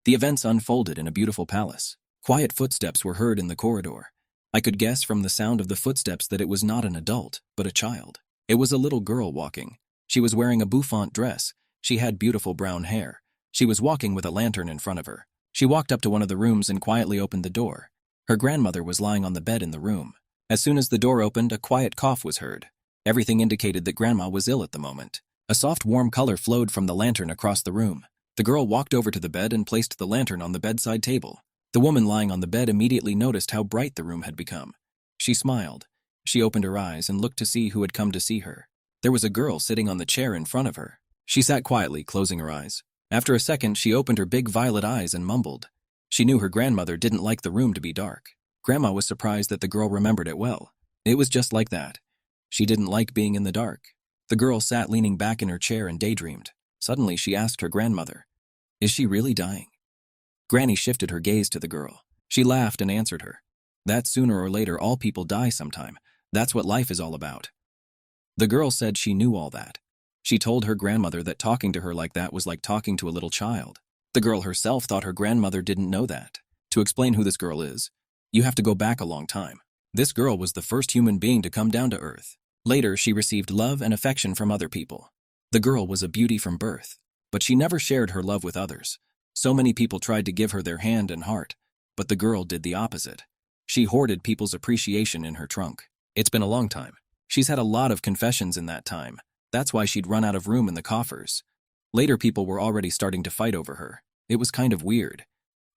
The events unfolded in a beautiful palace. Quiet footsteps were heard in the corridor. I could guess from the sound of the footsteps that it was not an adult, but a child. It was a little girl walking. She was wearing a bouffant dress. She had beautiful brown hair. She was walking with a lantern in front of her. She walked up to one of the rooms and quietly opened the door. Her grandmother was lying on the bed in the room. As soon as the door opened, a quiet cough was heard. Everything indicated that Grandma was ill at the moment. A soft, warm color flowed from the lantern across the room. The girl walked over to the bed and placed the lantern on the bedside table. The woman lying on the bed immediately noticed how bright the room had become. She smiled. She opened her eyes and looked to see who had come to see her. There was a girl sitting on the chair in front of her. She sat quietly, closing her eyes. After a second, she opened her big violet eyes and mumbled. She knew her grandmother didn't like the room to be dark. Grandma was surprised that the girl remembered it well. It was just like that. She didn't like being in the dark. The girl sat leaning back in her chair and daydreamed. Suddenly, she asked her grandmother, "Is she really dying?" Granny shifted her gaze to the girl. She laughed and answered her, "That sooner or later all people die sometime. That's what life is all about." The girl said she knew all that. She told her grandmother that talking to her like that was like talking to a little child. The girl herself thought her grandmother didn't know that. To explain who this girl is, you have to go back a long time. This girl was the first human being to come down to Earth. Later, she received love and affection from other people. The girl was a beauty from birth, but she never shared her love with others. So many people tried to give her their hand and heart, but the girl did the opposite. She hoarded people's appreciation in her trunk. It's been a long time. She's had a lot of confessions in that time. That's why she'd run out of room in the coffers. Later, people were already starting to fight over her. It was kind of weird.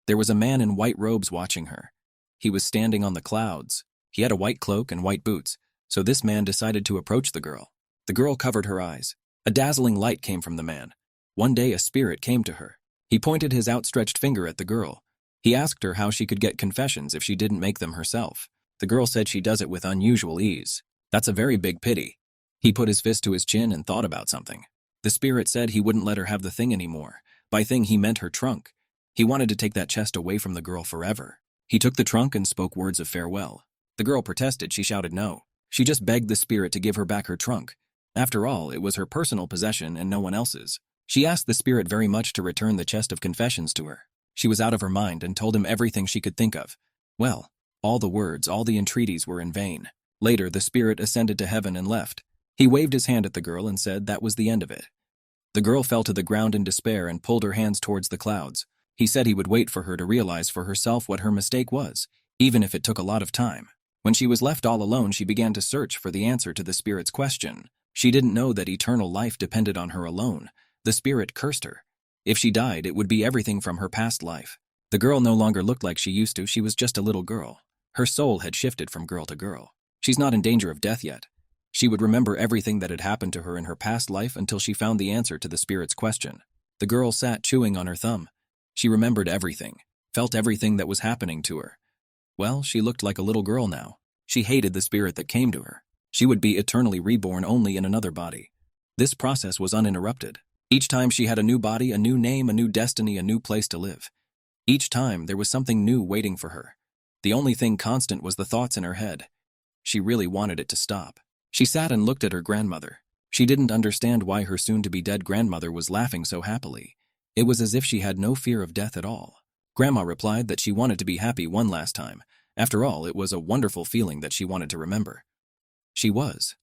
There was a man in white robes watching her. He was standing on the clouds. He had a white cloak and white boots, so this man decided to approach the girl. The girl covered her eyes. A dazzling light came from the man. One day, a spirit came to her. He pointed his outstretched finger at the girl. He asked her how she could get confessions if she didn't make them herself. The girl said she does it with unusual ease. That's a very big pity. He put his fist to his chin and thought about something. The spirit said he wouldn't let her have the thing anymore. By thing, he meant her trunk. He wanted to take that chest away from the girl forever. He took the trunk and spoke words of farewell. The girl protested. She shouted no. She just begged the spirit to give her back her trunk. After all, it was her personal possession and no one else's. She asked the spirit very much to return the chest of confessions to her. She was out of her mind and told him everything she could think of. Well, all the words, all the entreaties were in vain. Later, the spirit ascended to heaven and left. He waved his hand at the girl and said that was the end of it. The girl fell to the ground in despair and pulled her hands towards the clouds. He said he would wait for her to realize for herself what her mistake was, even if it took a lot of time. When she was left all alone, she began to search for the answer to the spirit's question. She didn't know that eternal life depended on her alone. The spirit cursed her. If she died, it would be everything from her past life. The girl no longer looked like she used to. She was just a little girl. Her soul had shifted from girl to girl. She's not in danger of death yet. She would remember everything that had happened to her in her past life until she found the answer to the spirit's question. The girl sat chewing on her thumb. She remembered everything, felt everything that was happening to her. Well, she looked like a little girl now. She hated the spirit that came to her. She would be eternally reborn only in another body. This process was uninterrupted. Each time she had a new body, a new name, a new destiny, a new place to live. Each time there was something new waiting for her. The only thing constant was the thoughts in her head. She really wanted it to stop. She sat and looked at her grandmother. She didn't understand why her soon-to-be-dead grandmother was laughing so happily. It was as if she had no fear of death at all. Grandma replied that she wanted to be happy one last time. After all, it was a wonderful feeling that she wanted to remember. She was.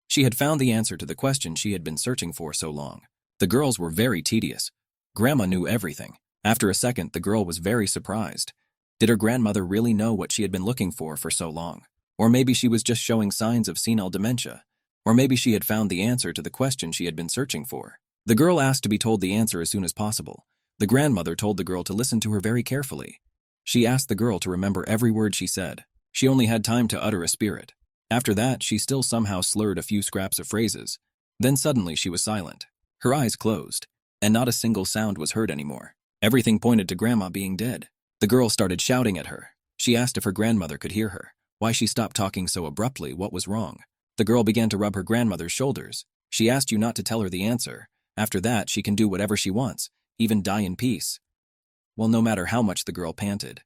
She had found the answer to the question she had been searching for so long. The girls were very tedious. Grandma knew everything. After a second, the girl was very surprised. Did her grandmother really know what she had been looking for so long? Or maybe she was just showing signs of senile dementia. Or maybe she had found the answer to the question she had been searching for. The girl asked to be told the answer as soon as possible. The grandmother told the girl to listen to her very carefully. She asked the girl to remember every word she said. She only had time to utter a spirit. After that, she still somehow slurred a few scraps of phrases. Then suddenly she was silent. Her eyes closed, and not a single sound was heard anymore. Everything pointed to Grandma being dead. The girl started shouting at her. She asked if her grandmother could hear her. Why she stopped talking so abruptly, what was wrong? The girl began to rub her grandmother's shoulders. She asked you not to tell her the answer. After that, she can do whatever she wants, even die in peace. Well, no matter how much the girl panted.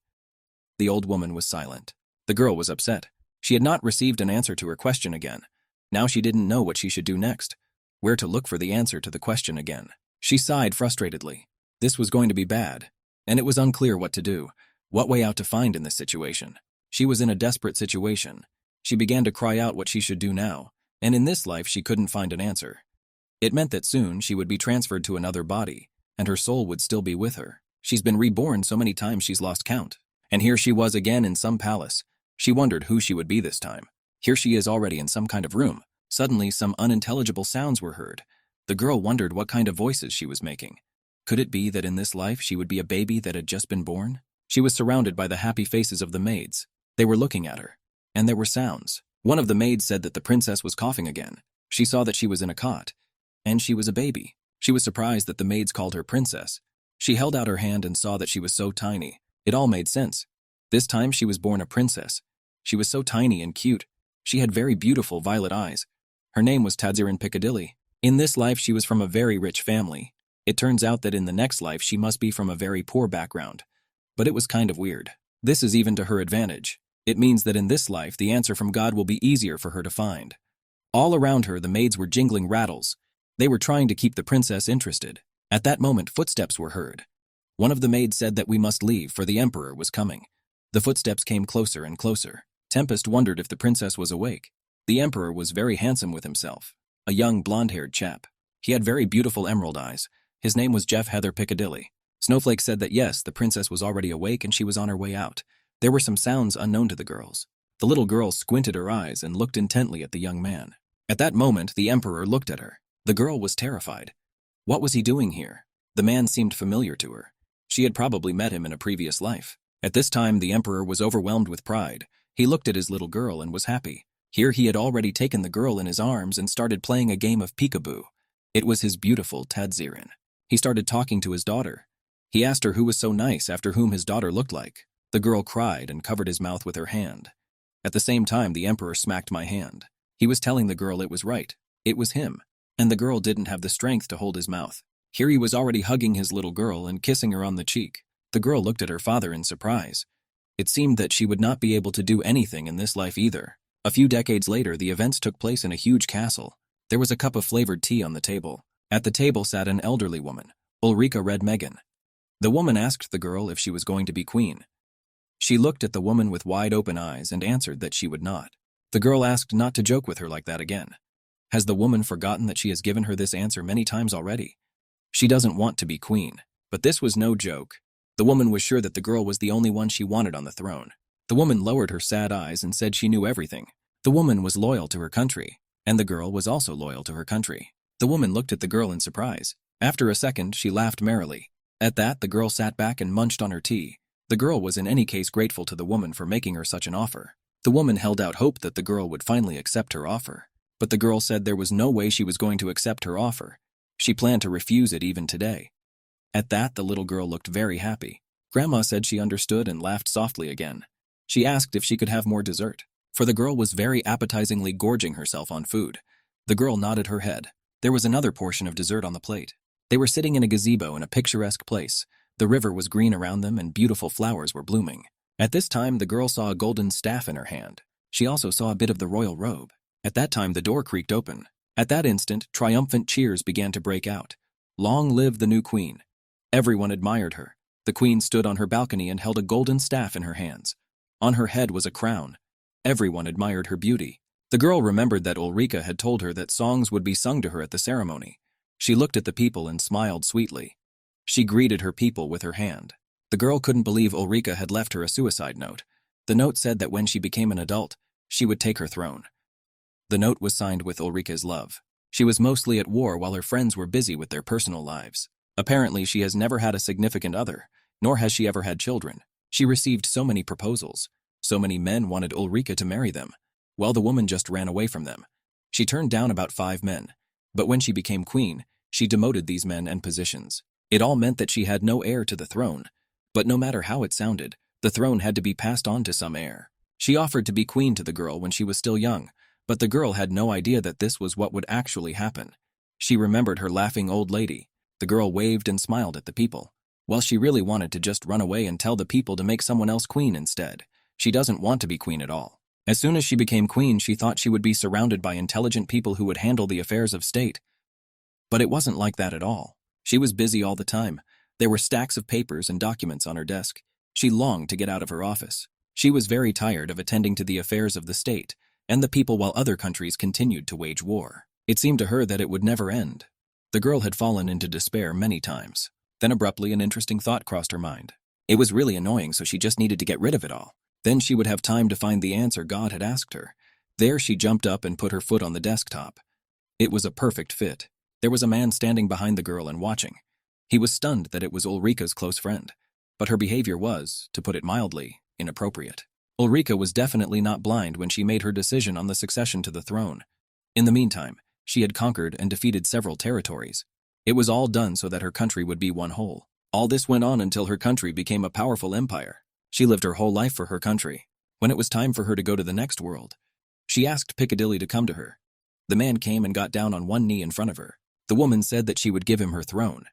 The old woman was silent. The girl was upset. She had not received an answer to her question again. Now she didn't know what she should do next. Where to look for the answer to the question again. She sighed frustratedly. This was going to be bad. and it was unclear what to do, what way out to find in this situation. She was in a desperate situation. She began to cry out what she should do now, and in this life she couldn't find an answer. It meant that soon she would be transferred to another body, and her soul would still be with her. She's been reborn so many times she's lost count. And here she was again in some palace. She wondered who she would be this time. Here she is already in some kind of room. Suddenly, some unintelligible sounds were heard. The girl wondered what kind of voices she was making. Could it be that in this life she would be a baby that had just been born? She was surrounded by the happy faces of the maids. They were looking at her. And there were sounds. One of the maids said that the princess was coughing again. She saw that she was in a cot. And she was a baby. She was surprised that the maids called her princess. She held out her hand and saw that she was so tiny. It all made sense. This time she was born a princess. She was so tiny and cute. She had very beautiful violet eyes. Her name was Tadzirin Piccadilly. In this life she was from a very rich family. It turns out that in the next life she must be from a very poor background. But it was kind of weird. This is even to her advantage. It means that in this life the answer from God will be easier for her to find. All around her the maids were jingling rattles. They were trying to keep the princess interested. At that moment footsteps were heard. One of the maids said that we must leave, for the emperor was coming. The footsteps came closer and closer. Tempest wondered if the princess was awake. The emperor was very handsome with himself. A young blonde-haired chap. He had very beautiful emerald eyes. His name was Jeff Heather Piccadilly. Snowflake said that yes, the princess was already awake and she was on her way out. There were some sounds unknown to the girls. The little girl squinted her eyes and looked intently at the young man. At that moment, the emperor looked at her. The girl was terrified. What was he doing here? The man seemed familiar to her. She had probably met him in a previous life. At this time, the emperor was overwhelmed with pride. He looked at his little girl and was happy. Here he had already taken the girl in his arms and started playing a game of peekaboo. It was his beautiful Tadzirin. He started talking to his daughter. He asked her who was so nice, after whom his daughter looked like. The girl cried and covered his mouth with her hand. At the same time, the emperor smacked my hand. He was telling the girl it was right. It was him. And the girl didn't have the strength to hold his mouth. Here he was already hugging his little girl and kissing her on the cheek. The girl looked at her father in surprise. It seemed that she would not be able to do anything in this life either. A few decades later, the events took place in a huge castle. There was a cup of flavored tea on the table. At the table sat an elderly woman. Ulrika read Megan. The woman asked the girl if she was going to be queen. She looked at the woman with wide open eyes and answered that she would not. The girl asked not to joke with her like that again. Has the woman forgotten that she has given her this answer many times already? She doesn't want to be queen. But this was no joke. The woman was sure that the girl was the only one she wanted on the throne. The woman lowered her sad eyes and said she knew everything. The woman was loyal to her country, and the girl was also loyal to her country. The woman looked at the girl in surprise. After a second, she laughed merrily. At that, the girl sat back and munched on her tea. The girl was in any case grateful to the woman for making her such an offer. The woman held out hope that the girl would finally accept her offer. But the girl said there was no way she was going to accept her offer. She planned to refuse it even today. At that, the little girl looked very happy. Grandma said she understood and laughed softly again. She asked if she could have more dessert, for the girl was very appetizingly gorging herself on food. The girl nodded her head. There was another portion of dessert on the plate. They were sitting in a gazebo in a picturesque place. The river was green around them and beautiful flowers were blooming. At this time, the girl saw a golden staff in her hand. She also saw a bit of the royal robe. At that time, the door creaked open. At that instant, triumphant cheers began to break out. Long live the new queen. Everyone admired her. The queen stood on her balcony and held a golden staff in her hands. On her head was a crown. Everyone admired her beauty. The girl remembered that Ulrika had told her that songs would be sung to her at the ceremony. She looked at the people and smiled sweetly. She greeted her people with her hand. The girl couldn't believe Ulrika had left her a suicide note. The note said that when she became an adult, she would take her throne. The note was signed with Ulrika's love. She was mostly at war while her friends were busy with their personal lives. Apparently, she has never had a significant other, nor has she ever had children. She received so many proposals. So many men wanted Ulrika to marry them. Well, the woman just ran away from them. She turned down about 5 men. But when she became queen, she demoted these men and positions. It all meant that she had no heir to the throne. But no matter how it sounded, the throne had to be passed on to some heir. She offered to be queen to the girl when she was still young, but the girl had no idea that this was what would actually happen. She remembered her laughing old lady. The girl waved and smiled at the people. Well, she really wanted to just run away and tell the people to make someone else queen instead. She doesn't want to be queen at all. As soon as she became queen, she thought she would be surrounded by intelligent people who would handle the affairs of state. But it wasn't like that at all. She was busy all the time. There were stacks of papers and documents on her desk. She longed to get out of her office. She was very tired of attending to the affairs of the state and the people while other countries continued to wage war. It seemed to her that it would never end. The girl had fallen into despair many times. Then abruptly an interesting thought crossed her mind. It was really annoying, so she just needed to get rid of it all. Then she would have time to find the answer God had asked her. There she jumped up and put her foot on the desktop. It was a perfect fit. There was a man standing behind the girl and watching. He was stunned that it was Ulrika's close friend, but her behavior was, to put it mildly, inappropriate. Ulrika was definitely not blind when she made her decision on the succession to the throne. In the meantime, she had conquered and defeated several territories. It was all done so that her country would be one whole. All this went on until her country became a powerful empire. She lived her whole life for her country. When it was time for her to go to the next world, she asked Piccadilly to come to her. The man came and got down on one knee in front of her. The woman said that she would give him her throne.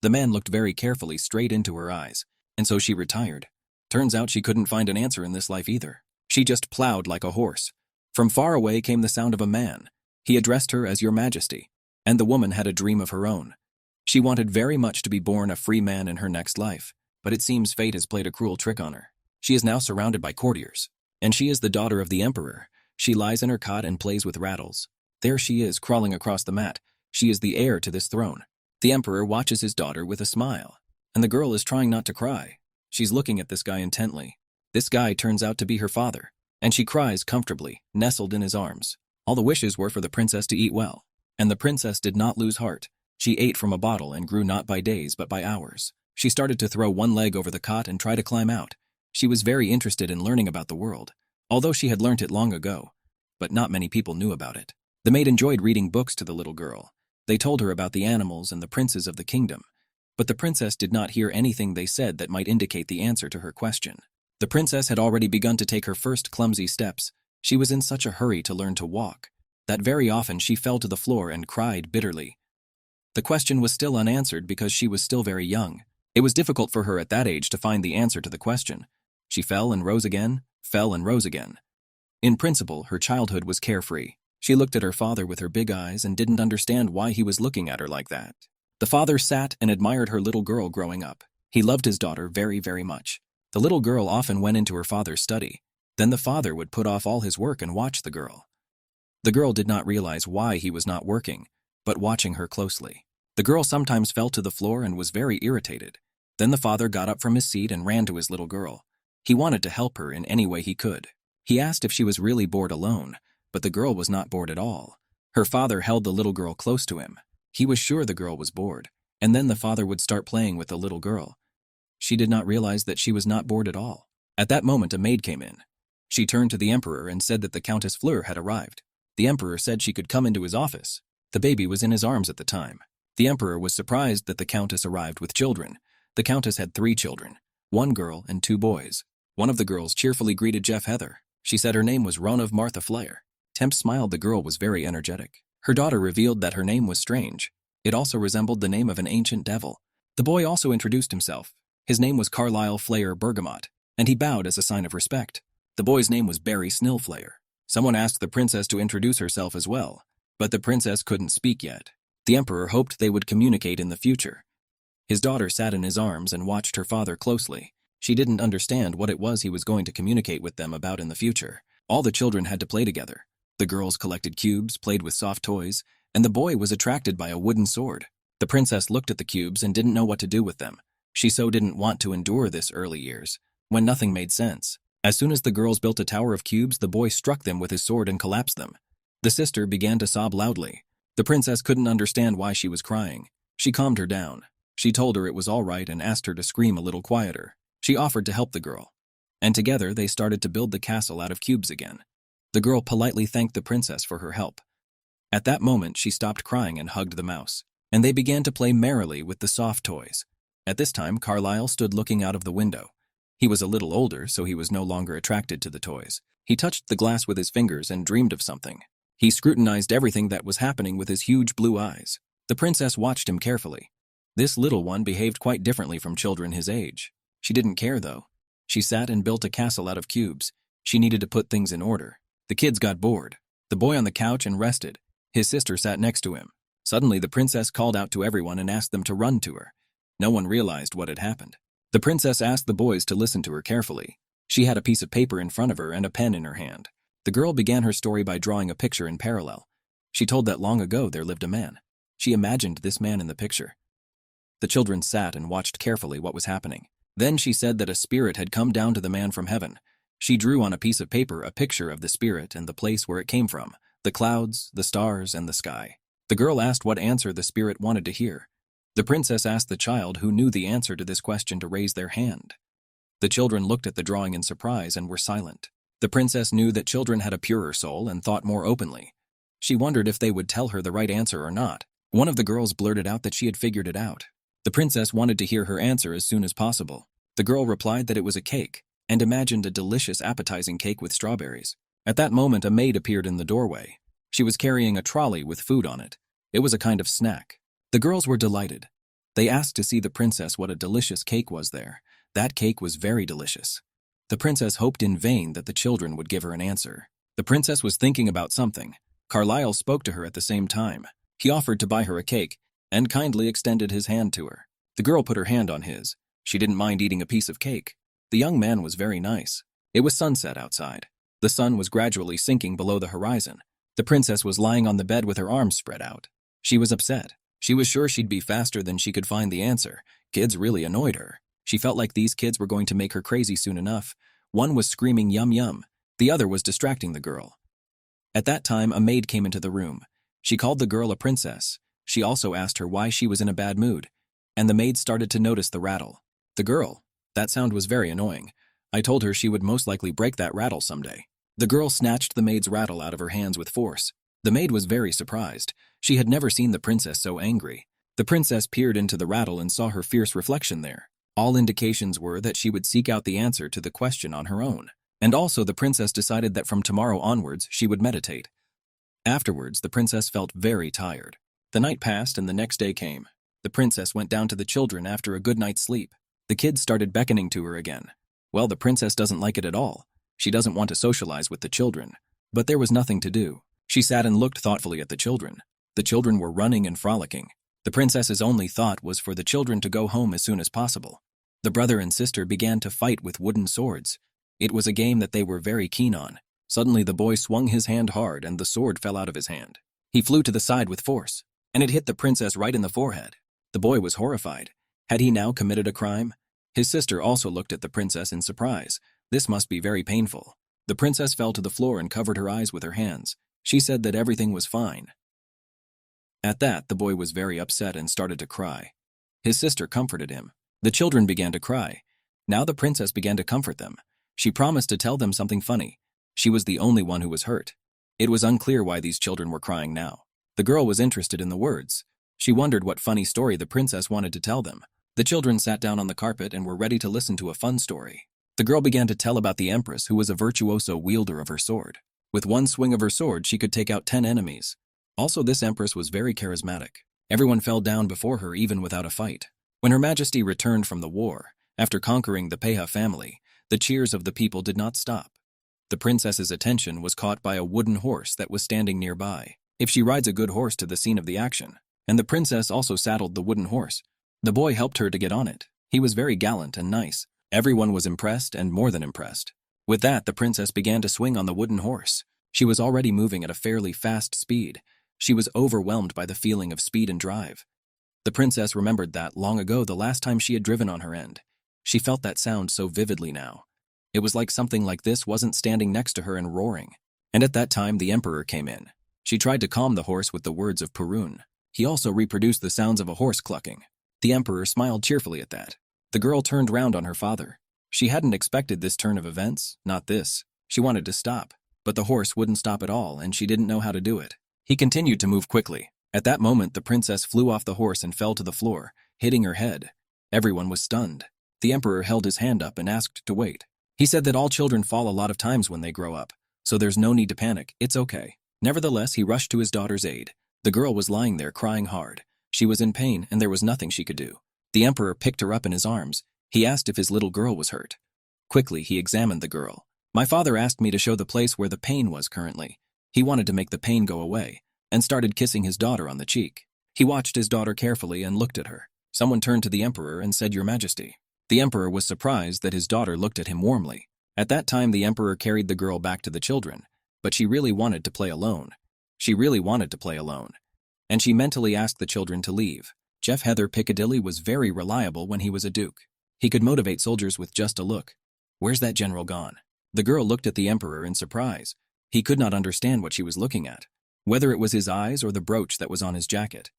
The man looked very carefully straight into her eyes, and so she retired. Turns out she couldn't find an answer in this life either. She just plowed like a horse. From far away came the sound of a man. He addressed her as Your Majesty, and the woman had a dream of her own. She wanted very much to be born a free man in her next life, but it seems fate has played a cruel trick on her. She is now surrounded by courtiers, and she is the daughter of the emperor. She lies in her cot and plays with rattles. There she is, crawling across the mat. She is the heir to this throne. The emperor watches his daughter with a smile, and the girl is trying not to cry. She's looking at this guy intently. This guy turns out to be her father, and she cries comfortably, nestled in his arms. All the wishes were for the princess to eat well, and the princess did not lose heart. She ate from a bottle and grew not by days but by hours. She started to throw one leg over the cot and try to climb out. She was very interested in learning about the world, although she had learnt it long ago, but not many people knew about it. The maid enjoyed reading books to the little girl. They told her about the animals and the princes of the kingdom, but the princess did not hear anything they said that might indicate the answer to her question. The princess had already begun to take her first clumsy steps. She was in such a hurry to learn to walk that very often she fell to the floor and cried bitterly. The question was still unanswered because she was still very young. It was difficult for her at that age to find the answer to the question. She fell and rose again, fell and rose again. In principle, her childhood was carefree. She looked at her father with her big eyes and didn't understand why he was looking at her like that. The father sat and admired her little girl growing up. He loved his daughter very, very much. The little girl often went into her father's study. Then the father would put off all his work and watch the girl. The girl did not realize why he was not working, but watching her closely. The girl sometimes fell to the floor and was very irritated. Then the father got up from his seat and ran to his little girl. He wanted to help her in any way he could. He asked if she was really bored alone, but the girl was not bored at all. Her father held the little girl close to him. He was sure the girl was bored, and then the father would start playing with the little girl. She did not realize that she was not bored at all. At that moment, a maid came in. She turned to the emperor and said that the Countess Fleur had arrived. The emperor said she could come into his office. The baby was in his arms at the time. The emperor was surprised that the countess arrived with children. The countess had 3 children, 1 girl and 2 boys. One of the girls cheerfully greeted Jeff Heather. She said her name was Rona of Martha Flair. Temp smiled. The girl was very energetic. Her daughter revealed that her name was strange. It also resembled the name of an ancient devil. The boy also introduced himself. His name was Carlisle Flair Bergamot, and he bowed as a sign of respect. The boy's name was Barry Snillflair. Someone asked the princess to introduce herself as well, but the princess couldn't speak yet. The emperor hoped they would communicate in the future. His daughter sat in his arms and watched her father closely. She didn't understand what it was he was going to communicate with them about in the future. All the children had to play together. The girls collected cubes, played with soft toys, and the boy was attracted by a wooden sword. The princess looked at the cubes and didn't know what to do with them. She so didn't want to endure this early years, when nothing made sense. As soon as the girls built a tower of cubes, the boy struck them with his sword and collapsed them. The sister began to sob loudly. The princess couldn't understand why she was crying. She calmed her down. She told her it was all right and asked her to scream a little quieter. She offered to help the girl, and together they started to build the castle out of cubes again. The girl politely thanked the princess for her help. At that moment, she stopped crying and hugged the mouse, and they began to play merrily with the soft toys. At this time, Carlisle stood looking out of the window. He was a little older, so he was no longer attracted to the toys. He touched the glass with his fingers and dreamed of something. He scrutinized everything that was happening with his huge blue eyes. The princess watched him carefully. This little one behaved quite differently from children his age. She didn't care, though. She sat and built a castle out of cubes. She needed to put things in order. The kids got bored. The boy on the couch and rested. His sister sat next to him. Suddenly, the princess called out to everyone and asked them to run to her. No one realized what had happened. The princess asked the boys to listen to her carefully. She had a piece of paper in front of her and a pen in her hand. The girl began her story by drawing a picture in parallel. She told that long ago there lived a man. She imagined this man in the picture. The children sat and watched carefully what was happening. Then she said that a spirit had come down to the man from heaven. She drew on a piece of paper a picture of the spirit and the place where it came from, the clouds, the stars, and the sky. The girl asked what answer the spirit wanted to hear. The princess asked the child who knew the answer to this question to raise their hand. The children looked at the drawing in surprise and were silent. The princess knew that children had a purer soul and thought more openly. She wondered if they would tell her the right answer or not. One of the girls blurted out that she had figured it out. The princess wanted to hear her answer as soon as possible. The girl replied that it was a cake, and imagined a delicious, appetizing cake with strawberries. At that moment, a maid appeared in the doorway. She was carrying a trolley with food on it. It was a kind of snack. The girls were delighted. They asked to see the princess what a delicious cake was there. That cake was very delicious. The princess hoped in vain that the children would give her an answer. The princess was thinking about something. Carlyle spoke to her at the same time. He offered to buy her a cake, and kindly extended his hand to her. The girl put her hand on his. She didn't mind eating a piece of cake. The young man was very nice. It was sunset outside. The sun was gradually sinking below the horizon. The princess was lying on the bed with her arms spread out. She was upset. She was sure she'd be faster than she could find the answer. Kids really annoyed her. She felt like these kids were going to make her crazy soon enough. One was screaming yum yum. The other was distracting the girl. At that time, a maid came into the room. She called the girl a princess. She also asked her why she was in a bad mood. And the maid started to notice the rattle. The girl, that sound was very annoying. I told her she would most likely break that rattle someday. The girl snatched the maid's rattle out of her hands with force. The maid was very surprised. She had never seen the princess so angry. The princess peered into the rattle and saw her fierce reflection there. All indications were that she would seek out the answer to the question on her own. And also the princess decided that from tomorrow onwards she would meditate. Afterwards, the princess felt very tired. The night passed and the next day came. The princess went down to the children after a good night's sleep. The kids started beckoning to her again. Well, the princess doesn't like it at all. She doesn't want to socialize with the children. But there was nothing to do. She sat and looked thoughtfully at the children. The children were running and frolicking. The princess's only thought was for the children to go home as soon as possible. The brother and sister began to fight with wooden swords. It was a game that they were very keen on. Suddenly the boy swung his hand hard and the sword fell out of his hand. He flew to the side with force, and it hit the princess right in the forehead. The boy was horrified. Had he now committed a crime? His sister also looked at the princess in surprise. This must be very painful. The princess fell to the floor and covered her eyes with her hands. She said that everything was fine. At that, the boy was very upset and started to cry. His sister comforted him. The children began to cry. Now the princess began to comfort them. She promised to tell them something funny. She was the only one who was hurt. It was unclear why these children were crying now. The girl was interested in the words. She wondered what funny story the princess wanted to tell them. The children sat down on the carpet and were ready to listen to a fun story. The girl began to tell about the empress, who was a virtuoso wielder of her sword. With one swing of her sword, she could take out 10 enemies. Also, this empress was very charismatic. Everyone fell down before her even without a fight. When Her Majesty returned from the war, after conquering the Peha family, the cheers of the people did not stop. The princess's attention was caught by a wooden horse that was standing nearby. If she rides a good horse to the scene of the action, and the princess also saddled the wooden horse. The boy helped her to get on it. He was very gallant and nice. Everyone was impressed and more than impressed. With that, the princess began to swing on the wooden horse. She was already moving at a fairly fast speed. She was overwhelmed by the feeling of speed and drive. The princess remembered that, long ago, the last time she had driven on her end. She felt that sound so vividly now. It was like something like this wasn't standing next to her and roaring. And at that time, the emperor came in. She tried to calm the horse with the words of Purun. He also reproduced the sounds of a horse clucking. The emperor smiled cheerfully at that. The girl turned round on her father. She hadn't expected this turn of events, not this. She wanted to stop, but the horse wouldn't stop at all, and she didn't know how to do it. He continued to move quickly. At that moment, the princess flew off the horse and fell to the floor, hitting her head. Everyone was stunned. The emperor held his hand up and asked to wait. He said that all children fall a lot of times when they grow up, so there's no need to panic, it's okay. Nevertheless, he rushed to his daughter's aid. The girl was lying there crying hard. She was in pain and there was nothing she could do. The emperor picked her up in his arms. He asked if his little girl was hurt. Quickly, he examined the girl. My father asked me to show the place where the pain was currently. He wanted to make the pain go away, and started kissing his daughter on the cheek. He watched his daughter carefully and looked at her. Someone turned to the emperor and said, "Your Majesty." The emperor was surprised that his daughter looked at him warmly. At that time, the emperor carried the girl back to the children, but she really wanted to play alone. She really wanted to play alone. And she mentally asked the children to leave. Jeff Heather Piccadilly was very reliable when he was a duke. He could motivate soldiers with just a look. "Where's that general gone?" The girl looked at the emperor in surprise. He could not understand what she was looking at, whether it was his eyes or the brooch that was on his jacket.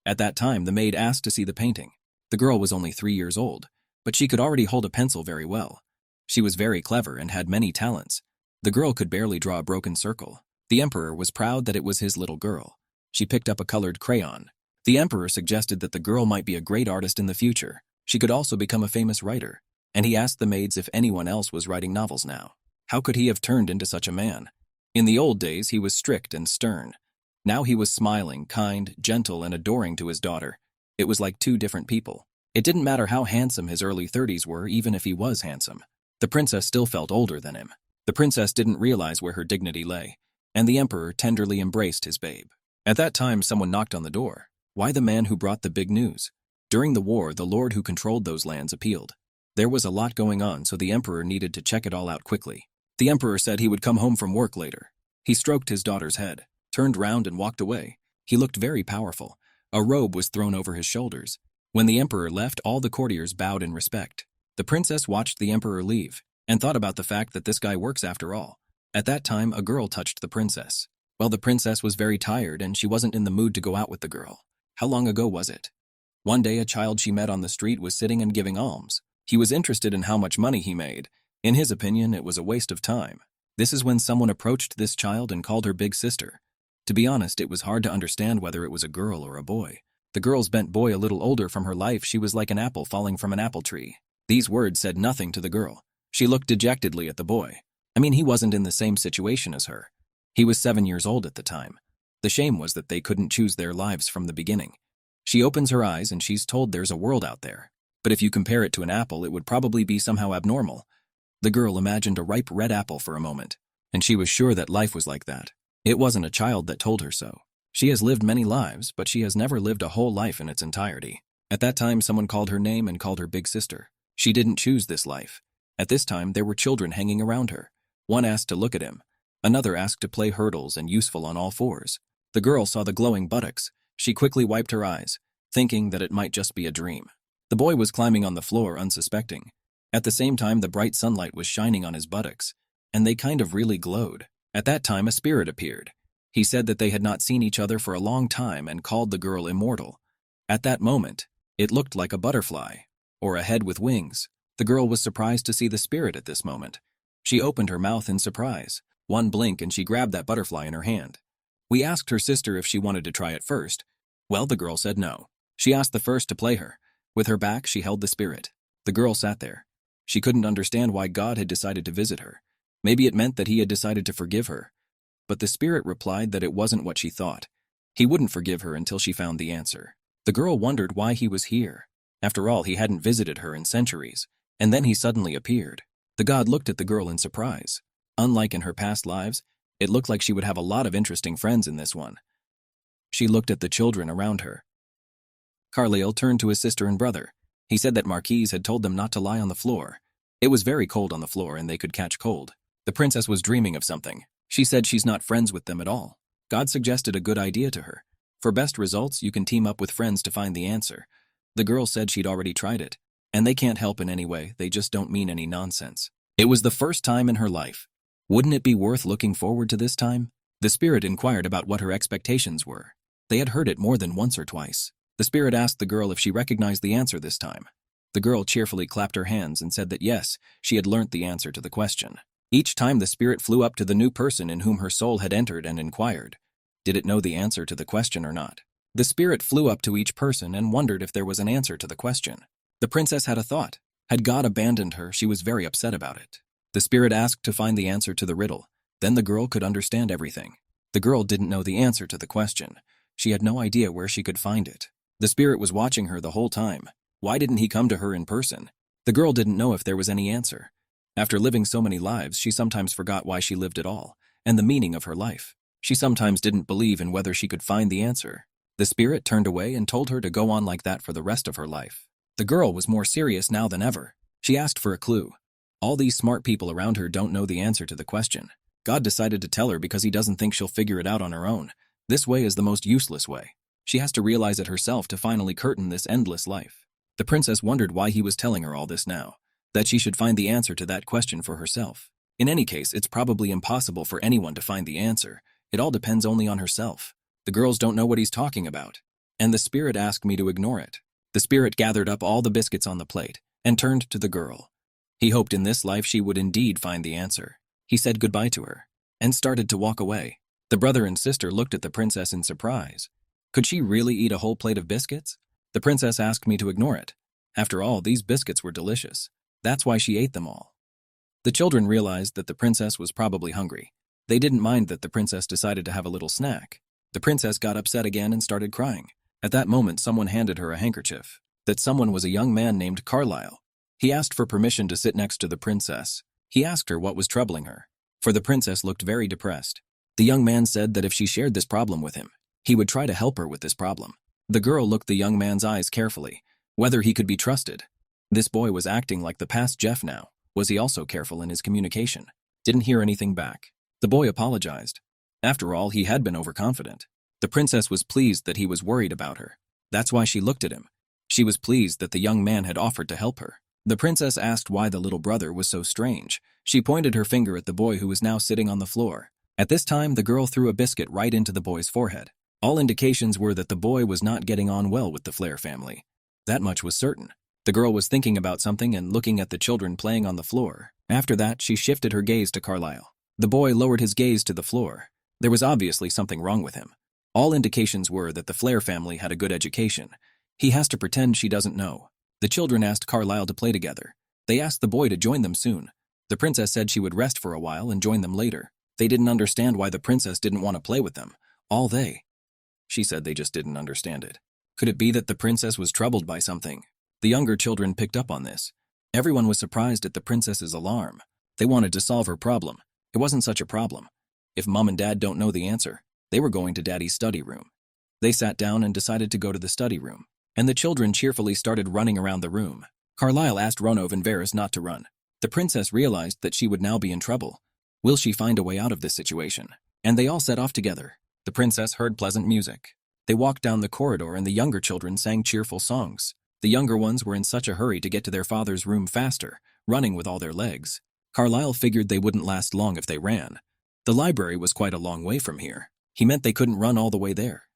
At that time, the maid asked to see the painting. The girl was only 3 years old, but she could already hold a pencil very well. She was very clever and had many talents. The girl could barely draw a broken circle. The emperor was proud that it was his little girl. She picked up a colored crayon. The emperor suggested that the girl might be a great artist in the future. She could also become a famous writer. And he asked the maids if anyone else was writing novels now. How could he have turned into such a man? In the old days, he was strict and stern. Now he was smiling, kind, gentle, and adoring to his daughter. It was like two different people. It didn't matter how handsome his early 30s were, even if he was handsome. The princess still felt older than him. The princess didn't realize where her dignity lay, and the emperor tenderly embraced his babe. At that time, someone knocked on the door. Why the man who brought the big news? During the war, the lord who controlled those lands appealed. There was a lot going on, so the emperor needed to check it all out quickly. The emperor said he would come home from work later. He stroked his daughter's head, turned round and walked away. He looked very powerful. A robe was thrown over his shoulders. When the emperor left, all the courtiers bowed in respect. The princess watched the emperor leave, and thought about the fact that this guy works after all. At that time, a girl touched the princess. Well, the princess was very tired, and she wasn't in the mood to go out with the girl. How long ago was it? One day, a child she met on the street was sitting and giving alms. He was interested in how much money he made. In his opinion, it was a waste of time. This is when someone approached this child and called her big sister. To be honest, it was hard to understand whether it was a girl or a boy. The girl's bent boy a little older from her life. She was like an apple falling from an apple tree. These words said nothing to the girl. She looked dejectedly at the boy. I mean, he wasn't in the same situation as her. He was 7 years old at the time. The shame was that they couldn't choose their lives from the beginning. She opens her eyes and she's told there's a world out there. But if you compare it to an apple, it would probably be somehow abnormal. The girl imagined a ripe red apple for a moment, and she was sure that life was like that. It wasn't a child that told her so. She has lived many lives, but she has never lived a whole life in its entirety. At that time, someone called her name and called her big sister. She didn't choose this life. At this time, there were children hanging around her. One asked to look at him. Another asked to play hurdles and useful on all fours. The girl saw the glowing buttocks. She quickly wiped her eyes, thinking that it might just be a dream. The boy was climbing on the floor, unsuspecting. At the same time, the bright sunlight was shining on his buttocks, and they kind of really glowed. At that time, a spirit appeared. He said that they had not seen each other for a long time and called the girl immortal. At that moment, it looked like a butterfly, or a head with wings. The girl was surprised to see the spirit at this moment. She opened her mouth in surprise. One blink and she grabbed that butterfly in her hand. We asked her sister if she wanted to try it first. Well, the girl said no. She asked the first to play her. With her back, she held the spirit. The girl sat there. She couldn't understand why God had decided to visit her. Maybe it meant that he had decided to forgive her. But the spirit replied that it wasn't what she thought. He wouldn't forgive her until she found the answer. The girl wondered why he was here. After all, he hadn't visited her in centuries. And then he suddenly appeared. The god looked at the girl in surprise. Unlike in her past lives, it looked like she would have a lot of interesting friends in this one. She looked at the children around her. Carlyle turned to his sister and brother. He said that Marquise had told them not to lie on the floor. It was very cold on the floor and they could catch cold. The princess was dreaming of something. She said she's not friends with them at all. God suggested a good idea to her. For best results, you can team up with friends to find the answer. The girl said she'd already tried it. And they can't help in any way, they just don't mean any nonsense. It was the first time in her life. Wouldn't it be worth looking forward to this time? The spirit inquired about what her expectations were. They had heard it more than once or twice. The spirit asked the girl if she recognized the answer this time. The girl cheerfully clapped her hands and said that yes, she had learnt the answer to the question. Each time the spirit flew up to the new person in whom her soul had entered and inquired, did it know the answer to the question or not? The spirit flew up to each person and wondered if there was an answer to the question. The princess had a thought. Had God abandoned her, she was very upset about it. The spirit asked to find the answer to the riddle. Then the girl could understand everything. The girl didn't know the answer to the question. She had no idea where she could find it. The spirit was watching her the whole time. Why didn't he come to her in person? The girl didn't know if there was any answer. After living so many lives, she sometimes forgot why she lived at all, and the meaning of her life. She sometimes didn't believe in whether she could find the answer. The spirit turned away and told her to go on like that for the rest of her life. The girl was more serious now than ever. She asked for a clue. All these smart people around her don't know the answer to the question. God decided to tell her because he doesn't think she'll figure it out on her own. This way is the most useless way. She has to realize it herself to finally curtain this endless life. The princess wondered why he was telling her all this now, that she should find the answer to that question for herself. In any case, it's probably impossible for anyone to find the answer. It all depends only on herself. The girls don't know what he's talking about. And the spirit asked me to ignore it. The spirit gathered up all the biscuits on the plate and turned to the girl. He hoped in this life she would indeed find the answer. He said goodbye to her and started to walk away. The brother and sister looked at the princess in surprise. Could she really eat a whole plate of biscuits? The princess asked me to ignore it. After all, these biscuits were delicious. That's why she ate them all. The children realized that the princess was probably hungry. They didn't mind that the princess decided to have a little snack. The princess got upset again and started crying. At that moment, someone handed her a handkerchief. That someone was a young man named Carlyle. He asked for permission to sit next to the princess. He asked her what was troubling her, for the princess looked very depressed. The young man said that if she shared this problem with him, he would try to help her with this problem. The girl looked the young man's eyes carefully, whether he could be trusted. This boy was acting like the past Jeff now. Was he also careful in his communication? Didn't hear anything back. The boy apologized. After all, he had been overconfident. The princess was pleased that he was worried about her. That's why she looked at him. She was pleased that the young man had offered to help her. The princess asked why the little brother was so strange. She pointed her finger at the boy who was now sitting on the floor. At this time, the girl threw a biscuit right into the boy's forehead. All indications were that the boy was not getting on well with the Flair family. That much was certain. The girl was thinking about something and looking at the children playing on the floor. After that, she shifted her gaze to Carlyle. The boy lowered his gaze to the floor. There was obviously something wrong with him. All indications were that the Flair family had a good education. He has to pretend she doesn't know. The children asked Carlyle to play together. They asked the boy to join them soon. The princess said she would rest for a while and join them later. They didn't understand why the princess didn't want to play with them. She said they just didn't understand it. Could it be that the princess was troubled by something? The younger children picked up on this. Everyone was surprised at the princess's alarm. They wanted to solve her problem. It wasn't such a problem. If Mom and Dad don't know the answer, they were going to Daddy's study room. They sat down and decided to go to the study room, and the children cheerfully started running around the room. Carlyle asked Ronov and Varys not to run. The princess realized that she would now be in trouble. Will she find a way out of this situation? And they all set off together. The princess heard pleasant music. They walked down the corridor and the younger children sang cheerful songs. The younger ones were in such a hurry to get to their father's room faster, running with all their legs. Carlyle figured they wouldn't last long if they ran. The library was quite a long way from here. He meant they couldn't run all the way there.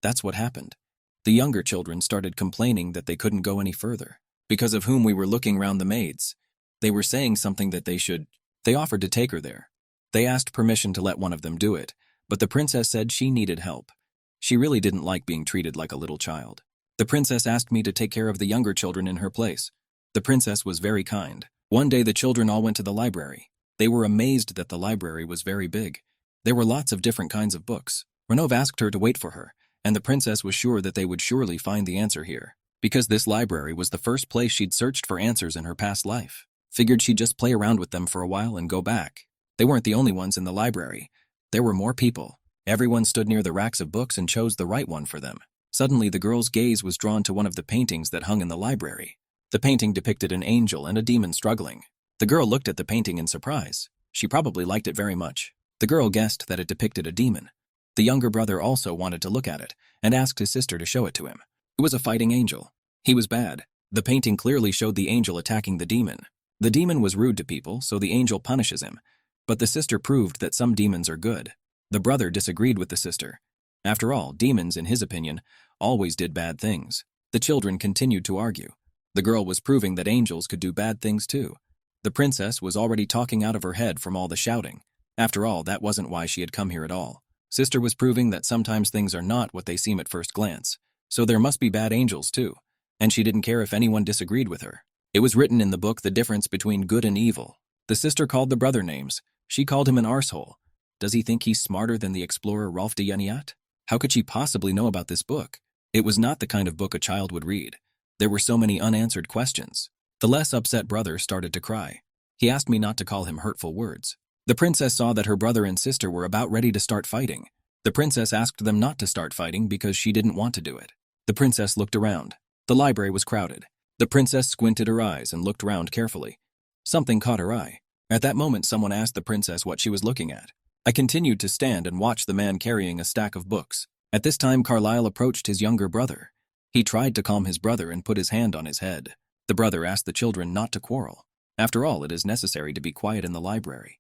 That's what happened. The younger children started complaining that they couldn't go any further, because of whom we were looking round the maids. They were saying something that they offered to take her there. They asked permission to let one of them do it, but the princess said she needed help. She really didn't like being treated like a little child. The princess asked me to take care of the younger children in her place. The princess was very kind. One day the children all went to the library. They were amazed that the library was very big. There were lots of different kinds of books. Ronov asked her to wait for her, and the princess was sure that they would surely find the answer here, because this library was the first place she'd searched for answers in her past life. Figured she'd just play around with them for a while and go back. They weren't the only ones in the library. There were more people. Everyone stood near the racks of books and chose the right one for them. Suddenly, the girl's gaze was drawn to one of the paintings that hung in the library. The painting depicted an angel and a demon struggling. The girl looked at the painting in surprise. She probably liked it very much. The girl guessed that it depicted a demon. The younger brother also wanted to look at it and asked his sister to show it to him. It was a fighting angel. He was bad. The painting clearly showed the angel attacking the demon. The demon was rude to people, so the angel punishes him. But the sister proved that some demons are good. The brother disagreed with the sister. After all, demons, in his opinion, always did bad things. The children continued to argue. The girl was proving that angels could do bad things too. The princess was already talking out of her head from all the shouting. After all, that wasn't why she had come here at all. Sister was proving that sometimes things are not what they seem at first glance. So there must be bad angels too. And she didn't care if anyone disagreed with her. It was written in the book the difference between good and evil. The sister called the brother names. She called him an arsehole. Does he think he's smarter than the explorer Rolf de Yeniat? How could she possibly know about this book? It was not the kind of book a child would read. There were so many unanswered questions. The less upset brother started to cry. He asked me not to call him hurtful words. The princess saw that her brother and sister were about ready to start fighting. The princess asked them not to start fighting because she didn't want to do it. The princess looked around. The library was crowded. The princess squinted her eyes and looked around carefully. Something caught her eye. At that moment, someone asked the princess what she was looking at. I continued to stand and watch the man carrying a stack of books. At this time, Carlyle approached his younger brother. He tried to calm his brother and put his hand on his head. The brother asked the children not to quarrel. After all, it is necessary to be quiet in the library.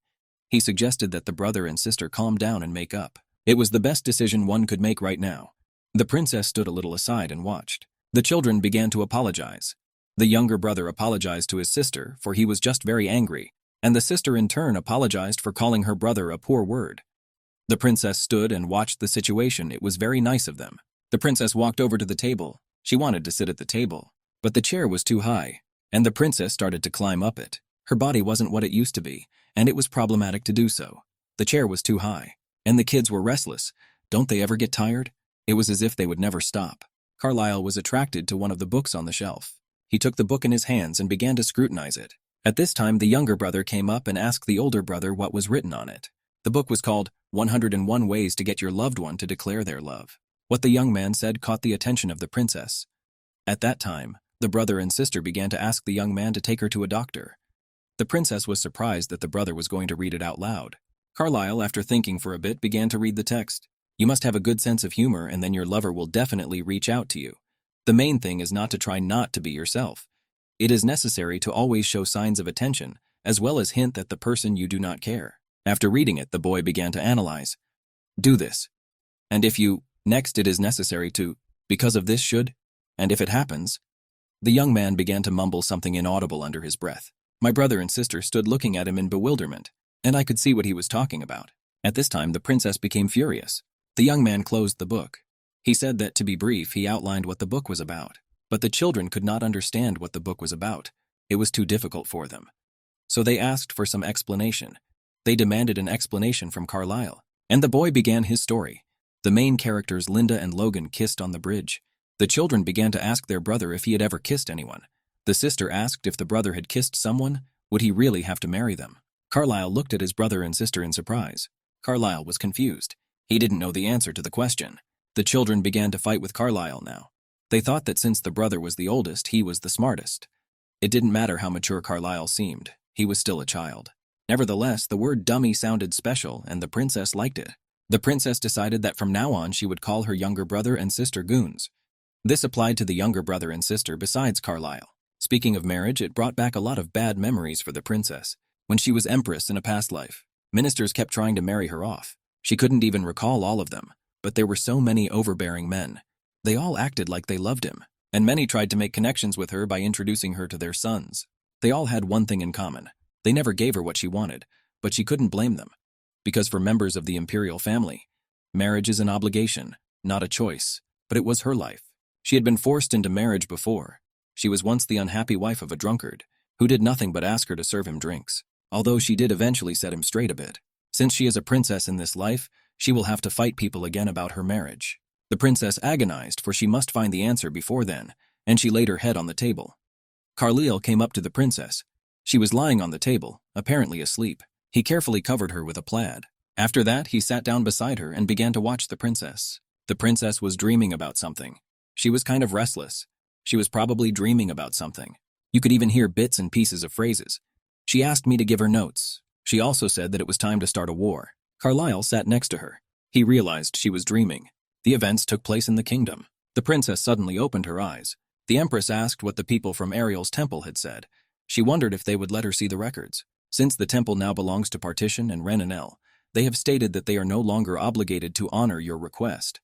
He suggested that the brother and sister calm down and make up. It was the best decision one could make right now. The princess stood a little aside and watched. The children began to apologize. The younger brother apologized to his sister, for he was just very angry, and the sister in turn apologized for calling her brother a poor word. The princess stood and watched the situation. It was very nice of them. The princess walked over to the table. She wanted to sit at the table, but the chair was too high, and the princess started to climb up it. Her body wasn't what it used to be, and it was problematic to do so. The chair was too high, and the kids were restless. Don't they ever get tired? It was as if they would never stop. Carlyle was attracted to one of the books on the shelf. He took the book in his hands and began to scrutinize it. At this time, the younger brother came up and asked the older brother what was written on it. The book was called 101 Ways to Get Your Loved One to Declare Their Love. What the young man said caught the attention of the princess. At that time, the brother and sister began to ask the young man to take her to a doctor. The princess was surprised that the brother was going to read it out loud. Carlyle, after thinking for a bit, began to read the text. You must have a good sense of humor, and then your lover will definitely reach out to you. The main thing is not to try not to be yourself. It is necessary to always show signs of attention, as well as hint at the person you do not care. After reading it, the boy began to analyze. Do this. And if you, next it is necessary to, because of this should, and if it happens. The young man began to mumble something inaudible under his breath. My brother and sister stood looking at him in bewilderment, and I could see what he was talking about. At this time, the princess became furious. The young man closed the book. He said that, to be brief, he outlined what the book was about. But the children could not understand what the book was about. It was too difficult for them. So they asked for some explanation. They demanded an explanation from Carlyle. And the boy began his story. The main characters, Linda and Logan, kissed on the bridge. The children began to ask their brother if he had ever kissed anyone. The sister asked if the brother had kissed someone, would he really have to marry them? Carlyle looked at his brother and sister in surprise. Carlyle was confused. He didn't know the answer to the question. The children began to fight with Carlyle now. They thought that since the brother was the oldest, he was the smartest. It didn't matter how mature Carlyle seemed. He was still a child. Nevertheless, the word dummy sounded special, and the princess liked it. The princess decided that from now on she would call her younger brother and sister goons. This applied to the younger brother and sister besides Carlyle. Speaking of marriage, it brought back a lot of bad memories for the princess. When she was empress in a past life, ministers kept trying to marry her off. She couldn't even recall all of them, but there were so many overbearing men. They all acted like they loved him, and many tried to make connections with her by introducing her to their sons. They all had one thing in common. They never gave her what she wanted, but she couldn't blame them. Because for members of the imperial family, marriage is an obligation, not a choice, but it was her life. She had been forced into marriage before. She was once the unhappy wife of a drunkard, who did nothing but ask her to serve him drinks, although she did eventually set him straight a bit. Since she is a princess in this life, she will have to fight people again about her marriage. The princess agonized, for she must find the answer before then, and she laid her head on the table. Carlyle came up to the princess. She was lying on the table, apparently asleep. He carefully covered her with a plaid. After that, he sat down beside her and began to watch the princess. The princess was dreaming about something. She was kind of restless. She was probably dreaming about something. You could even hear bits and pieces of phrases. She asked me to give her notes. She also said that it was time to start a war. Carlyle sat next to her. He realized she was dreaming. The events took place in the kingdom. The princess suddenly opened her eyes. The empress asked what the people from Ariel's temple had said. She wondered if they would let her see the records. Since the temple now belongs to Partition and Renanel, they have stated that they are no longer obligated to honor your request.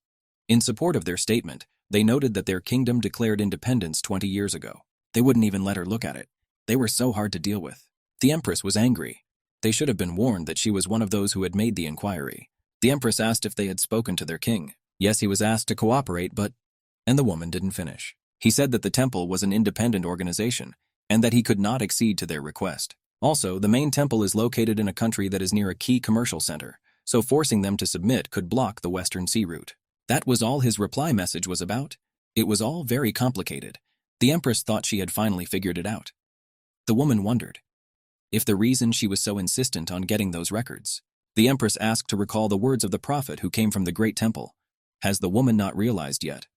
In support of their statement, they noted that their kingdom declared independence 20 years ago. They wouldn't even let her look at it. They were so hard to deal with. The empress was angry. They should have been warned that she was one of those who had made the inquiry. The empress asked if they had spoken to their king. Yes, he was asked to cooperate, but... And the woman didn't finish. He said that the temple was an independent organization, and that he could not accede to their request. Also, the main temple is located in a country that is near a key commercial center, so forcing them to submit could block the Western Sea route. That was all his reply message was about. It was all very complicated. The empress thought she had finally figured it out. The woman wondered if the reason she was so insistent on getting those records. The empress asked to recall the words of the prophet who came from the great temple. Has the woman not realized yet?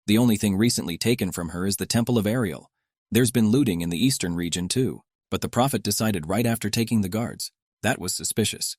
The only thing recently taken from her is the temple of Ariel. There's been looting in the eastern region too, but the prophet decided right after taking the guards. That was suspicious.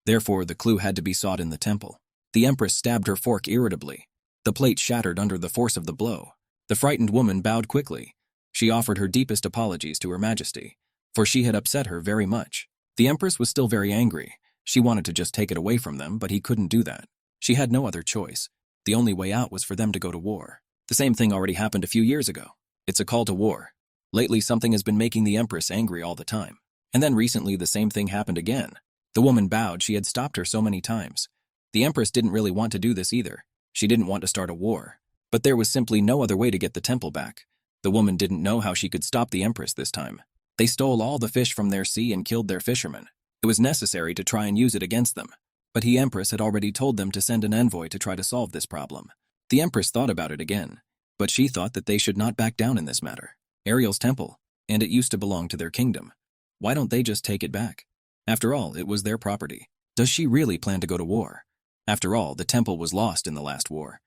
Therefore, the clue had to be sought in the temple. The empress stabbed her fork irritably. The plate shattered under the force of the blow. The frightened woman bowed quickly. She offered her deepest apologies to Her Majesty, for she had upset her very much. The empress was still very angry. She wanted to just take it away from them, but he couldn't do that. She had no other choice. The only way out was for them to go to war. The same thing already happened a few years ago. It's a call to war. Lately, something has been making the empress angry all the time. And then recently, the same thing happened again. The woman bowed. She had stopped her so many times. The empress didn't really want to do this either. She didn't want to start a war. But there was simply no other way to get the temple back. The woman didn't know how she could stop the empress this time. They stole all the fish from their sea and killed their fishermen. It was necessary to try and use it against them. But the empress had already told them to send an envoy to try to solve this problem. The empress thought about it again, but she thought that they should not back down in this matter. Ariel's temple, and it used to belong to their kingdom. Why don't they just take it back? After all, it was their property. Does she really plan to go to war? After all, the temple was lost in the last war.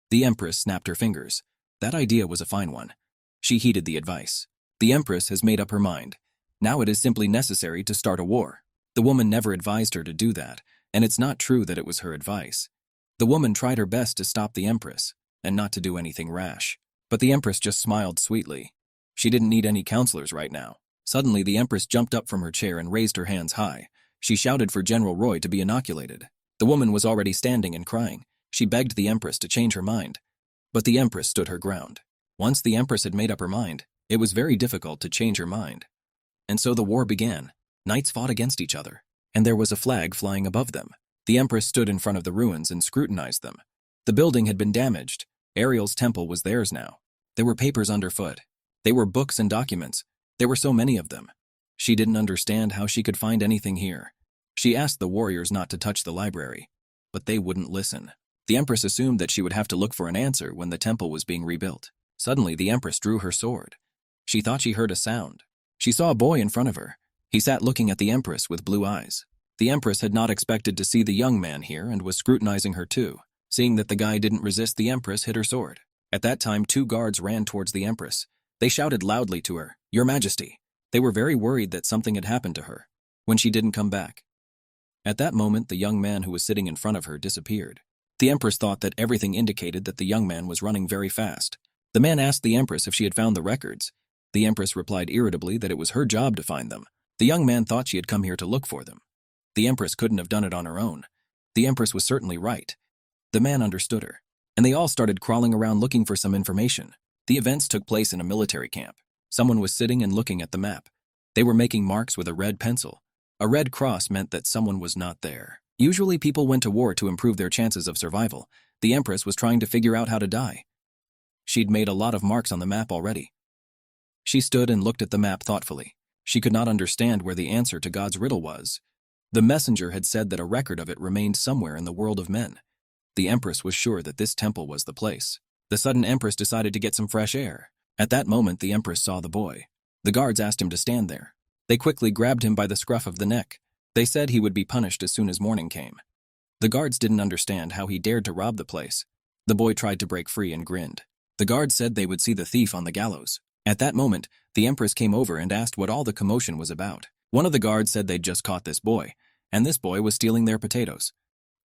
The empress snapped her fingers. That idea was a fine one. She heeded the advice. The empress has made up her mind. Now it is simply necessary to start a war. The woman never advised her to do that, and it's not true that it was her advice. The woman tried her best to stop the empress, and not to do anything rash. But the empress just smiled sweetly. She didn't need any counselors right now. Suddenly, the empress jumped up from her chair and raised her hands high. She shouted for General Roy to be inoculated. The woman was already standing and crying. She begged the empress to change her mind. But the empress stood her ground. Once the empress had made up her mind, it was very difficult to change her mind. And so the war began. Knights fought against each other, and there was a flag flying above them. The empress stood in front of the ruins and scrutinized them. The building had been damaged. Ariel's temple was theirs now. There were papers underfoot. They were books and documents. There were so many of them. She didn't understand how she could find anything here. She asked the warriors not to touch the library, but they wouldn't listen. The empress assumed that she would have to look for an answer when the temple was being rebuilt. Suddenly, the empress drew her sword. She thought she heard a sound. She saw a boy in front of her. He sat looking at the empress with blue eyes. The empress had not expected to see the young man here and was scrutinizing her too. Seeing that the guy didn't resist, the empress hid her sword. At that time, 2 guards ran towards the empress. They shouted loudly to her, "Your Majesty." They were very worried that something had happened to her when she didn't come back. At that moment, the young man who was sitting in front of her disappeared. The empress thought that everything indicated that the young man was running very fast. The man asked the empress if she had found the records. The empress replied irritably that it was her job to find them. The young man thought she had come here to look for them. The empress couldn't have done it on her own. The empress was certainly right. The man understood her, and they all started crawling around looking for some information. The events took place in a military camp. Someone was sitting and looking at the map. They were making marks with a red pencil. A red cross meant that someone was not there. Usually people went to war to improve their chances of survival. The empress was trying to figure out how to die. She'd made a lot of marks on the map already. She stood and looked at the map thoughtfully. She could not understand where the answer to God's riddle was. The messenger had said that a record of it remained somewhere in the world of men. The empress was sure that this temple was the place. The sudden empress decided to get some fresh air. At that moment, the empress saw the boy. The guards asked him to stand there. They quickly grabbed him by the scruff of the neck. They said he would be punished as soon as morning came. The guards didn't understand how he dared to rob the place. The boy tried to break free and grinned. The guards said they would see the thief on the gallows. At that moment, the empress came over and asked what all the commotion was about. One of the guards said they'd just caught this boy, and this boy was stealing their potatoes.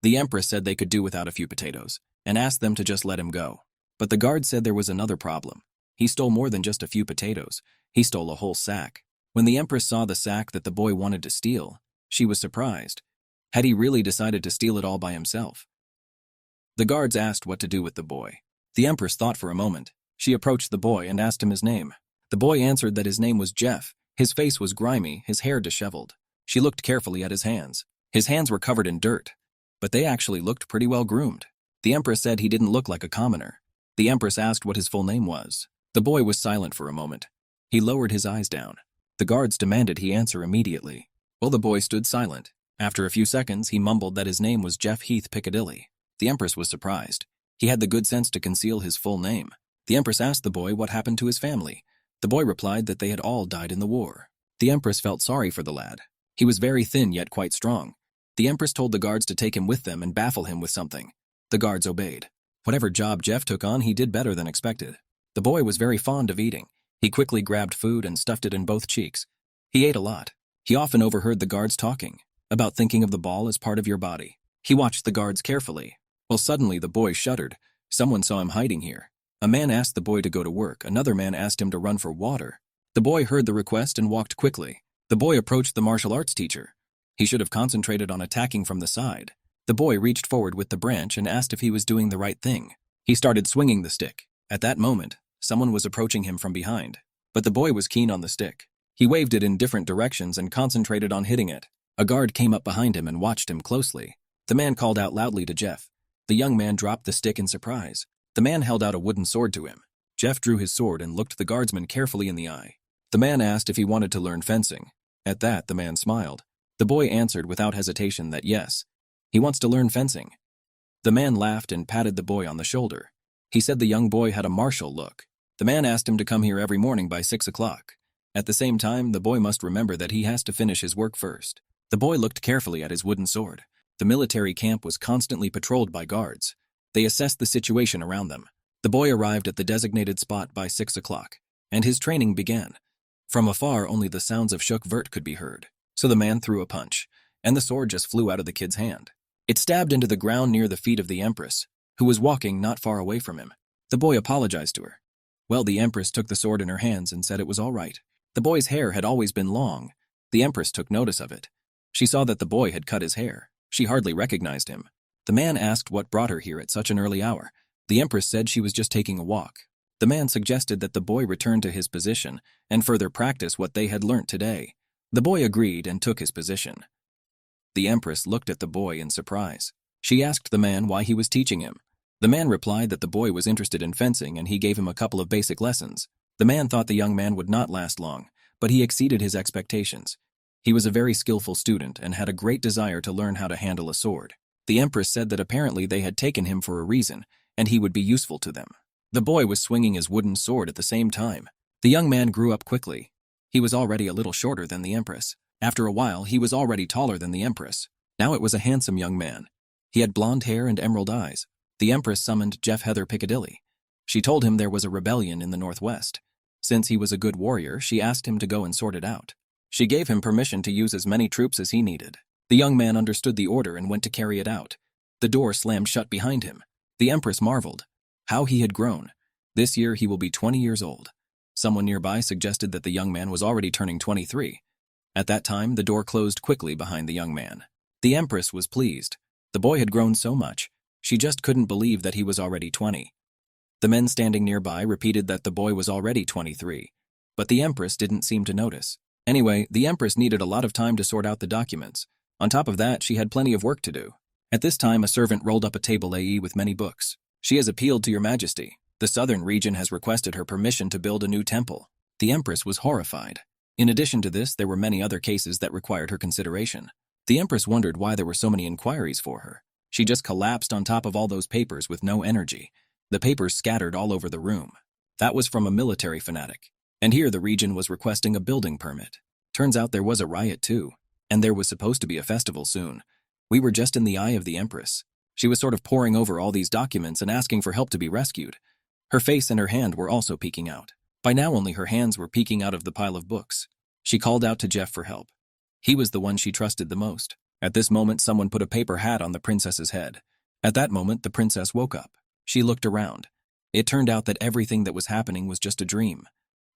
The empress said they could do without a few potatoes, and asked them to just let him go. But the guard said there was another problem. He stole more than just a few potatoes. He stole a whole sack. When the empress saw the sack that the boy wanted to steal, she was surprised. Had he really decided to steal it all by himself? The guards asked what to do with the boy. The empress thought for a moment. She approached the boy and asked him his name. The boy answered that his name was Jeff. His face was grimy, his hair disheveled. She looked carefully at his hands. His hands were covered in dirt, but they actually looked pretty well groomed. The empress said he didn't look like a commoner. The empress asked what his full name was. The boy was silent for a moment. He lowered his eyes down. The guards demanded he answer immediately. Well, the boy stood silent. After a few seconds, he mumbled that his name was Jeff Heath Piccadilly. The empress was surprised. He had the good sense to conceal his full name. The empress asked the boy what happened to his family. The boy replied that they had all died in the war. The empress felt sorry for the lad. He was very thin yet quite strong. The empress told the guards to take him with them and baffle him with something. The guards obeyed. Whatever job Jeff took on, he did better than expected. The boy was very fond of eating. He quickly grabbed food and stuffed it in both cheeks. He ate a lot. He often overheard the guards talking about thinking of the ball as part of your body. He watched the guards carefully. Well, suddenly the boy shuddered. Someone saw him hiding here. A man asked the boy to go to work. Another man asked him to run for water. The boy heard the request and walked quickly. The boy approached the martial arts teacher. He should have concentrated on attacking from the side. The boy reached forward with the branch and asked if he was doing the right thing. He started swinging the stick. At that moment, someone was approaching him from behind. But the boy was keen on the stick. He waved it in different directions and concentrated on hitting it. A guard came up behind him and watched him closely. The man called out loudly to Jeff. The young man dropped the stick in surprise. The man held out a wooden sword to him. Jeff drew his sword and looked the guardsman carefully in the eye. The man asked if he wanted to learn fencing. At that, the man smiled. The boy answered without hesitation that yes, he wants to learn fencing. The man laughed and patted the boy on the shoulder. He said the young boy had a martial look. The man asked him to come here every morning by 6 o'clock. At the same time, the boy must remember that he has to finish his work first. The boy looked carefully at his wooden sword. The military camp was constantly patrolled by guards. They assessed the situation around them. The boy arrived at the designated spot by 6 o'clock, and his training began. From afar, only the sounds of shook vert could be heard. So the man threw a punch, and the sword just flew out of the kid's hand. It stabbed into the ground near the feet of the empress, who was walking not far away from him. The boy apologized to her. Well, the empress took the sword in her hands and said it was all right. The boy's hair had always been long. The empress took notice of it. She saw that the boy had cut his hair. She hardly recognized him. The man asked what brought her here at such an early hour. The empress said she was just taking a walk. The man suggested that the boy return to his position and further practice what they had learnt today. The boy agreed and took his position. The empress looked at the boy in surprise. She asked the man why he was teaching him. The man replied that the boy was interested in fencing and he gave him a couple of basic lessons. The man thought the young man would not last long, but he exceeded his expectations. He was a very skillful student and had a great desire to learn how to handle a sword. The empress said that apparently they had taken him for a reason, and he would be useful to them. The boy was swinging his wooden sword at the same time. The young man grew up quickly. He was already a little shorter than the empress. After a while, he was already taller than the empress. Now it was a handsome young man. He had blonde hair and emerald eyes. The empress summoned Jeff Heather Piccadilly. She told him there was a rebellion in the northwest. Since he was a good warrior, she asked him to go and sort it out. She gave him permission to use as many troops as he needed. The young man understood the order and went to carry it out. The door slammed shut behind him. The empress marveled. How he had grown. This year he will be 20 years old. Someone nearby suggested that the young man was already turning 23. At that time, the door closed quickly behind the young man. The empress was pleased. The boy had grown so much. She just couldn't believe that he was already 20. The men standing nearby repeated that the boy was already 23. But the empress didn't seem to notice. Anyway, the empress needed a lot of time to sort out the documents. On top of that, she had plenty of work to do. At this time, a servant rolled up a table with many books. She has appealed to your majesty. The southern region has requested her permission to build a new temple. The empress was horrified. In addition to this, there were many other cases that required her consideration. The empress wondered why there were so many inquiries for her. She just collapsed on top of all those papers with no energy. The papers scattered all over the room. That was from a military fanatic. And here the region was requesting a building permit. Turns out there was a riot too. And there was supposed to be a festival soon. We were just in the eye of the empress. She was sort of poring over all these documents and asking for help to be rescued. Her face and her hand were also peeking out. By now only her hands were peeking out of the pile of books. She called out to Jeff for help. He was the one she trusted the most. At this moment, someone put a paper hat on the princess's head. At that moment, the princess woke up. She looked around. It turned out that everything that was happening was just a dream.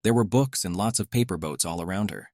There were books and lots of paper boats all around her.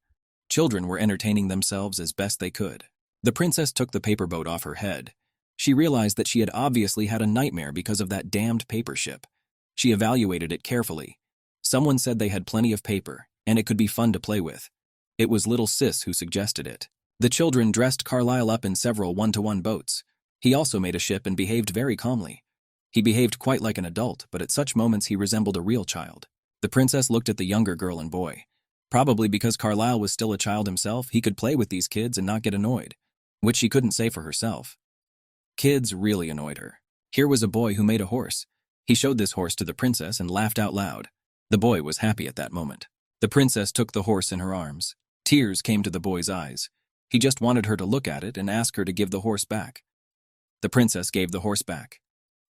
Children were entertaining themselves as best they could. The princess took the paper boat off her head. She realized that she had obviously had a nightmare because of that damned paper ship. She evaluated it carefully. Someone said they had plenty of paper, and it could be fun to play with. It was little Sis who suggested it. The children dressed Carlyle up in several one-to-one boats. He also made a ship and behaved very calmly. He behaved quite like an adult, but at such moments he resembled a real child. The princess looked at the younger girl and boy. Probably because Carlyle was still a child himself, he could play with these kids and not get annoyed, which she couldn't say for herself. Kids really annoyed her. Here was a boy who made a horse. He showed this horse to the princess and laughed out loud. The boy was happy at that moment. The princess took the horse in her arms. Tears came to the boy's eyes. He just wanted her to look at it and ask her to give the horse back. The princess gave the horse back.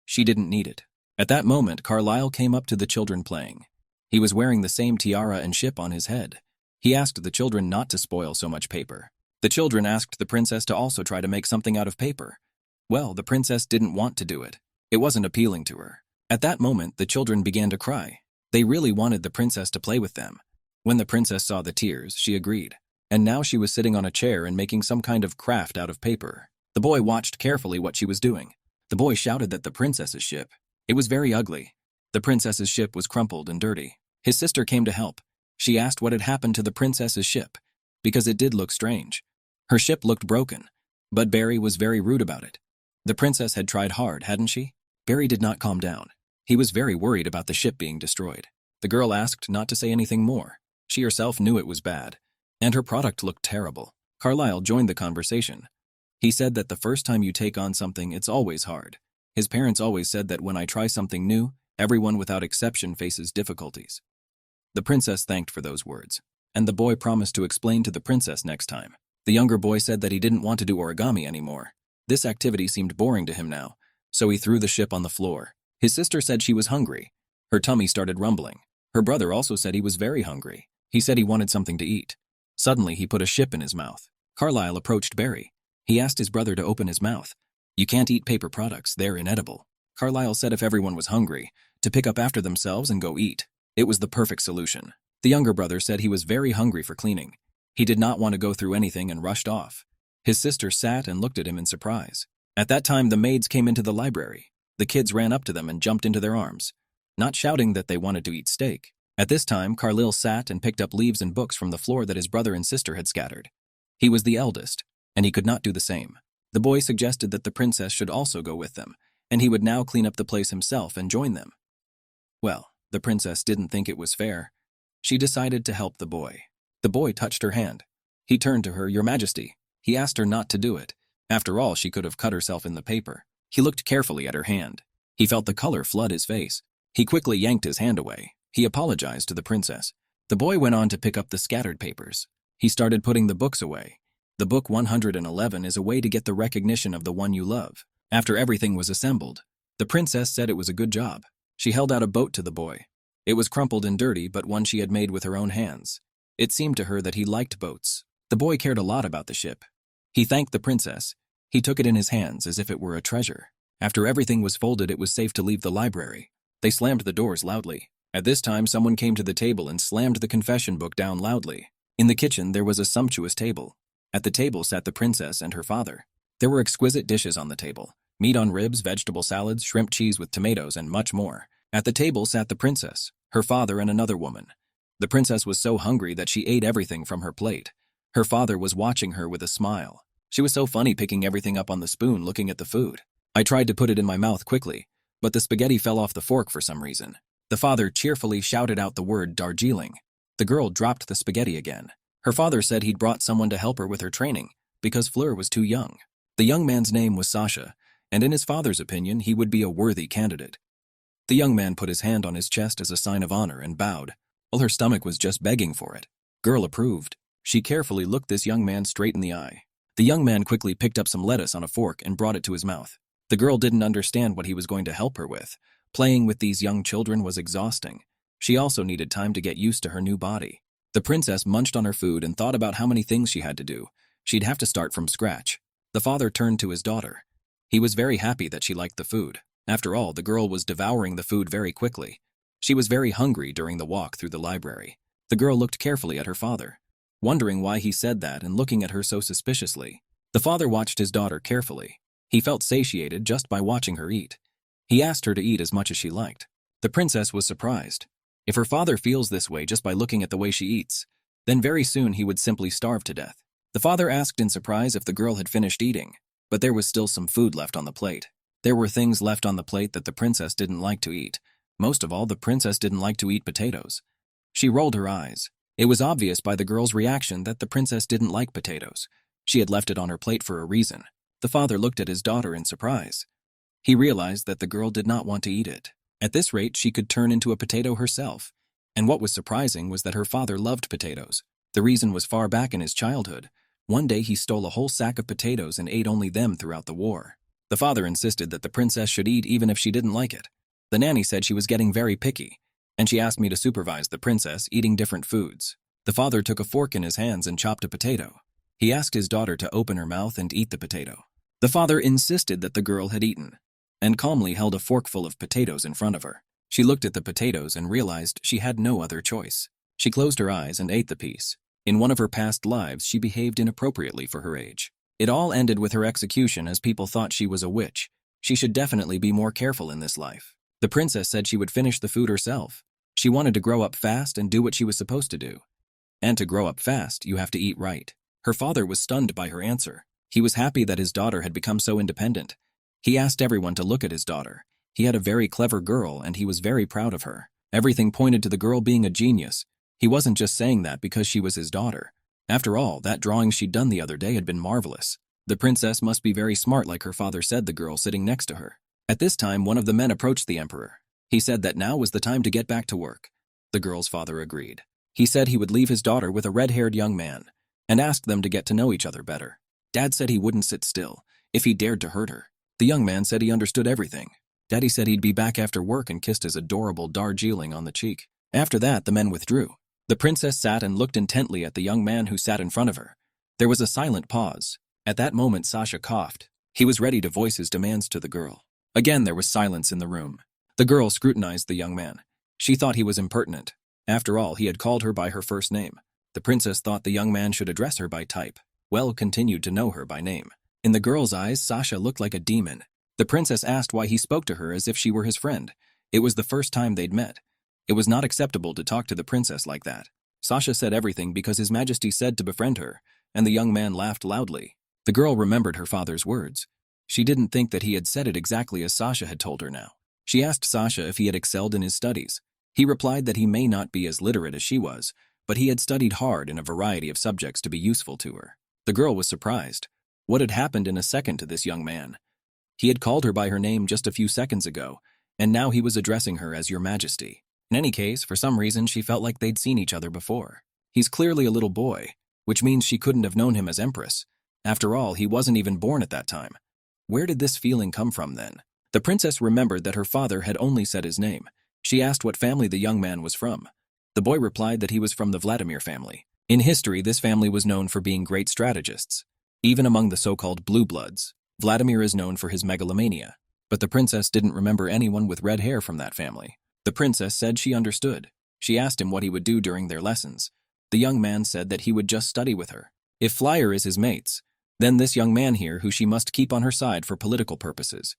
She didn't need it. At that moment, Carlyle came up to the children playing. He was wearing the same tiara and ship on his head. He asked the children not to spoil so much paper. The children asked the princess to also try to make something out of paper. Well, the princess didn't want to do it. It wasn't appealing to her. At that moment, the children began to cry. They really wanted the princess to play with them. When the princess saw the tears, she agreed. And now she was sitting on a chair and making some kind of craft out of paper. The boy watched carefully what she was doing. The boy shouted that the princess's ship. It was very ugly. The princess's ship was crumpled and dirty. His sister came to help. She asked what had happened to the princess's ship, because it did look strange. Her ship looked broken, but Barry was very rude about it. The princess had tried hard, hadn't she? Barry did not calm down. He was very worried about the ship being destroyed. The girl asked not to say anything more. She herself knew it was bad, and her product looked terrible. Carlyle joined the conversation. He said that the first time you take on something, it's always hard. His parents always said that when I try something new, everyone without exception faces difficulties. The princess thanked for those words, and the boy promised to explain to the princess next time. The younger boy said that he didn't want to do origami anymore. This activity seemed boring to him now, so he threw the ship on the floor. His sister said she was hungry. Her tummy started rumbling. Her brother also said he was very hungry. He said he wanted something to eat. Suddenly, he put a ship in his mouth. Carlyle approached Barry. He asked his brother to open his mouth. You can't eat paper products, they're inedible. Carlyle said if everyone was hungry, to pick up after themselves and go eat. It was the perfect solution. The younger brother said he was very hungry for cleaning. He did not want to go through anything and rushed off. His sister sat and looked at him in surprise. At that time, the maids came into the library. The kids ran up to them and jumped into their arms, not shouting that they wanted to eat steak. At this time, Carlyle sat and picked up leaves and books from the floor that his brother and sister had scattered. He was the eldest, and he could not do the same. The boy suggested that the princess should also go with them, and he would now clean up the place himself and join them. Well, the princess didn't think it was fair. She decided to help the boy. The boy touched her hand. He turned to her, "Your Majesty." He asked her not to do it. After all, she could have cut herself in the paper. He looked carefully at her hand. He felt the color flood his face. He quickly yanked his hand away. He apologized to the princess. The boy went on to pick up the scattered papers. He started putting the books away. The book 111 is a way to get the recognition of the one you love. After everything was assembled, the princess said it was a good job. She held out a boat to the boy. It was crumpled and dirty, but one she had made with her own hands. It seemed to her that he liked boats. The boy cared a lot about the ship. He thanked the princess. He took it in his hands as if it were a treasure. After everything was folded, it was safe to leave the library. They slammed the doors loudly. At this time, someone came to the table and slammed the confession book down loudly. In the kitchen, there was a sumptuous table. At the table sat the princess and her father. There were exquisite dishes on the table: meat on ribs, vegetable salads, shrimp cheese with tomatoes, and much more. At the table sat the princess, her father, and another woman. The princess was so hungry that she ate everything from her plate. Her father was watching her with a smile. She was so funny, picking everything up on the spoon, looking at the food. I tried to put it in my mouth quickly, but the spaghetti fell off the fork for some reason. The father cheerfully shouted out the word Darjeeling. The girl dropped the spaghetti again. Her father said he'd brought someone to help her with her training, because Fleur was too young. The young man's name was Sasha, and in his father's opinion, he would be a worthy candidate. The young man put his hand on his chest as a sign of honor and bowed. Well, her stomach was just begging for it. Girl approved. She carefully looked this young man straight in the eye. The young man quickly picked up some lettuce on a fork and brought it to his mouth. The girl didn't understand what he was going to help her with. Playing with these young children was exhausting. She also needed time to get used to her new body. The princess munched on her food and thought about how many things she had to do. She'd have to start from scratch. The father turned to his daughter. He was very happy that she liked the food. After all, the girl was devouring the food very quickly. She was very hungry during the walk through the library. The girl looked carefully at her father, wondering why he said that and looking at her so suspiciously. The father watched his daughter carefully. He felt satiated just by watching her eat. He asked her to eat as much as she liked. The princess was surprised. If her father feels this way just by looking at the way she eats, then very soon he would simply starve to death. The father asked in surprise if the girl had finished eating, but there was still some food left on the plate. There were things left on the plate that the princess didn't like to eat. Most of all, the princess didn't like to eat potatoes. She rolled her eyes. It was obvious by the girl's reaction that the princess didn't like potatoes. She had left it on her plate for a reason. The father looked at his daughter in surprise. He realized that the girl did not want to eat it. At this rate, she could turn into a potato herself. And what was surprising was that her father loved potatoes. The reason was far back in his childhood. One day he stole a whole sack of potatoes and ate only them throughout the war. The father insisted that the princess should eat even if she didn't like it. The nanny said she was getting very picky, and she asked me to supervise the princess eating different foods. The father took a fork in his hands and chopped a potato. He asked his daughter to open her mouth and eat the potato. The father insisted that the girl had eaten, and calmly held a forkful of potatoes in front of her. She looked at the potatoes and realized she had no other choice. She closed her eyes and ate the piece. In one of her past lives, she behaved inappropriately for her age. It all ended with her execution as people thought she was a witch. She should definitely be more careful in this life. The princess said she would finish the food herself. She wanted to grow up fast and do what she was supposed to do. And to grow up fast, you have to eat right. Her father was stunned by her answer. He was happy that his daughter had become so independent. He asked everyone to look at his daughter. He had a very clever girl and he was very proud of her. Everything pointed to the girl being a genius. He wasn't just saying that because she was his daughter. After all, that drawing she'd done the other day had been marvelous. The princess must be very smart like her father said, the girl sitting next to her. At this time, one of the men approached the emperor. He said that now was the time to get back to work. The girl's father agreed. He said he would leave his daughter with a red-haired young man and asked them to get to know each other better. Dad said he wouldn't sit still if he dared to hurt her. The young man said he understood everything. Daddy said he'd be back after work and kissed his adorable Darjeeling on the cheek. After that, the men withdrew. The princess sat and looked intently at the young man who sat in front of her. There was a silent pause. At that moment, Sasha coughed. He was ready to voice his demands to the girl. Again, there was silence in the room. The girl scrutinized the young man. She thought he was impertinent. After all, he had called her by her first name. The princess thought the young man should address her by type. Well, continued to know her by name. In the girl's eyes, Sasha looked like a demon. The princess asked why he spoke to her as if she were his friend. It was the first time they'd met. It was not acceptable to talk to the princess like that. Sasha said everything because His Majesty said to befriend her, and the young man laughed loudly. The girl remembered her father's words. She didn't think that he had said it exactly as Sasha had told her now. She asked Sasha if he had excelled in his studies. He replied that he may not be as literate as she was, but he had studied hard in a variety of subjects to be useful to her. The girl was surprised. What had happened in a second to this young man? He had called her by her name just a few seconds ago, and now he was addressing her as Your Majesty. In any case, for some reason, she felt like they'd seen each other before. He's clearly a little boy, which means she couldn't have known him as Empress. After all, he wasn't even born at that time. Where did this feeling come from then? The princess remembered that her father had only said his name. She asked what family the young man was from. The boy replied that he was from the Vladimir family. In history, this family was known for being great strategists. Even among the so-called blue bloods, Vladimir is known for his megalomania. But the princess didn't remember anyone with red hair from that family. The princess said she understood. She asked him what he would do during their lessons. The young man said that he would just study with her. If Flyer is his mates, then this young man here who she must keep on her side for political purposes.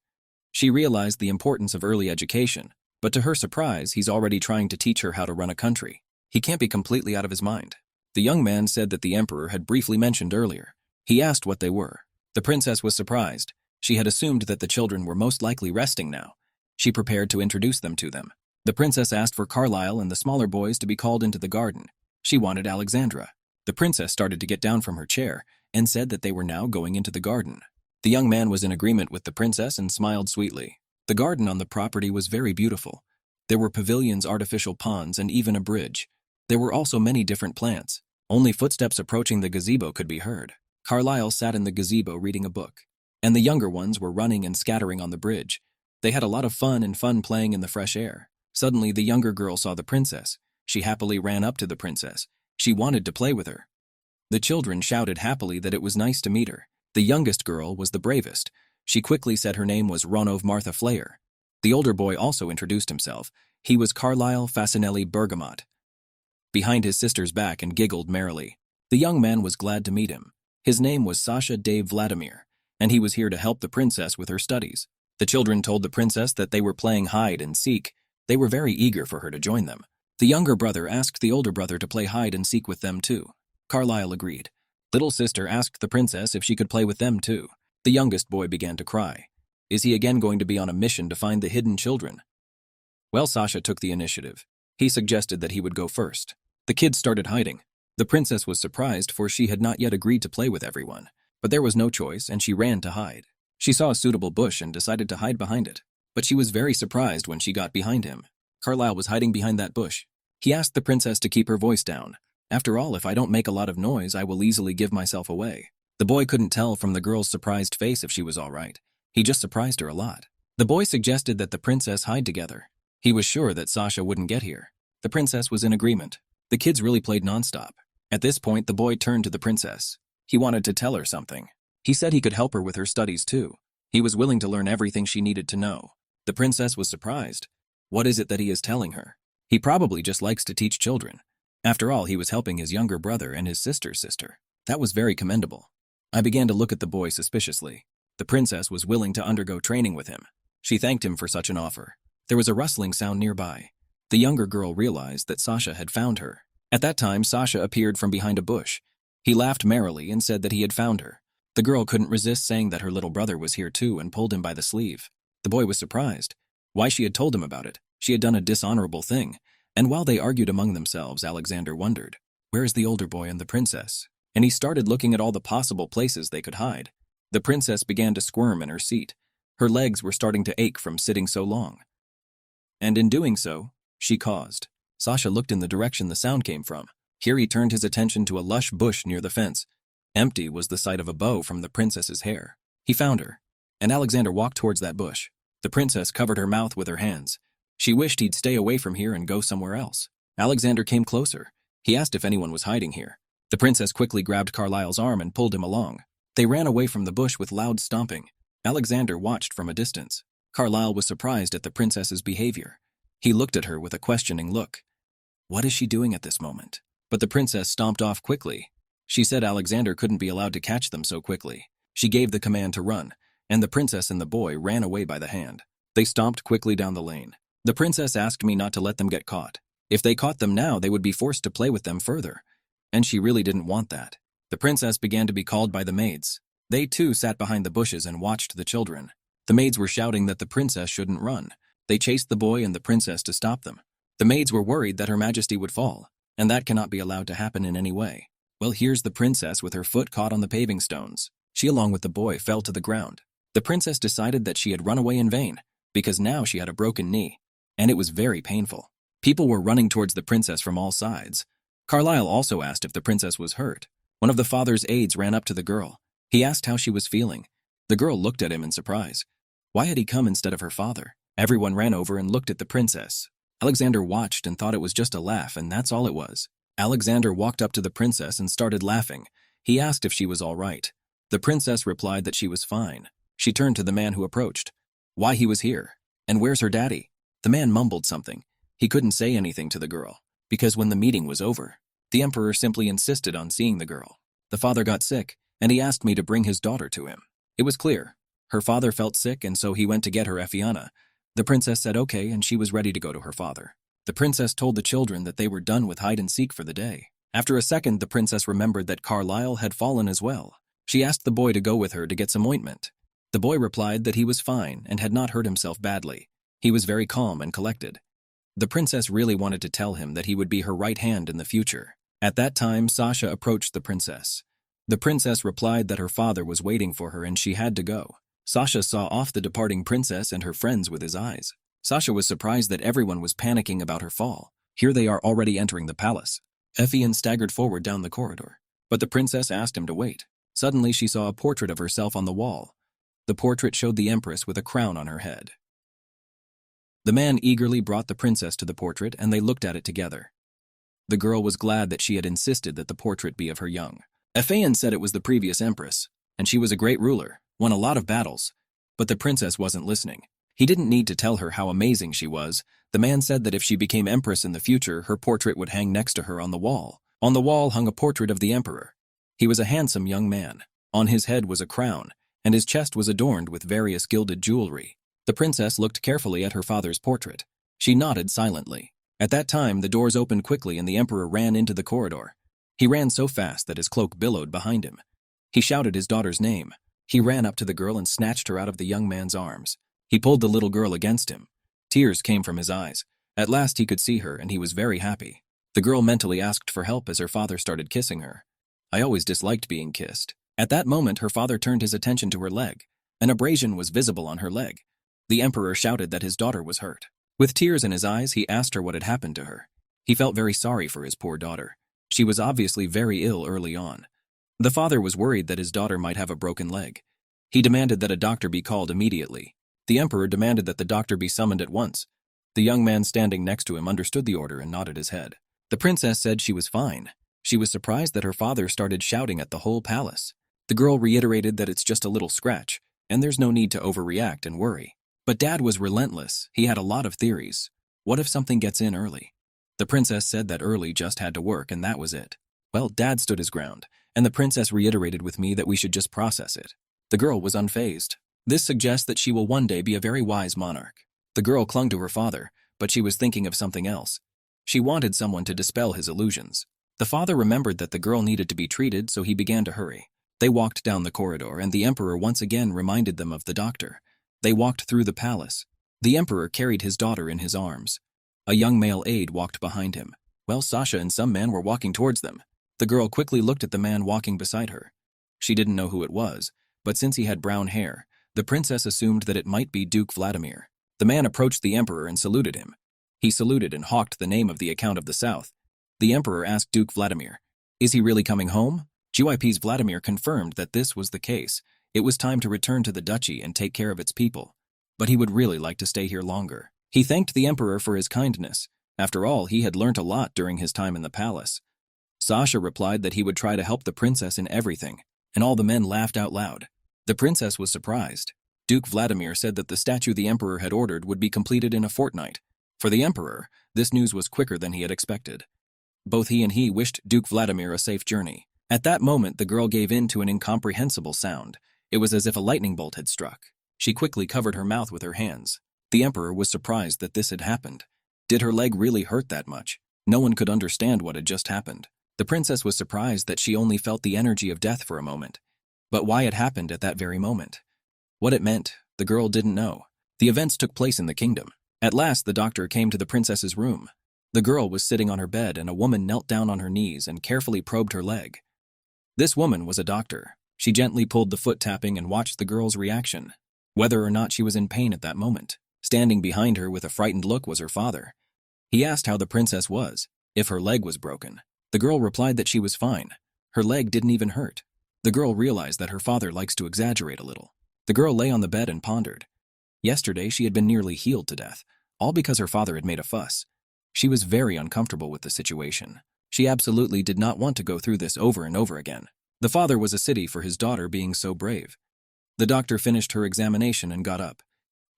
She realized the importance of early education, but to her surprise, he's already trying to teach her how to run a country. He can't be completely out of his mind. The young man said that the emperor had briefly mentioned earlier. He asked what they were. The princess was surprised. She had assumed that the children were most likely resting now. She prepared to introduce them to them. The princess asked for Carlyle and the smaller boys to be called into the garden. She wanted Alexandra. The princess started to get down from her chair and said that they were now going into the garden. The young man was in agreement with the princess and smiled sweetly. The garden on the property was very beautiful. There were pavilions, artificial ponds, and even a bridge. There were also many different plants. Only footsteps approaching the gazebo could be heard. Carlyle sat in the gazebo reading a book, and the younger ones were running and scattering on the bridge. They had a lot of fun playing in the fresh air. Suddenly, the younger girl saw the princess. She happily ran up to the princess. She wanted to play with her. The children shouted happily that it was nice to meet her. The youngest girl was the bravest. She quickly said her name was Ronov Martha Flayer. The older boy also introduced himself. He was Carlyle Fasinelli Bergamot. Behind his sister's back and giggled merrily. The young man was glad to meet him. His name was Sasha Dave Vladimir, and he was here to help the princess with her studies. The children told the princess that they were playing hide and seek. They were very eager for her to join them. The younger brother asked the older brother to play hide and seek with them too. Carlyle agreed. Little sister asked the princess if she could play with them too. The youngest boy began to cry. Is he again going to be on a mission to find the hidden children? Well, Sasha took the initiative. He suggested that he would go first. The kids started hiding. The princess was surprised, for she had not yet agreed to play with everyone. But there was no choice, and she ran to hide. She saw a suitable bush and decided to hide behind it. But she was very surprised when she got behind him. Carlyle was hiding behind that bush. He asked the princess to keep her voice down. After all, if I don't make a lot of noise, I will easily give myself away. The boy couldn't tell from the girl's surprised face if she was all right. He just surprised her a lot. The boy suggested that the princess hide together. He was sure that Sasha wouldn't get here. The princess was in agreement. The kids really played nonstop. At this point, the boy turned to the princess. He wanted to tell her something. He said he could help her with her studies too. He was willing to learn everything she needed to know. The princess was surprised. What is it that he is telling her? He probably just likes to teach children. After all, he was helping his younger brother and his sister's sister. That was very commendable. I began to look at the boy suspiciously. The princess was willing to undergo training with him. She thanked him for such an offer. There was a rustling sound nearby. The younger girl realized that Sasha had found her. At that time, Sasha appeared from behind a bush. He laughed merrily and said that he had found her. The girl couldn't resist saying that her little brother was here too and pulled him by the sleeve. The boy was surprised. Why she had told him about it? She had done a dishonorable thing. And while they argued among themselves, Alexander wondered, where is the older boy and the princess? And he started looking at all the possible places they could hide. The princess began to squirm in her seat. Her legs were starting to ache from sitting so long. And in doing so, she caused. Sasha looked in the direction the sound came from. Here he turned his attention to a lush bush near the fence. Empty was the site of a bow from the princess's hair. He found her, and Alexander walked towards that bush. The princess covered her mouth with her hands. She wished he'd stay away from here and go somewhere else. Alexander came closer. He asked if anyone was hiding here. The princess quickly grabbed Carlyle's arm and pulled him along. They ran away from the bush with loud stomping. Alexander watched from a distance. Carlyle was surprised at the princess's behavior. He looked at her with a questioning look. What is she doing at this moment? But the princess stomped off quickly. She said Alexander couldn't be allowed to catch them so quickly. She gave the command to run, and the princess and the boy ran away by the hand. They stomped quickly down the lane. The princess asked me not to let them get caught. If they caught them now, they would be forced to play with them further. And she really didn't want that. The princess began to be called by the maids. They too sat behind the bushes and watched the children. The maids were shouting that the princess shouldn't run. They chased the boy and the princess to stop them. The maids were worried that Her Majesty would fall, and that cannot be allowed to happen in any way. Well, here's the princess with her foot caught on the paving stones. She, along with the boy, fell to the ground. The princess decided that she had run away in vain, because now she had a broken knee, and it was very painful. People were running towards the princess from all sides. Carlyle also asked if the princess was hurt. One of the father's aides ran up to the girl. He asked how she was feeling. The girl looked at him in surprise. Why had he come instead of her father? Everyone ran over and looked at the princess. Alexander watched and thought it was just a laugh, and that's all it was. Alexander walked up to the princess and started laughing. He asked if she was all right. The princess replied that she was fine. She turned to the man who approached. Why he was here? And where's her daddy? The man mumbled something. He couldn't say anything to the girl, because when the meeting was over, the emperor simply insisted on seeing the girl. The father got sick, and he asked me to bring his daughter to him. It was clear. Her father felt sick, and so he went to get her Ephiana. The princess said okay, and she was ready to go to her father. The princess told the children that they were done with hide-and-seek for the day. After a second, the princess remembered that Carlyle had fallen as well. She asked the boy to go with her to get some ointment. The boy replied that he was fine and had not hurt himself badly. He was very calm and collected. The princess really wanted to tell him that he would be her right hand in the future. At that time, Sasha approached the princess. The princess replied that her father was waiting for her and she had to go. Sasha saw off the departing princess and her friends with his eyes. Sasha was surprised that everyone was panicking about her fall. Here they are already entering the palace. Ephian staggered forward down the corridor, but the princess asked him to wait. Suddenly she saw a portrait of herself on the wall. The portrait showed the empress with a crown on her head. The man eagerly brought the princess to the portrait and they looked at it together. The girl was glad that she had insisted that the portrait be of her young. Ephian said it was the previous empress, and she was a great ruler, won a lot of battles, but the princess wasn't listening. He didn't need to tell her how amazing she was. The man said that if she became empress in the future, her portrait would hang next to her on the wall. On the wall hung a portrait of the emperor. He was a handsome young man. On his head was a crown, and his chest was adorned with various gilded jewelry. The princess looked carefully at her father's portrait. She nodded silently. At that time, the doors opened quickly and the emperor ran into the corridor. He ran so fast that his cloak billowed behind him. He shouted his daughter's name. He ran up to the girl and snatched her out of the young man's arms. He pulled the little girl against him. Tears came from his eyes. At last he could see her, and he was very happy. The girl mentally asked for help as her father started kissing her. I always disliked being kissed. At that moment, her father turned his attention to her leg. An abrasion was visible on her leg. The emperor shouted that his daughter was hurt. With tears in his eyes, he asked her what had happened to her. He felt very sorry for his poor daughter. She was obviously very ill early on. The father was worried that his daughter might have a broken leg. He demanded that a doctor be called immediately. The emperor demanded that the doctor be summoned at once. The young man standing next to him understood the order and nodded his head. The princess said she was fine. She was surprised that her father started shouting at the whole palace. The girl reiterated that it's just a little scratch, and there's no need to overreact and worry. But Dad was relentless. He had a lot of theories. What if something gets in early? The princess said that early just had to work, and that was it. Well, Dad stood his ground, and the princess reiterated with me that we should just process it. The girl was unfazed. This suggests that she will one day be a very wise monarch. The girl clung to her father, but she was thinking of something else. She wanted someone to dispel his illusions. The father remembered that the girl needed to be treated, so he began to hurry. They walked down the corridor, and the emperor once again reminded them of the doctor. They walked through the palace. The emperor carried his daughter in his arms. A young male aide walked behind him. Well, Sasha and some man were walking towards them. The girl quickly looked at the man walking beside her. She didn't know who it was, but since he had brown hair, the princess assumed that it might be Duke Vladimir. The man approached the emperor and saluted him. He saluted and hawked the name of the Account of the South. The emperor asked Duke Vladimir, "Is he really coming home?" GYP's Vladimir confirmed that this was the case. It was time to return to the duchy and take care of its people. But he would really like to stay here longer. He thanked the emperor for his kindness. After all, he had learnt a lot during his time in the palace. Sasha replied that he would try to help the princess in everything, and all the men laughed out loud. The princess was surprised. Duke Vladimir said that the statue the emperor had ordered would be completed in a fortnight. For the emperor, this news was quicker than he had expected. Both he wished Duke Vladimir a safe journey. At that moment, the girl gave in to an incomprehensible sound. It was as if a lightning bolt had struck. She quickly covered her mouth with her hands. The emperor was surprised that this had happened. Did her leg really hurt that much? No one could understand what had just happened. The princess was surprised that she only felt the energy of death for a moment. But why it happened at that very moment? What it meant, the girl didn't know. The events took place in the kingdom. At last, the doctor came to the princess's room. The girl was sitting on her bed, and a woman knelt down on her knees and carefully probed her leg. This woman was a doctor. She gently pulled the foot tapping and watched the girl's reaction. Whether or not she was in pain at that moment. Standing behind her with a frightened look was her father. He asked how the princess was, if her leg was broken. The girl replied that she was fine. Her leg didn't even hurt. The girl realized that her father likes to exaggerate a little. The girl lay on the bed and pondered. Yesterday she had been nearly healed to death, all because her father had made a fuss. She was very uncomfortable with the situation. She absolutely did not want to go through this over and over again. The father was a city for his daughter being so brave. The doctor finished her examination and got up.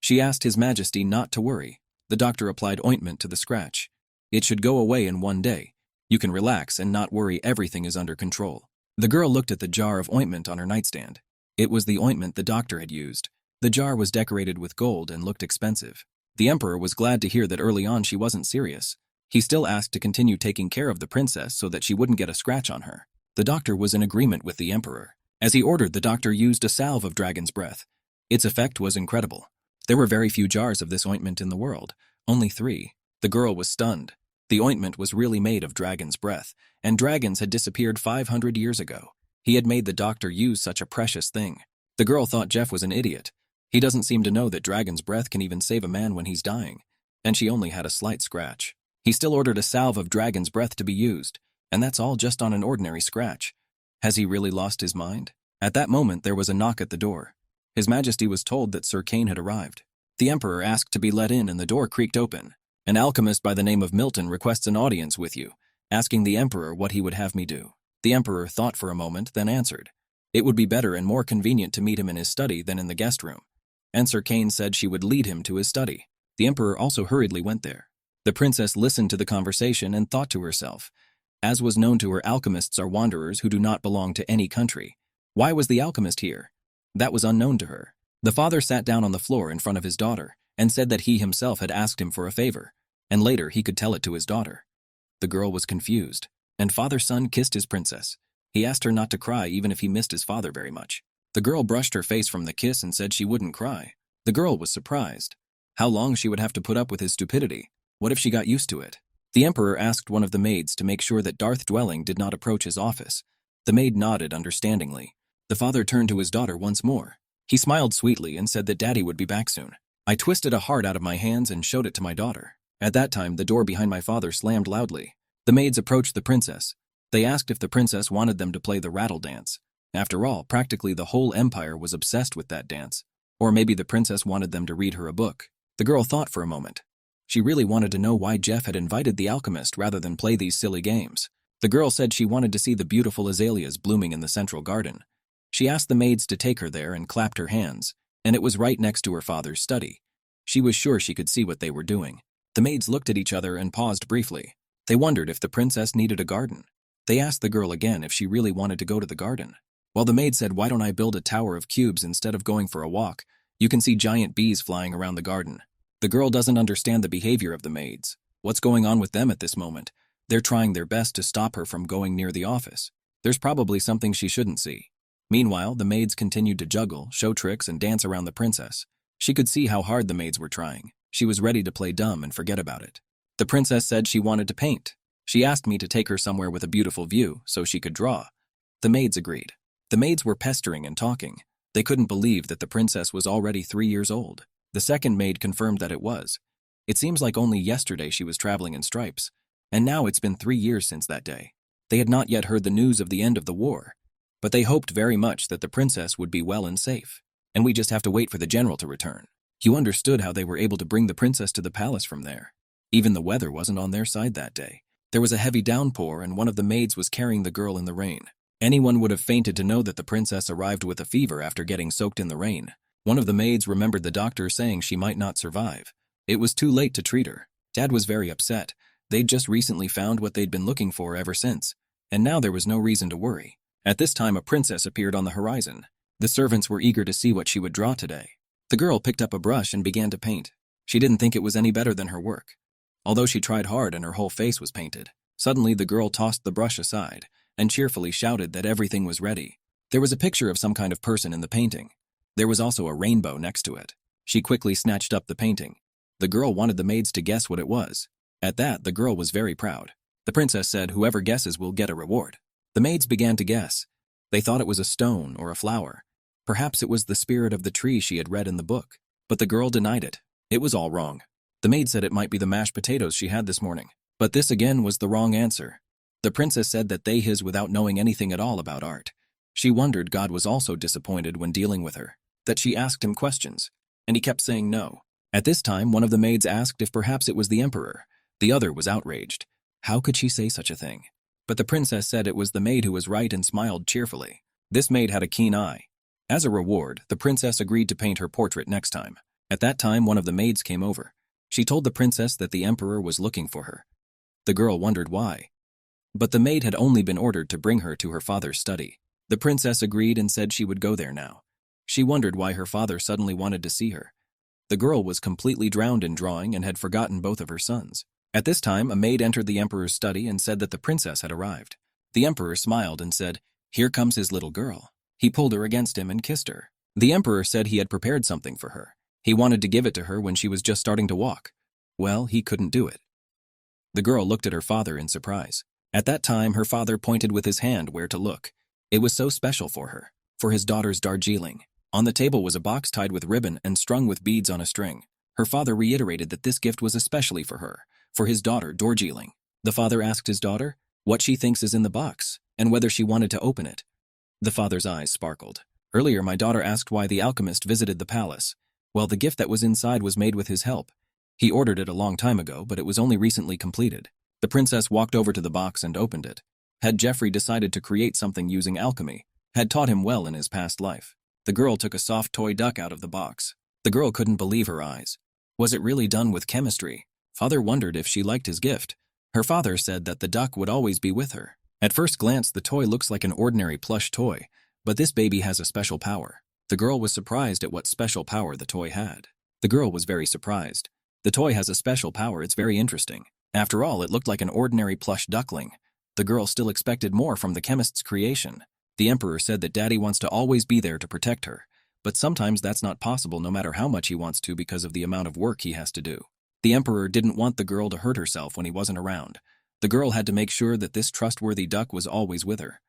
She asked His Majesty not to worry. The doctor applied ointment to the scratch. It should go away in one day. You can relax and not worry, everything is under control. The girl looked at the jar of ointment on her nightstand. It was the ointment the doctor had used. The jar was decorated with gold and looked expensive. The emperor was glad to hear that early on she wasn't serious. He still asked to continue taking care of the princess so that she wouldn't get a scratch on her. The doctor was in agreement with the emperor. As he ordered, the doctor used a salve of dragon's breath. Its effect was incredible. There were very few jars of this ointment in the world, only 3. The girl was stunned. The ointment was really made of dragon's breath, and dragons had disappeared 500 years ago. He had made the doctor use such a precious thing. The girl thought Jeff was an idiot. He doesn't seem to know that dragon's breath can even save a man when he's dying. And she only had a slight scratch. He still ordered a salve of dragon's breath to be used, and that's all just on an ordinary scratch. Has he really lost his mind? At that moment, there was a knock at the door. His Majesty was told that Sir Kane had arrived. The emperor asked to be let in, and the door creaked open. An alchemist by the name of Milton requests an audience with you, asking the emperor what he would have me do. The emperor thought for a moment, then answered. It would be better and more convenient to meet him in his study than in the guest room. And Sir Kane said she would lead him to his study. The emperor also hurriedly went there. The princess listened to the conversation and thought to herself, as was known to her, alchemists are wanderers who do not belong to any country. Why was the alchemist here? That was unknown to her. The father sat down on the floor in front of his daughter and said that he himself had asked him for a favor, and later he could tell it to his daughter. The girl was confused, and father's son kissed his princess. He asked her not to cry even if he missed his father very much. The girl brushed her face from the kiss and said she wouldn't cry. The girl was surprised. How long she would have to put up with his stupidity? What if she got used to it? The emperor asked one of the maids to make sure that Darth Dwelling did not approach his office. The maid nodded understandingly. The father turned to his daughter once more. He smiled sweetly and said that Daddy would be back soon. I twisted a heart out of my hands and showed it to my daughter. At that time, the door behind my father slammed loudly. The maids approached the princess. They asked if the princess wanted them to play the rattle dance. After all, practically the whole empire was obsessed with that dance. Or maybe the princess wanted them to read her a book. The girl thought for a moment. She really wanted to know why Jeff had invited the alchemist rather than play these silly games. The girl said she wanted to see the beautiful azaleas blooming in the central garden. She asked the maids to take her there and clapped her hands, and it was right next to her father's study. She was sure she could see what they were doing. The maids looked at each other and paused briefly. They wondered if the princess needed a garden. They asked the girl again if she really wanted to go to the garden. Well, the maid said, "Why don't I build a tower of cubes instead of going for a walk? You can see giant bees flying around the garden." The girl doesn't understand the behavior of the maids. What's going on with them at this moment? They're trying their best to stop her from going near the office. There's probably something she shouldn't see. Meanwhile, the maids continued to juggle, show tricks, and dance around the princess. She could see how hard the maids were trying. She was ready to play dumb and forget about it. The princess said she wanted to paint. She asked me to take her somewhere with a beautiful view so she could draw. The maids agreed. The maids were pestering and talking. They couldn't believe that the princess was already 3 years old. The second maid confirmed that it was. It seems like only yesterday she was traveling in stripes, and now it's been 3 years since that day. They had not yet heard the news of the end of the war, but they hoped very much that the princess would be well and safe, and we just have to wait for the general to return. You understood how they were able to bring the princess to the palace from there. Even the weather wasn't on their side that day. There was a heavy downpour, and one of the maids was carrying the girl in the rain. Anyone would have fainted to know that the princess arrived with a fever after getting soaked in the rain. One of the maids remembered the doctor saying she might not survive. It was too late to treat her. Dad was very upset. They'd just recently found what they'd been looking for ever since, and now there was no reason to worry. At this time, a princess appeared on the horizon. The servants were eager to see what she would draw today. The girl picked up a brush and began to paint. She didn't think it was any better than her work, although she tried hard and her whole face was painted. Suddenly, the girl tossed the brush aside and cheerfully shouted that everything was ready. There was a picture of some kind of person in the painting. There was also a rainbow next to it. She quickly snatched up the painting. The girl wanted the maids to guess what it was. At that, the girl was very proud. The princess said, "Whoever guesses will get a reward." The maids began to guess. They thought it was a stone or a flower. Perhaps it was the spirit of the tree she had read in the book. But the girl denied it. It was all wrong. The maid said it might be the mashed potatoes she had this morning. But this again was the wrong answer. The princess said that they his without knowing anything at all about art. She wondered God was also disappointed when dealing with her, that she asked him questions, and he kept saying no. At this time, one of the maids asked if perhaps it was the emperor. The other was outraged. How could she say such a thing? But the princess said it was the maid who was right and smiled cheerfully. This maid had a keen eye. As a reward, the princess agreed to paint her portrait next time. At that time, one of the maids came over. She told the princess that the emperor was looking for her. The girl wondered why. But the maid had only been ordered to bring her to her father's study. The princess agreed and said she would go there now. She wondered why her father suddenly wanted to see her. The girl was completely drowned in drawing and had forgotten both of her sons. At this time, a maid entered the emperor's study and said that the princess had arrived. The emperor smiled and said, "Here comes his little girl." He pulled her against him and kissed her. The emperor said he had prepared something for her. He wanted to give it to her when she was just starting to walk. Well, he couldn't do it. The girl looked at her father in surprise. At that time, her father pointed with his hand where to look. It was so special for her, for his daughter's Darjeeling. On the table was a box tied with ribbon and strung with beads on a string. Her father reiterated that this gift was especially for his daughter, Darjeeling. The father asked his daughter what she thinks is in the box and whether she wanted to open it. The father's eyes sparkled. "Earlier, my daughter asked why the alchemist visited the palace. Well, the gift that was inside was made with his help. He ordered it a long time ago, but it was only recently completed." The princess walked over to the box and opened it. Had Jeffrey decided to create something using alchemy, had taught him well in his past life. The girl took a soft toy duck out of the box. The girl couldn't believe her eyes. Was it really done with chemistry? Father wondered if she liked his gift. Her father said that the duck would always be with her. At first glance, the toy looks like an ordinary plush toy, but this baby has a special power. The girl was surprised at what special power the toy had. The girl was very surprised. The toy has a special power, it's very interesting. After all, it looked like an ordinary plush duckling. The girl still expected more from the chemist's creation. The emperor said that Daddy wants to always be there to protect her, but sometimes that's not possible no matter how much he wants to because of the amount of work he has to do. The emperor didn't want the girl to hurt herself when he wasn't around. The girl had to make sure that this trustworthy duck was always with her.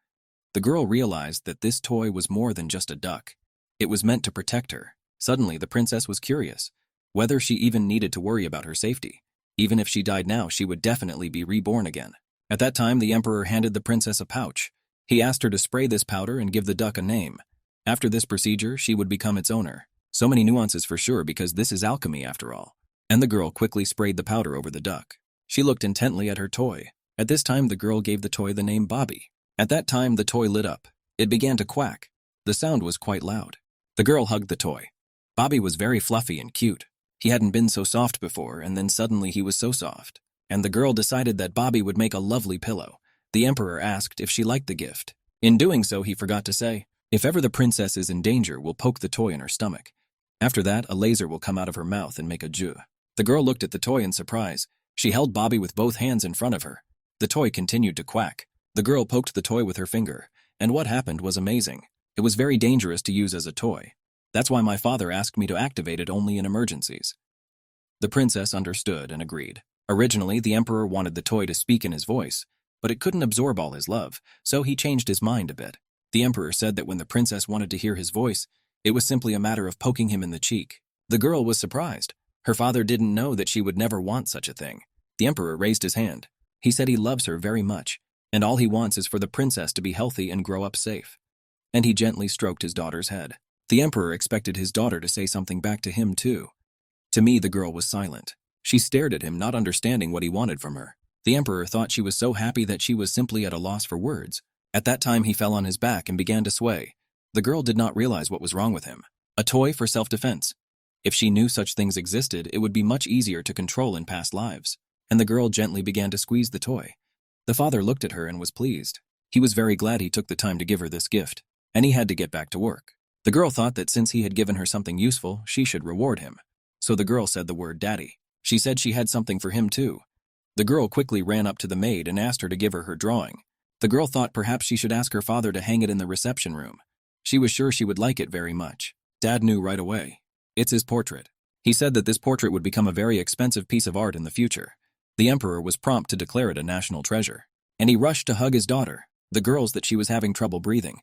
The girl realized that this toy was more than just a duck. It was meant to protect her. Suddenly, the princess was curious whether she even needed to worry about her safety. Even if she died now, she would definitely be reborn again. At that time, the emperor handed the princess a pouch. He asked her to spray this powder and give the duck a name. After this procedure, she would become its owner. So many nuances for sure, because this is alchemy after all. And the girl quickly sprayed the powder over the duck. She looked intently at her toy. At this time, the girl gave the toy the name Bobby. At that time, the toy lit up. It began to quack. The sound was quite loud. The girl hugged the toy. Bobby was very fluffy and cute. He hadn't been so soft before, and then suddenly he was so soft. And the girl decided that Bobby would make a lovely pillow. The emperor asked if she liked the gift. In doing so, he forgot to say, "If ever the princess is in danger, we'll poke the toy in her stomach. After that, a laser will come out of her mouth and make a jeu." The girl looked at the toy in surprise. She held Bobby with both hands in front of her. The toy continued to quack. The girl poked the toy with her finger, and what happened was amazing. It was very dangerous to use as a toy. That's why my father asked me to activate it only in emergencies. The princess understood and agreed. Originally, the emperor wanted the toy to speak in his voice, but it couldn't absorb all his love, so he changed his mind a bit. The emperor said that when the princess wanted to hear his voice, it was simply a matter of poking him in the cheek. The girl was surprised. Her father didn't know that she would never want such a thing. The emperor raised his hand. He said he loves her very much, and all he wants is for the princess to be healthy and grow up safe. And he gently stroked his daughter's head. The emperor expected his daughter to say something back to him too. To me, the girl was silent. She stared at him, not understanding what he wanted from her. The emperor thought she was so happy that she was simply at a loss for words. At that time, he fell on his back and began to sway. The girl did not realize what was wrong with him. A toy for self-defense. If she knew such things existed, it would be much easier to control in past lives. And the girl gently began to squeeze the toy. The father looked at her and was pleased. He was very glad he took the time to give her this gift, and he had to get back to work. The girl thought that since he had given her something useful, she should reward him. So the girl said the word daddy. She said she had something for him too. The girl quickly ran up to the maid and asked her to give her her drawing. The girl thought perhaps she should ask her father to hang it in the reception room. She was sure she would like it very much. Dad knew right away. It's his portrait. He said that this portrait would become a very expensive piece of art in the future. The emperor was prompt to declare it a national treasure. And he rushed to hug his daughter, the girls that she was having trouble breathing.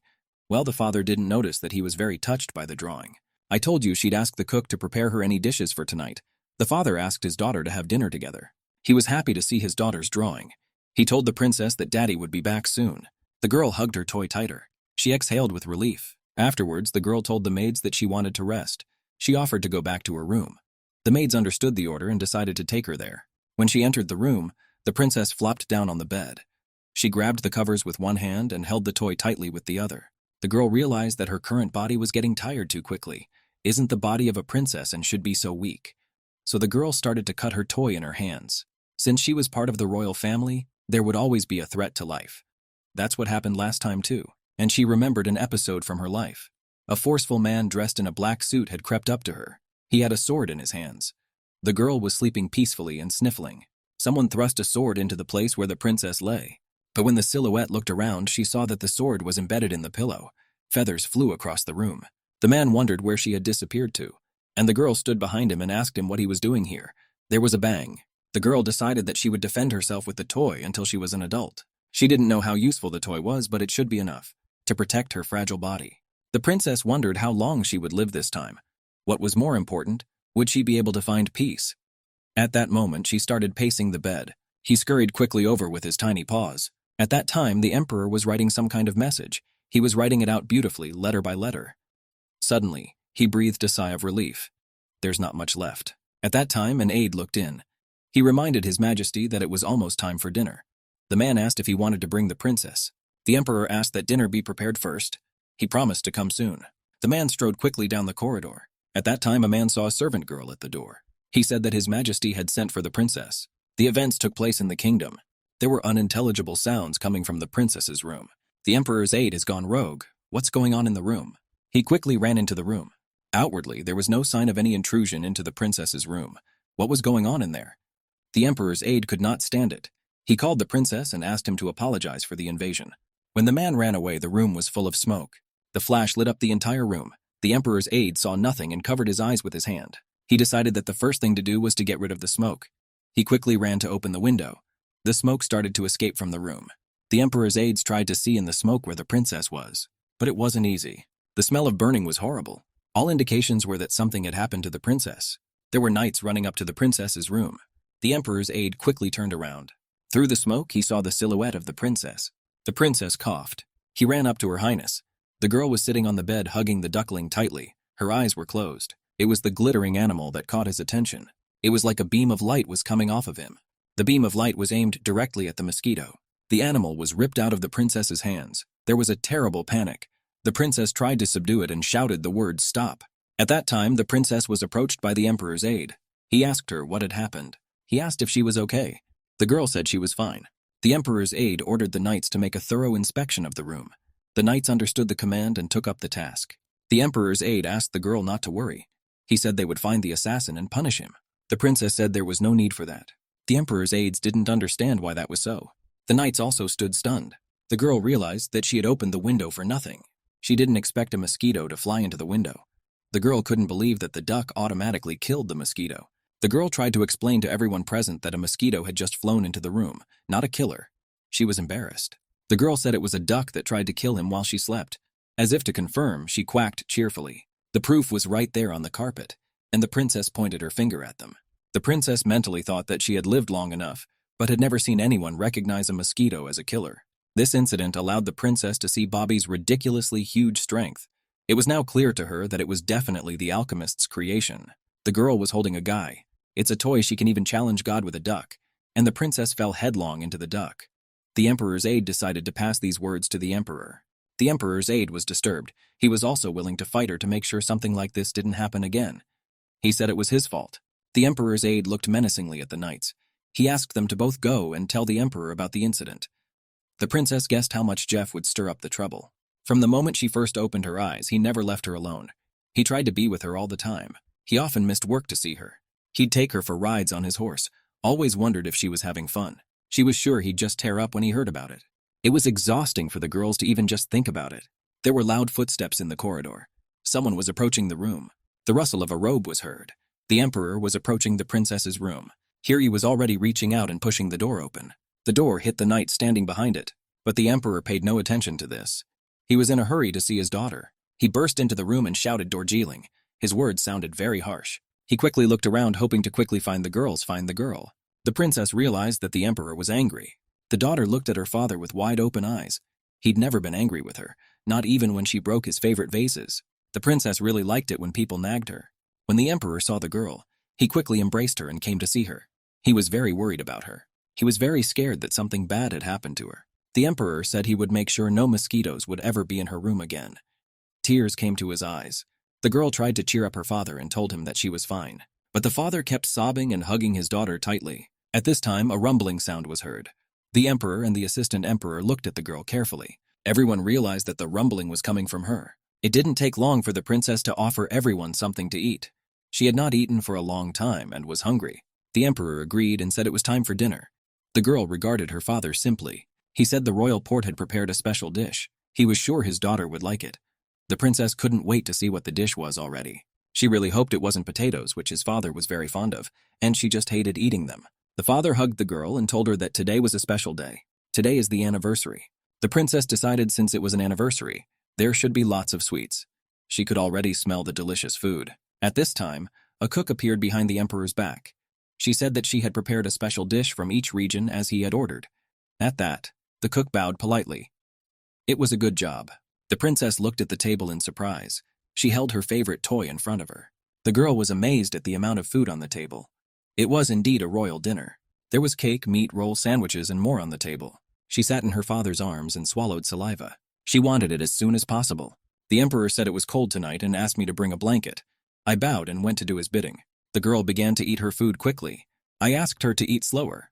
Well, the father didn't notice that he was very touched by the drawing. I told you she'd ask the cook to prepare her any dishes for tonight. The father asked his daughter to have dinner together. He was happy to see his daughter's drawing. He told the princess that daddy would be back soon. The girl hugged her toy tighter. She exhaled with relief. Afterwards, the girl told the maids that she wanted to rest. She offered to go back to her room. The maids understood the order and decided to take her there. When she entered the room, the princess flopped down on the bed. She grabbed the covers with one hand and held the toy tightly with the other. The girl realized that her current body was getting tired too quickly. Isn't the body of a princess and should be so weak. So the girl started to cut her toy in her hands. Since she was part of the royal family, there would always be a threat to life. That's what happened last time too, and she remembered an episode from her life. A forceful man dressed in a black suit had crept up to her. He had a sword in his hands. The girl was sleeping peacefully and sniffling. Someone thrust a sword into the place where the princess lay. But when the silhouette looked around, she saw that the sword was embedded in the pillow. Feathers flew across the room. The man wondered where she had disappeared to, and the girl stood behind him and asked him what he was doing here. There was a bang. The girl decided that she would defend herself with the toy until she was an adult. She didn't know how useful the toy was, but it should be enough to protect her fragile body. The princess wondered how long she would live this time. What was more important, would she be able to find peace? At that moment, she started pacing the bed. He scurried quickly over with his tiny paws. At that time, the emperor was writing some kind of message. He was writing it out beautifully, letter by letter. Suddenly, he breathed a sigh of relief. There's not much left. At that time, an aide looked in. He reminded His Majesty that it was almost time for dinner. The man asked if he wanted to bring the princess. The emperor asked that dinner be prepared first. He promised to come soon. The man strode quickly down the corridor. At that time, a man saw a servant girl at the door. He said that His Majesty had sent for the princess. The events took place in the kingdom. There were unintelligible sounds coming from the princess's room. The emperor's aide has gone rogue. What's going on in the room? He quickly ran into the room. Outwardly, there was no sign of any intrusion into the princess's room. What was going on in there? The emperor's aide could not stand it. He called the princess and asked him to apologize for the invasion. When the man ran away, the room was full of smoke. The flash lit up the entire room. The emperor's aide saw nothing and covered his eyes with his hand. He decided that the first thing to do was to get rid of the smoke. He quickly ran to open the window. The smoke started to escape from the room. The emperor's aides tried to see in the smoke where the princess was, but it wasn't easy. The smell of burning was horrible. All indications were that something had happened to the princess. There were knights running up to the princess's room. The emperor's aide quickly turned around. Through the smoke, he saw the silhouette of the princess. The princess coughed. He ran up to Her Highness. The girl was sitting on the bed hugging the duckling tightly. Her eyes were closed. It was the glittering animal that caught his attention. It was like a beam of light was coming off of him. The beam of light was aimed directly at the mosquito. The animal was ripped out of the princess's hands. There was a terrible panic. The princess tried to subdue it and shouted the word "stop." At that time, the princess was approached by the emperor's aide. He asked her what had happened. He asked if she was okay. The girl said she was fine. The emperor's aide ordered the knights to make a thorough inspection of the room. The knights understood the command and took up the task. The emperor's aide asked the girl not to worry. He said they would find the assassin and punish him. The princess said there was no need for that. The emperor's aides didn't understand why that was so. The knights also stood stunned. The girl realized that she had opened the window for nothing. She didn't expect a mosquito to fly into the window. The girl couldn't believe that the duck automatically killed the mosquito. The girl tried to explain to everyone present that a mosquito had just flown into the room, not a killer. She was embarrassed. The girl said it was a duck that tried to kill him while she slept. As if to confirm, she quacked cheerfully. The proof was right there on the carpet, and the princess pointed her finger at them. The princess mentally thought that she had lived long enough, but had never seen anyone recognize a mosquito as a killer. This incident allowed the princess to see Bobby's ridiculously huge strength. It was now clear to her that it was definitely the alchemist's creation. The girl was holding a guy. It's a toy she can even challenge God with a duck, and the princess fell headlong into the duck. The emperor's aide decided to pass these words to the emperor. The emperor's aide was disturbed. He was also willing to fight her to make sure something like this didn't happen again. He said it was his fault. The emperor's aide looked menacingly at the knights. He asked them to both go and tell the emperor about the incident. The princess guessed how much Jeff would stir up the trouble. From the moment she first opened her eyes, he never left her alone. He tried to be with her all the time. He often missed work to see her. He'd take her for rides on his horse, always wondered if she was having fun. She was sure he'd just tear up when he heard about it. It was exhausting for the girls to even just think about it. There were loud footsteps in the corridor. Someone was approaching the room. The rustle of a robe was heard. The emperor was approaching the princess's room. Here he was already reaching out and pushing the door open. The door hit the knight standing behind it, but the emperor paid no attention to this. He was in a hurry to see his daughter. He burst into the room and shouted Dorjeeling. His words sounded very harsh. He quickly looked around, hoping to quickly find the girl. The princess realized that the emperor was angry. The daughter looked at her father with wide-open eyes. He'd never been angry with her, not even when she broke his favorite vases. The princess really liked it when people nagged her. When the emperor saw the girl, he quickly embraced her and came to see her. He was very worried about her. He was very scared that something bad had happened to her. The emperor said he would make sure no mosquitoes would ever be in her room again. Tears came to his eyes. The girl tried to cheer up her father and told him that she was fine. But the father kept sobbing and hugging his daughter tightly. At this time, a rumbling sound was heard. The emperor and the assistant emperor looked at the girl carefully. Everyone realized that the rumbling was coming from her. It didn't take long for the princess to offer everyone something to eat. She had not eaten for a long time and was hungry. The emperor agreed and said it was time for dinner. The girl regarded her father simply. He said the royal port had prepared a special dish. He was sure his daughter would like it. The princess couldn't wait to see what the dish was already. She really hoped it wasn't potatoes, which his father was very fond of, and she just hated eating them. The father hugged the girl and told her that today was a special day. Today is the anniversary. The princess decided since it was an anniversary, there should be lots of sweets. She could already smell the delicious food. At this time, a cook appeared behind the emperor's back. She said that she had prepared a special dish from each region as he had ordered. At that, the cook bowed politely. It was a good job. The princess looked at the table in surprise. She held her favorite toy in front of her. The girl was amazed at the amount of food on the table. It was indeed a royal dinner. There was cake, meat, roll, sandwiches, and more on the table. She sat in her father's arms and swallowed saliva. She wanted it as soon as possible. The emperor said it was cold tonight and asked me to bring a blanket. I bowed and went to do his bidding. The girl began to eat her food quickly. I asked her to eat slower.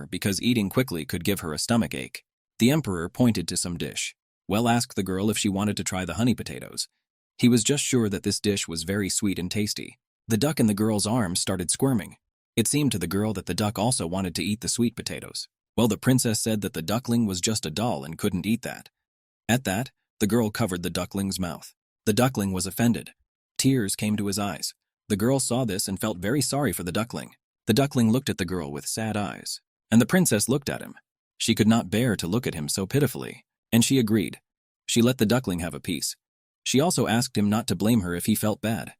Because eating quickly could give her a stomach ache. The emperor pointed to some dish. Well, asked the girl if she wanted to try the honey potatoes. He was just sure that this dish was very sweet and tasty. The duck in the girl's arms started squirming. It seemed to the girl that the duck also wanted to eat the sweet potatoes. Well, the princess said that the duckling was just a doll and couldn't eat that. At that, the girl covered the duckling's mouth. The duckling was offended. Tears came to his eyes. The girl saw this and felt very sorry for the duckling. The duckling looked at the girl with sad eyes, and the princess looked at him. She could not bear to look at him so pitifully, and she agreed. She let the duckling have a piece. She also asked him not to blame her if he felt bad.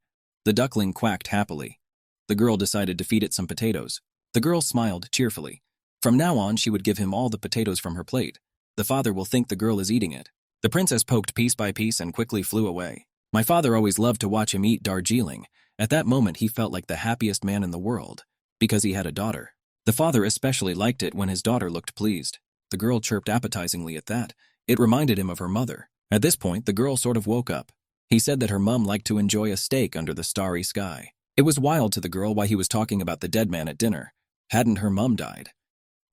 The duckling quacked happily. The girl decided to feed it some potatoes. The girl smiled cheerfully. From now on, she would give him all the potatoes from her plate. The father will think the girl is eating it. The princess poked piece by piece and quickly flew away. My father always loved to watch him eat Darjeeling. At that moment, he felt like the happiest man in the world, because he had a daughter. The father especially liked it when his daughter looked pleased. The girl chirped appetizingly at that. It reminded him of her mother. At this point, the girl sort of woke up. He said that her mum liked to enjoy a steak under the starry sky. It was wild to the girl why he was talking about the dead man at dinner. Hadn't her mum died?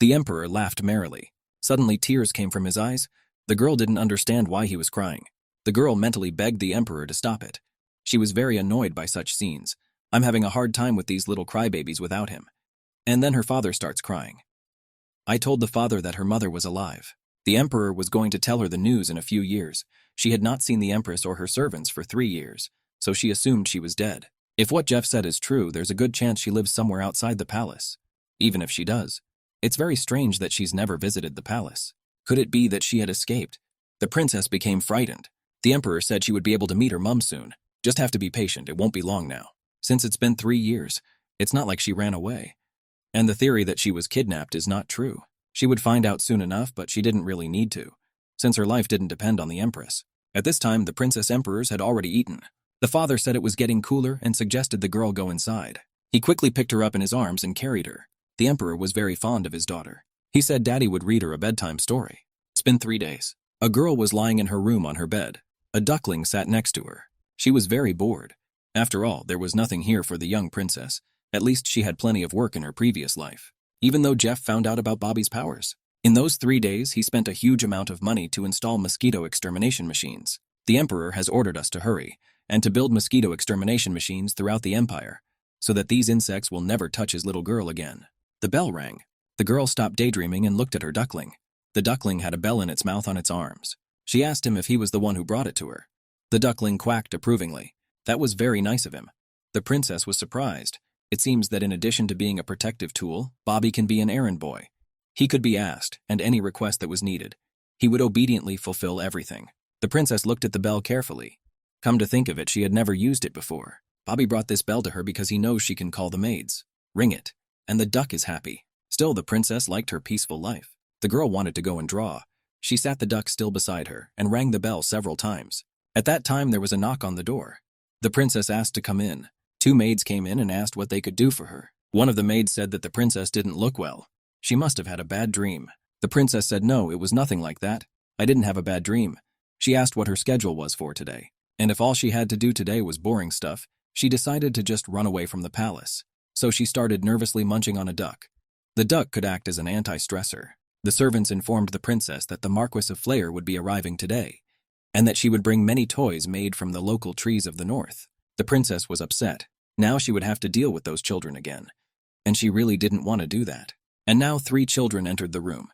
The emperor laughed merrily. Suddenly, tears came from his eyes. The girl didn't understand why he was crying. The girl mentally begged the emperor to stop it. She was very annoyed by such scenes. I'm having a hard time with these little crybabies without him. And then her father starts crying. I told the father that her mother was alive. The emperor was going to tell her the news in a few years. She had not seen the empress or her servants for 3 years, so she assumed she was dead. If what Jeff said is true, there's a good chance she lives somewhere outside the palace. Even if she does, it's very strange that she's never visited the palace. Could it be that she had escaped? The princess became frightened. The emperor said she would be able to meet her mum soon. Just have to be patient, it won't be long now. Since it's been 3 years, it's not like she ran away. And the theory that she was kidnapped is not true. She would find out soon enough, but she didn't really need to, since her life didn't depend on the empress. At this time, the princess emperors had already eaten. The father said it was getting cooler and suggested the girl go inside. He quickly picked her up in his arms and carried her. The emperor was very fond of his daughter. He said Daddy would read her a bedtime story. It's been 3 days. A girl was lying in her room on her bed. A duckling sat next to her. She was very bored. After all, there was nothing here for the young princess. At least she had plenty of work in her previous life. Even though Jeff found out about Bobby's powers. In those 3 days, he spent a huge amount of money to install mosquito extermination machines. The emperor has ordered us to hurry, and to build mosquito extermination machines throughout the empire, so that these insects will never touch his little girl again. The bell rang. The girl stopped daydreaming and looked at her duckling. The duckling had a bell in its mouth on its arms. She asked him if he was the one who brought it to her. The duckling quacked approvingly. That was very nice of him. The princess was surprised. It seems that in addition to being a protective tool, Bobby can be an errand boy. He could be asked, and any request that was needed. He would obediently fulfill everything. The princess looked at the bell carefully. Come to think of it, she had never used it before. Bobby brought this bell to her because he knows she can call the maids. Ring it. And the duck is happy. Still, the princess liked her peaceful life. The girl wanted to go and draw. She sat the duck still beside her and rang the bell several times. At that time, there was a knock on the door. The princess asked to come in. 2 maids came in and asked what they could do for her. One of the maids said that the princess didn't look well. She must have had a bad dream. The princess said no, it was nothing like that. I didn't have a bad dream. She asked what her schedule was for today. And if all she had to do today was boring stuff, she decided to just run away from the palace. So she started nervously munching on a duck. The duck could act as an anti-stressor. The servants informed the princess that the Marquis of Flair would be arriving today, and that she would bring many toys made from the local trees of the north. The princess was upset. Now she would have to deal with those children again. And she really didn't want to do that. And now 3 children entered the room.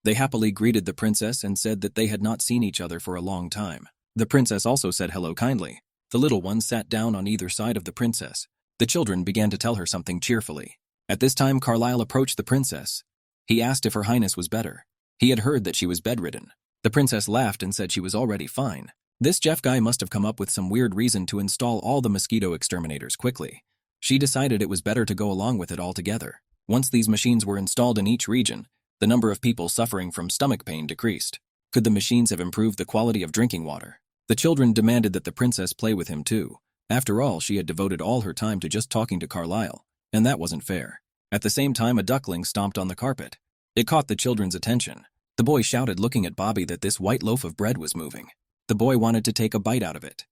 They happily greeted the princess and said that they had not seen each other for a long time. The princess also said hello kindly. The little ones sat down on either side of the princess. The children began to tell her something cheerfully. At this time, Carlyle approached the princess. He asked if her highness was better. He had heard that she was bedridden. The princess laughed and said she was already fine. This Jeff guy must have come up with some weird reason to install all the mosquito exterminators quickly. She decided it was better to go along with it altogether. Once these machines were installed in each region, the number of people suffering from stomach pain decreased. Could the machines have improved the quality of drinking water? The children demanded that the princess play with him too. After all, she had devoted all her time to just talking to Carlyle, and that wasn't fair. At the same time, a duckling stomped on the carpet. It caught the children's attention. The boy shouted, looking at Bobby, that this white loaf of bread was moving. The boy wanted to take a bite out of it.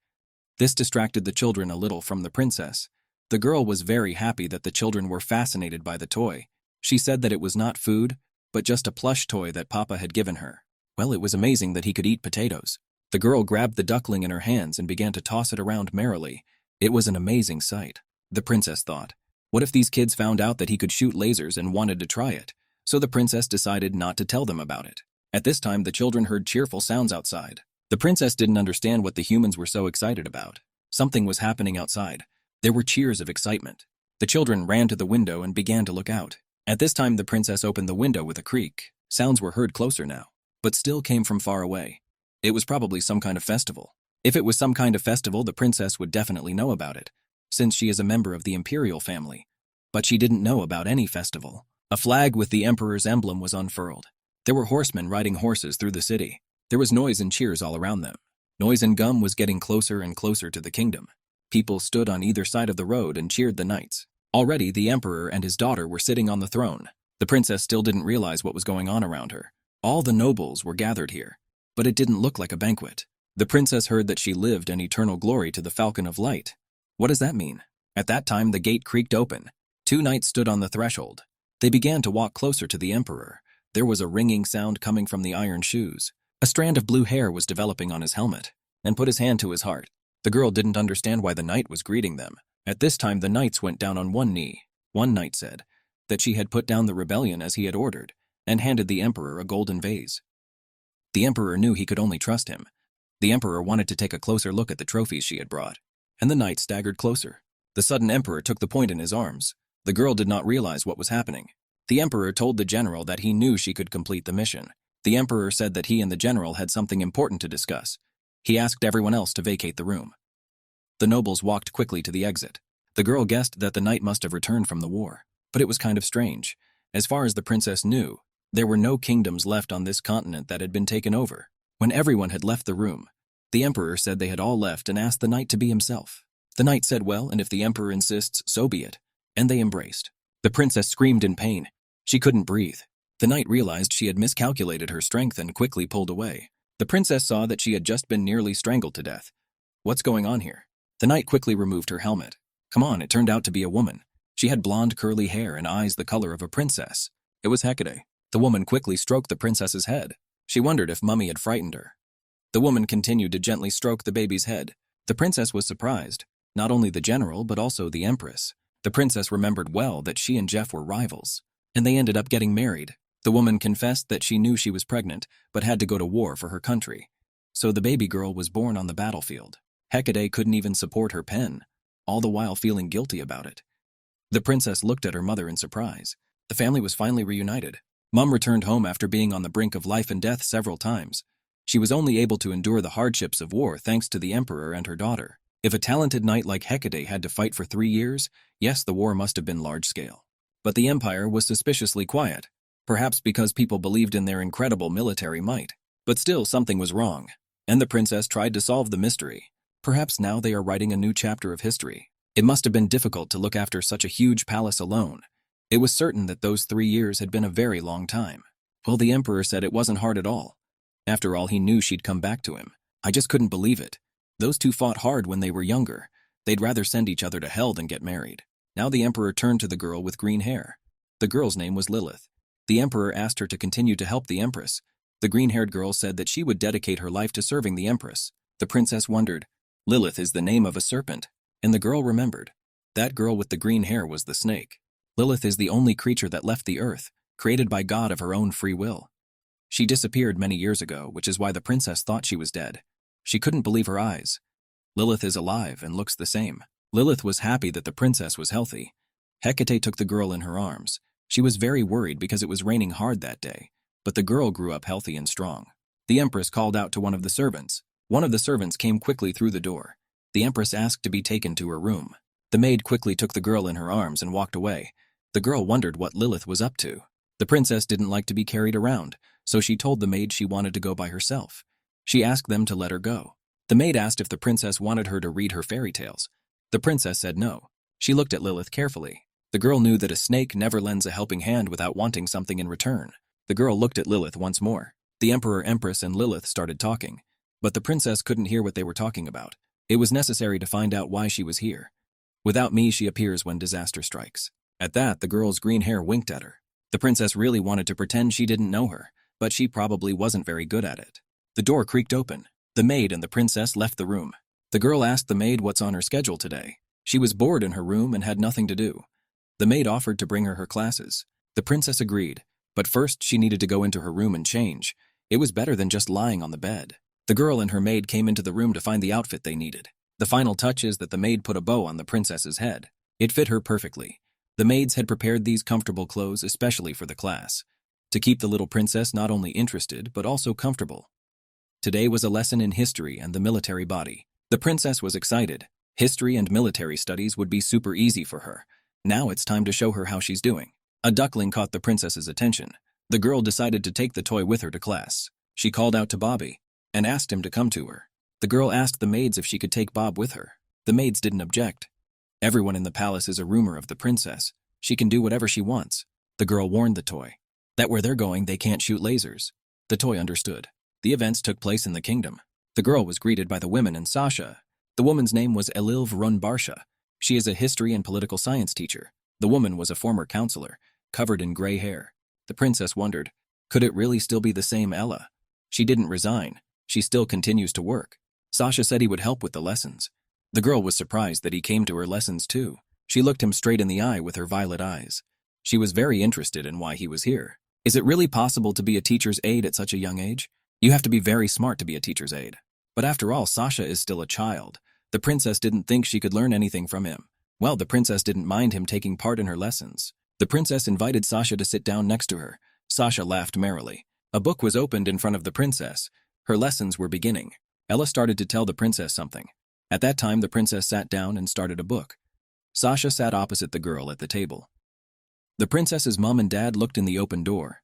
This distracted the children a little from the princess. The girl was very happy that the children were fascinated by the toy. She said that it was not food, but just a plush toy that Papa had given her. Well, it was amazing that he could eat potatoes. The girl grabbed the duckling in her hands and began to toss it around merrily. It was an amazing sight. The princess thought, what if these kids found out that he could shoot lasers and wanted to try it? So the princess decided not to tell them about it. At this time, the children heard cheerful sounds outside. The princess didn't understand what the humans were so excited about. Something was happening outside. There were cheers of excitement. The children ran to the window and began to look out. At this time, the princess opened the window with a creak. Sounds were heard closer now, but still came from far away. It was probably some kind of festival. If it was some kind of festival, the princess would definitely know about it, since she is a member of the imperial family. But she didn't know about any festival. A flag with the emperor's emblem was unfurled. There were horsemen riding horses through the city. There was noise and cheers all around them. Noise and gum was getting closer and closer to the kingdom. People stood on either side of the road and cheered the knights. Already, the emperor and his daughter were sitting on the throne. The princess still didn't realize what was going on around her. All the nobles were gathered here, but it didn't look like a banquet. The princess heard that she lived in eternal glory to the Falcon of Light. What does that mean? At that time, the gate creaked open. 2 knights stood on the threshold. They began to walk closer to the emperor. There was a ringing sound coming from the iron shoes. A strand of blue hair was developing on his helmet, and put his hand to his heart. The girl didn't understand why the knight was greeting them. At this time, the knights went down on one knee. One knight said that she had put down the rebellion as he had ordered, and handed the emperor a golden vase. The emperor knew he could only trust him. The emperor wanted to take a closer look at the trophies she had brought, and the knight staggered closer. The sudden emperor took the point in his arms. The girl did not realize what was happening. The emperor told the general that he knew she could complete the mission. The emperor said that he and the general had something important to discuss. He asked everyone else to vacate the room. The nobles walked quickly to the exit. The girl guessed that the knight must have returned from the war, but it was kind of strange. As far as the princess knew, there were no kingdoms left on this continent that had been taken over. When everyone had left the room, the emperor said they had all left and asked the knight to be himself. The knight said, well, and if the emperor insists, so be it. And they embraced. The princess screamed in pain. She couldn't breathe. The knight realized she had miscalculated her strength and quickly pulled away. The princess saw that she had just been nearly strangled to death. What's going on here? The knight quickly removed her helmet. Come on, it turned out to be a woman. She had blonde curly hair and eyes the color of a princess. It was Hecate. The woman quickly stroked the princess's head. She wondered if Mummy had frightened her. The woman continued to gently stroke the baby's head. The princess was surprised. Not only the general, but also the empress. The princess remembered well that she and Jeff were rivals, and they ended up getting married. The woman confessed that she knew she was pregnant, but had to go to war for her country. So the baby girl was born on the battlefield. Hecate couldn't even support her pen, all the while feeling guilty about it. The princess looked at her mother in surprise. The family was finally reunited. Mum returned home after being on the brink of life and death several times. She was only able to endure the hardships of war thanks to the emperor and her daughter. If a talented knight like Hecate had to fight for 3 years, yes, the war must have been large-scale. But the empire was suspiciously quiet, perhaps because people believed in their incredible military might. But still, something was wrong, and the princess tried to solve the mystery. Perhaps now they are writing a new chapter of history. It must have been difficult to look after such a huge palace alone. It was certain that those 3 years had been a very long time. Well, the emperor said it wasn't hard at all. After all, he knew she'd come back to him. I just couldn't believe it. Those two fought hard when they were younger. They'd rather send each other to hell than get married. Now the emperor turned to the girl with green hair. The girl's name was Lilith. The emperor asked her to continue to help the empress. The green-haired girl said that she would dedicate her life to serving the empress. The princess wondered. Lilith is the name of a serpent, and the girl remembered. That girl with the green hair was the snake. Lilith is the only creature that left the earth, created by God of her own free will. She disappeared many years ago, which is why the princess thought she was dead. She couldn't believe her eyes. Lilith is alive and looks the same. Lilith was happy that the princess was healthy. Hecate took the girl in her arms. She was very worried because it was raining hard that day, but the girl grew up healthy and strong. The empress called out to one of the servants. One of the servants came quickly through the door. The empress asked to be taken to her room. The maid quickly took the girl in her arms and walked away. The girl wondered what Lilith was up to. The princess didn't like to be carried around, so she told the maid she wanted to go by herself. She asked them to let her go. The maid asked if the princess wanted her to read her fairy tales. The princess said no. She looked at Lilith carefully. The girl knew that a snake never lends a helping hand without wanting something in return. The girl looked at Lilith once more. The emperor, empress, and Lilith started talking, but the princess couldn't hear what they were talking about. It was necessary to find out why she was here. Without me, she appears when disaster strikes. At that, the girl's green hair winked at her. The princess really wanted to pretend she didn't know her, but she probably wasn't very good at it. The door creaked open. The maid and the princess left the room. The girl asked the maid what's on her schedule today. She was bored in her room and had nothing to do. The maid offered to bring her classes. The princess agreed, but first she needed to go into her room and change. It was better than just lying on the bed. The girl and her maid came into the room to find the outfit they needed. The final touch is that the maid put a bow on the princess's head. It fit her perfectly. The maids had prepared these comfortable clothes especially for the class, to keep the little princess not only interested but also comfortable. Today was a lesson in history and the military body. The princess was excited. History and military studies would be super easy for her. Now it's time to show her how she's doing. A duckling caught the princess's attention. The girl decided to take the toy with her to class. She called out to Bobby and asked him to come to her. The girl asked the maids if she could take Bob with her. The maids didn't object. Everyone in the palace is a rumor of the princess. She can do whatever she wants. The girl warned the toy that where they're going, they can't shoot lasers. The toy understood. The events took place in the kingdom. The girl was greeted by the women and Sasha. The woman's name was Elilv Runbarsha. She is a history and political science teacher. The woman was a former counselor, covered in gray hair. The princess wondered, could it really still be the same Ella? She didn't resign. She still continues to work. Sasha said he would help with the lessons. The girl was surprised that he came to her lessons too. She looked him straight in the eye with her violet eyes. She was very interested in why he was here. Is it really possible to be a teacher's aide at such a young age? You have to be very smart to be a teacher's aide. But after all, Sasha is still a child. The princess didn't think she could learn anything from him. Well, the princess didn't mind him taking part in her lessons. The princess invited Sasha to sit down next to her. Sasha laughed merrily. A book was opened in front of the princess. Her lessons were beginning. Ella started to tell the princess something. At that time, the princess sat down and started a book. Sasha sat opposite the girl at the table. The princess's mom and dad looked in the open door.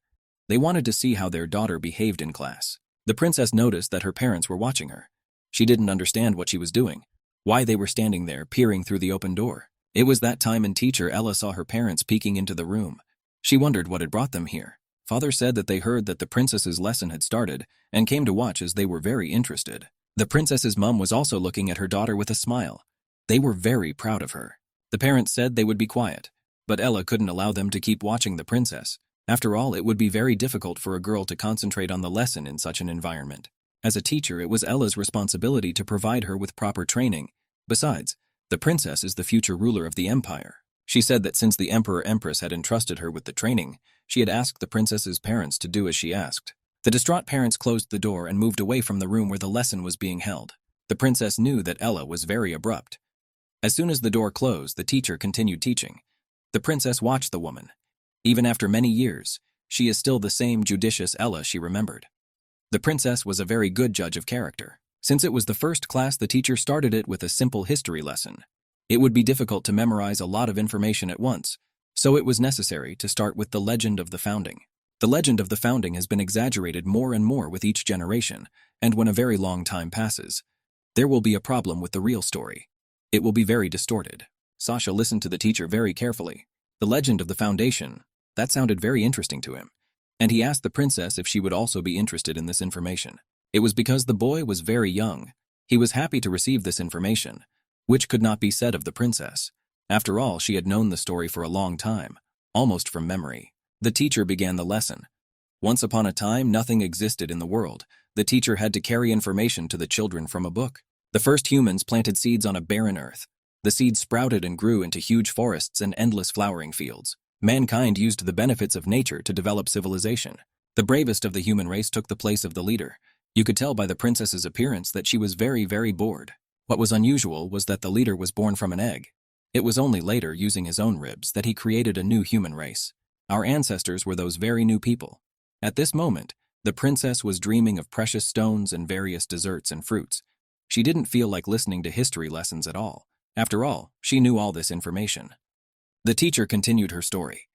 They wanted to see how their daughter behaved in class. The princess noticed that her parents were watching her. She didn't understand what she was doing, why they were standing there peering through the open door. It was that time in teacher Ella saw her parents peeking into the room. She wondered what had brought them here. Father said that they heard that the princess's lesson had started and came to watch as they were very interested. The princess's mom was also looking at her daughter with a smile. They were very proud of her. The parents said they would be quiet, but Ella couldn't allow them to keep watching the princess. After all, it would be very difficult for a girl to concentrate on the lesson in such an environment. As a teacher, it was Ella's responsibility to provide her with proper training. Besides, the princess is the future ruler of the empire. She said that since the emperor-empress had entrusted her with the training, she had asked the princess's parents to do as she asked. The distraught parents closed the door and moved away from the room where the lesson was being held. The princess knew that Ella was very abrupt. As soon as the door closed, the teacher continued teaching. The princess watched the woman. Even after many years, she is still the same judicious Ella she remembered. The princess was a very good judge of character. Since it was the first class, the teacher started it with a simple history lesson. It would be difficult to memorize a lot of information at once, so it was necessary to start with the legend of the founding. The legend of the founding has been exaggerated more and more with each generation, and when a very long time passes, there will be a problem with the real story. It will be very distorted. Sasha listened to the teacher very carefully. The legend of the foundation, that sounded very interesting to him, and he asked the princess if she would also be interested in this information. It was because the boy was very young. He was happy to receive this information, which could not be said of the princess. After all, she had known the story for a long time, almost from memory. The teacher began the lesson. Once upon a time, nothing existed in the world. The teacher had to carry information to the children from a book. The first humans planted seeds on a barren earth. The seeds sprouted and grew into huge forests and endless flowering fields. Mankind used the benefits of nature to develop civilization. The bravest of the human race took the place of the leader. You could tell by the princess's appearance that she was very, very bored. What was unusual was that the leader was born from an egg. It was only later, using his own ribs, that he created a new human race. Our ancestors were those very new people. At this moment, the princess was dreaming of precious stones and various desserts and fruits. She didn't feel like listening to history lessons at all. After all, she knew all this information. The teacher continued her story.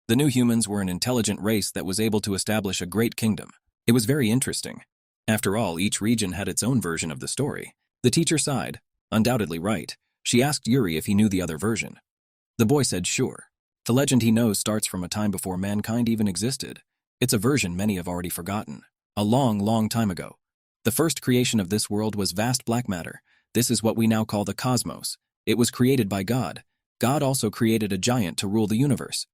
The new humans were an intelligent race that was able to establish a great kingdom. It was very interesting. After all, each region had its own version of the story. The teacher sighed. Undoubtedly right. She asked Yuri if he knew the other version. The boy said sure. The legend he knows starts from a time before mankind even existed. It's a version many have already forgotten. A long, long time ago. The first creation of this world was vast black matter. This is what we now call the cosmos. It was created by God. God also created a giant to rule the universe.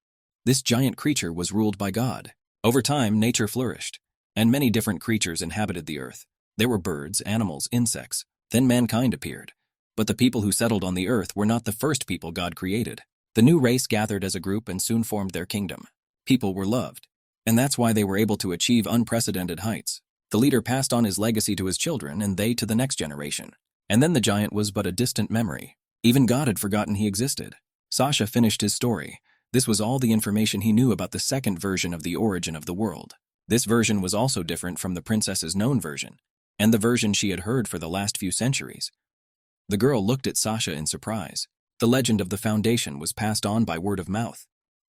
This giant creature was ruled by God. Over time, nature flourished, and many different creatures inhabited the earth. There were birds, animals, insects. Then mankind appeared. But the people who settled on the earth were not the first people God created. The new race gathered as a group and soon formed their kingdom. People were loved, and that's why they were able to achieve unprecedented heights. The leader passed on his legacy to his children and they to the next generation. And then the giant was but a distant memory. Even God had forgotten he existed. Sasha finished his story. This was all the information he knew about the second version of the origin of the world. This version was also different from the princess's known version, and the version she had heard for the last few centuries. The girl looked at Sasha in surprise. The legend of the foundation was passed on by word of mouth.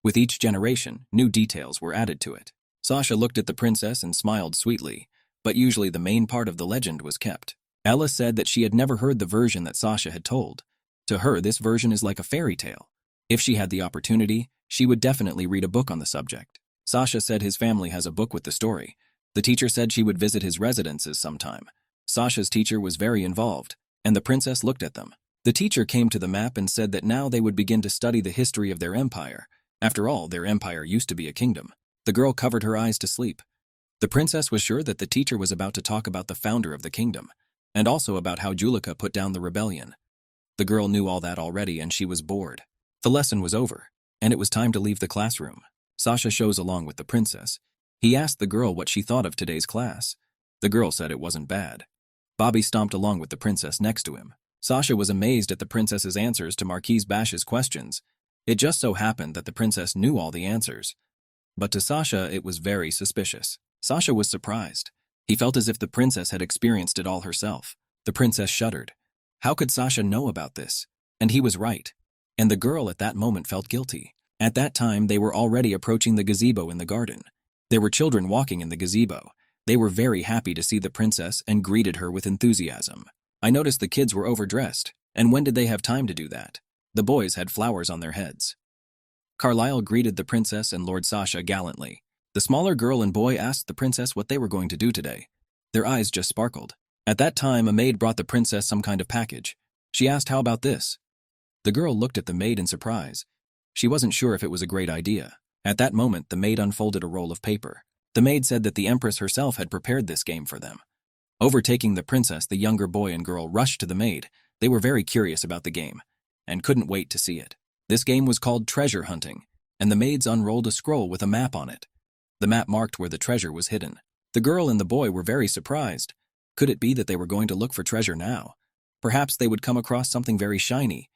With each generation, new details were added to it. Sasha looked at the princess and smiled sweetly, but usually the main part of the legend was kept. Ella said that she had never heard the version that Sasha had told. To her, this version is like a fairy tale. If she had the opportunity, she would definitely read a book on the subject. Sasha said his family has a book with the story. The teacher said she would visit his residences sometime. Sasha's teacher was very involved, and the princess looked at them. The teacher came to the map and said that now they would begin to study the history of their empire. After all, their empire used to be a kingdom. The girl covered her eyes to sleep. The princess was sure that the teacher was about to talk about the founder of the kingdom, and also about how Julika put down the rebellion. The girl knew all that already, and she was bored. The lesson was over, and it was time to leave the classroom. Sasha shows along with the princess. He asked the girl what she thought of today's class. The girl said it wasn't bad. Bobby stomped along with the princess next to him. Sasha was amazed at the princess's answers to Marquise Bash's questions. It just so happened that the princess knew all the answers. But to Sasha, it was very suspicious. Sasha was surprised. He felt as if the princess had experienced it all herself. The princess shuddered. How could Sasha know about this? And he was right. And the girl at that moment felt guilty. At that time, they were already approaching the gazebo in the garden. There were children walking in the gazebo. They were very happy to see the princess and greeted her with enthusiasm. I noticed the kids were overdressed, and when did they have time to do that? The boys had flowers on their heads. Carlisle greeted the princess and Lord Sasha gallantly. The smaller girl and boy asked the princess what they were going to do today. Their eyes just sparkled. At that time, a maid brought the princess some kind of package. She asked, "How about this?" The girl looked at the maid in surprise. She wasn't sure if it was a great idea. At that moment, the maid unfolded a roll of paper. The maid said that the empress herself had prepared this game for them. Overtaking the princess, the younger boy and girl rushed to the maid. They were very curious about the game, and couldn't wait to see it. This game was called treasure hunting, and the maids unrolled a scroll with a map on it. The map marked where the treasure was hidden. The girl and the boy were very surprised. Could it be that they were going to look for treasure now? Perhaps they would come across something very shiny.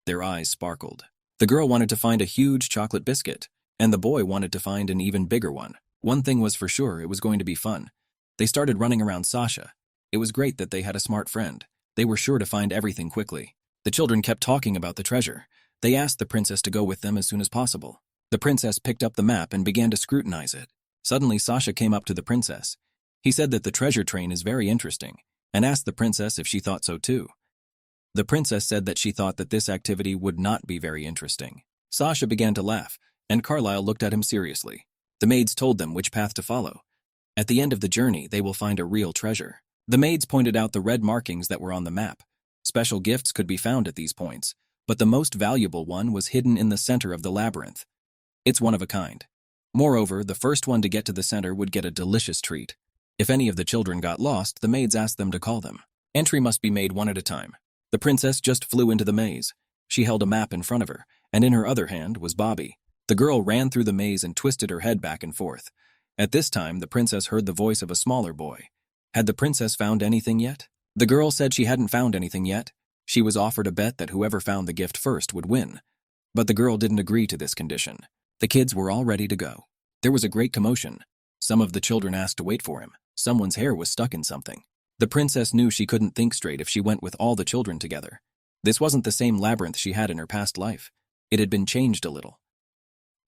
Their eyes sparkled. The girl wanted to find a huge chocolate biscuit, and the boy wanted to find an even bigger one. One thing was for sure, it was going to be fun. They started running around Sasha. It was great that they had a smart friend. They were sure to find everything quickly. The children kept talking about the treasure. They asked the princess to go with them as soon as possible. The princess picked up the map and began to scrutinize it. Suddenly, Sasha came up to the princess. He said that the treasure train is very interesting, and asked the princess if she thought so too. The princess said that she thought that this activity would not be very interesting. Sasha began to laugh, and Carlisle looked at him seriously. The maids told them which path to follow. At the end of the journey, they will find a real treasure. The maids pointed out the red markings that were on the map. Special gifts could be found at these points, but the most valuable one was hidden in the center of the labyrinth. It's one of a kind. Moreover, the first one to get to the center would get a delicious treat. If any of the children got lost, the maids asked them to call them. Entry must be made one at a time. The princess just flew into the maze. She held a map in front of her, and in her other hand was Bobby. The girl ran through the maze and twisted her head back and forth. At this time, the princess heard the voice of a smaller boy. Had the princess found anything yet? The girl said she hadn't found anything yet. She was offered a bet that whoever found the gift first would win. But the girl didn't agree to this condition. The kids were all ready to go. There was a great commotion. Some of the children asked to wait for him. Someone's hair was stuck in something. The princess knew she couldn't think straight if she went with all the children together. This wasn't the same labyrinth she had in her past life. It had been changed a little.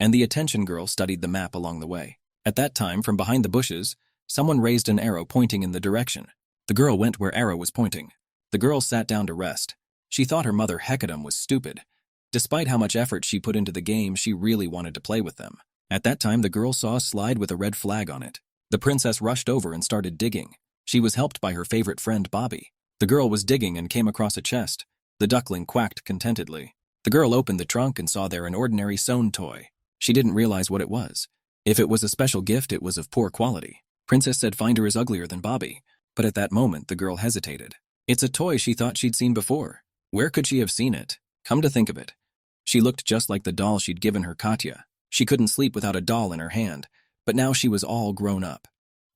And the attention girl studied the map along the way. At that time, from behind the bushes, someone raised an arrow pointing in the direction. The girl went where arrow was pointing. The girl sat down to rest. She thought her mother Hecadam was stupid. Despite how much effort she put into the game, she really wanted to play with them. At that time, the girl saw a slide with a red flag on it. The princess rushed over and started digging. She was helped by her favorite friend, Bobby. The girl was digging and came across a chest. The duckling quacked contentedly. The girl opened the trunk and saw there an ordinary sewn toy. She didn't realize what it was. If it was a special gift, it was of poor quality. Princess said Finder is uglier than Bobby. But at that moment, the girl hesitated. It's a toy she thought she'd seen before. Where could she have seen it? Come to think of it. She looked just like the doll she'd given her Katya. She couldn't sleep without a doll in her hand, but now she was all grown up.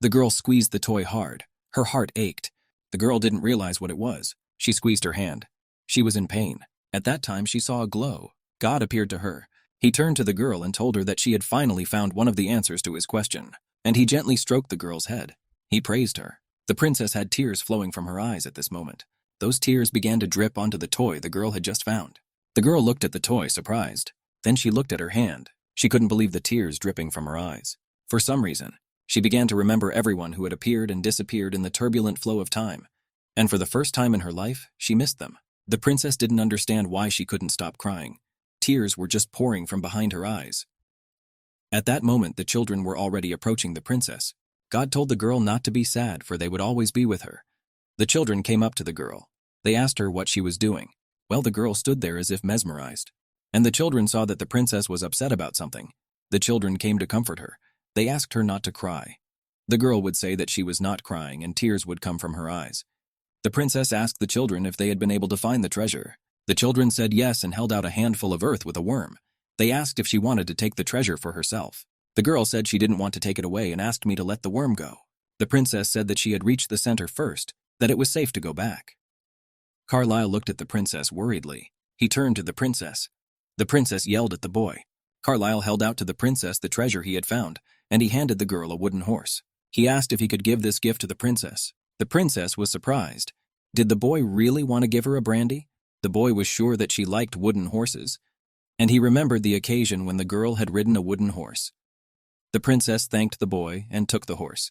The girl squeezed the toy hard. Her heart ached. The girl didn't realize what it was. She squeezed her hand. She was in pain. At that time, she saw a glow. God appeared to her. He turned to the girl and told her that she had finally found one of the answers to his question, and he gently stroked the girl's head. He praised her. The princess had tears flowing from her eyes at this moment. Those tears began to drip onto the toy the girl had just found. The girl looked at the toy, surprised. Then she looked at her hand. She couldn't believe the tears dripping from her eyes. For some reason, she began to remember everyone who had appeared and disappeared in the turbulent flow of time. And for the first time in her life, she missed them. The princess didn't understand why she couldn't stop crying. Tears were just pouring from behind her eyes. At that moment, the children were already approaching the princess. God told the girl not to be sad, for they would always be with her. The children came up to the girl. They asked her what she was doing. Well, the girl stood there as if mesmerized. And the children saw that the princess was upset about something. The children came to comfort her. They asked her not to cry. The girl would say that she was not crying, and tears would come from her eyes. The princess asked the children if they had been able to find the treasure. The children said yes and held out a handful of earth with a worm. They asked if she wanted to take the treasure for herself. The girl said she didn't want to take it away and asked me to let the worm go. The princess said that she had reached the center first, that it was safe to go back. Carlyle looked at the princess worriedly. He turned to the princess. The princess yelled at the boy. Carlyle held out to the princess the treasure he had found, and he handed the girl a wooden horse. He asked if he could give this gift to the princess. The princess was surprised. Did the boy really want to give her a brandy? The boy was sure that she liked wooden horses, and he remembered the occasion when the girl had ridden a wooden horse. The princess thanked the boy and took the horse.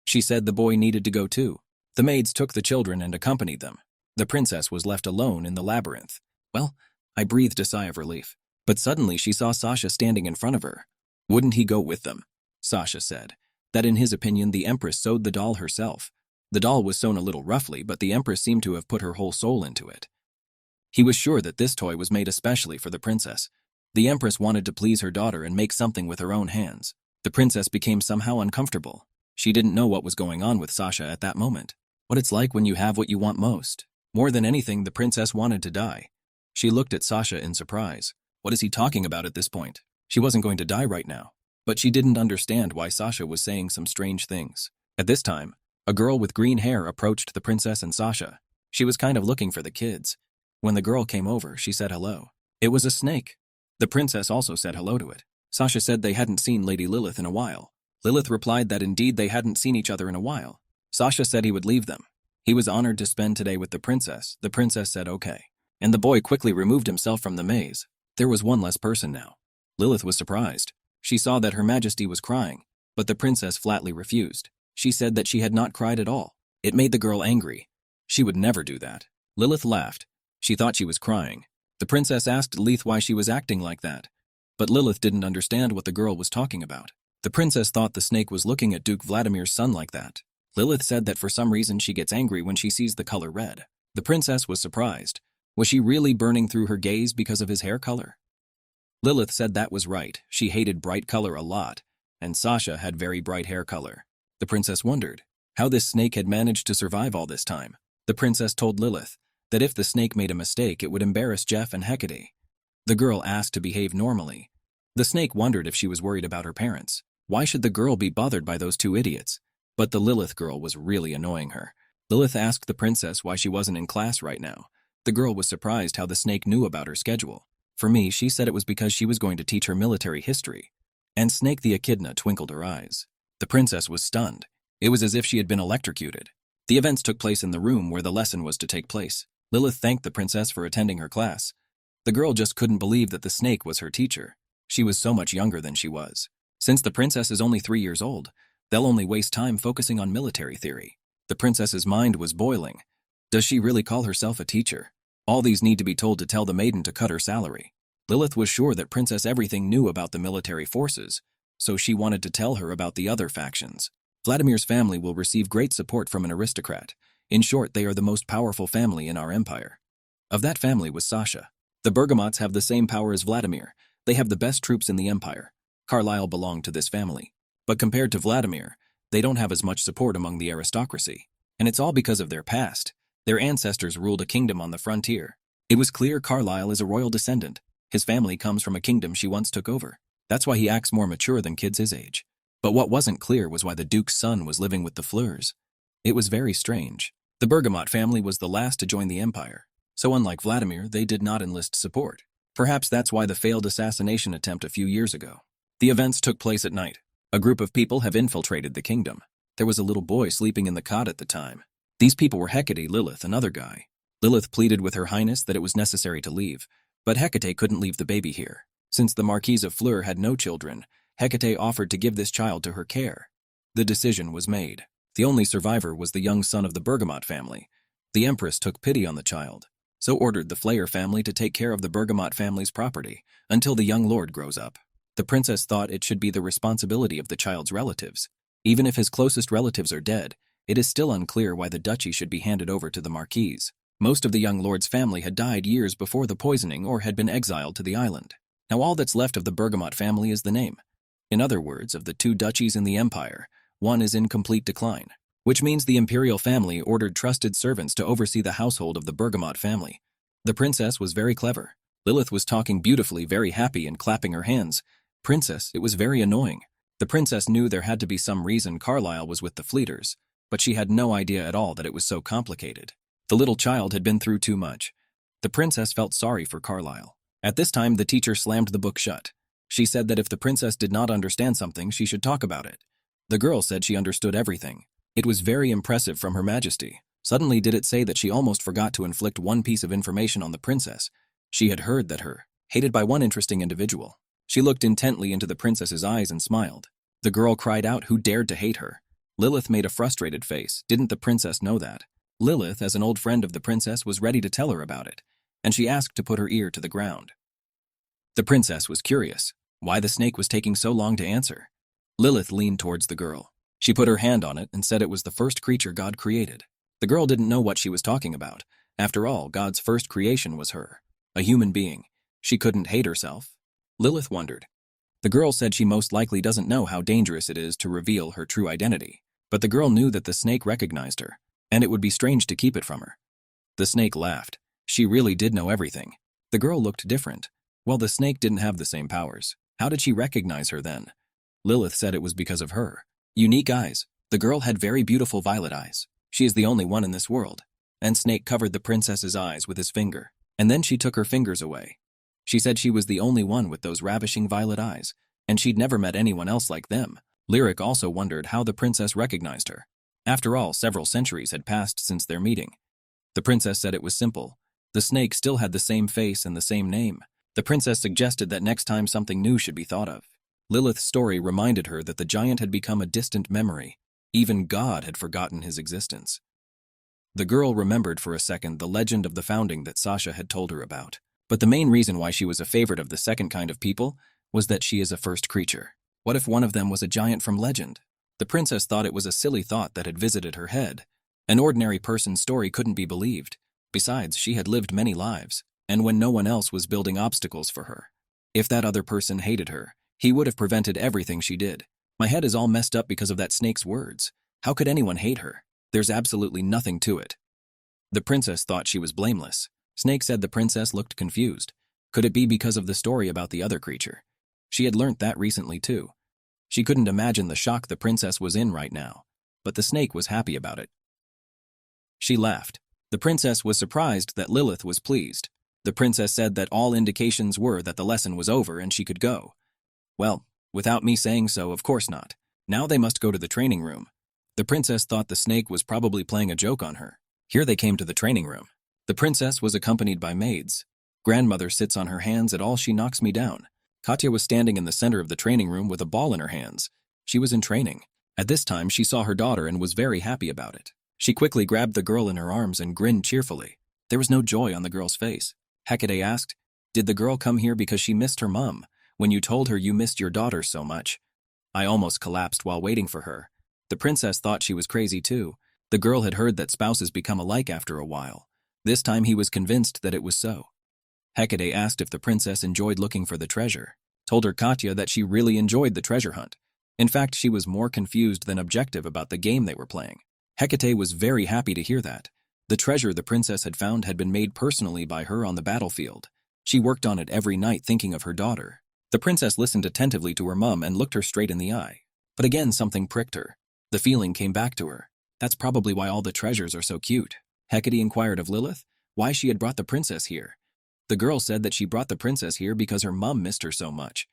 She said the boy needed to go too. The maids took the children and accompanied them. The princess was left alone in the labyrinth. Well, I breathed a sigh of relief. But suddenly she saw Sasha standing in front of her. Wouldn't he go with them? Sasha said that in his opinion the empress sewed the doll herself. The doll was sewn a little roughly, but the empress seemed to have put her whole soul into it. He was sure that this toy was made especially for the princess. The empress wanted to please her daughter and make something with her own hands. The princess became somehow uncomfortable. She didn't know what was going on with Sasha at that moment. What it's like when you have what you want most. More than anything, the princess wanted to die. She looked at Sasha in surprise. What is he talking about at this point? She wasn't going to die right now. But she didn't understand why Sasha was saying some strange things. At this time, a girl with green hair approached the princess and Sasha. She was kind of looking for the kids. When the girl came over, she said hello. It was a snake. The princess also said hello to it. Sasha said they hadn't seen Lady Lilith in a while. Lilith replied that indeed they hadn't seen each other in a while. Sasha said he would leave them. He was honored to spend today with the princess. The princess said okay. And the boy quickly removed himself from the maze. There was one less person now. Lilith was surprised. She saw that Her Majesty was crying, but the princess flatly refused. She said that she had not cried at all. It made the girl angry. She would never do that. Lilith laughed. She thought she was crying. The princess asked Lilith why she was acting like that. But Lilith didn't understand what the girl was talking about. The princess thought the snake was looking at Duke Vladimir's son like that. Lilith said that for some reason she gets angry when she sees the color red. The princess was surprised. Was she really burning through her gaze because of his hair color? Lilith said that was right. She hated bright color a lot, and Sasha had very bright hair color. The princess wondered how this snake had managed to survive all this time. The princess told Lilith that if the snake made a mistake, it would embarrass Jeff and Hecate. The girl asked to behave normally. The snake wondered if she was worried about her parents. Why should the girl be bothered by those two idiots? But the Lilith girl was really annoying her. Lilith asked the princess why she wasn't in class right now. The girl was surprised how the snake knew about her schedule. For me, she said it was because she was going to teach her military history. And Snake the Echidna twinkled her eyes. The princess was stunned. It was as if she had been electrocuted. The events took place in the room where the lesson was to take place. Lilith thanked the princess for attending her class. The girl just couldn't believe that the snake was her teacher. She was so much younger than she was. Since the princess is only 3 years old, they'll only waste time focusing on military theory. The princess's mind was boiling. Does she really call herself a teacher? All these need to be told to tell the maiden to cut her salary. Lilith was sure that Princess Everything knew about the military forces, so she wanted to tell her about the other factions. Vladimir's family will receive great support from an aristocrat. In short, they are the most powerful family in our empire. Of that family was Sasha. The Bergamots have the same power as Vladimir. They have the best troops in the empire. Carlyle belonged to this family. But compared to Vladimir, they don't have as much support among the aristocracy. And it's all because of their past. Their ancestors ruled a kingdom on the frontier. It was clear Carlyle is a royal descendant. His family comes from a kingdom she once took over. That's why he acts more mature than kids his age. But what wasn't clear was why the Duke's son was living with the Fleurs. It was very strange. The Bergamot family was the last to join the empire. So unlike Vladimir, they did not enlist support. Perhaps that's why the failed assassination attempt a few years ago. The events took place at night. A group of people have infiltrated the kingdom. There was a little boy sleeping in the cot at the time. These people were Hecate, Lilith, another guy. Lilith pleaded with Her Highness that it was necessary to leave, but Hecate couldn't leave the baby here. Since the Marquise of Fleur had no children, Hecate offered to give this child to her care. The decision was made. The only survivor was the young son of the Bergamot family. The empress took pity on the child, so ordered the Flayer family to take care of the Bergamot family's property until the young lord grows up. The princess thought it should be the responsibility of the child's relatives. Even if his closest relatives are dead, it is still unclear why the duchy should be handed over to the Marquise. Most of the young lord's family had died years before the poisoning or had been exiled to the island. Now all that's left of the Bergamot family is the name. In other words, of the two duchies in the empire, one is in complete decline, which means the imperial family ordered trusted servants to oversee the household of the Bergamot family. The princess was very clever. Lilith was talking beautifully, very happy and clapping her hands. Princess, it was very annoying. The princess knew there had to be some reason Carlyle was with the Fleeters, but she had no idea at all that it was so complicated. The little child had been through too much. The princess felt sorry for Carlyle. At this time, the teacher slammed the book shut. She said that if the princess did not understand something, she should talk about it. The girl said she understood everything. It was very impressive from Her Majesty. Suddenly did it say that she almost forgot to inflict one piece of information on the princess. She had heard that her, hated by one interesting individual. She looked intently into the princess's eyes and smiled. The girl cried out who dared to hate her. Lilith made a frustrated face. Didn't the princess know that? Lilith, as an old friend of the princess, was ready to tell her about it, and she asked to put her ear to the ground. The princess was curious why the snake was taking so long to answer. Lilith leaned towards the girl. She put her hand on it and said it was the first creature God created. The girl didn't know what she was talking about. After all, God's first creation was her, a human being. She couldn't hate herself. Lilith wondered. The girl said she most likely doesn't know how dangerous it is to reveal her true identity, but the girl knew that the snake recognized her, and it would be strange to keep it from her. The snake laughed. She really did know everything. The girl looked different. Well, the snake didn't have the same powers. How did she recognize her then? Lilith said it was because of her unique eyes. The girl had very beautiful violet eyes. She is the only one in this world. And Snake covered the princess's eyes with his finger, and then she took her fingers away. She said she was the only one with those ravishing violet eyes, and she'd never met anyone else like them. Lyric also wondered how the princess recognized her. After all, several centuries had passed since their meeting. The princess said it was simple. The snake still had the same face and the same name. The princess suggested that next time something new should be thought of. Lilith's story reminded her that the giant had become a distant memory. Even God had forgotten his existence. The girl remembered for a second the legend of the founding that Sasha had told her about. But the main reason why she was a favorite of the second kind of people was that she is a first creature. What if one of them was a giant from legend? The princess thought it was a silly thought that had visited her head. An ordinary person's story couldn't be believed. Besides, she had lived many lives, and when no one else was building obstacles for her. If that other person hated her, he would have prevented everything she did. My head is all messed up because of that snake's words. How could anyone hate her? There's absolutely nothing to it. The princess thought she was blameless. Snake said the princess looked confused. Could it be because of the story about the other creature? She had learnt that recently too. She couldn't imagine the shock the princess was in right now, but the snake was happy about it. She laughed. The princess was surprised that Lilith was pleased. The princess said that all indications were that the lesson was over and she could go. Well, without me saying so, of course not. Now they must go to the training room. The princess thought the snake was probably playing a joke on her. Here they came to the training room. The princess was accompanied by maids. Grandmother sits on her hands at all she knocks me down. Katya was standing in the center of the training room with a ball in her hands. She was in training. At this time, she saw her daughter and was very happy about it. She quickly grabbed the girl in her arms and grinned cheerfully. There was no joy on the girl's face. Hecate asked, "Did the girl come here because she missed her mum, when you told her you missed your daughter so much?" I almost collapsed while waiting for her. The princess thought she was crazy too. The girl had heard that spouses become alike after a while. This time he was convinced that it was so. Hecate asked if the princess enjoyed looking for the treasure, told her Katya that she really enjoyed the treasure hunt. In fact, she was more confused than objective about the game they were playing. Hecate was very happy to hear that. The treasure the princess had found had been made personally by her on the battlefield. She worked on it every night thinking of her daughter. The princess listened attentively to her mum and looked her straight in the eye. But again something pricked her. The feeling came back to her. That's probably why all the treasures are so cute. Hecate inquired of Lilith why she had brought the princess here. The girl said that she brought the princess here because her mum missed her so much.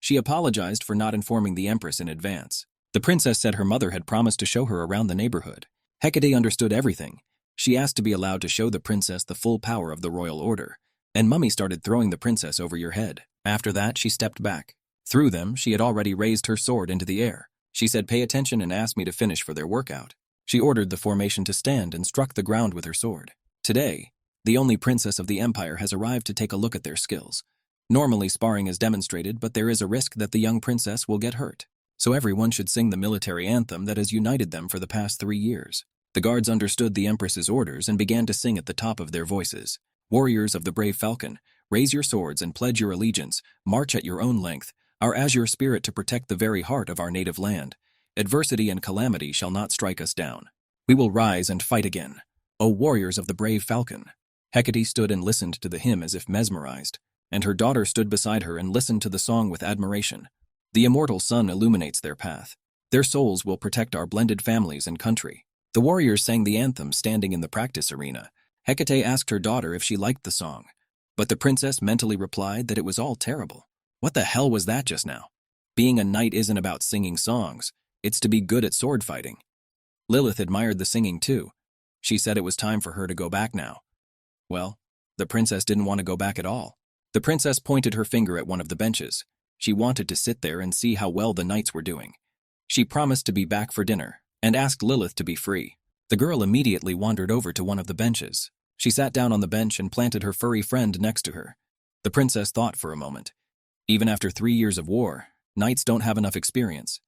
She apologized for not informing the empress in advance. The princess said her mother had promised to show her around the neighborhood. Hecate understood everything. She asked to be allowed to show the princess the full power of the royal order, and Mummy started throwing the princess over your head. After that, she stepped back. Through them, she had already raised her sword into the air. She said, "Pay attention," and asked me to finish for their workout. She ordered the formation to stand and struck the ground with her sword. Today, the only princess of the empire has arrived to take a look at their skills. Normally, sparring is demonstrated, but there is a risk that the young princess will get hurt. So everyone should sing the military anthem that has united them for the past 3 years. The guards understood the empress's orders and began to sing at the top of their voices. "Warriors of the brave falcon, raise your swords and pledge your allegiance, march at your own length, our azure spirit to protect the very heart of our native land. Adversity and calamity shall not strike us down. We will rise and fight again. O warriors of the brave falcon." Hecate stood and listened to the hymn as if mesmerized, and her daughter stood beside her and listened to the song with admiration. The immortal sun illuminates their path. Their souls will protect our blended families and country. The warriors sang the anthem standing in the practice arena. Hecate asked her daughter if she liked the song, but the princess mentally replied that it was all terrible. What the hell was that just now? Being a knight isn't about singing songs, it's to be good at sword fighting. Lilith admired the singing too. She said it was time for her to go back now. Well, the princess didn't want to go back at all. The princess pointed her finger at one of the benches. She wanted to sit there and see how well the knights were doing. She promised to be back for dinner and asked Lilith to be free. The girl immediately wandered over to one of the benches. She sat down on the bench and planted her furry friend next to her. The princess thought for a moment. Even after 3 years of war, knights don't have enough experience.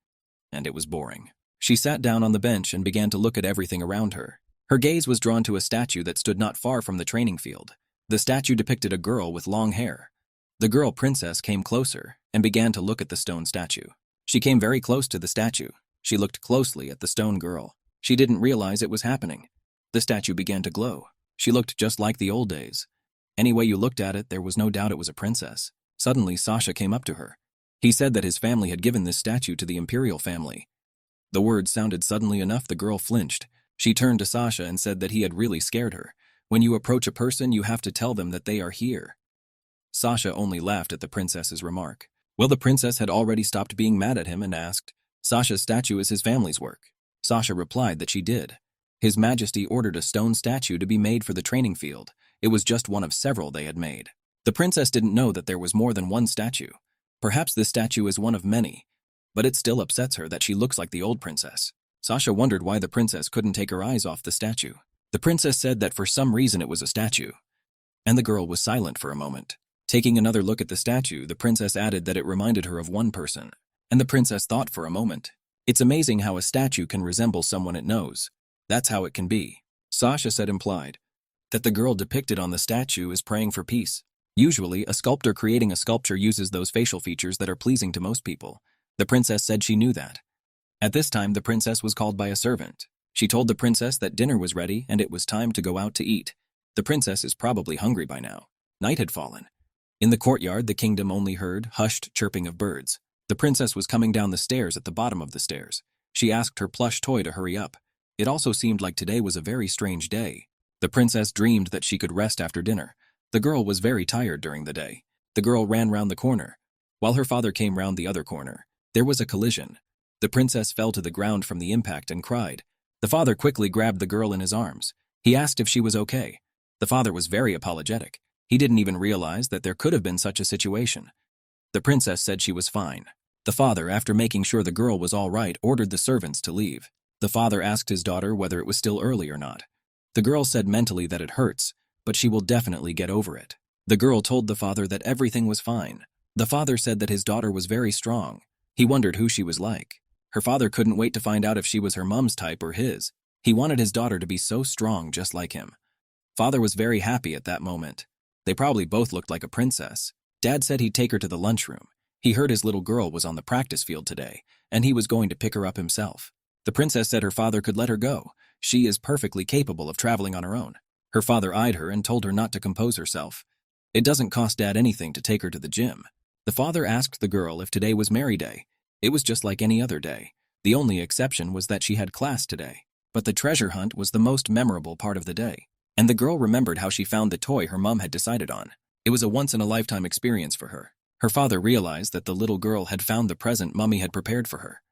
And it was boring. She sat down on the bench and began to look at everything around her. Her gaze was drawn to a statue that stood not far from the training field. The statue depicted a girl with long hair. The girl princess came closer and began to look at the stone statue. She came very close to the statue. She looked closely at the stone girl. She didn't realize it was happening. The statue began to glow. She looked just like the old days. Any way you looked at it, there was no doubt it was a princess. Suddenly, Sasha came up to her. He said that his family had given this statue to the imperial family. The words sounded suddenly enough the girl flinched. She turned to Sasha and said that he had really scared her. When you approach a person, you have to tell them that they are here. Sasha only laughed at the princess's remark. Well, the princess had already stopped being mad at him and asked, "Sasha's statue is his family's work." Sasha replied that she did. His Majesty ordered a stone statue to be made for the training field. It was just one of several they had made. The princess didn't know that there was more than one statue. Perhaps this statue is one of many, but it still upsets her that she looks like the old princess. Sasha wondered why the princess couldn't take her eyes off the statue. The princess said that for some reason it was a statue, and the girl was silent for a moment. Taking another look at the statue, the princess added that it reminded her of one person, and the princess thought for a moment. It's amazing how a statue can resemble someone it knows. That's how it can be. Sasha said implied that the girl depicted on the statue is praying for peace. Usually, a sculptor creating a sculpture uses those facial features that are pleasing to most people. The princess said she knew that. At this time, the princess was called by a servant. She told the princess that dinner was ready and it was time to go out to eat. The princess is probably hungry by now. Night had fallen. In the courtyard, the kingdom only heard hushed chirping of birds. The princess was coming down the stairs at the bottom of the stairs. She asked her plush toy to hurry up. It also seemed like today was a very strange day. The princess dreamed that she could rest after dinner. The girl was very tired during the day. The girl ran round the corner. While her father came round the other corner, there was a collision. The princess fell to the ground from the impact and cried. The father quickly grabbed the girl in his arms. He asked if she was okay. The father was very apologetic. He didn't even realize that there could have been such a situation. The princess said she was fine. The father, after making sure the girl was all right, ordered the servants to leave. The father asked his daughter whether it was still early or not. The girl said mentally that it hurts, but she will definitely get over it. The girl told the father that everything was fine. The father said that his daughter was very strong. He wondered who she was like. Her father couldn't wait to find out if she was her mom's type or his. He wanted his daughter to be so strong just like him. Father was very happy at that moment. They probably both looked like a princess. Dad said he'd take her to the lunchroom. He heard his little girl was on the practice field today, and he was going to pick her up himself. The princess said her father could let her go. She is perfectly capable of traveling on her own. Her father eyed her and told her not to compose herself. It doesn't cost Dad anything to take her to the gym. The father asked the girl if today was Mary Day. It was just like any other day. The only exception was that she had class today. But the treasure hunt was the most memorable part of the day. And the girl remembered how she found the toy her mom had decided on. It was a once-in-a-lifetime experience for her. Her father realized that the little girl had found the present Mummy had prepared for her.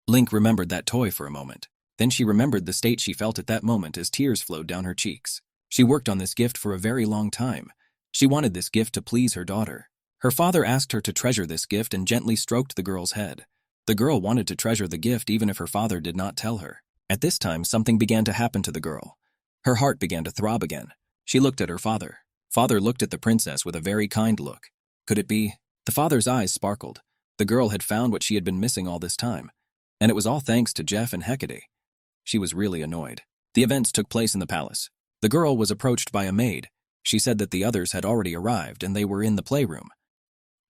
Link remembered that toy for a moment. Then she remembered the state she felt at that moment as tears flowed down her cheeks. She worked on this gift for a very long time. She wanted this gift to please her daughter. Her father asked her to treasure this gift and gently stroked the girl's head. The girl wanted to treasure the gift even if her father did not tell her. At this time, something began to happen to the girl. Her heart began to throb again. She looked at her father. Father looked at the princess with a very kind look. Could it be? The father's eyes sparkled. The girl had found what she had been missing all this time. And it was all thanks to Jeff and Hecate. She was really annoyed. The events took place in the palace. The girl was approached by a maid. She said that the others had already arrived and they were in the playroom.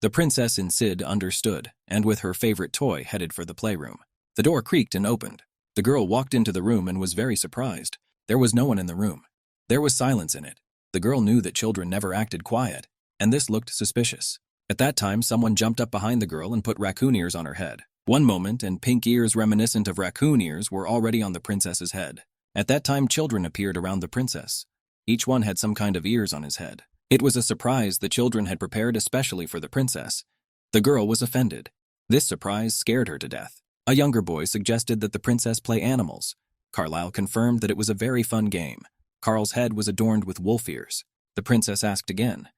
The princess in Sid understood, and with her favorite toy headed for the playroom. The door creaked and opened. The girl walked into the room and was very surprised. There was no one in the room. There was silence in it. The girl knew that children never acted quiet, and this looked suspicious. At that time, someone jumped up behind the girl and put raccoon ears on her head. One moment, and pink ears reminiscent of raccoon ears were already on the princess's head. At that time, children appeared around the princess. Each one had some kind of ears on his head. It was a surprise the children had prepared especially for the princess. The girl was offended. This surprise scared her to death. A younger boy suggested that the princess play animals. Carlisle confirmed that it was a very fun game. Carl's head was adorned with wolf ears. The princess asked again.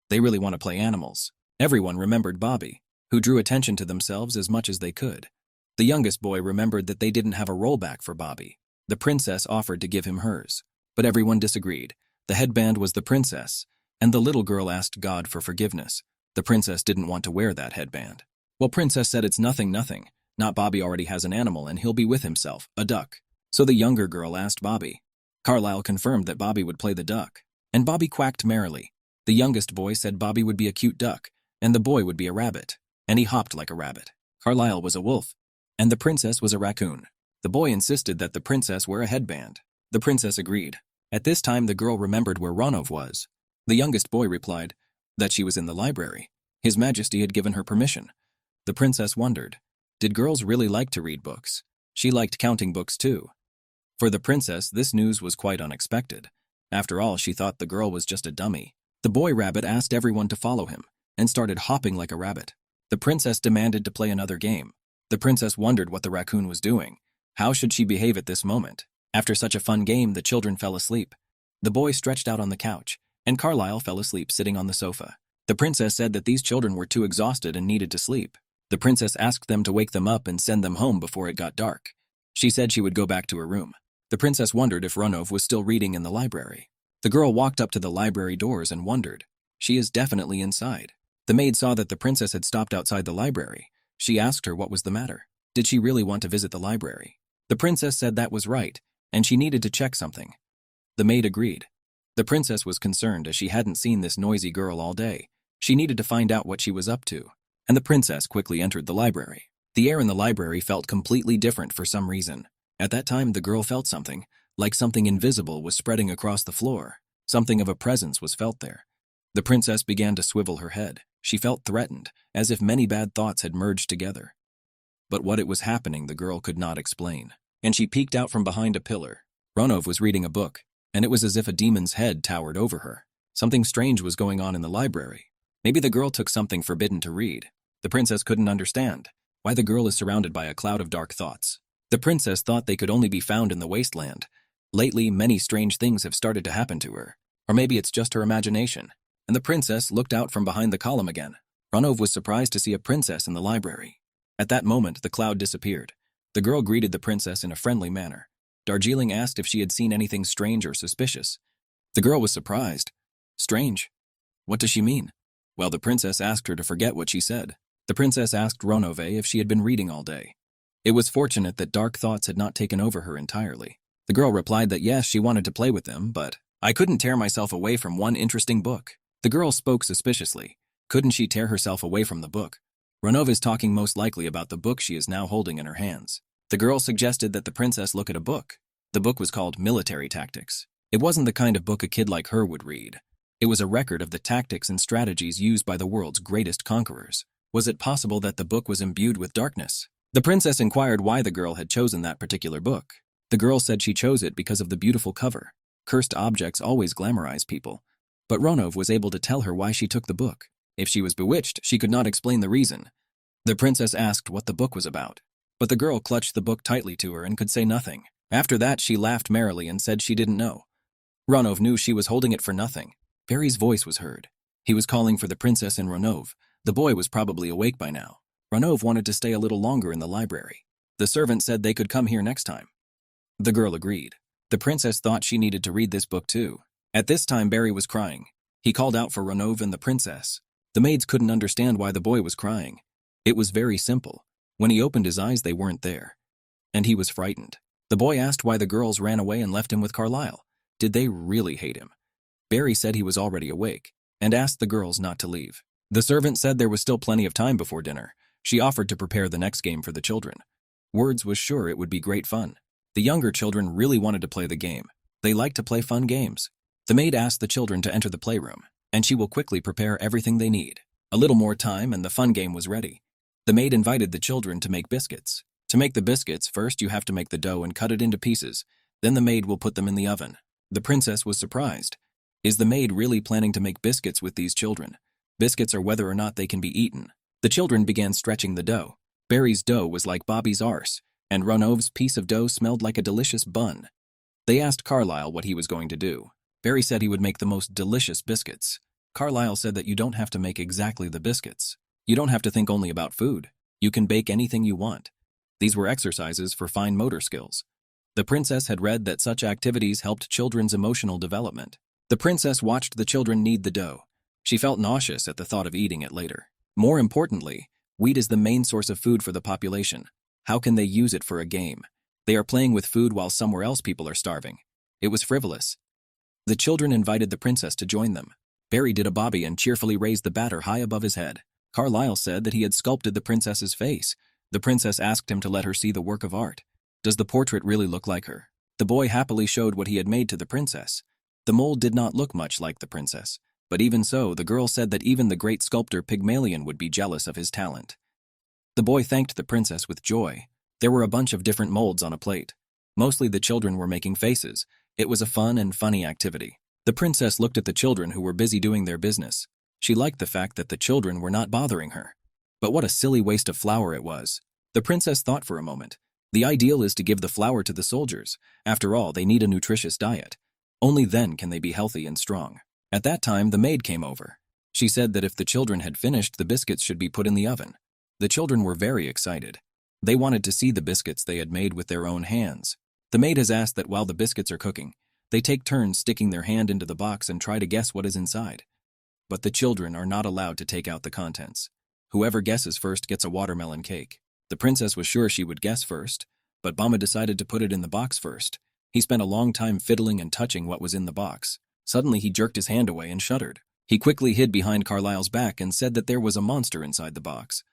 They really want to play animals. Everyone remembered Bobby, who drew attention to themselves as much as they could. The youngest boy remembered that they didn't have a rollback for Bobby. The princess offered to give him hers, but everyone disagreed. The headband was the princess, and the little girl asked God for forgiveness. The princess didn't want to wear that headband. Well, princess said it's nothing. Not Bobby already has an animal and he'll be with himself, a duck. So the younger girl asked Bobby. Carlisle confirmed that Bobby would play the duck, and Bobby quacked merrily. The youngest boy said Bobby would be a cute duck, and the boy would be a rabbit, and he hopped like a rabbit. Carlisle was a wolf, and the princess was a raccoon. The boy insisted that the princess wear a headband. The princess agreed. At this time, the girl remembered where Ronov was. The youngest boy replied that she was in the library. His Majesty had given her permission. The princess wondered, did girls really like to read books? She liked counting books too. For the princess, this news was quite unexpected. After all, she thought the girl was just a dummy. The boy rabbit asked everyone to follow him and started hopping like a rabbit. The princess demanded to play another game. The princess wondered what the raccoon was doing. How should she behave at this moment? After such a fun game, the children fell asleep. The boy stretched out on the couch, and Carlisle fell asleep sitting on the sofa. The princess said that these children were too exhausted and needed to sleep. The princess asked them to wake them up and send them home before it got dark. She said she would go back to her room. The princess wondered if Ronov was still reading in the library. The girl walked up to the library doors and wondered. She is definitely inside. The maid saw that the princess had stopped outside the library. She asked her what was the matter. Did she really want to visit the library? The princess said that was right, and she needed to check something. The maid agreed. The princess was concerned as she hadn't seen this noisy girl all day. She needed to find out what she was up to, and the princess quickly entered the library. The air in the library felt completely different for some reason. At that time, the girl felt something, like something invisible was spreading across the floor. Something of a presence was felt there. The princess began to swivel her head. She felt threatened, as if many bad thoughts had merged together. But what it was happening, the girl could not explain, and she peeked out from behind a pillar. Ronov was reading a book, and it was as if a demon's head towered over her. Something strange was going on in the library. Maybe the girl took something forbidden to read. The princess couldn't understand why the girl is surrounded by a cloud of dark thoughts. The princess thought they could only be found in the wasteland. Lately, many strange things have started to happen to her. Or maybe it's just her imagination. And the princess looked out from behind the column again. Ronov was surprised to see a princess in the library. At that moment, the cloud disappeared. The girl greeted the princess in a friendly manner. Darjeeling asked if she had seen anything strange or suspicious. The girl was surprised. Strange? What does she mean? Well, the princess asked her to forget what she said. The princess asked Ronove if she had been reading all day. It was fortunate that dark thoughts had not taken over her entirely. The girl replied that yes, she wanted to play with them, but I couldn't tear myself away from one interesting book. The girl spoke suspiciously. Couldn't she tear herself away from the book? Ronov is talking most likely about the book she is now holding in her hands. The girl suggested that the princess look at a book. The book was called Military Tactics. It wasn't the kind of book a kid like her would read. It was a record of the tactics and strategies used by the world's greatest conquerors. Was it possible that the book was imbued with darkness? The princess inquired why the girl had chosen that particular book. The girl said she chose it because of the beautiful cover. Cursed objects always glamorize people. But Ronov was able to tell her why she took the book. If she was bewitched, she could not explain the reason. The princess asked what the book was about. But the girl clutched the book tightly to her and could say nothing. After that, she laughed merrily and said she didn't know. Ronov knew she was holding it for nothing. Barry's voice was heard. He was calling for the princess and Ronov. The boy was probably awake by now. Ranov wanted to stay a little longer in the library. The servant said they could come here next time. The girl agreed. The princess thought she needed to read this book too. At this time, Barry was crying. He called out for Ranov and the princess. The maids couldn't understand why the boy was crying. It was very simple. When he opened his eyes, they weren't there. And he was frightened. The boy asked why the girls ran away and left him with Carlisle. Did they really hate him? Barry said he was already awake, and asked the girls not to leave. The servant said there was still plenty of time before dinner. She offered to prepare the next game for the children. Words was sure it would be great fun. The younger children really wanted to play the game. They liked to play fun games. The maid asked the children to enter the playroom, and she will quickly prepare everything they need. A little more time and the fun game was ready. The maid invited the children to make biscuits. To make the biscuits, first you have to make the dough and cut it into pieces. Then the maid will put them in the oven. The princess was surprised. Is the maid really planning to make biscuits with these children? Biscuits are whether or not they can be eaten. The children began stretching the dough. Barry's dough was like Bobby's arse, and Ranov's piece of dough smelled like a delicious bun. They asked Carlisle what he was going to do. Barry said he would make the most delicious biscuits. Carlisle said that you don't have to make exactly the biscuits. You don't have to think only about food. You can bake anything you want. These were exercises for fine motor skills. The princess had read that such activities helped children's emotional development. The princess watched the children knead the dough. She felt nauseous at the thought of eating it later. More importantly, wheat is the main source of food for the population. How can they use it for a game? They are playing with food while somewhere else people are starving. It was frivolous. The children invited the princess to join them. Barry did a bobby and cheerfully raised the batter high above his head. Carlisle said that he had sculpted the princess's face. The princess asked him to let her see the work of art. Does the portrait really look like her? The boy happily showed what he had made to the princess. The mold did not look much like the princess, but even so, the girl said that even the great sculptor Pygmalion would be jealous of his talent. The boy thanked the princess with joy. There were a bunch of different molds on a plate. Mostly the children were making faces. It was a fun and funny activity. The princess looked at the children who were busy doing their business. She liked the fact that the children were not bothering her. But what a silly waste of flour it was. The princess thought for a moment. The ideal is to give the flour to the soldiers. After all, they need a nutritious diet. Only then can they be healthy and strong. At that time, the maid came over. She said that if the children had finished, the biscuits should be put in the oven. The children were very excited. They wanted to see the biscuits they had made with their own hands. The maid has asked that while the biscuits are cooking, they take turns sticking their hand into the box and try to guess what is inside. But the children are not allowed to take out the contents. Whoever guesses first gets a watermelon cake. The princess was sure she would guess first, but Bama decided to put it in the box first. He spent a long time fiddling and touching what was in the box. Suddenly he jerked his hand away and shuddered. He quickly hid behind Carlisle's back and said that there was a monster inside the box.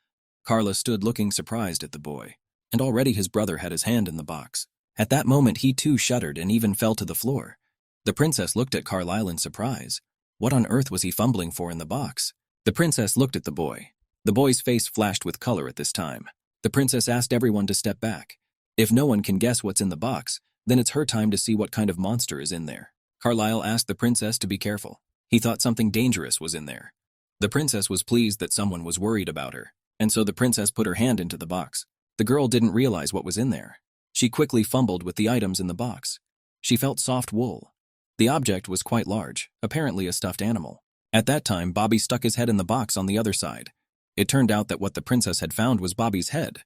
Carla stood looking surprised at the boy, and already his brother had his hand in the box. At that moment he too shuddered and even fell to the floor. The princess looked at Carlisle in surprise. What on earth was he fumbling for in the box? The princess looked at the boy. The boy's face flashed with color at this time. The princess asked everyone to step back. If no one can guess what's in the box, then it's her time to see what kind of monster is in there. Carlisle asked the princess to be careful. He thought something dangerous was in there. The princess was pleased that someone was worried about her, and so the princess put her hand into the box. The girl didn't realize what was in there. She quickly fumbled with the items in the box. She felt soft wool. The object was quite large, apparently a stuffed animal. At that time, Bobby stuck his head in the box on the other side. It turned out that what the princess had found was Bobby's head.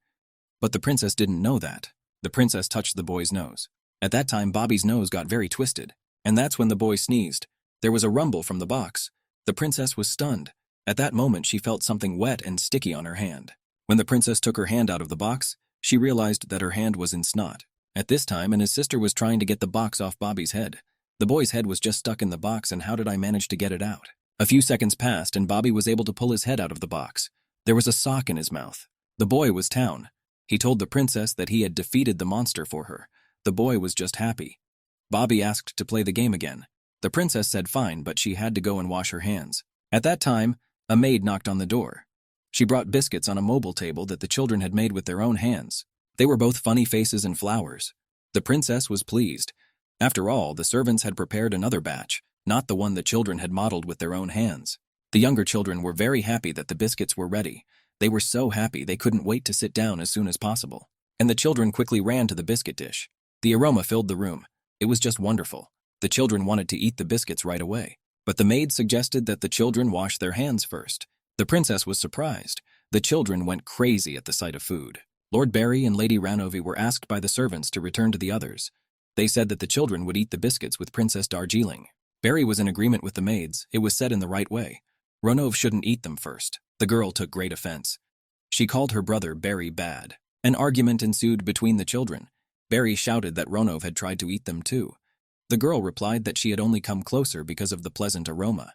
But the princess didn't know that. The princess touched the boy's nose. At that time, Bobby's nose got very twisted, and that's when the boy sneezed. There was a rumble from the box. The princess was stunned. At that moment, she felt something wet and sticky on her hand. When the princess took her hand out of the box, she realized that her hand was in snot. At this time, and his sister was trying to get the box off Bobby's head. The boy's head was just stuck in the box, and how did I manage to get it out? A few seconds passed, and Bobby was able to pull his head out of the box. There was a sock in his mouth. The boy was Town. He told the princess that he had defeated the monster for her. The boy was just happy. Bobby asked to play the game again. The princess said fine, but she had to go and wash her hands. At that time, a maid knocked on the door. She brought biscuits on a mobile table that the children had made with their own hands. They were both funny faces and flowers. The princess was pleased. After all, the servants had prepared another batch, not the one the children had modeled with their own hands. The younger children were very happy that the biscuits were ready. They were so happy they couldn't wait to sit down as soon as possible. And the children quickly ran to the biscuit dish. The aroma filled the room. It was just wonderful. The children wanted to eat the biscuits right away. But the maid suggested that the children wash their hands first. The princess was surprised. The children went crazy at the sight of food. Lord Barry and Lady Ranovi were asked by the servants to return to the others. They said that the children would eat the biscuits with Princess Darjeeling. Barry was in agreement with the maids. It was said in the right way. Ronov shouldn't eat them first. The girl took great offense. She called her brother Barry bad. An argument ensued between the children. Barry shouted that Ronov had tried to eat them too. The girl replied that she had only come closer because of the pleasant aroma.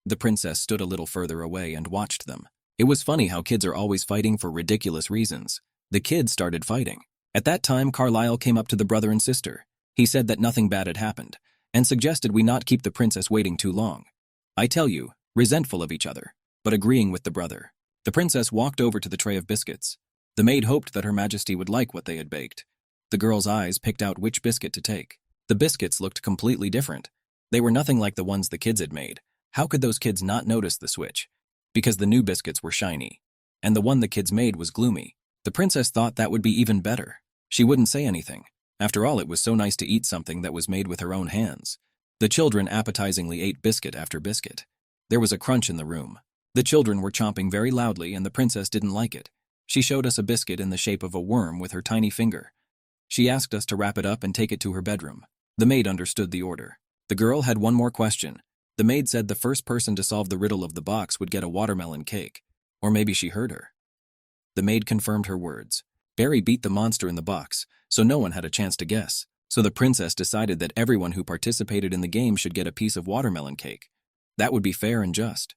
The princess stood a little further away and watched them. It was funny how kids are always fighting for ridiculous reasons. The kids started fighting. At that time, Carlyle came up to the brother and sister. He said that nothing bad had happened, and suggested we not keep the princess waiting too long. I tell you, resentful of each other, but agreeing with the brother. The princess walked over to the tray of biscuits. The maid hoped that Her Majesty would like what they had baked. The girl's eyes picked out which biscuit to take. The biscuits looked completely different. They were nothing like the ones the kids had made. How could those kids not notice the switch? Because the new biscuits were shiny, and the one the kids made was gloomy. The princess thought that would be even better. She wouldn't say anything. After all, it was so nice to eat something that was made with her own hands. The children appetizingly ate biscuit after biscuit. There was a crunch in the room. The children were chomping very loudly, and the princess didn't like it. She showed us a biscuit in the shape of a worm with her tiny finger. She asked us to wrap it up and take it to her bedroom. The maid understood the order. The girl had one more question. The maid said the first person to solve the riddle of the box would get a watermelon cake. Or maybe she heard her. The maid confirmed her words. Barry beat the monster in the box, so no one had a chance to guess. So the princess decided that everyone who participated in the game should get a piece of watermelon cake. That would be fair and just.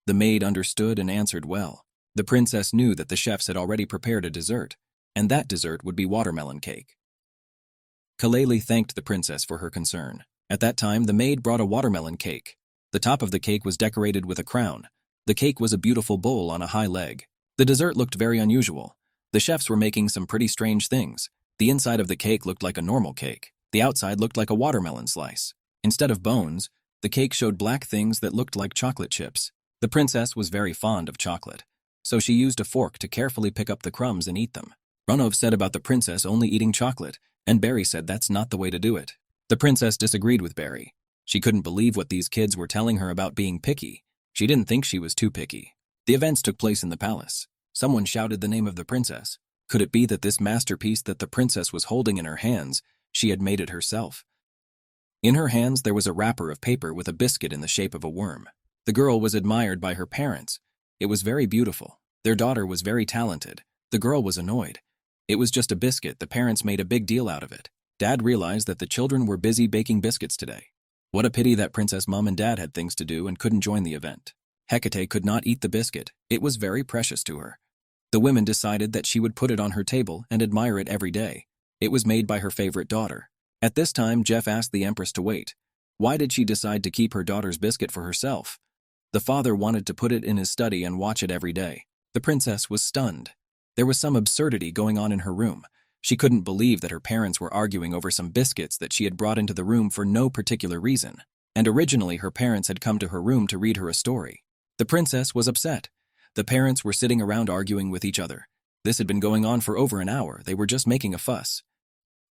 The maid understood and answered well. The princess knew that the chefs had already prepared a dessert, and that dessert would be watermelon cake. Kaleli thanked the princess for her concern. At that time, the maid brought a watermelon cake. The top of the cake was decorated with a crown. The cake was a beautiful bowl on a high leg. The dessert looked very unusual. The chefs were making some pretty strange things. The inside of the cake looked like a normal cake. The outside looked like a watermelon slice. Instead of bones, the cake showed black things that looked like chocolate chips. The princess was very fond of chocolate, so she used a fork to carefully pick up the crumbs and eat them. Ronov said about the princess only eating chocolate, and Barry said that's not the way to do it. The princess disagreed with Barry. She couldn't believe what these kids were telling her about being picky. She didn't think she was too picky. The events took place in the palace. Someone shouted the name of the princess. Could it be that this masterpiece that the princess was holding in her hands, she had made it herself? In her hands there was a wrapper of paper with a biscuit in the shape of a worm. The girl was admired by her parents. It was very beautiful. Their daughter was very talented. The girl was annoyed. It was just a biscuit. The parents made a big deal out of it. Dad realized that the children were busy baking biscuits today. What a pity that Princess Mom and Dad had things to do and couldn't join the event. Hecate could not eat the biscuit. It was very precious to her. The women decided that she would put it on her table and admire it every day. It was made by her favorite daughter. At this time, Jeff asked the Empress to wait. Why did she decide to keep her daughter's biscuit for herself? The father wanted to put it in his study and watch it every day. The princess was stunned. There was some absurdity going on in her room. She couldn't believe that her parents were arguing over some biscuits that she had brought into the room for no particular reason. And originally her parents had come to her room to read her a story. The princess was upset. The parents were sitting around arguing with each other. This had been going on for over an hour. They were just making a fuss.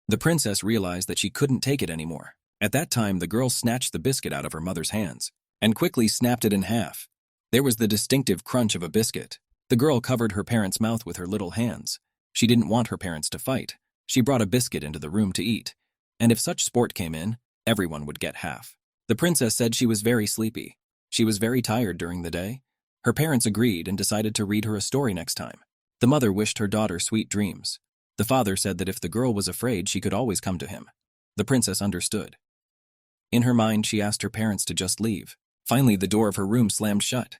The princess realized that she couldn't take it anymore. At that time, the girl snatched the biscuit out of her mother's hands and quickly snapped it in half. There was the distinctive crunch of a biscuit. The girl covered her parents' mouth with her little hands. She didn't want her parents to fight. She brought a biscuit into the room to eat. And if such sport came in, everyone would get half. The princess said she was very sleepy. She was very tired during the day. Her parents agreed and decided to read her a story next time. The mother wished her daughter sweet dreams. The father said that if the girl was afraid, she could always come to him. The princess understood. In her mind, she asked her parents to just leave. Finally, the door of her room slammed shut.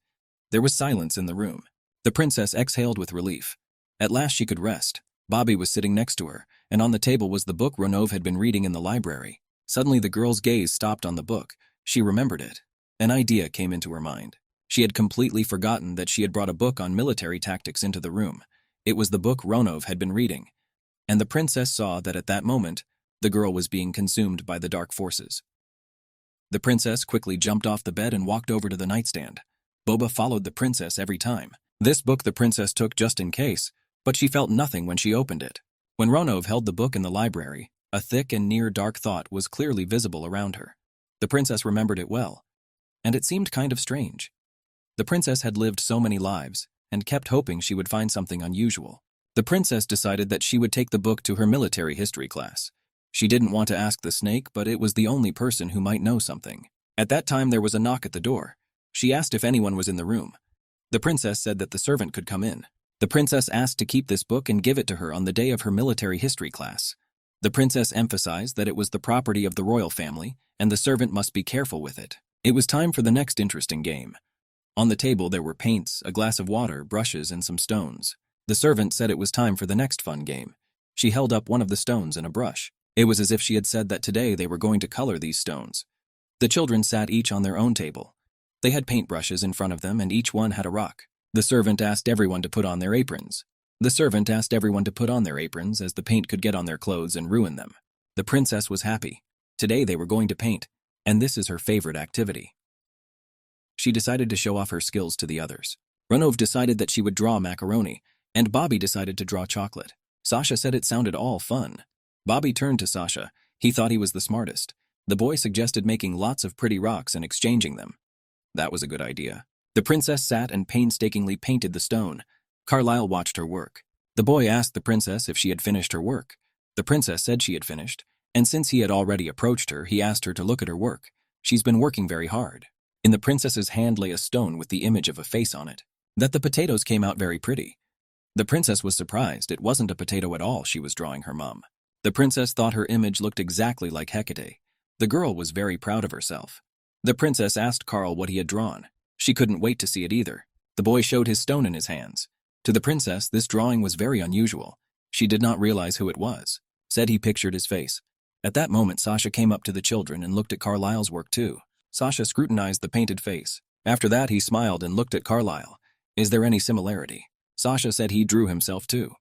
There was silence in the room. The princess exhaled with relief. At last she could rest. Bobby was sitting next to her, and on the table was the book Ronov had been reading in the library. Suddenly the girl's gaze stopped on the book. She remembered it. An idea came into her mind. She had completely forgotten that she had brought a book on military tactics into the room. It was the book Ronov had been reading. And the princess saw that at that moment, the girl was being consumed by the dark forces. The princess quickly jumped off the bed and walked over to the nightstand. Boba followed the princess every time. This book the princess took just in case, but she felt nothing when she opened it. When Ronov held the book in the library, a thick and near-dark thought was clearly visible around her. The princess remembered it well, and it seemed kind of strange. The princess had lived so many lives, and kept hoping she would find something unusual. The princess decided that she would take the book to her military history class. She didn't want to ask the snake, but it was the only person who might know something. At that time there was a knock at the door. She asked if anyone was in the room. The princess said that the servant could come in. The princess asked to keep this book and give it to her on the day of her military history class. The princess emphasized that it was the property of the royal family, and the servant must be careful with it. It was time for the next interesting game. On the table there were paints, a glass of water, brushes, and some stones. The servant said it was time for the next fun game. She held up one of the stones and a brush. It was as if she had said that today they were going to color these stones. The children sat each on their own table. They had paintbrushes in front of them and each one had a rock. The servant asked everyone to put on their aprons. The servant asked everyone to put on their aprons as the paint could get on their clothes and ruin them. The princess was happy. Today they were going to paint, and this is her favorite activity. She decided to show off her skills to the others. Runov decided that she would draw macaroni, and Bobby decided to draw chocolate. Sasha said it sounded all fun. Bobby turned to Sasha. He thought he was the smartest. The boy suggested making lots of pretty rocks and exchanging them. That was a good idea. The princess sat and painstakingly painted the stone. Carlyle watched her work. The boy asked the princess if she had finished her work. The princess said she had finished, and since he had already approached her, he asked her to look at her work. She's been working very hard. In the princess's hand lay a stone with the image of a face on it. That the potatoes came out very pretty. The princess was surprised. It wasn't a potato at all she was drawing her mum. The princess thought her image looked exactly like Hecate. The girl was very proud of herself. The princess asked Carl what he had drawn. She couldn't wait to see it either. The boy showed his stone in his hands. To the princess, this drawing was very unusual. She did not realize who it was. Said he pictured his face. At that moment, Sasha came up to the children and looked at Carlyle's work too. Sasha scrutinized the painted face. After that, he smiled and looked at Carlyle. Is there any similarity? Sasha said he drew himself too.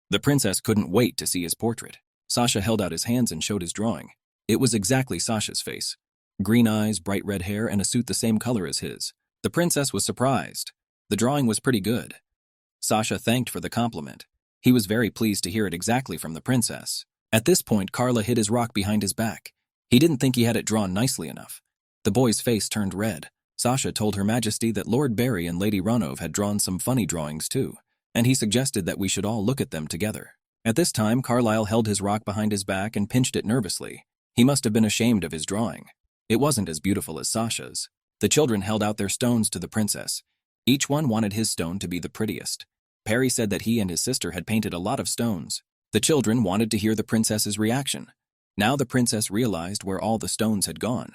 The princess couldn't wait to see his portrait. Sasha held out his hands and showed his drawing. It was exactly Sasha's face. Green eyes, bright red hair, and a suit the same color as his. The princess was surprised. The drawing was pretty good. Sasha thanked for the compliment. He was very pleased to hear it exactly from the princess. At this point, Carla hid his rock behind his back. He didn't think he had it drawn nicely enough. The boy's face turned red. Sasha told Her Majesty that Lord Barry and Lady Ronov had drawn some funny drawings too, and he suggested that we should all look at them together. At this time, Carlyle held his rock behind his back and pinched it nervously. He must have been ashamed of his drawing. It wasn't as beautiful as Sasha's. The children held out their stones to the princess. Each one wanted his stone to be the prettiest. Perry said that he and his sister had painted a lot of stones. The children wanted to hear the princess's reaction. Now the princess realized where all the stones had gone.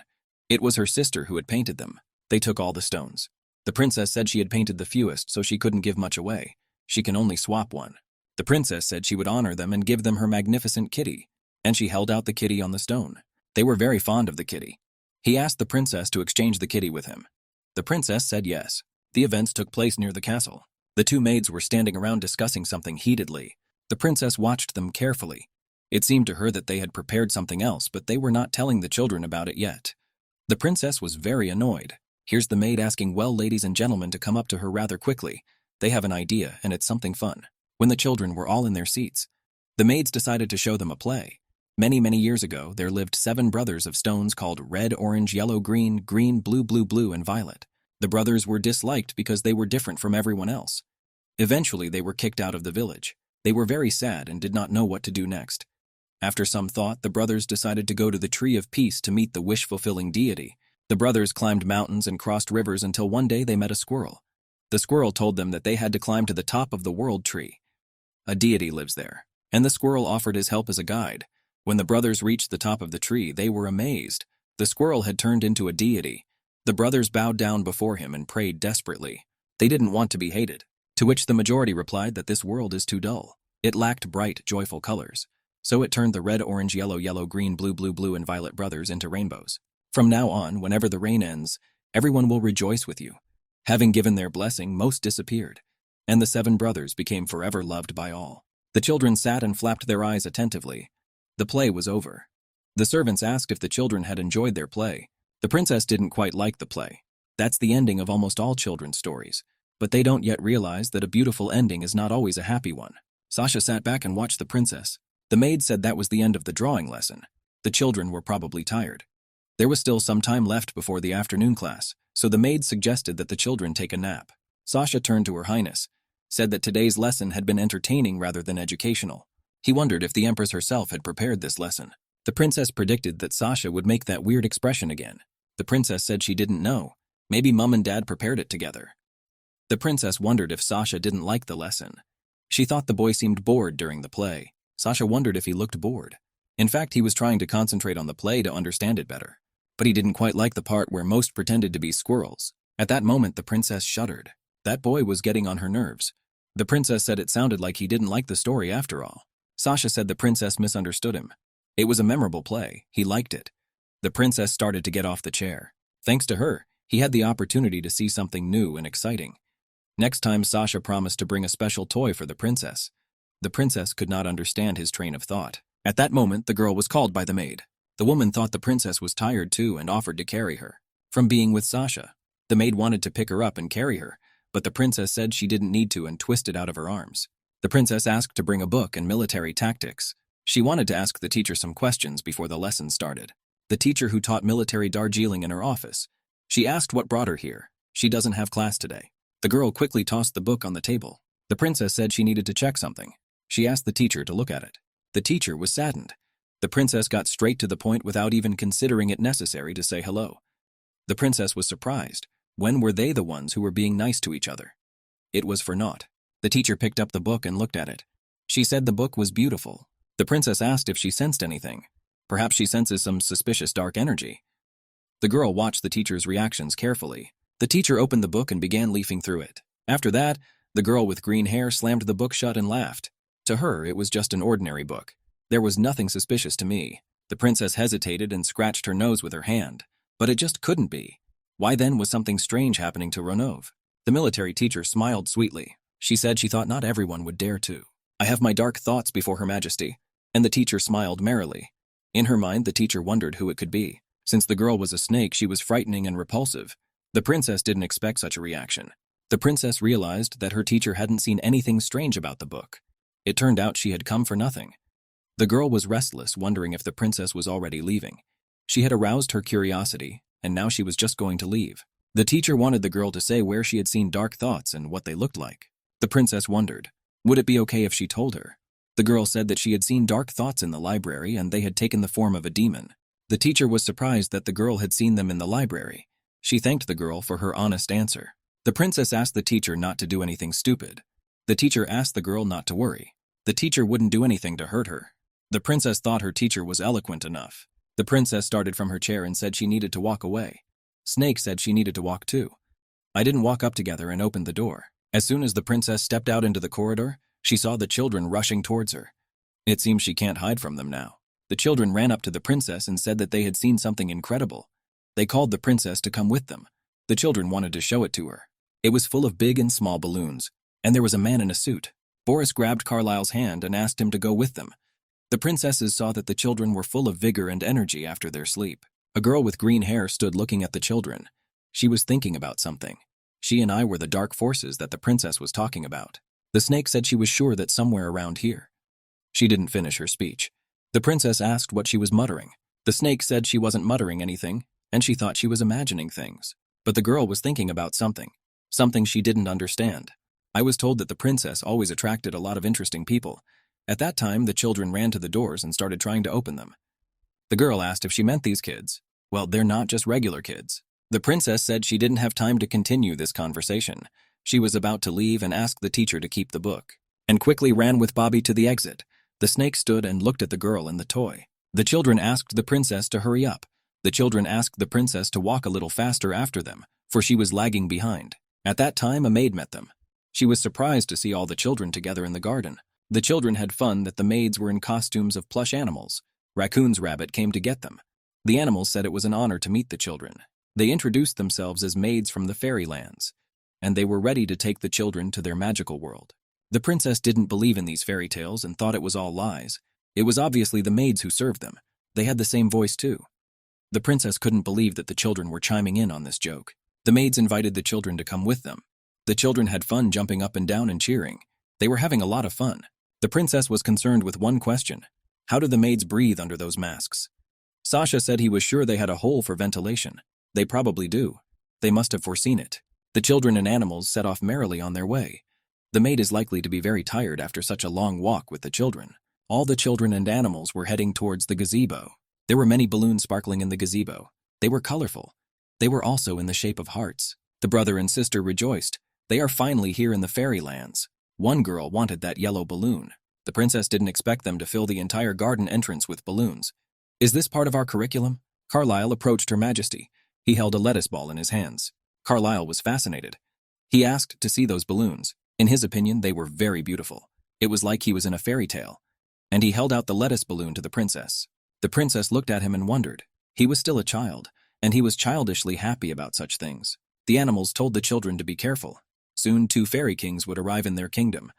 It was her sister who had painted them. They took all the stones. The princess said she had painted the fewest, so she couldn't give much away. She can only swap one. The princess said she would honor them and give them her magnificent kitty, and she held out the kitty on the stone. They were very fond of the kitty. He asked the princess to exchange the kitty with him. The princess said yes. The events took place near the castle. The two maids were standing around discussing something heatedly. The princess watched them carefully. It seemed to her that they had prepared something else, but they were not telling the children about it yet. The princess was very annoyed. Here's the maid asking, well, ladies and gentlemen, to come up to her rather quickly. They have an idea, and it's something fun. When the children were all in their seats, the maids decided to show them a play. Many, many years ago, there lived 7 brothers of stones called red, orange, yellow, green, green, blue, blue, blue, and violet. The brothers were disliked because they were different from everyone else. Eventually, they were kicked out of the village. They were very sad and did not know what to do next. After some thought, the brothers decided to go to the Tree of Peace to meet the wish-fulfilling deity. The brothers climbed mountains and crossed rivers until one day they met a squirrel. The squirrel told them that they had to climb to the top of the world tree. A deity lives there, and the squirrel offered his help as a guide. When the brothers reached the top of the tree, they were amazed. The squirrel had turned into a deity. The brothers bowed down before him and prayed desperately. They didn't want to be hated, to which the majority replied that this world is too dull. It lacked bright, joyful colors. So it turned the red, orange, yellow, yellow, green, blue, blue, blue, and violet brothers into rainbows. From now on, whenever the rain ends, everyone will rejoice with you. Having given their blessing, most disappeared, and the 7 brothers became forever loved by all. The children sat and flapped their eyes attentively. The play was over. The servants asked if the children had enjoyed their play. The princess didn't quite like the play. That's the ending of almost all children's stories, but they don't yet realize that a beautiful ending is not always a happy one. Sasha sat back and watched the princess. The maid said that was the end of the drawing lesson. The children were probably tired. There was still some time left before the afternoon class, so the maids suggested that the children take a nap. Sasha turned to Her Highness, said that today's lesson had been entertaining rather than educational. He wondered if the Empress herself had prepared this lesson. The princess predicted that Sasha would make that weird expression again. The princess said she didn't know. Maybe Mum and Dad prepared it together. The princess wondered if Sasha didn't like the lesson. She thought the boy seemed bored during the play. Sasha wondered if he looked bored. In fact, he was trying to concentrate on the play to understand it better. But he didn't quite like the part where most pretended to be squirrels. At that moment, the princess shuddered. That boy was getting on her nerves. The princess said it sounded like he didn't like the story after all. Sasha said the princess misunderstood him. It was a memorable play. He liked it. The princess started to get off the chair. Thanks to her, he had the opportunity to see something new and exciting. Next time, Sasha promised to bring a special toy for the princess. The princess could not understand his train of thought. At that moment, the girl was called by the maid. The woman thought the princess was tired too and offered to carry her. From being with Sasha, the maid wanted to pick her up and carry her, but the princess said she didn't need to and twisted out of her arms. The princess asked to bring a book and military tactics. She wanted to ask the teacher some questions before the lesson started. The teacher who taught military Darjeeling in her office. She asked what brought her here. She doesn't have class today. The girl quickly tossed the book on the table. The princess said she needed to check something. She asked the teacher to look at it. The teacher was saddened. The princess got straight to the point without even considering it necessary to say hello. The princess was surprised. When were they the ones who were being nice to each other? It was for naught. The teacher picked up the book and looked at it. She said the book was beautiful. The princess asked if she sensed anything. Perhaps she senses some suspicious dark energy. The girl watched the teacher's reactions carefully. The teacher opened the book and began leafing through it. After that, the girl with green hair slammed the book shut and laughed. To her, it was just an ordinary book. There was nothing suspicious to me. The princess hesitated and scratched her nose with her hand. But it just couldn't be. Why then was something strange happening to Ronov? The military teacher smiled sweetly. She said she thought not everyone would dare to. I have my dark thoughts before Her Majesty. And the teacher smiled merrily. In her mind, the teacher wondered who it could be. Since the girl was a snake, she was frightening and repulsive. The princess didn't expect such a reaction. The princess realized that her teacher hadn't seen anything strange about the book. It turned out she had come for nothing. The girl was restless, wondering if the princess was already leaving. She had aroused her curiosity, and now she was just going to leave. The teacher wanted the girl to say where she had seen dark thoughts and what they looked like. The princess wondered, would it be okay if she told her? The girl said that she had seen dark thoughts in the library and they had taken the form of a demon. The teacher was surprised that the girl had seen them in the library. She thanked the girl for her honest answer. The princess asked the teacher not to do anything stupid. The teacher asked the girl not to worry. The teacher wouldn't do anything to hurt her. The princess thought her teacher was eloquent enough. The princess started from her chair and said she needed to walk away. Snake said she needed to walk too. I didn't walk up together and opened the door. As soon as the princess stepped out into the corridor, she saw the children rushing towards her. It seems she can't hide from them now. The children ran up to the princess and said that they had seen something incredible. They called the princess to come with them. The children wanted to show it to her. It was full of big and small balloons, and there was a man in a suit. Boris grabbed Carlyle's hand and asked him to go with them. The princesses saw that the children were full of vigor and energy after their sleep. A girl with green hair stood looking at the children. She was thinking about something. She and I were the dark forces that the princess was talking about. The snake said she was sure that somewhere around here. She didn't finish her speech. The princess asked what she was muttering. The snake said she wasn't muttering anything, and she thought she was imagining things. But the girl was thinking about something she didn't understand. I was told that the princess always attracted a lot of interesting people. At that time, the children ran to the doors and started trying to open them. The girl asked if she meant these kids. Well, they're not just regular kids. The princess said she didn't have time to continue this conversation. She was about to leave and ask the teacher to keep the book, and quickly ran with Bobby to the exit. The snake stood and looked at the girl and the toy. The children asked the princess to hurry up. The children asked the princess to walk a little faster after them, for she was lagging behind. At that time, a maid met them. She was surprised to see all the children together in the garden. The children had fun that the maids were in costumes of plush animals. Raccoon's rabbit came to get them. The animals said it was an honor to meet the children. They introduced themselves as maids from the fairylands, and they were ready to take the children to their magical world. The princess didn't believe in these fairy tales and thought it was all lies. It was obviously the maids who served them. They had the same voice too. The princess couldn't believe that the children were chiming in on this joke. The maids invited the children to come with them. The children had fun jumping up and down and cheering. They were having a lot of fun. The princess was concerned with one question. How do the maids breathe under those masks? Sasha said he was sure they had a hole for ventilation. They probably do. They must have foreseen it. The children and animals set off merrily on their way. The maid is likely to be very tired after such a long walk with the children. All the children and animals were heading towards the gazebo. There were many balloons sparkling in the gazebo. They were colorful. They were also in the shape of hearts. The brother and sister rejoiced. They are finally here in the fairylands. One girl wanted that yellow balloon. The princess didn't expect them to fill the entire garden entrance with balloons. Is this part of our curriculum? Carlyle approached Her Majesty. He held a lettuce ball in his hands. Carlyle was fascinated. He asked to see those balloons. In his opinion, they were very beautiful. It was like he was in a fairy tale. And he held out the lettuce balloon to the princess. The princess looked at him and wondered. He was still a child, and he was childishly happy about such things. The animals told the children to be careful. Soon 2 fairy kings would arrive in their kingdom.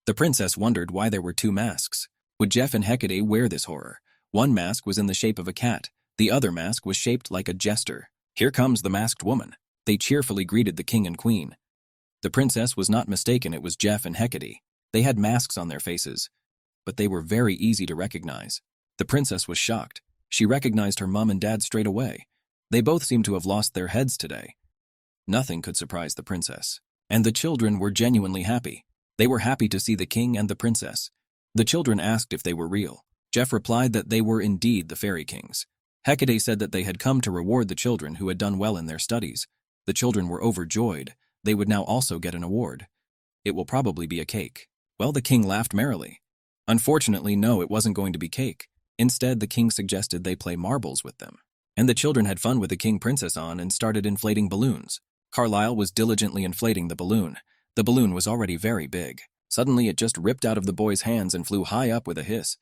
The princess wondered why there were 2 masks. Would Jeff and Hecate wear this horror? One mask was in the shape of a cat. The other mask was shaped like a jester. Here comes the masked woman. They cheerfully greeted the king and queen. The princess was not mistaken, it was Jeff and Hecate. They had masks on their faces, but they were very easy to recognize. The princess was shocked. She recognized her mom and dad straight away. They both seemed to have lost their heads today. Nothing could surprise the princess. And the children were genuinely happy. They were happy to see the king and the princess. The children asked if they were real. Jeff replied that they were indeed the fairy kings. Hecate said that they had come to reward the children who had done well in their studies. The children were overjoyed. They would now also get an award. It will probably be a cake. Well, the king laughed merrily. Unfortunately, no, it wasn't going to be cake. Instead, the king suggested they play marbles with them. And the children had fun with the king-princess on and started inflating balloons. Carlyle was diligently inflating the balloon. The balloon was already very big. Suddenly, it just ripped out of the boy's hands and flew high up with a hiss.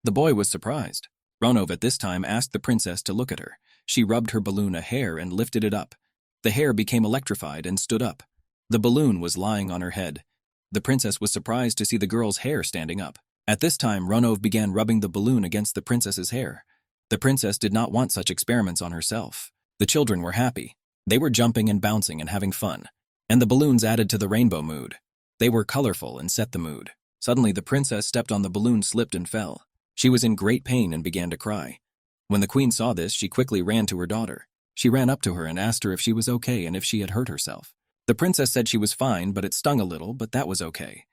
The boy was surprised. Ronov at this time asked the princess to look at her. She rubbed her balloon a hair and lifted it up. The hair became electrified and stood up. The balloon was lying on her head. The princess was surprised to see the girl's hair standing up. At this time, Ronov began rubbing the balloon against the princess's hair. The princess did not want such experiments on herself. The children were happy. They were jumping and bouncing and having fun. And the balloons added to the rainbow mood. They were colorful and set the mood. Suddenly, the princess stepped on the balloon, slipped and fell. She was in great pain and began to cry. When the queen saw this, she quickly ran to her daughter. She ran up to her and asked her if she was okay and if she had hurt herself. The princess said she was fine, but it stung a little, but that was okay.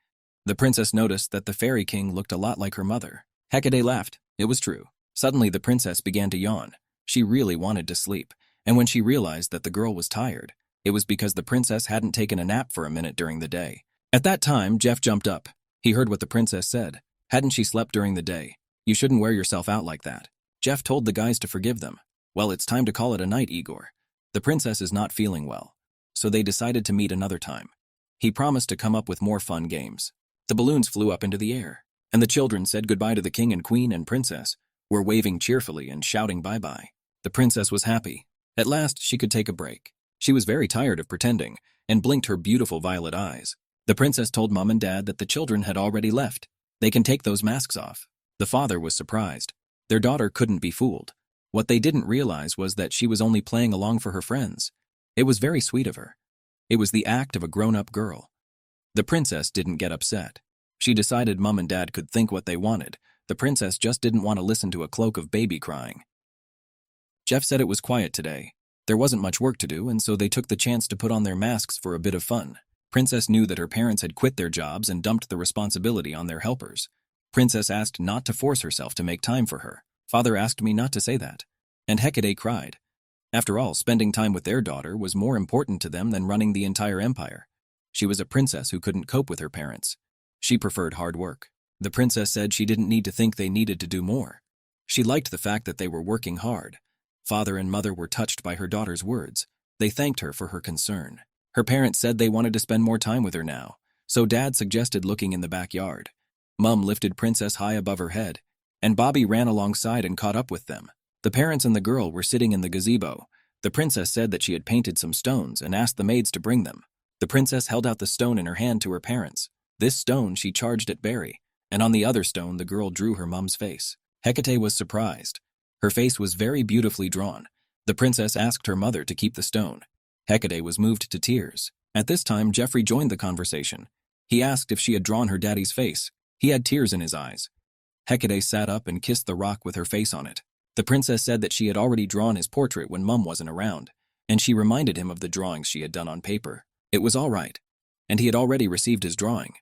The princess noticed that the fairy king looked a lot like her mother. Hecate laughed. It was true. Suddenly, the princess began to yawn. She really wanted to sleep, and when she realized that the girl was tired, it was because the princess hadn't taken a nap for a minute during the day. At that time, Jeff jumped up. He heard what the princess said. Hadn't she slept during the day? You shouldn't wear yourself out like that. Jeff told the guys to forgive them. Well, it's time to call it a night, Igor. The princess is not feeling well, so they decided to meet another time. He promised to come up with more fun games. The balloons flew up into the air, and the children said goodbye to the king and queen and princess, were waving cheerfully and shouting bye-bye. The princess was happy. At last, she could take a break. She was very tired of pretending, and blinked her beautiful violet eyes. The princess told Mom and Dad that the children had already left. They can take those masks off. The father was surprised. Their daughter couldn't be fooled. What they didn't realize was that she was only playing along for her friends. It was very sweet of her. It was the act of a grown-up girl. The princess didn't get upset. She decided Mom and Dad could think what they wanted. The princess just didn't want to listen to a cloak of baby crying. Jeff said it was quiet today. There wasn't much work to do, and so they took the chance to put on their masks for a bit of fun. Princess knew that her parents had quit their jobs and dumped the responsibility on their helpers. Princess asked not to force herself to make time for her. Father asked me not to say that. And Hecate cried. After all, spending time with their daughter was more important to them than running the entire empire. She was a princess who couldn't cope with her parents. She preferred hard work. The princess said she didn't need to think they needed to do more. She liked the fact that they were working hard. Father and mother were touched by her daughter's words. They thanked her for her concern. Her parents said they wanted to spend more time with her now, so Dad suggested looking in the backyard. Mum lifted Princess high above her head, and Bobby ran alongside and caught up with them. The parents and the girl were sitting in the gazebo. The princess said that she had painted some stones and asked the maids to bring them. The princess held out the stone in her hand to her parents. This stone she charged at Barry, and on the other stone the girl drew her mum's face. Hecate was surprised. Her face was very beautifully drawn. The princess asked her mother to keep the stone. Hecate was moved to tears. At this time, Jeffrey joined the conversation. He asked if she had drawn her daddy's face. He had tears in his eyes. Hecate sat up and kissed the rock with her face on it. The princess said that she had already drawn his portrait when Mum wasn't around. and she reminded him of the drawings she had done on paper. It was all right, and he had already received his drawing.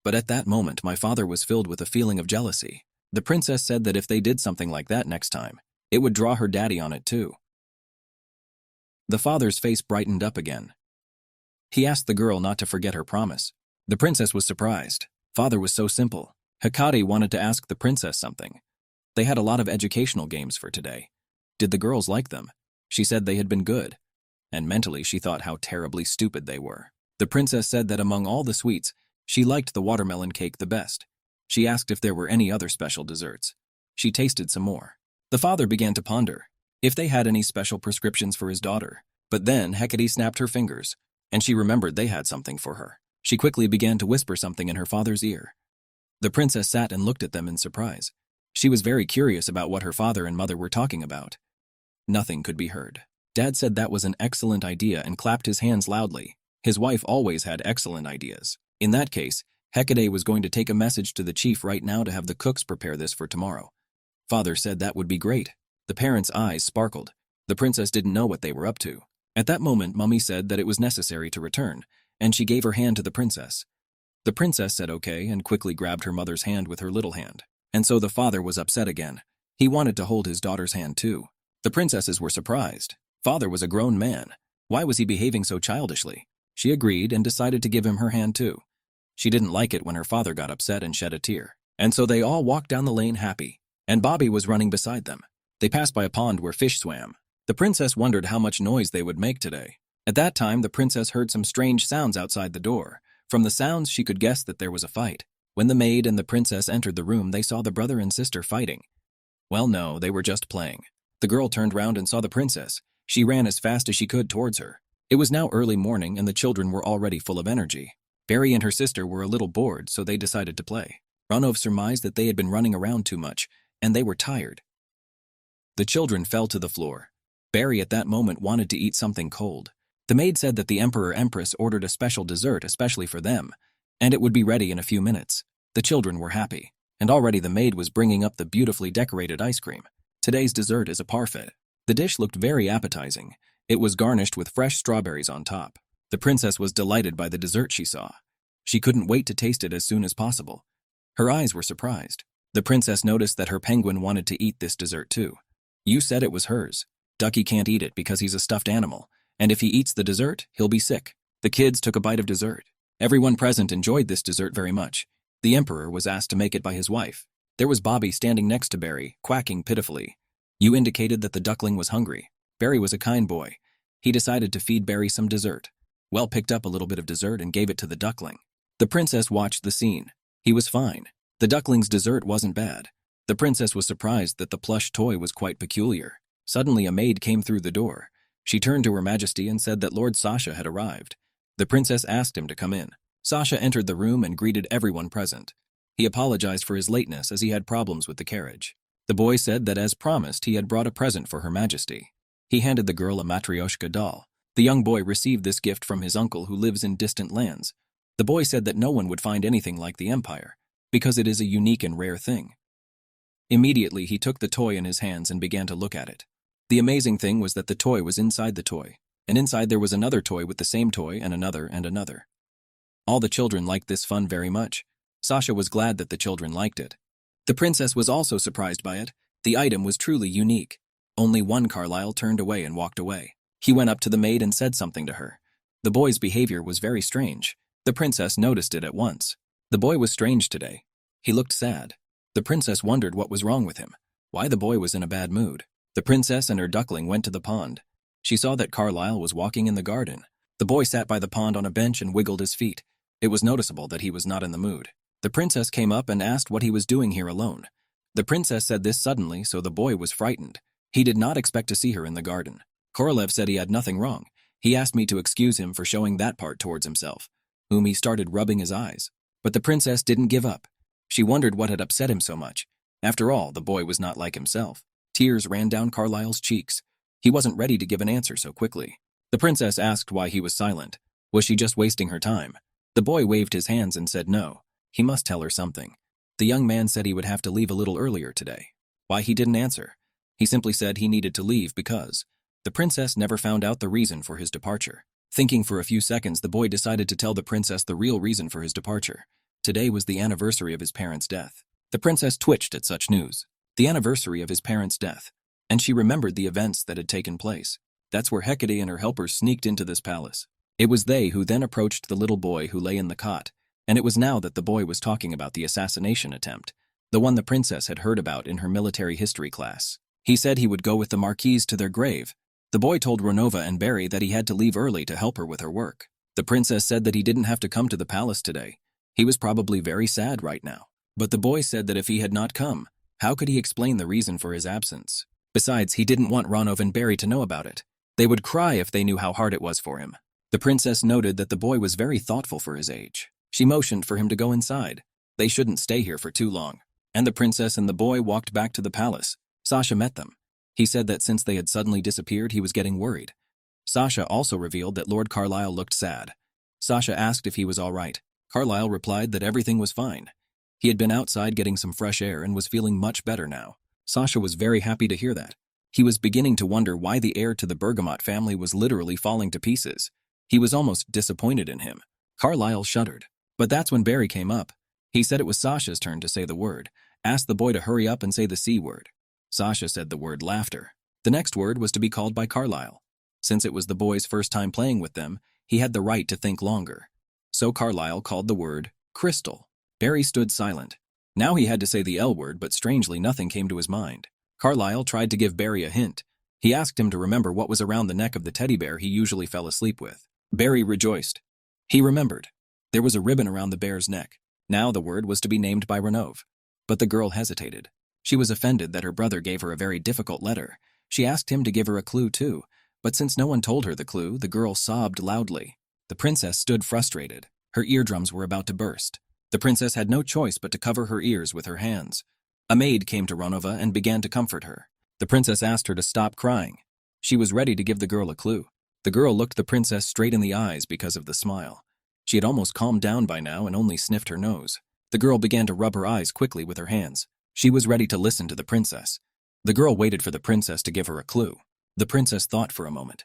But at that moment, my father was filled with a feeling of jealousy. The princess said that if they did something like that next time, it would draw her daddy on it too. The father's face brightened up again. He asked the girl not to forget her promise. The princess was surprised. Father was so simple. Hikari wanted to ask the princess something. They had a lot of educational games for today. Did the girls like them? She said they had been good. And mentally she thought how terribly stupid they were. The princess said that among all the sweets, she liked the watermelon cake the best. She asked if there were any other special desserts. She tasted some more. The father began to ponder if they had any special prescriptions for his daughter. But then Hecate snapped her fingers, and she remembered they had something for her. She quickly began to whisper something in her father's ear. The princess sat and looked at them in surprise. She was very curious about what her father and mother were talking about. Nothing could be heard. Dad said that was an excellent idea and clapped his hands loudly. His wife always had excellent ideas. In that case, Hecate was going to take a message to the chief right now to have the cooks prepare this for tomorrow. Father said that would be great. The parents' eyes sparkled. The princess didn't know what they were up to. At that moment, Mummy said that it was necessary to return, and she gave her hand to the princess. The princess said okay and quickly grabbed her mother's hand with her little hand. And so the father was upset again. He wanted to hold his daughter's hand too. The princesses were surprised. Father was a grown man. Why was he behaving so childishly? She agreed and decided to give him her hand too. She didn't like it when her father got upset and shed a tear. And so they all walked down the lane happy. And Bobby was running beside them. They passed by a pond where fish swam. The princess wondered how much noise they would make today. At that time, the princess heard some strange sounds outside the door. From the sounds, she could guess that there was a fight. When the maid and the princess entered the room, they saw the brother and sister fighting. Well, no, they were just playing. The girl turned round and saw the princess. She ran as fast as she could towards her. It was now early morning, and the children were already full of energy. Barry and her sister were a little bored, so they decided to play. Ranov surmised that they had been running around too much, and they were tired. The children fell to the floor. Barry at that moment wanted to eat something cold. The maid said that the empress ordered a special dessert especially for them, and it would be ready in a few minutes. The children were happy, and already the maid was bringing up the beautifully decorated ice cream. Today's dessert is a parfait. The dish looked very appetizing. It was garnished with fresh strawberries on top. The princess was delighted by the dessert she saw. She couldn't wait to taste it as soon as possible. Her eyes were surprised. The princess noticed that her penguin wanted to eat this dessert too. You said it was hers. Ducky can't eat it because he's a stuffed animal, and if he eats the dessert, he'll be sick. The kids took a bite of dessert. Everyone present enjoyed this dessert very much. The emperor was asked to make it by his wife. There was Bobby standing next to Barry, quacking pitifully. You indicated that the duckling was hungry. Barry was a kind boy. He decided to feed Barry some dessert. Well picked up a little bit of dessert and gave it to the duckling. The princess watched the scene. He was fine. The duckling's dessert wasn't bad. The princess was surprised that the plush toy was quite peculiar. Suddenly a maid came through the door. She turned to Her Majesty and said that Lord Sasha had arrived. The princess asked him to come in. Sasha entered the room and greeted everyone present. He apologized for his lateness as he had problems with the carriage. The boy said that as promised he had brought a present for Her Majesty. He handed the girl a matryoshka doll. The young boy received this gift from his uncle who lives in distant lands. The boy said that no one would find anything like the Empire, because it is a unique and rare thing. Immediately he took the toy in his hands and began to look at it. The amazing thing was that the toy was inside the toy, and inside there was another toy with the same toy and another and another. All the children liked this fun very much. Sasha was glad that the children liked it. The princess was also surprised by it. The item was truly unique. Only one Carlyle turned away and walked away. He went up to the maid and said something to her. The boy's behavior was very strange. The princess noticed it at once. The boy was strange today. He looked sad. The princess wondered what was wrong with him, why the boy was in a bad mood. The princess and her duckling went to the pond. She saw that Carlyle was walking in the garden. The boy sat by the pond on a bench and wiggled his feet. It was noticeable that he was not in the mood. The princess came up and asked what he was doing here alone. The princess said this suddenly, so the boy was frightened. He did not expect to see her in the garden. Korolev said he had nothing wrong. He asked me to excuse him for showing that part towards himself, whom he started rubbing his eyes. But the princess didn't give up. She wondered what had upset him so much. After all, the boy was not like himself. Tears ran down Carlyle's cheeks. He wasn't ready to give an answer so quickly. The princess asked why he was silent. Was she just wasting her time? The boy waved his hands and said no. He must tell her something. The young man said he would have to leave a little earlier today. Why he didn't answer. He simply said he needed to leave because The princess never found out the reason for his departure. Thinking for a few seconds, the boy decided to tell the princess the real reason for his departure. Today was the anniversary of his parents' death. The princess twitched at such news. The anniversary of his parents' death. And she remembered the events that had taken place. That's where Hecate and her helpers sneaked into this palace. It was they who then approached the little boy who lay in the cot, and it was now that the boy was talking about the assassination attempt, the one the princess had heard about in her military history class. He said he would go with the marquise to their grave. The boy told Ronova and Barry that he had to leave early to help her with her work. The princess said that he didn't have to come to the palace today. He was probably very sad right now. But the boy said that if he had not come, how could he explain the reason for his absence? Besides, he didn't want Ronov and Barry to know about it. They would cry if they knew how hard it was for him. The princess noted that the boy was very thoughtful for his age. She motioned for him to go inside. They shouldn't stay here for too long. And the princess and the boy walked back to the palace. Sasha met them. He said that since they had suddenly disappeared, he was getting worried. Sasha also revealed that Lord Carlisle looked sad. Sasha asked if he was all right. Carlisle replied that everything was fine. He had been outside getting some fresh air and was feeling much better now. Sasha was very happy to hear that. He was beginning to wonder why the heir to the Bergamot family was literally falling to pieces. He was almost disappointed in him. Carlisle shuddered. But that's when Barry came up. He said it was Sasha's turn to say the word, asked the boy to hurry up and say the C word. Sasha said the word laughter. The next word was to be called by Carlisle. Since it was the boy's first time playing with them, he had the right to think longer. So Carlisle called the word crystal. Barry stood silent. Now he had to say the L word, but strangely nothing came to his mind. Carlisle tried to give Barry a hint. He asked him to remember what was around the neck of the teddy bear he usually fell asleep with. Barry rejoiced. He remembered. There was a ribbon around the bear's neck. Now the word was to be named by Renov. But the girl hesitated. She was offended that her brother gave her a very difficult letter. She asked him to give her a clue too, but since no one told her the clue, the girl sobbed loudly. The princess stood frustrated. Her eardrums were about to burst. The princess had no choice but to cover her ears with her hands. A maid came to Ronova and began to comfort her. The princess asked her to stop crying. She was ready to give the girl a clue. The girl looked the princess straight in the eyes because of the smile. She had almost calmed down by now and only sniffed her nose. The girl began to rub her eyes quickly with her hands. She was ready to listen to the princess. The girl waited for the princess to give her a clue. The princess thought for a moment.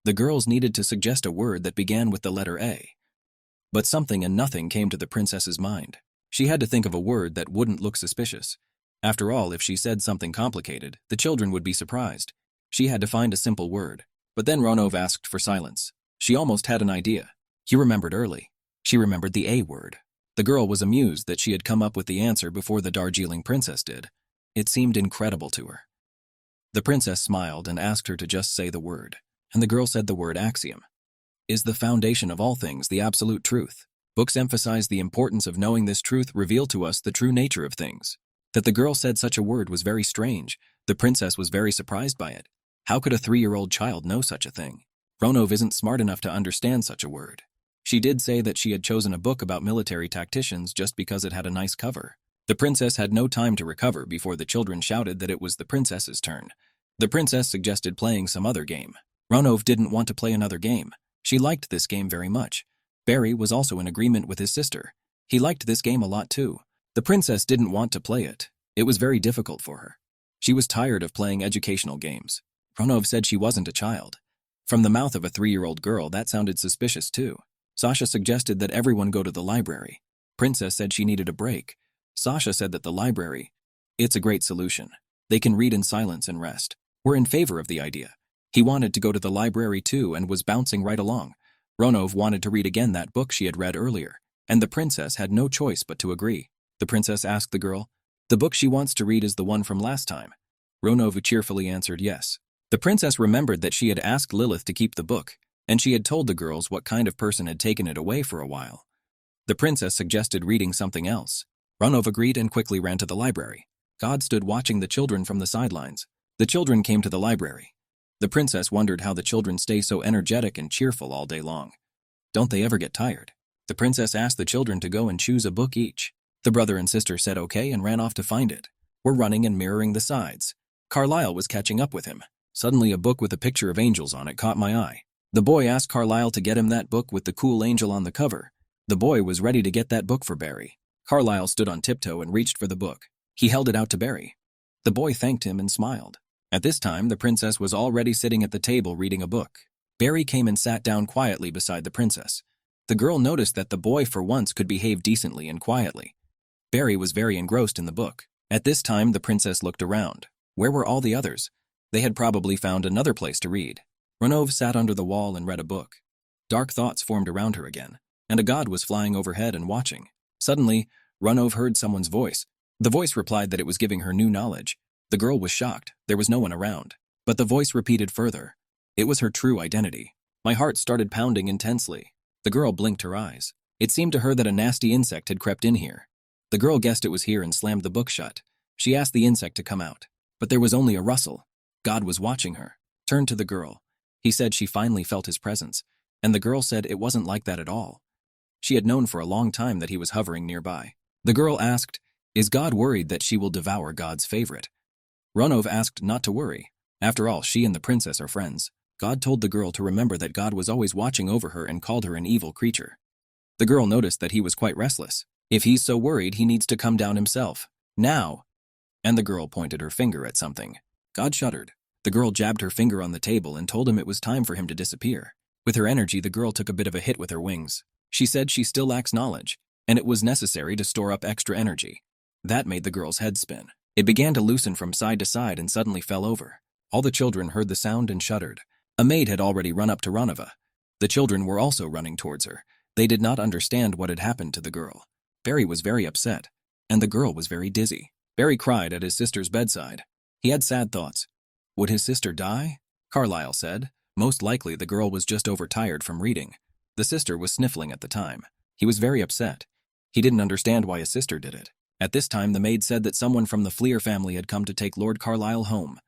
The girls needed to suggest a word that began with the letter A. But something and nothing came to the princess's mind. She had to think of a word that wouldn't look suspicious. After all, if she said something complicated, the children would be surprised. She had to find a simple word. But then Ronov asked for silence. She almost had an idea. He remembered early. She remembered the A word. The girl was amused that she had come up with the answer before the Darjeeling princess did. It seemed incredible to her. The princess smiled and asked her to just say the word. And the girl said the word axiom. Is the foundation of all things the absolute truth? Books emphasize the importance of knowing this truth reveal to us the true nature of things. That the girl said such a word was very strange. The princess was very surprised by it. How could a 3-year-old child know such a thing? Ronov isn't smart enough to understand such a word. She did say that she had chosen a book about military tacticians just because it had a nice cover. The princess had no time to recover before the children shouted that it was the princess's turn. The princess suggested playing some other game. Ronov didn't want to play another game. She liked this game very much. Barry was also in agreement with his sister. He liked this game a lot too. The princess didn't want to play it. It was very difficult for her. She was tired of playing educational games. Ronov said she wasn't a child. From the mouth of a 3-year-old girl, that sounded suspicious too. Sasha suggested that everyone go to the library. Princess said she needed a break. Sasha said that the library, it's a great solution. They can read in silence and rest. We're in favor of the idea. He wanted to go to the library too and was bouncing right along. Ronov wanted to read again that book she had read earlier, and the princess had no choice but to agree. The princess asked the girl, the book she wants to read is the one from last time. Ronov cheerfully answered yes. The princess remembered that she had asked Lilith to keep the book, and she had told the girls what kind of person had taken it away for a while. The princess suggested reading something else. Ronov agreed and quickly ran to the library. God stood watching the children from the sidelines. The children came to the library. The princess wondered how the children stay so energetic and cheerful all day long. Don't they ever get tired? The princess asked the children to go and choose a book each. The brother and sister said okay and ran off to find it. Were running and mirroring the sides. Carlisle was catching up with him. Suddenly a book with a picture of angels on it caught my eye. The boy asked Carlisle to get him that book with the cool angel on the cover. The boy was ready to get that book for Barry. Carlisle stood on tiptoe and reached for the book. He held it out to Barry. The boy thanked him and smiled. At this time, the princess was already sitting at the table reading a book. Barry came and sat down quietly beside the princess. The girl noticed that the boy for once could behave decently and quietly. Barry was very engrossed in the book. At this time, the princess looked around. Where were all the others? They had probably found another place to read. Ronov sat under the wall and read a book. Dark thoughts formed around her again, and a god was flying overhead and watching. Suddenly, Ronov heard someone's voice. The voice replied that it was giving her new knowledge. The girl was shocked. There was no one around. But the voice repeated further. It was her true identity. My heart started pounding intensely. The girl blinked her eyes. It seemed to her that a nasty insect had crept in here. The girl guessed it was here and slammed the book shut. She asked the insect to come out. But there was only a rustle. God was watching her. Turned to the girl. He said she finally felt his presence, and the girl said it wasn't like that at all. She had known for a long time that he was hovering nearby. The girl asked, "Is God worried that she will devour God's favorite?" Ronov asked not to worry. After all, she and the princess are friends. God told the girl to remember that God was always watching over her and called her an evil creature. The girl noticed that he was quite restless. If he's so worried, he needs to come down himself. Now! And the girl pointed her finger at something. God shuddered. The girl jabbed her finger on the table and told him it was time for him to disappear. With her energy, the girl took a bit of a hit with her wings. She said she still lacks knowledge, and it was necessary to store up extra energy. That made the girl's head spin. It began to loosen from side to side and suddenly fell over. All the children heard the sound and shuddered. A maid had already run up to Ranova. The children were also running towards her. They did not understand what had happened to the girl. Barry was very upset, and the girl was very dizzy. Barry cried at his sister's bedside. He had sad thoughts. Would his sister die? Carlyle said. Most likely the girl was just overtired from reading. The sister was sniffling at the time. He was very upset. He didn't understand why his sister did it. At this time, the maid said that someone from the Fleer family had come to take Lord Carlyle home.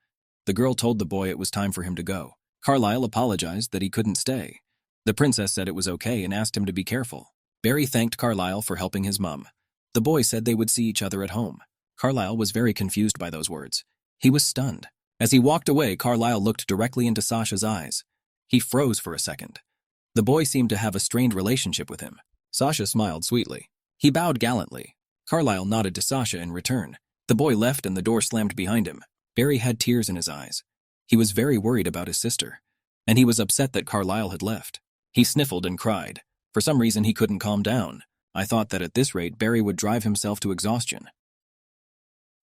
The girl told the boy it was time for him to go. Carlyle apologized that he couldn't stay. The princess said it was okay and asked him to be careful. Barry thanked Carlyle for helping his mum. The boy said they would see each other at home. Carlyle was very confused by those words. He was stunned. As he walked away, Carlyle looked directly into Sasha's eyes. He froze for a second. The boy seemed to have a strained relationship with him. Sasha smiled sweetly. He bowed gallantly. Carlyle nodded to Sasha in return. The boy left and the door slammed behind him. Barry had tears in his eyes. He was very worried about his sister, and he was upset that Carlyle had left. He sniffled and cried. For some reason, he couldn't calm down. I thought that at this rate, Barry would drive himself to exhaustion.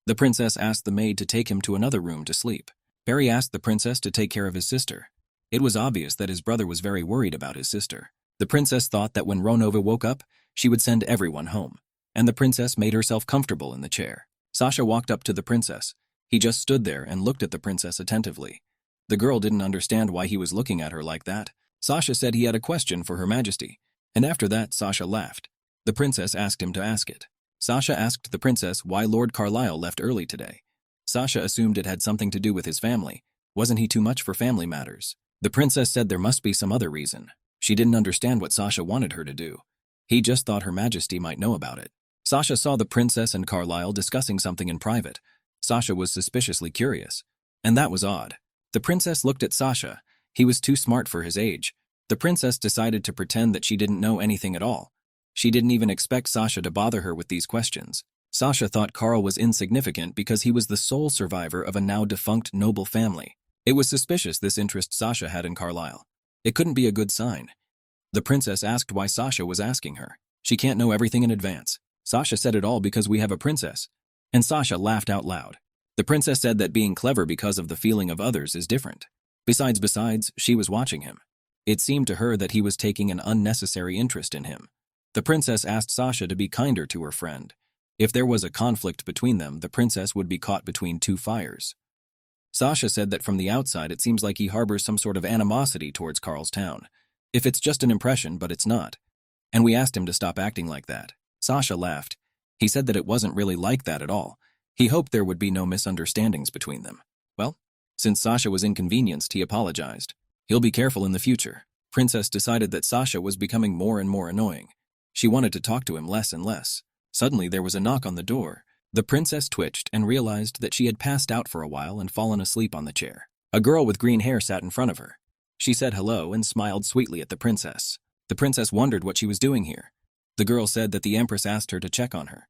The princess asked the maid to take him to another room to sleep. Barry asked the princess to take care of his sister. It was obvious that his brother was very worried about his sister. The princess thought that when Ronova woke up, she would send everyone home, and the princess made herself comfortable in the chair. Sasha walked up to the princess. He just stood there and looked at the princess attentively. The girl didn't understand why he was looking at her like that. Sasha said he had a question for Her Majesty, and after that, Sasha laughed. The princess asked him to ask it. Sasha asked the princess why Lord Carlyle left early today. Sasha assumed it had something to do with his family. Wasn't he too much for family matters? The princess said there must be some other reason. She didn't understand what Sasha wanted her to do. He just thought Her Majesty might know about it. Sasha saw the princess and Carlyle discussing something in private. Sasha was suspiciously curious, and that was odd. The princess looked at Sasha. He was too smart for his age. The princess decided to pretend that she didn't know anything at all. She didn't even expect Sasha to bother her with these questions. Sasha thought Carl was insignificant because he was the sole survivor of a now-defunct noble family. It was suspicious this interest Sasha had in Carlyle. It couldn't be a good sign. The princess asked why Sasha was asking her. She can't know everything in advance. Sasha said it all because we have a princess. And Sasha laughed out loud. The princess said that being clever because of the feeling of others is different. Besides, she was watching him. It seemed to her that he was taking an unnecessary interest in him. The princess asked Sasha to be kinder to her friend. If there was a conflict between them, the princess would be caught between two fires. Sasha said that from the outside it seems like he harbors some sort of animosity towards Carl's town. If it's just an impression, but it's not. And we asked him to stop acting like that. Sasha laughed. He said that it wasn't really like that at all. He hoped there would be no misunderstandings between them. Well, since Sasha was inconvenienced, he apologized. He'll be careful in the future. Princess decided that Sasha was becoming more and more annoying. She wanted to talk to him less and less. Suddenly there was a knock on the door. The princess twitched and realized that she had passed out for a while and fallen asleep on the chair. A girl with green hair sat in front of her. She said hello and smiled sweetly at the princess. The princess wondered what she was doing here. The girl said that the empress asked her to check on her.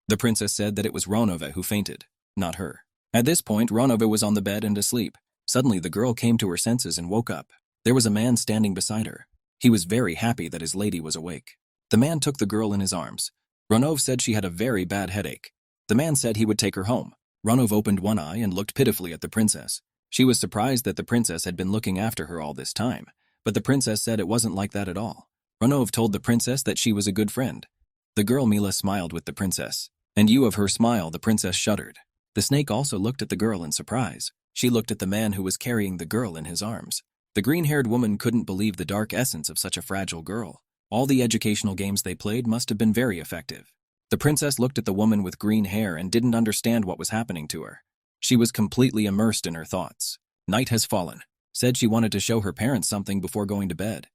The princess said that it was Ronova who fainted, not her. At this point, Ronova was on the bed and asleep. Suddenly, the girl came to her senses and woke up. There was a man standing beside her. He was very happy that his lady was awake. The man took the girl in his arms. Ronov said she had a very bad headache. The man said he would take her home. Ronov opened one eye and looked pitifully at the princess. She was surprised that the princess had been looking after her all this time, but the princess said it wasn't like that at all. Ronov told the princess that she was a good friend. The girl Mila smiled with the princess, and you of her smile, the princess shuddered. The snake also looked at the girl in surprise. She looked at the man who was carrying the girl in his arms. The green-haired woman couldn't believe the dark essence of such a fragile girl. All the educational games they played must have been very effective. The princess looked at the woman with green hair and didn't understand what was happening to her. She was completely immersed in her thoughts. Night has fallen. Said she wanted to show her parents something before going to bed.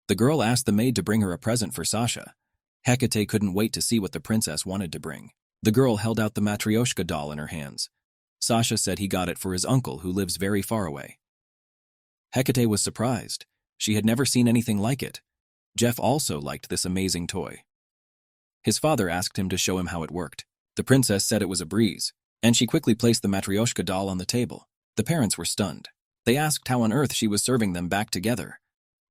The girl asked the maid to bring her a present for Sasha. Hecate couldn't wait to see what the princess wanted to bring. The girl held out the Matryoshka doll in her hands. Sasha said he got it for his uncle who lives very far away. Hecate was surprised. She had never seen anything like it. Jeff also liked this amazing toy. His father asked him to show him how it worked. The princess said it was a breeze, and she quickly placed the Matryoshka doll on the table. The parents were stunned. They asked how on earth she was serving them back together.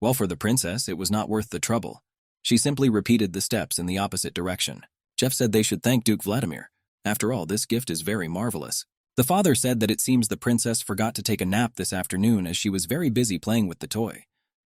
Well, for the princess, it was not worth the trouble. She simply repeated the steps in the opposite direction. Jeff said they should thank Duke Vladimir. After all, this gift is very marvelous. The father said that it seems the princess forgot to take a nap this afternoon as she was very busy playing with the toy.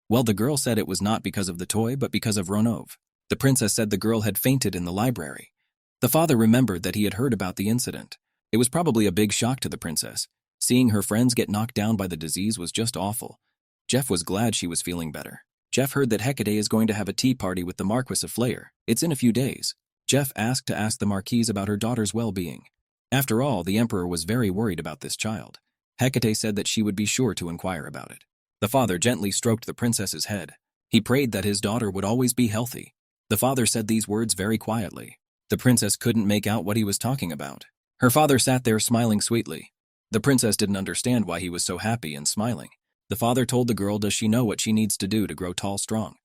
Well, the girl said it was not because of the toy, but because of Ronov. The princess said the girl had fainted in the library. The father remembered that he had heard about the incident. It was probably a big shock to the princess. Seeing her friends get knocked down by the disease was just awful. Jeff was glad she was feeling better. Jeff heard that Hecate is going to have a tea party with the Marquis of Flair. It's in a few days. Jeff asked to ask the Marquise about her daughter's well-being. After all, the Emperor was very worried about this child. Hecate said that she would be sure to inquire about it. The father gently stroked the princess's head. He prayed that his daughter would always be healthy. The father said these words very quietly. The princess couldn't make out what he was talking about. Her father sat there smiling sweetly. The princess didn't understand why he was so happy and smiling. The father told the girl, does she know what she needs to do to grow tall strong?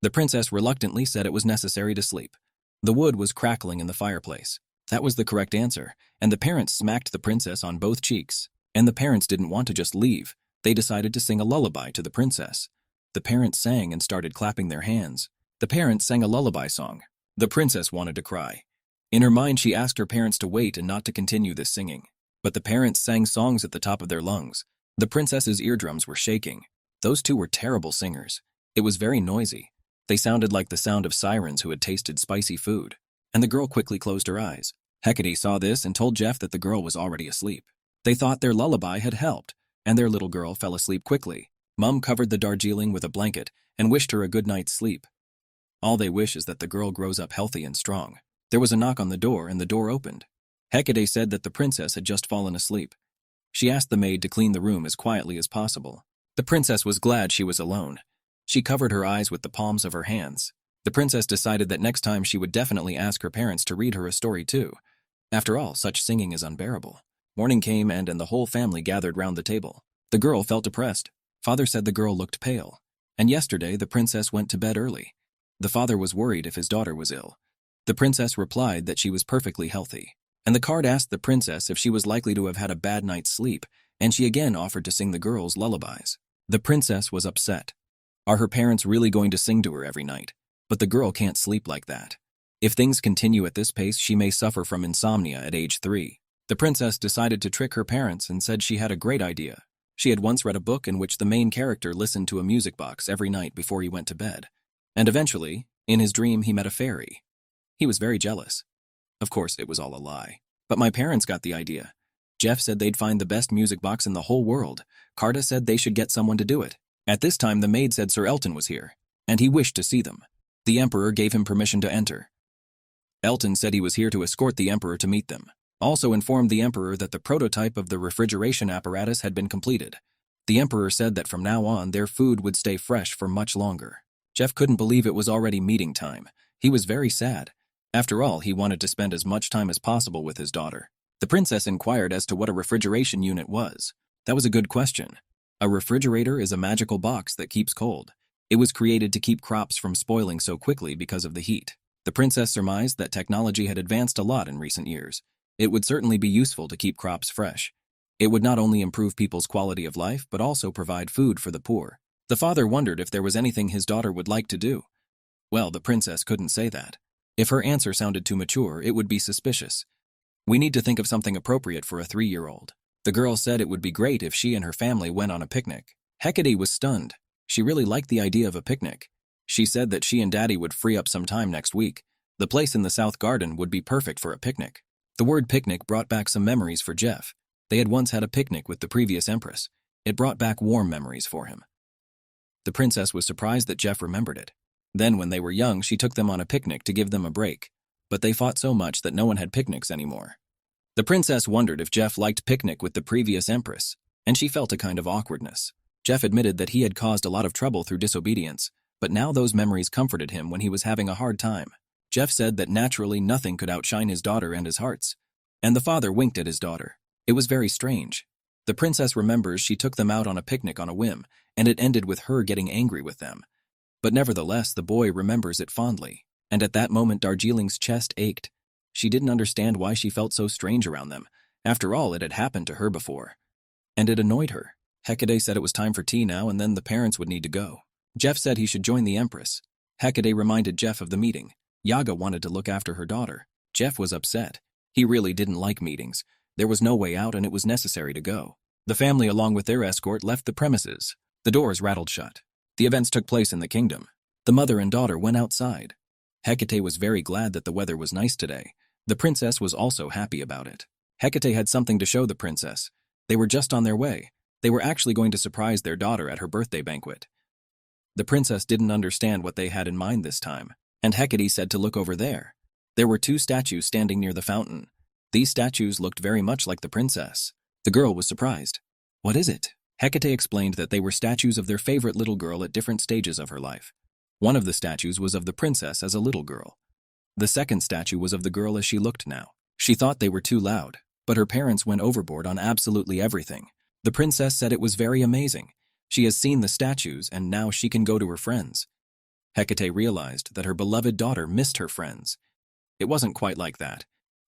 The princess reluctantly said it was necessary to sleep. The wood was crackling in the fireplace. That was the correct answer, and the parents smacked the princess on both cheeks. And the parents didn't want to just leave. They decided to sing a lullaby to the princess. The parents sang and started clapping their hands. The parents sang a lullaby song. The princess wanted to cry. In her mind, she asked her parents to wait and not to continue this singing. But the parents sang songs at the top of their lungs. The princess's eardrums were shaking. Those two were terrible singers. It was very noisy. They sounded like the sound of sirens who had tasted spicy food. And the girl quickly closed her eyes. Hecate saw this and told Jeff that the girl was already asleep. They thought their lullaby had helped, and their little girl fell asleep quickly. Mom covered the Darjeeling with a blanket and wished her a good night's sleep. All they wish is that the girl grows up healthy and strong. There was a knock on the door, and the door opened. Hecate said that the princess had just fallen asleep. She asked the maid to clean the room as quietly as possible. The princess was glad she was alone. She covered her eyes with the palms of her hands. The princess decided that next time she would definitely ask her parents to read her a story too. After all, such singing is unbearable. Morning came and the whole family gathered round the table. The girl felt depressed. Father said the girl looked pale. And yesterday the princess went to bed early. The father was worried if his daughter was ill. The princess replied that she was perfectly healthy. And the card asked the princess if she was likely to have had a bad night's sleep, and she again offered to sing the girls lullabies. The princess was upset. Are her parents really going to sing to her every night? But the girl can't sleep like that. If things continue at this pace, she may suffer from insomnia at age 3. The princess decided to trick her parents and said she had a great idea. She had once read a book in which the main character listened to a music box every night before he went to bed. And eventually, in his dream, he met a fairy. He was very jealous. Of course, it was all a lie. But my parents got the idea. Jeff said they'd find the best music box in the whole world. Carta said they should get someone to do it. At this time, the maid said Sir Elton was here, and he wished to see them. The Emperor gave him permission to enter. Elton said he was here to escort the Emperor to meet them. Also informed the Emperor that the prototype of the refrigeration apparatus had been completed. The Emperor said that from now on, their food would stay fresh for much longer. Jeff couldn't believe it was already meeting time. He was very sad. After all, he wanted to spend as much time as possible with his daughter. The princess inquired as to what a refrigeration unit was. That was a good question. A refrigerator is a magical box that keeps cold. It was created to keep crops from spoiling so quickly because of the heat. The princess surmised that technology had advanced a lot in recent years. It would certainly be useful to keep crops fresh. It would not only improve people's quality of life, but also provide food for the poor. The father wondered if there was anything his daughter would like to do. Well, the princess couldn't say that. If her answer sounded too mature, it would be suspicious. We need to think of something appropriate for a 3-year-old. The girl said it would be great if she and her family went on a picnic. Hecate was stunned. She really liked the idea of a picnic. She said that she and Daddy would free up some time next week. The place in the South Garden would be perfect for a picnic. The word picnic brought back some memories for Jeff. They had once had a picnic with the previous empress. It brought back warm memories for him. The princess was surprised that Jeff remembered it. Then, when they were young, she took them on a picnic to give them a break. But they fought so much that no one had picnics anymore. The princess wondered if Jeff liked picnic with the previous empress, and she felt a kind of awkwardness. Jeff admitted that he had caused a lot of trouble through disobedience, but now those memories comforted him when he was having a hard time. Jeff said that naturally nothing could outshine his daughter and his hearts. And the father winked at his daughter. It was very strange. The princess remembers she took them out on a picnic on a whim, and it ended with her getting angry with them. But nevertheless, the boy remembers it fondly, and at that moment Darjeeling's chest ached. She didn't understand why she felt so strange around them. After all, it had happened to her before. And it annoyed her. Hecate said it was time for tea now, and then the parents would need to go. Jeff said he should join the empress. Hecate reminded Jeff of the meeting. Yaga wanted to look after her daughter. Jeff was upset. He really didn't like meetings. There was no way out and it was necessary to go. The family, along with their escort, left the premises. The doors rattled shut. The events took place in the kingdom. The mother and daughter went outside. Hecate was very glad that the weather was nice today. The princess was also happy about it. Hecate had something to show the princess. They were just on their way. They were actually going to surprise their daughter at her birthday banquet. The princess didn't understand what they had in mind this time, and Hecate said to look over there. There were 2 statues standing near the fountain. These statues looked very much like the princess. The girl was surprised. What is it? Hecate explained that they were statues of their favorite little girl at different stages of her life. One of the statues was of the princess as a little girl. The second statue was of the girl as she looked now. She thought they were too loud, but her parents went overboard on absolutely everything. The princess said it was very amazing. She has seen the statues and now she can go to her friends. Hecate realized that her beloved daughter missed her friends. It wasn't quite like that.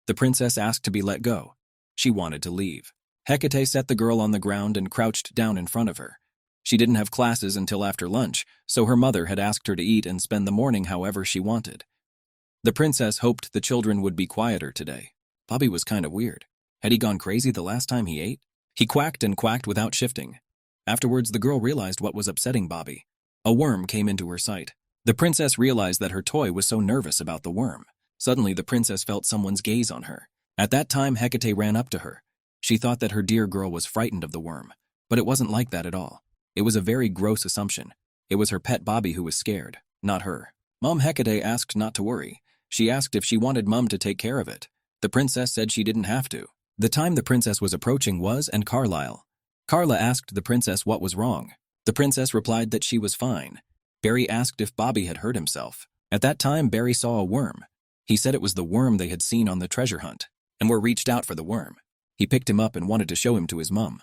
The princess asked to be let go. She wanted to leave. Hecate set the girl on the ground and crouched down in front of her. She didn't have classes until after lunch, so her mother had asked her to eat and spend the morning however she wanted. The princess hoped the children would be quieter today. Bobby was kind of weird. Had he gone crazy the last time he ate? He quacked and quacked without shifting. Afterwards, the girl realized what was upsetting Bobby. A worm came into her sight. The princess realized that her toy was so nervous about the worm. Suddenly, the princess felt someone's gaze on her. At that time, Hecate ran up to her. She thought that her dear girl was frightened of the worm, but it wasn't like that at all. It was a very gross assumption. It was her pet Bobby who was scared, not her. Mom Hecate asked not to worry. She asked if she wanted Mum to take care of it. The princess said she didn't have to. The time the princess was approaching was and Carlisle. Carla asked the princess what was wrong. The princess replied that she was fine. Barry asked if Bobby had hurt himself. At that time, Barry saw a worm. He said it was the worm they had seen on the treasure hunt, and were reached out for the worm. He picked him up and wanted to show him to his mum.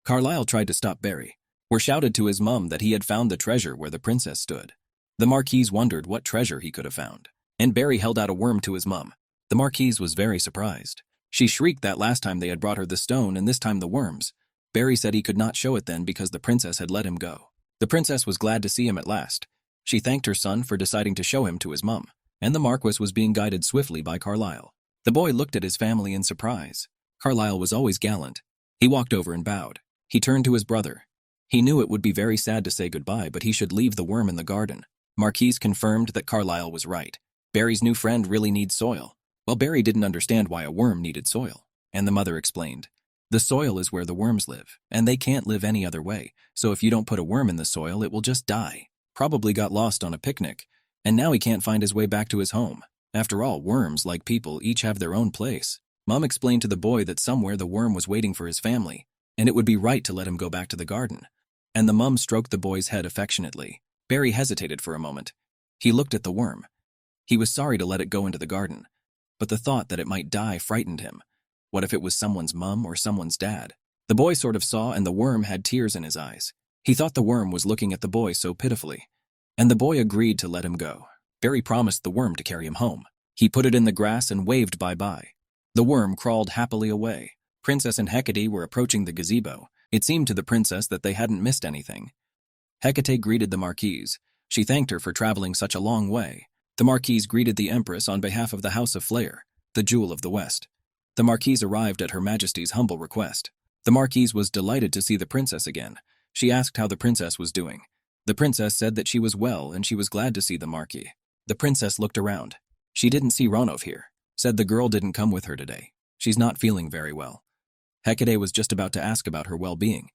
Carlisle tried to stop Barry. Were shouted to his mum that he had found the treasure where the princess stood. The Marquise wondered what treasure he could have found, and Barry held out a worm to his mum. The Marquise was very surprised. She shrieked that last time they had brought her the stone and this time the worms. Barry said he could not show it then because the princess had let him go. The princess was glad to see him at last. She thanked her son for deciding to show him to his mum, and the Marquis was being guided swiftly by Carlisle. The boy looked at his family in surprise. Carlisle was always gallant. He walked over and bowed. He turned to his brother. He knew it would be very sad to say goodbye, but he should leave the worm in the garden. Marquise confirmed that Carlisle was right. Barry's new friend really needs soil. Well, Barry didn't understand why a worm needed soil, and the mother explained. The soil is where the worms live, and they can't live any other way, so if you don't put a worm in the soil, it will just die. Probably got lost on a picnic, and now he can't find his way back to his home. After all, worms, like people, each have their own place. Mom explained to the boy that somewhere the worm was waiting for his family, and it would be right to let him go back to the garden. And the mum stroked the boy's head affectionately. Barry hesitated for a moment. He looked at the worm. He was sorry to let it go into the garden, but the thought that it might die frightened him. What if it was someone's mum or someone's dad? The boy sort of saw, and the worm had tears in his eyes. He thought the worm was looking at the boy so pitifully, and the boy agreed to let him go. Barry promised the worm to carry him home. He put it in the grass and waved bye-bye. The worm crawled happily away. Princess and Hecate were approaching the gazebo. It seemed to the princess that they hadn't missed anything. Hecate greeted the marquise. She thanked her for traveling such a long way. The marquise greeted the empress on behalf of the House of Flair, the jewel of the West. The marquise arrived at Her Majesty's humble request. The marquise was delighted to see the princess again. She asked how the princess was doing. The princess said that she was well and she was glad to see the marquis. The princess looked around. She didn't see Ronov here. Said the girl didn't come with her today. She's not feeling very well. Hecate was just about to ask about her well-being.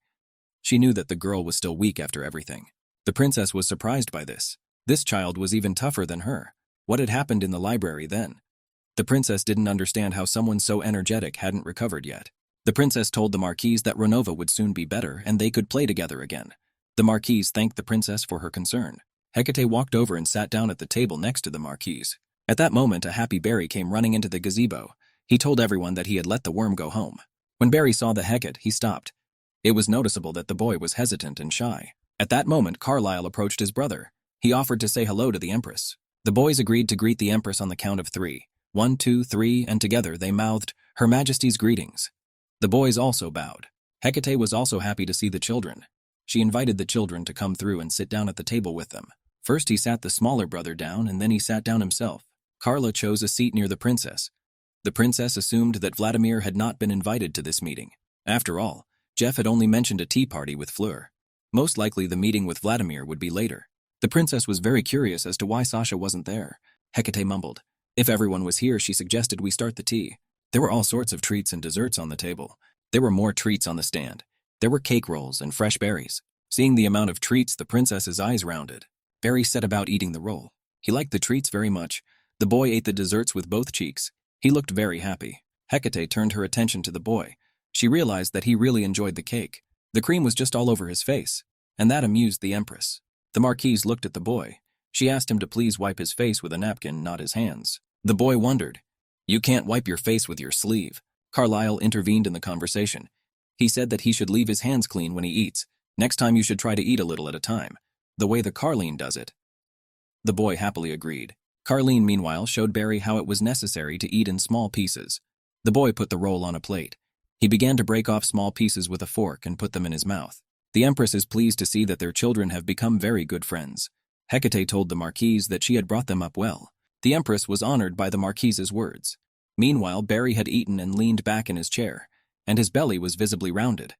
She knew that the girl was still weak after everything. The princess was surprised by this. This child was even tougher than her. What had happened in the library then? The princess didn't understand how someone so energetic hadn't recovered yet. The princess told the marquise that Ronova would soon be better and they could play together again. The marquise thanked the princess for her concern. Hecate walked over and sat down at the table next to the marquise. At that moment, a happy Barry came running into the gazebo. He told everyone that he had let the worm go home. When Barry saw the Hecate, he stopped. It was noticeable that the boy was hesitant and shy. At that moment, Carlyle approached his brother. He offered to say hello to the empress. The boys agreed to greet the empress on the count of 3. 1, 2, 3, and together they mouthed, "Her Majesty's greetings." The boys also bowed. Hecate was also happy to see the children. She invited the children to come through and sit down at the table with them. First he sat the smaller brother down and then he sat down himself. Carla chose a seat near the princess. The princess assumed that Vladimir had not been invited to this meeting. After all, Jeff had only mentioned a tea party with Fleur. Most likely the meeting with Vladimir would be later. The princess was very curious as to why Sasha wasn't there. Hecate mumbled. If everyone was here, she suggested we start the tea. There were all sorts of treats and desserts on the table. There were more treats on the stand. There were cake rolls and fresh berries. Seeing the amount of treats, the princess's eyes rounded. Barry set about eating the roll. He liked the treats very much. The boy ate the desserts with both cheeks. He looked very happy. Hecate turned her attention to the boy. She realized that he really enjoyed the cake. The cream was just all over his face, and that amused the empress. The marquise looked at the boy. She asked him to please wipe his face with a napkin, not his hands. The boy wondered. "You can't wipe your face with your sleeve." Carlyle intervened in the conversation. He said that he should leave his hands clean when he eats. Next time you should try to eat a little at a time, the way the Carline does it. The boy happily agreed. Carline, meanwhile, showed Barry how it was necessary to eat in small pieces. The boy put the roll on a plate. He began to break off small pieces with a fork and put them in his mouth. The empress is pleased to see that their children have become very good friends. Hecate told the marquise that she had brought them up well. The empress was honored by the marquise's words. Meanwhile, Barry had eaten and leaned back in his chair, and his belly was visibly rounded.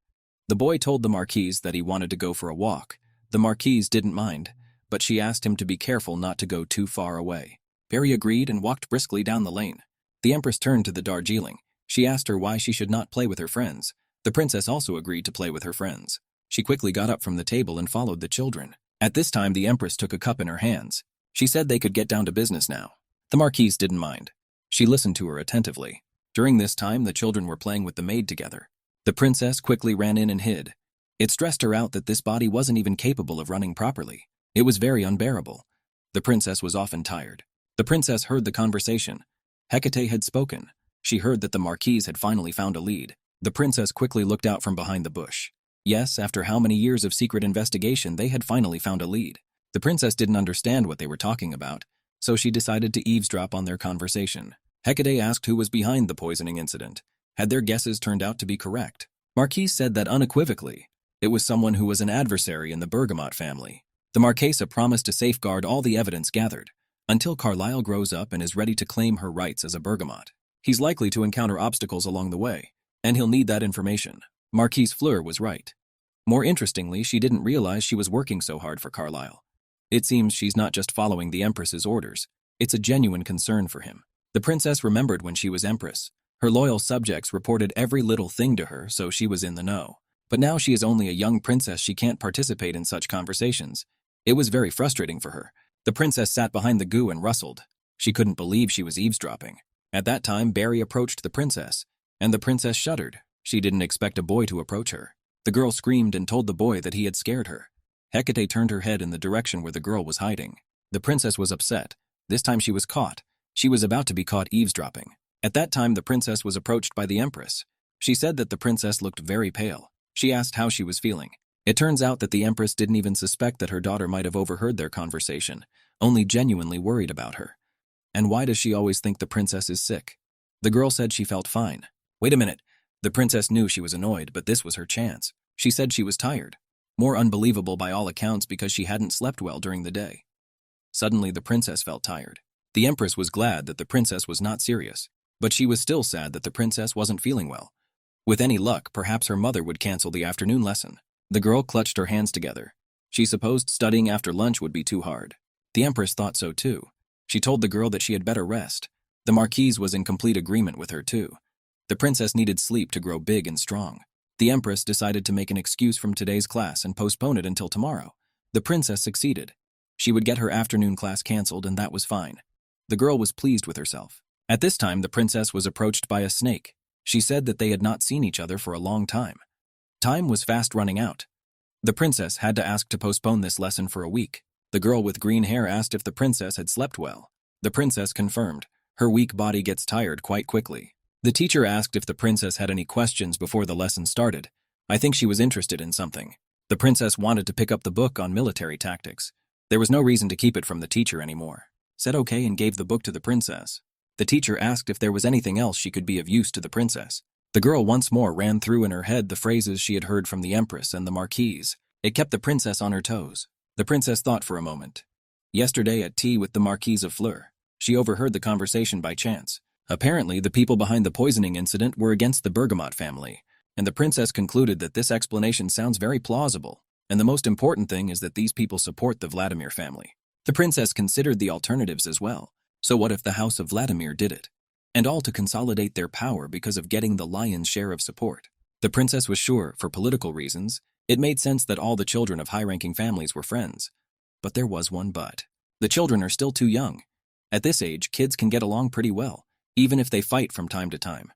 The boy told the marquise that he wanted to go for a walk. The marquise didn't mind, but she asked him to be careful not to go too far away. Barry agreed and walked briskly down the lane. The empress turned to the Darjeeling. She asked her why she should not play with her friends. The princess also agreed to play with her friends. She quickly got up from the table and followed the children. At this time, the empress took a cup in her hands. She said they could get down to business now. The marquise didn't mind. She listened to her attentively. During this time, the children were playing with the maid together. The princess quickly ran in and hid. It stressed her out that this body wasn't even capable of running properly. It was very unbearable. The princess was often tired. The princess heard the conversation. Hecate had spoken. She heard that the marquise had finally found a lead. The princess quickly looked out from behind the bush. Yes, after how many years of secret investigation, they had finally found a lead. The princess didn't understand what they were talking about, so she decided to eavesdrop on their conversation. Hecate asked who was behind the poisoning incident. Had their guesses turned out to be correct? Marquise said that unequivocally. It was someone who was an adversary in the Bergamot family. The Marchesa promised to safeguard all the evidence gathered, until Carlyle grows up and is ready to claim her rights as a Bergamot. He's likely to encounter obstacles along the way, and he'll need that information. Marquise Fleur was right. More interestingly, she didn't realize she was working so hard for Carlyle. It seems she's not just following the Empress's orders. It's a genuine concern for him. The princess remembered when she was Empress. Her loyal subjects reported every little thing to her, so she was in the know. But now she is only a young princess, she can't participate in such conversations. It was very frustrating for her. The princess sat behind the goo and rustled. She couldn't believe she was eavesdropping. At that time, Barry approached the princess, and the princess shuddered. She didn't expect a boy to approach her. The girl screamed and told the boy that he had scared her. Hecate turned her head in the direction where the girl was hiding. The princess was upset. This time she was caught. She was about to be caught eavesdropping. At that time, the princess was approached by the empress. She said that the princess looked very pale. She asked how she was feeling. It turns out that the empress didn't even suspect that her daughter might have overheard their conversation, only genuinely worried about her. And why does she always think the princess is sick? The girl said she felt fine. Wait a minute. The princess knew she was annoyed, but this was her chance. She said she was tired. More unbelievable by all accounts because she hadn't slept well during the day. Suddenly, the princess felt tired. The empress was glad that the princess was not serious, but she was still sad that the princess wasn't feeling well. With any luck, perhaps her mother would cancel the afternoon lesson. The girl clutched her hands together. She supposed studying after lunch would be too hard. The empress thought so too. She told the girl that she had better rest. The marquise was in complete agreement with her too. The princess needed sleep to grow big and strong. The empress decided to make an excuse from today's class and postpone it until tomorrow. The princess succeeded. She would get her afternoon class canceled, and that was fine. The girl was pleased with herself. At this time, the princess was approached by a snake. She said that they had not seen each other for a long time. Time was fast running out. The princess had to ask to postpone this lesson for a week. The girl with green hair asked if the princess had slept well. The princess confirmed. Her weak body gets tired quite quickly. The teacher asked if the princess had any questions before the lesson started. I think she was interested in something. The princess wanted to pick up the book on military tactics. There was no reason to keep it from the teacher anymore. Said okay and gave the book to the princess. The teacher asked if there was anything else she could be of use to the princess. The girl once more ran through in her head the phrases she had heard from the empress and the marquise. It kept the princess on her toes. The princess thought for a moment. Yesterday at tea with the Marquise of Fleur, she overheard the conversation by chance. Apparently, the people behind the poisoning incident were against the Bergamot family, and the princess concluded that this explanation sounds very plausible, and the most important thing is that these people support the Vladimir family. The princess considered the alternatives as well. So what if the House of Vladimir did it? And all to consolidate their power because of getting the lion's share of support. The princess was sure, for political reasons, it made sense that all the children of high-ranking families were friends. But there was one but. The children are still too young. At this age, kids can get along pretty well, even if they fight from time to time.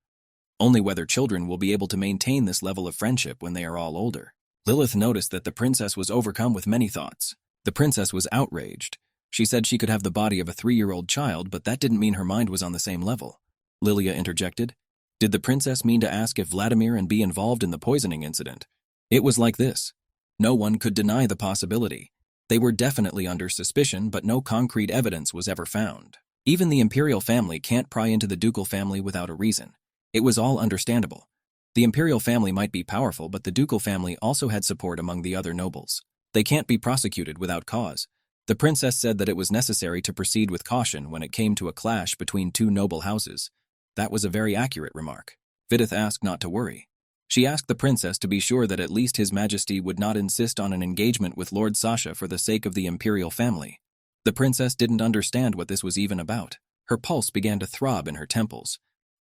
Only whether children will be able to maintain this level of friendship when they are all older. Lilith noticed that the princess was overcome with many thoughts. The princess was outraged. She said she could have the body of a 3-year-old child, but that didn't mean her mind was on the same level. Lilia interjected. Did the princess mean to ask if Vladimir and be involved in the poisoning incident? It was like this. No one could deny the possibility. They were definitely under suspicion, but no concrete evidence was ever found. Even the imperial family can't pry into the ducal family without a reason. It was all understandable. The imperial family might be powerful, but the ducal family also had support among the other nobles. They can't be prosecuted without cause. The princess said that it was necessary to proceed with caution when it came to a clash between two noble houses. That was a very accurate remark. Vidith asked not to worry. She asked the princess to be sure that at least His Majesty would not insist on an engagement with Lord Sasha for the sake of the imperial family. The princess didn't understand what this was even about. Her pulse began to throb in her temples.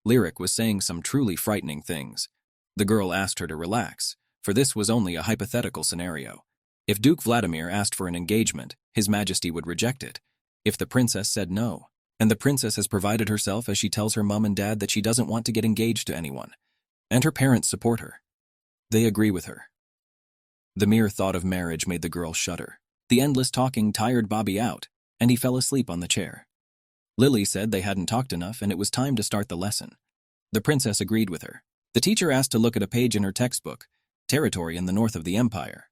Lyric was saying some truly frightening things. The girl asked her to relax, for this was only a hypothetical scenario. If Duke Vladimir asked for an engagement, His Majesty would reject it. If the princess said no, and the princess has provided herself as she tells her mom and dad that she doesn't want to get engaged to anyone, and her parents support her. They agree with her. The mere thought of marriage made the girl shudder. The endless talking tired Bobby out, and he fell asleep on the chair. Lily said they hadn't talked enough and it was time to start the lesson. The princess agreed with her. The teacher asked to look at a page in her textbook, Territory in the North of the Empire.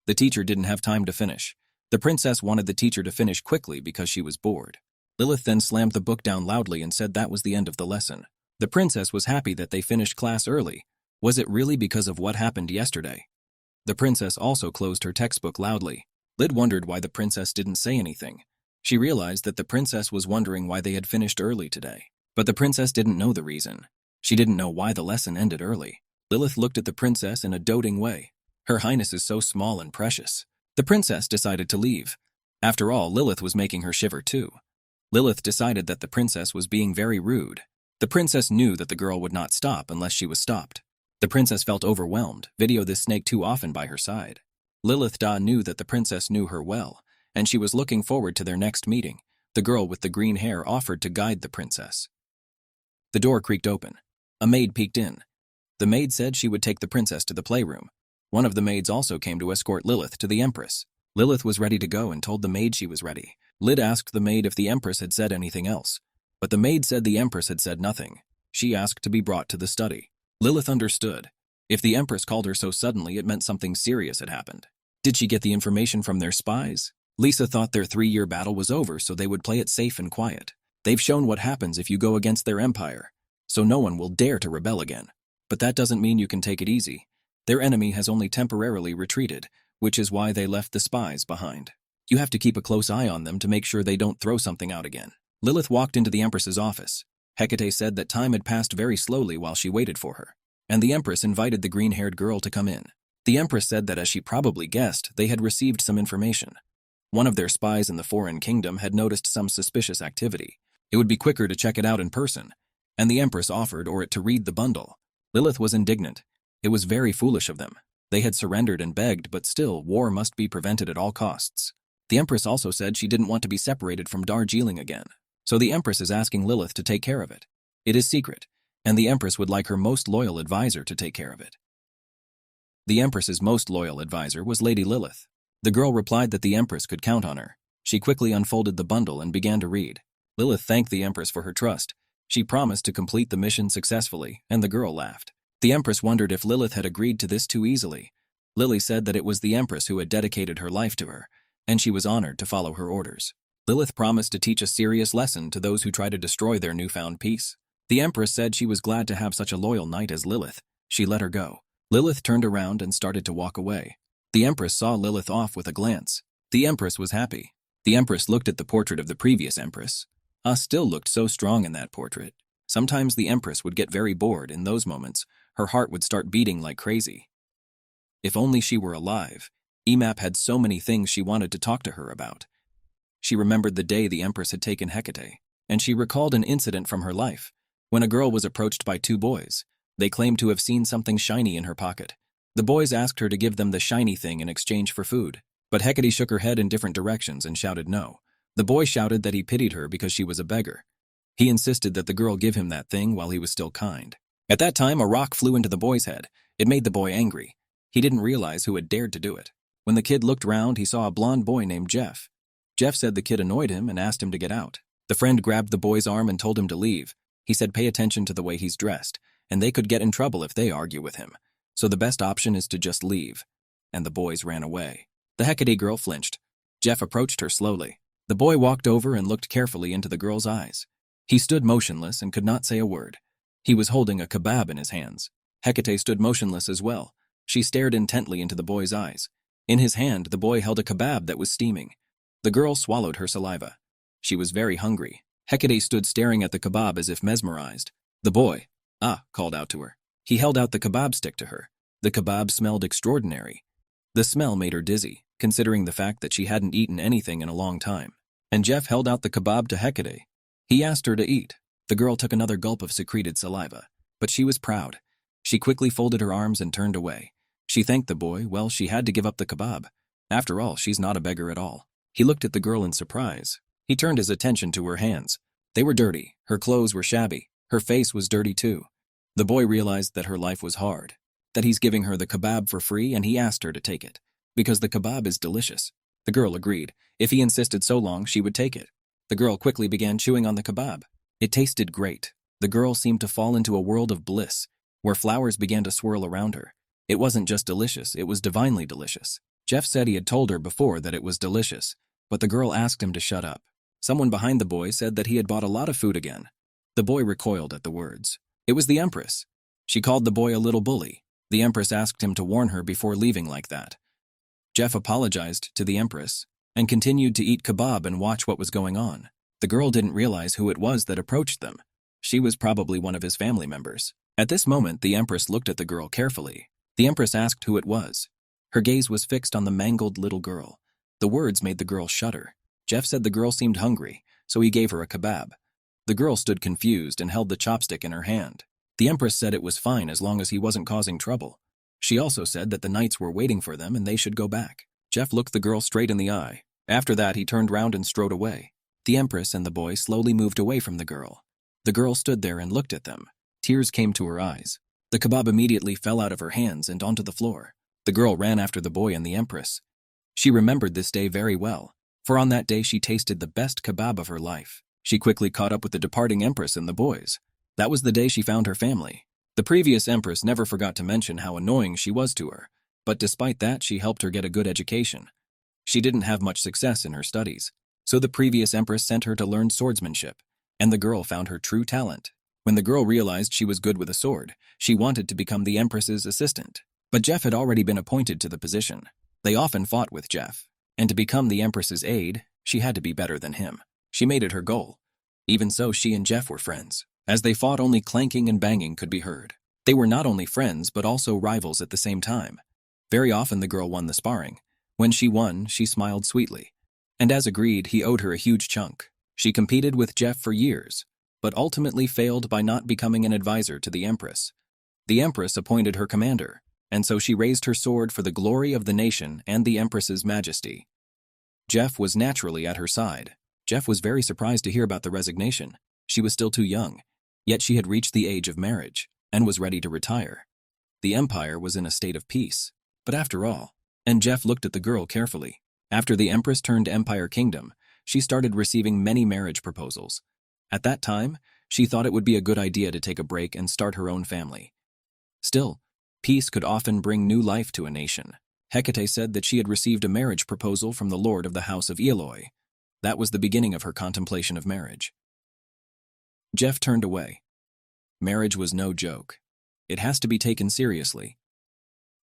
The teacher didn't have time to finish. The princess wanted the teacher to finish quickly because she was bored. Lilith then slammed the book down loudly and said that was the end of the lesson. The princess was happy that they finished class early. Was it really because of what happened yesterday? The princess also closed her textbook loudly. Lid wondered why the princess didn't say anything. She realized that the princess was wondering why they had finished early today. But the princess didn't know the reason. She didn't know why the lesson ended early. Lilith looked at the princess in a doting way. Her highness is so small and precious. The princess decided to leave. After all, Lilith was making her shiver too. Lilith decided that the princess was being very rude. The princess knew that the girl would not stop unless she was stopped. The princess felt overwhelmed, video this snake too often by her side. Lilith Da knew that the princess knew her well, and she was looking forward to their next meeting. The girl with the green hair offered to guide the princess. The door creaked open. A maid peeked in. The maid said she would take the princess to the playroom. One of the maids also came to escort Lilith to the empress. Lilith was ready to go and told the maid she was ready. Lid asked the maid if the empress had said anything else. But the maid said the empress had said nothing. She asked to be brought to the study. Lilith understood. If the empress called her so suddenly, it meant something serious had happened. Did she get the information from their spies? Lisa thought their 3-year battle was over, so they would play it safe and quiet. They've shown what happens if you go against their empire. so no one will dare to rebel again. But that doesn't mean you can take it easy. Their enemy has only temporarily retreated, which is why they left the spies behind. You have to keep a close eye on them to make sure they don't throw something out again. Lilith walked into the Empress's office. Hecate said that time had passed very slowly while she waited for her, and the Empress invited the green-haired girl to come in. The Empress said that as she probably guessed, they had received some information. One of their spies in the foreign kingdom had noticed some suspicious activity. It would be quicker to check it out in person, and the Empress offered it to read the bundle. Lilith was indignant. It was very foolish of them. They had surrendered and begged, but still, war must be prevented at all costs. The Empress also said she didn't want to be separated from Darjeeling again, so the Empress is asking Lilith to take care of it. It is secret, and the Empress would like her most loyal advisor to take care of it. The Empress's most loyal advisor was Lady Lilith. The girl replied that the Empress could count on her. She quickly unfolded the bundle and began to read. Lilith thanked the Empress for her trust. She promised to complete the mission successfully, and the girl laughed. The Empress wondered if Lilith had agreed to this too easily. Lily said that it was the Empress who had dedicated her life to her, and she was honored to follow her orders. Lilith promised to teach a serious lesson to those who try to destroy their newfound peace. The Empress said she was glad to have such a loyal knight as Lilith. She let her go. Lilith turned around and started to walk away. The Empress saw Lilith off with a glance. The Empress was happy. The Empress looked at the portrait of the previous Empress. Still looked so strong in that portrait. Sometimes the Empress would get very bored. In those moments, her heart would start beating like crazy. If only she were alive. Emap had so many things she wanted to talk to her about. She remembered the day the Empress had taken Hecate, and she recalled an incident from her life, when a girl was approached by two boys. They claimed to have seen something shiny in her pocket. The boys asked her to give them the shiny thing in exchange for food, but Hecate shook her head in different directions and shouted no. The boy shouted that he pitied her because she was a beggar. He insisted that the girl give him that thing while he was still kind. At that time, a rock flew into the boy's head. It made the boy angry. He didn't realize who had dared to do it. When the kid looked round, he saw a blond boy named Jeff. Jeff said the kid annoyed him and asked him to get out. The friend grabbed the boy's arm and told him to leave. He said pay attention to the way he's dressed, and they could get in trouble if they argue with him. So the best option is to just leave. And the boys ran away. The Hecate girl flinched. Jeff approached her slowly. The boy walked over and looked carefully into the girl's eyes. He stood motionless and could not say a word. He was holding a kebab in his hands. Hecate stood motionless as well. She stared intently into the boy's eyes. In his hand, the boy held a kebab that was steaming. The girl swallowed her saliva. She was very hungry. Hecate stood staring at the kebab as if mesmerized. The boy, called out to her. He held out the kebab stick to her. The kebab smelled extraordinary. The smell made her dizzy, considering the fact that she hadn't eaten anything in a long time. And Jeff held out the kebab to Hecate. He asked her to eat. The girl took another gulp of secreted saliva, but she was proud. She quickly folded her arms and turned away. She thanked the boy. Well, she had to give up the kebab. After all, she's not a beggar at all. He looked at the girl in surprise. He turned his attention to her hands. They were dirty. Her clothes were shabby. Her face was dirty too. The boy realized that her life was hard, that he's giving her the kebab for free, and he asked her to take it, because the kebab is delicious. The girl agreed. If he insisted so long, she would take it. The girl quickly began chewing on the kebab. It tasted great. The girl seemed to fall into a world of bliss, where flowers began to swirl around her. It wasn't just delicious, it was divinely delicious. Jeff said he had told her before that it was delicious, but the girl asked him to shut up. Someone behind the boy said that he had bought a lot of food again. The boy recoiled at the words. It was the Empress. She called the boy a little bully. The Empress asked him to warn her before leaving like that. Jeff apologized to the Empress and continued to eat kebab and watch what was going on. The girl didn't realize who it was that approached them. She was probably one of his family members. At this moment, the Empress looked at the girl carefully. The Empress asked who it was. Her gaze was fixed on the mangled little girl. The words made the girl shudder. Jeff said the girl seemed hungry, so he gave her a kebab. The girl stood confused and held the chopstick in her hand. The Empress said it was fine as long as he wasn't causing trouble. She also said that the knights were waiting for them and they should go back. Jeff looked the girl straight in the eye. After that, he turned round and strode away. The Empress and the boy slowly moved away from the girl. The girl stood there and looked at them. Tears came to her eyes. The kebab immediately fell out of her hands and onto the floor. The girl ran after the boy and the Empress. She remembered this day very well, for on that day she tasted the best kebab of her life. She quickly caught up with the departing Empress and the boys. That was the day she found her family. The previous Empress never forgot to mention how annoying she was to her, but despite that, she helped her get a good education. She didn't have much success in her studies, so the previous Empress sent her to learn swordsmanship, and the girl found her true talent. When the girl realized she was good with a sword, she wanted to become the Empress's assistant. But Jeff had already been appointed to the position. They often fought with Jeff, and to become the Empress's aide, she had to be better than him. She made it her goal. Even so, she and Jeff were friends. As they fought, only clanking and banging could be heard. They were not only friends, but also rivals at the same time. Very often the girl won the sparring. When she won, she smiled sweetly. And as agreed, he owed her a huge chunk. She competed with Jeff for years, but ultimately failed by not becoming an advisor to the Empress. The Empress appointed her commander, and so she raised her sword for the glory of the nation and the Empress's majesty. Jeff was naturally at her side. Jeff was very surprised to hear about the resignation. She was still too young, yet she had reached the age of marriage and was ready to retire. The Empire was in a state of peace, but after all, and Jeff looked at the girl carefully. After the Empress turned Empire Kingdom, she started receiving many marriage proposals. At that time, she thought it would be a good idea to take a break and start her own family. Still, peace could often bring new life to a nation. Hecate said that she had received a marriage proposal from the Lord of the House of Eloi. That was the beginning of her contemplation of marriage. Jeff turned away. Marriage was no joke. It has to be taken seriously.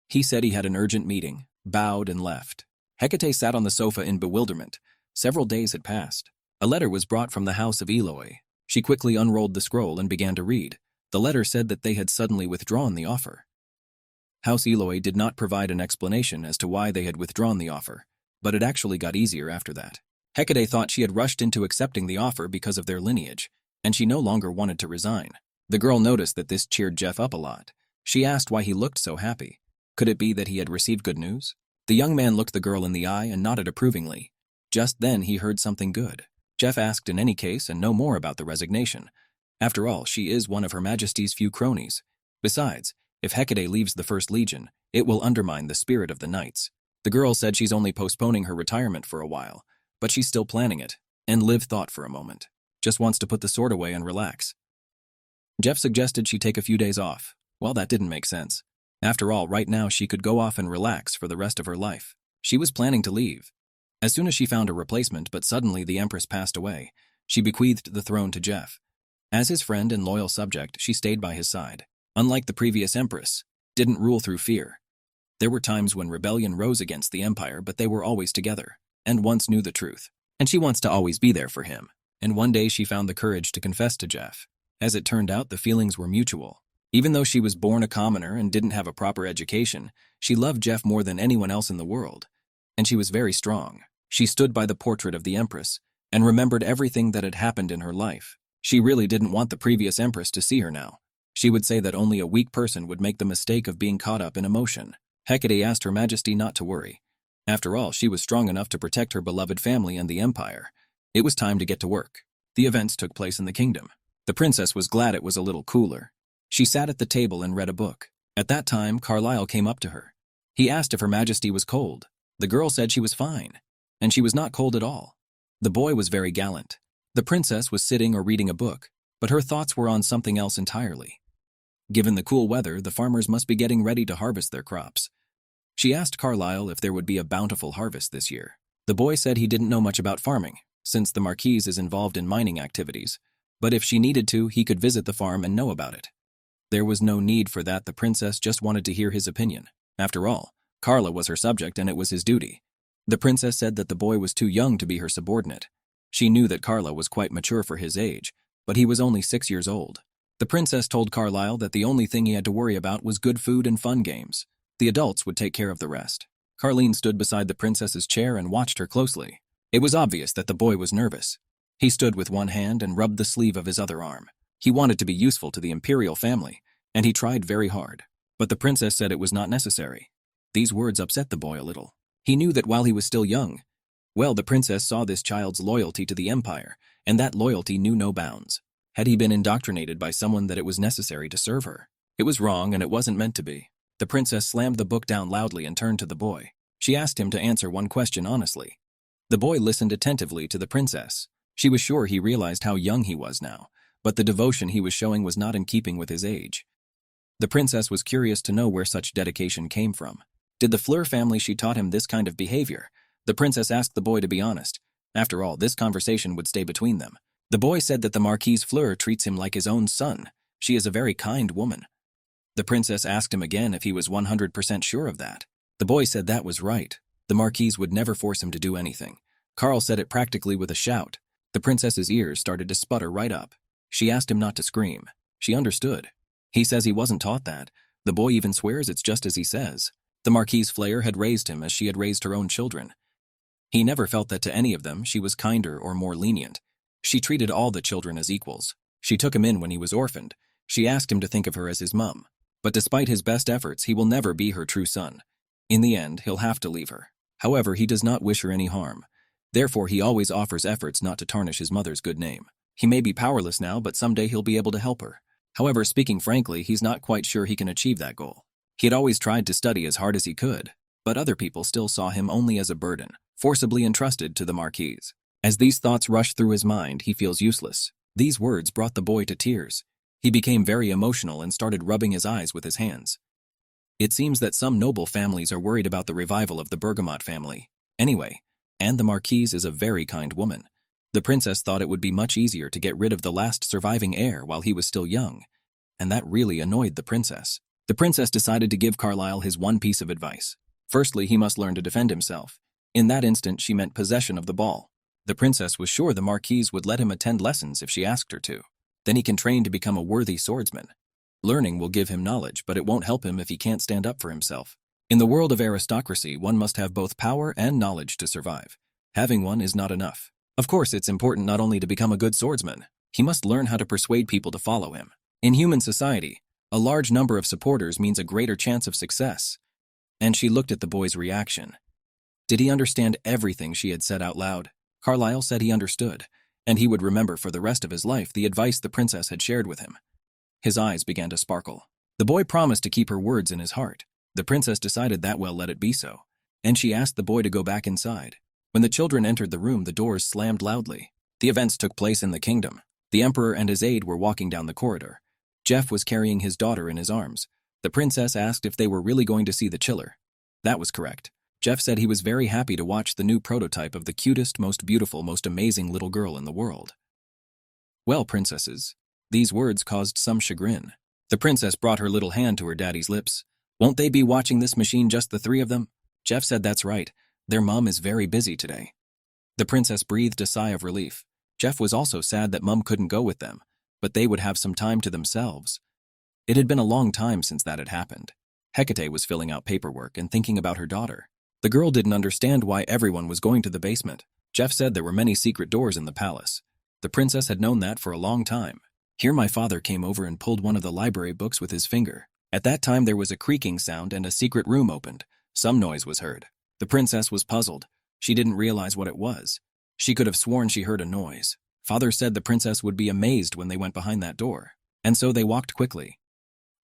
He said he had an urgent meeting, bowed, and left. Hecate sat on the sofa in bewilderment. Several days had passed. A letter was brought from the House of Eloi. She quickly unrolled the scroll and began to read. The letter said that they had suddenly withdrawn the offer. House Eloi did not provide an explanation as to why they had withdrawn the offer, but it actually got easier after that. Hecate thought she had rushed into accepting the offer because of their lineage, and she no longer wanted to resign. The girl noticed that this cheered Jeff up a lot. She asked why he looked so happy. Could it be that he had received good news? The young man looked the girl in the eye and nodded approvingly. Just then he heard something good. Jeff asked in any case and no more about the resignation. After all, she is one of Her Majesty's few cronies. Besides, if Hecate leaves the First Legion, it will undermine the spirit of the knights. The girl said she's only postponing her retirement for a while, but she's still planning it, and Liv thought for a moment. Just wants to put the sword away and relax. Jeff suggested she take a few days off. Well, that didn't make sense. After all, right now she could go off and relax for the rest of her life. She was planning to leave. As soon as she found a replacement, but suddenly the Empress passed away, she bequeathed the throne to Jeff. As his friend and loyal subject, she stayed by his side. Unlike the previous Empress, didn't rule through fear. There were times when rebellion rose against the Empire, but they were always together, and once knew the truth. And she wants to always be there for him. And one day she found the courage to confess to Jeff. As it turned out, the feelings were mutual. Even though she was born a commoner and didn't have a proper education, she loved Jeff more than anyone else in the world. And she was very strong. She stood by the portrait of the Empress and remembered everything that had happened in her life. She really didn't want the previous Empress to see her now. She would say that only a weak person would make the mistake of being caught up in emotion. Hecate asked Her Majesty not to worry. After all, she was strong enough to protect her beloved family and the Empire. It was time to get to work. The events took place in the kingdom. The princess was glad it was a little cooler. She sat at the table and read a book. At that time, Carlyle came up to her. He asked if Her Majesty was cold. The girl said she was fine, and she was not cold at all. The boy was very gallant. The princess was sitting or reading a book, but her thoughts were on something else entirely. Given the cool weather, the farmers must be getting ready to harvest their crops. She asked Carlyle if there would be a bountiful harvest this year. The boy said he didn't know much about farming, since the Marquise is involved in mining activities, but if she needed to, he could visit the farm and know about it. There was no need for that. The princess just wanted to hear his opinion. After all, Carla was her subject and it was his duty. The princess said that the boy was too young to be her subordinate. She knew that Carla was quite mature for his age, but he was only 6 years old. The princess told Carlyle that the only thing he had to worry about was good food and fun games. The adults would take care of the rest. Carleen stood beside the princess's chair and watched her closely. It was obvious that the boy was nervous. He stood with one hand and rubbed the sleeve of his other arm. He wanted to be useful to the imperial family, and he tried very hard. But the princess said it was not necessary. These words upset the boy a little. He knew that while he was still young, well, the princess saw this child's loyalty to the empire, and that loyalty knew no bounds. Had he been indoctrinated by someone that it was necessary to serve her? It was wrong, and it wasn't meant to be. The princess slammed the book down loudly and turned to the boy. She asked him to answer one question honestly. The boy listened attentively to the princess. She was sure he realized how young he was now, but the devotion he was showing was not in keeping with his age. The princess was curious to know where such dedication came from. Did the Fleur family she taught him this kind of behavior? The princess asked the boy to be honest. After all, this conversation would stay between them. The boy said that the Marquise Fleur treats him like his own son. She is a very kind woman. The princess asked him again if he was 100% sure of that. The boy said that was right. The Marquise would never force him to do anything. Carl said it practically with a shout. The princess's ears started to sputter right up. She asked him not to scream. She understood. He says he wasn't taught that. The boy even swears it's just as he says. The Marquise Fleur had raised him as she had raised her own children. He never felt that to any of them she was kinder or more lenient. She treated all the children as equals. She took him in when he was orphaned. She asked him to think of her as his mum. But despite his best efforts, he will never be her true son. In the end, he'll have to leave her. However, he does not wish her any harm. Therefore, he always offers efforts not to tarnish his mother's good name. He may be powerless now, but someday he'll be able to help her. However, speaking frankly, he's not quite sure he can achieve that goal. He had always tried to study as hard as he could, but other people still saw him only as a burden, forcibly entrusted to the Marquise. As these thoughts rush through his mind, he feels useless. These words brought the boy to tears. He became very emotional and started rubbing his eyes with his hands. It seems that some noble families are worried about the revival of the Bergamot family. Anyway, and the Marquise is a very kind woman. The princess thought it would be much easier to get rid of the last surviving heir while he was still young, and that really annoyed the princess. The princess decided to give Carlyle his one piece of advice. Firstly, he must learn to defend himself. In that instant, she meant possession of the ball. The princess was sure the Marquise would let him attend lessons if she asked her to. Then he can train to become a worthy swordsman. Learning will give him knowledge, but it won't help him if he can't stand up for himself. In the world of aristocracy, one must have both power and knowledge to survive. Having one is not enough. Of course, it's important not only to become a good swordsman, he must learn how to persuade people to follow him. In human society, a large number of supporters means a greater chance of success. And she looked at the boy's reaction. Did he understand everything she had said out loud? Carlyle said he understood, and he would remember for the rest of his life the advice the princess had shared with him. His eyes began to sparkle. The boy promised to keep her words in his heart. The princess decided that well, let it be so, and she asked the boy to go back inside. When the children entered the room, the doors slammed loudly. The events took place in the kingdom. The emperor and his aide were walking down the corridor. Jeff was carrying his daughter in his arms. The princess asked if they were really going to see the chiller. That was correct. Jeff said he was very happy to watch the new prototype of the cutest, most beautiful, most amazing little girl in the world. Well, princesses, these words caused some chagrin. The princess brought her little hand to her daddy's lips. Won't they be watching this machine, just the three of them? Jeff said that's right. Their mom is very busy today. The princess breathed a sigh of relief. Jeff was also sad that mom couldn't go with them, but they would have some time to themselves. It had been a long time since that had happened. Hecate was filling out paperwork and thinking about her daughter. The girl didn't understand why everyone was going to the basement. Jeff said there were many secret doors in the palace. The princess had known that for a long time. Here my father came over and pulled one of the library books with his finger. At that time there was a creaking sound and a secret room opened. Some noise was heard. The princess was puzzled. She didn't realize what it was. She could have sworn she heard a noise. Father said the princess would be amazed when they went behind that door, and so they walked quickly.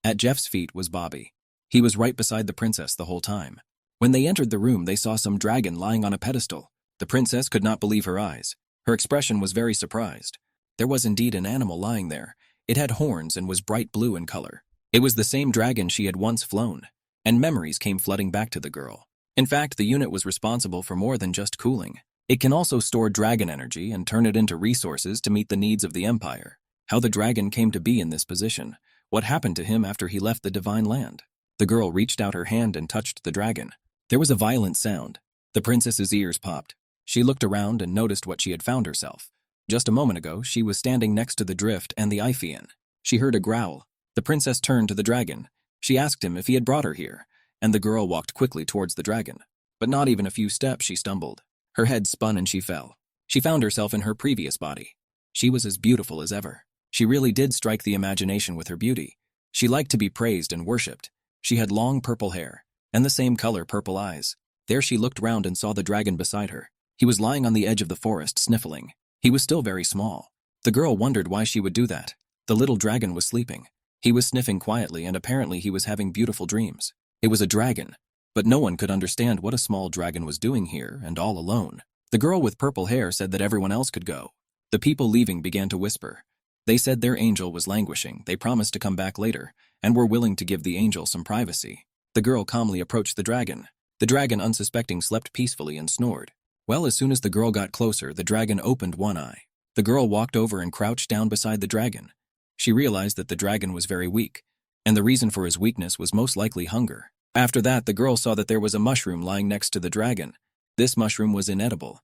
At Jeff's feet was Bobby. He was right beside the princess the whole time. When they entered the room, they saw some dragon lying on a pedestal. The princess could not believe her eyes. Her expression was very surprised. There was indeed an animal lying there. It had horns and was bright blue in color. It was the same dragon she had once flown, and memories came flooding back to the girl. In fact, the unit was responsible for more than just cooling. It can also store dragon energy and turn it into resources to meet the needs of the Empire. How the dragon came to be in this position. What happened to him after he left the Divine Land. The girl reached out her hand and touched the dragon. There was a violent sound. The princess's ears popped. She looked around and noticed what she had found herself. Just a moment ago, she was standing next to the drift and the Iphian. She heard a growl. The princess turned to the dragon. She asked him if he had brought her here, and the girl walked quickly towards the dragon. But not even a few steps she stumbled. Her head spun and she fell. She found herself in her previous body. She was as beautiful as ever. She really did strike the imagination with her beauty. She liked to be praised and worshipped. She had long purple hair, and the same color purple eyes. There she looked round and saw the dragon beside her. He was lying on the edge of the forest, sniffling. He was still very small. The girl wondered why she would do that. The little dragon was sleeping. He was sniffing quietly, and apparently he was having beautiful dreams. It was a dragon, but no one could understand what a small dragon was doing here, and all alone. The girl with purple hair said that everyone else could go. The people leaving began to whisper. They said their angel was languishing. They promised to come back later, and were willing to give the angel some privacy. The girl calmly approached the dragon. The dragon, unsuspecting, slept peacefully and snored. Well, as soon as the girl got closer, the dragon opened one eye. The girl walked over and crouched down beside the dragon. She realized that the dragon was very weak, and the reason for his weakness was most likely hunger. After that, the girl saw that there was a mushroom lying next to the dragon. This mushroom was inedible,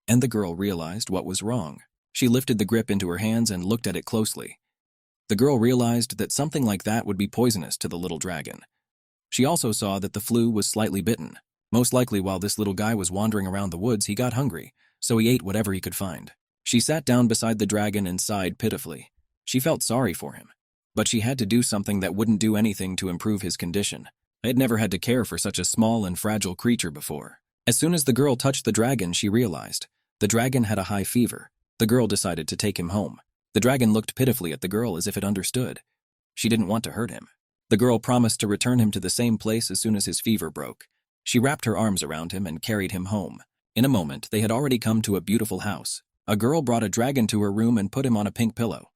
and the girl realized what was wrong. She lifted the grip into her hands and looked at it closely. The girl realized that something like that would be poisonous to the little dragon. She also saw that the flue was slightly bitten. Most likely while this little guy was wandering around the woods, he got hungry, so he ate whatever he could find. She sat down beside the dragon and sighed pitifully. She felt sorry for him, but she had to do something that wouldn't do anything to improve his condition. I had never had to care for such a small and fragile creature before. As soon as the girl touched the dragon, she realized the dragon had a high fever. The girl decided to take him home. The dragon looked pitifully at the girl as if it understood. She didn't want to hurt him. The girl promised to return him to the same place as soon as his fever broke. She wrapped her arms around him and carried him home. In a moment, they had already come to a beautiful house. A girl brought a dragon to her room and put him on a pink pillow.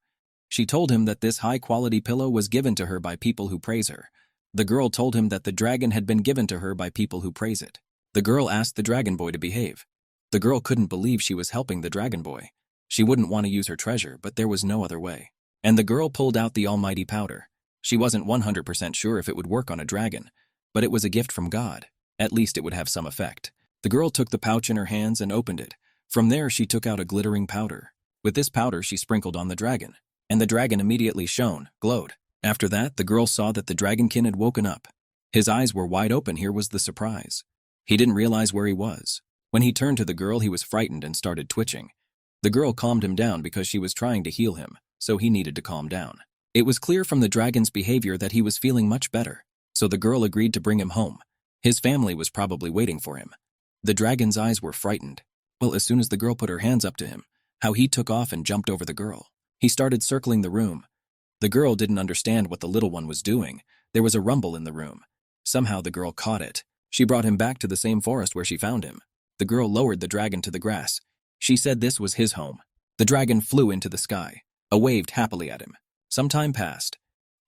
She told him that this high-quality pillow was given to her by people who praise her. The girl told him that the dragon had been given to her by people who praise it. The girl asked the dragon boy to behave. The girl couldn't believe she was helping the dragon boy. She wouldn't want to use her treasure, but there was no other way. And the girl pulled out the almighty powder. She wasn't 100% sure if it would work on a dragon, but it was a gift from God. At least it would have some effect. The girl took the pouch in her hands and opened it. From there, she took out a glittering powder. With this powder, she sprinkled on the dragon, and the dragon immediately shone, glowed. After that, the girl saw that the dragonkin had woken up. His eyes were wide open. Here was the surprise. He didn't realize where he was. When he turned to the girl, he was frightened and started twitching. The girl calmed him down because she was trying to heal him, so he needed to calm down. It was clear from the dragon's behavior that he was feeling much better, so the girl agreed to bring him home. His family was probably waiting for him. The dragon's eyes were frightened. Well, as soon as the girl put her hands up to him, how he took off and jumped over the girl. He started circling the room. The girl didn't understand what the little one was doing. There was a rumble in the room. Somehow the girl caught it. She brought him back to the same forest where she found him. The girl lowered the dragon to the grass. She said this was his home. The dragon flew into the sky. Waved happily at him. Some time passed.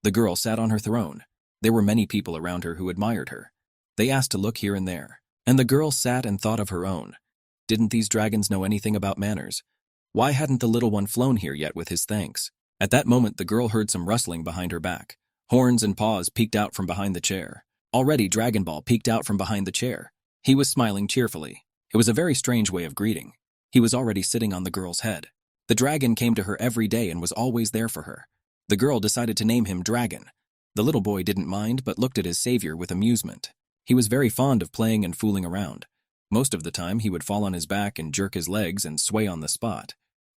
The girl sat on her throne. There were many people around her who admired her. They asked to look here and there, and the girl sat and thought of her own. Didn't these dragons know anything about manners? Why hadn't the little one flown here yet with his thanks? At that moment, the girl heard some rustling behind her back. Horns and paws peeked out from behind the chair. Already, Dragon Ball peeked out from behind the chair. He was smiling cheerfully. It was a very strange way of greeting. He was already sitting on the girl's head. The dragon came to her every day and was always there for her. The girl decided to name him Dragon. The little boy didn't mind but looked at his savior with amusement. He was very fond of playing and fooling around. Most of the time, he would fall on his back and jerk his legs and sway on the spot.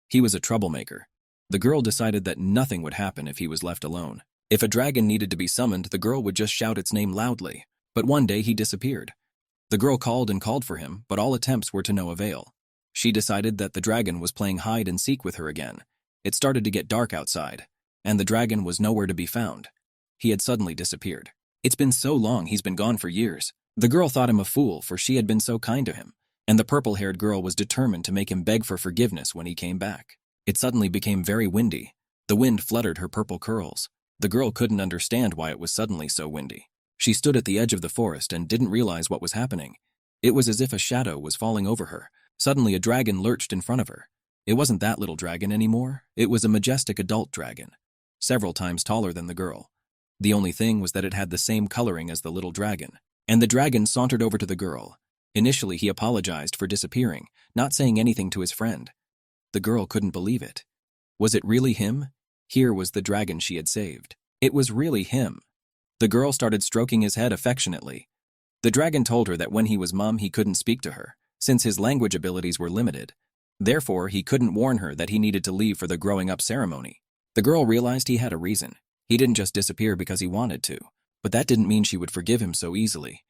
He was a troublemaker. The girl decided that nothing would happen if he was left alone. If a dragon needed to be summoned, the girl would just shout its name loudly. But one day he disappeared. The girl called and called for him, but all attempts were to no avail. She decided that the dragon was playing hide and seek with her again. It started to get dark outside, and the dragon was nowhere to be found. He had suddenly disappeared. It's been so long, he's been gone for years. The girl thought him a fool, for she had been so kind to him, and the purple-haired girl was determined to make him beg for forgiveness when he came back. It suddenly became very windy. The wind fluttered her purple curls. The girl couldn't understand why it was suddenly so windy. She stood at the edge of the forest and didn't realize what was happening. It was as if a shadow was falling over her. Suddenly a dragon lurched in front of her. It wasn't that little dragon anymore. It was a majestic adult dragon, several times taller than the girl. The only thing was that it had the same coloring as the little dragon. And the dragon sauntered over to the girl. Initially, he apologized for disappearing, not saying anything to his friend. The girl couldn't believe it. Was it really him? Here was the dragon she had saved. It was really him. The girl started stroking his head affectionately. The dragon told her that when he was mum, he couldn't speak to her, since his language abilities were limited. Therefore, he couldn't warn her that he needed to leave for the growing up ceremony. The girl realized he had a reason. He didn't just disappear because he wanted to. But that didn't mean she would forgive him so easily.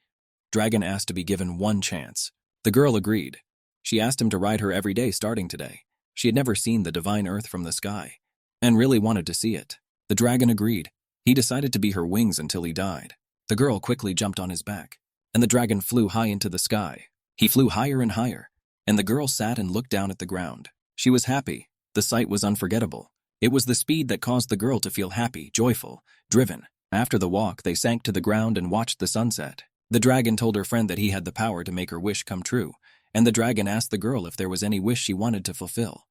Dragon asked to be given one chance. The girl agreed. She asked him to ride her every day starting today. She had never seen the divine earth from the sky, and really wanted to see it. The dragon agreed. He decided to be her wings until he died. The girl quickly jumped on his back, and the dragon flew high into the sky. He flew higher and higher, and the girl sat and looked down at the ground. She was happy. The sight was unforgettable. It was the speed that caused the girl to feel happy, joyful, driven. After the walk, they sank to the ground and watched the sunset. The dragon told her friend that he had the power to make her wish come true, and the dragon asked the girl if there was any wish she wanted to fulfill.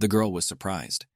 The girl was surprised.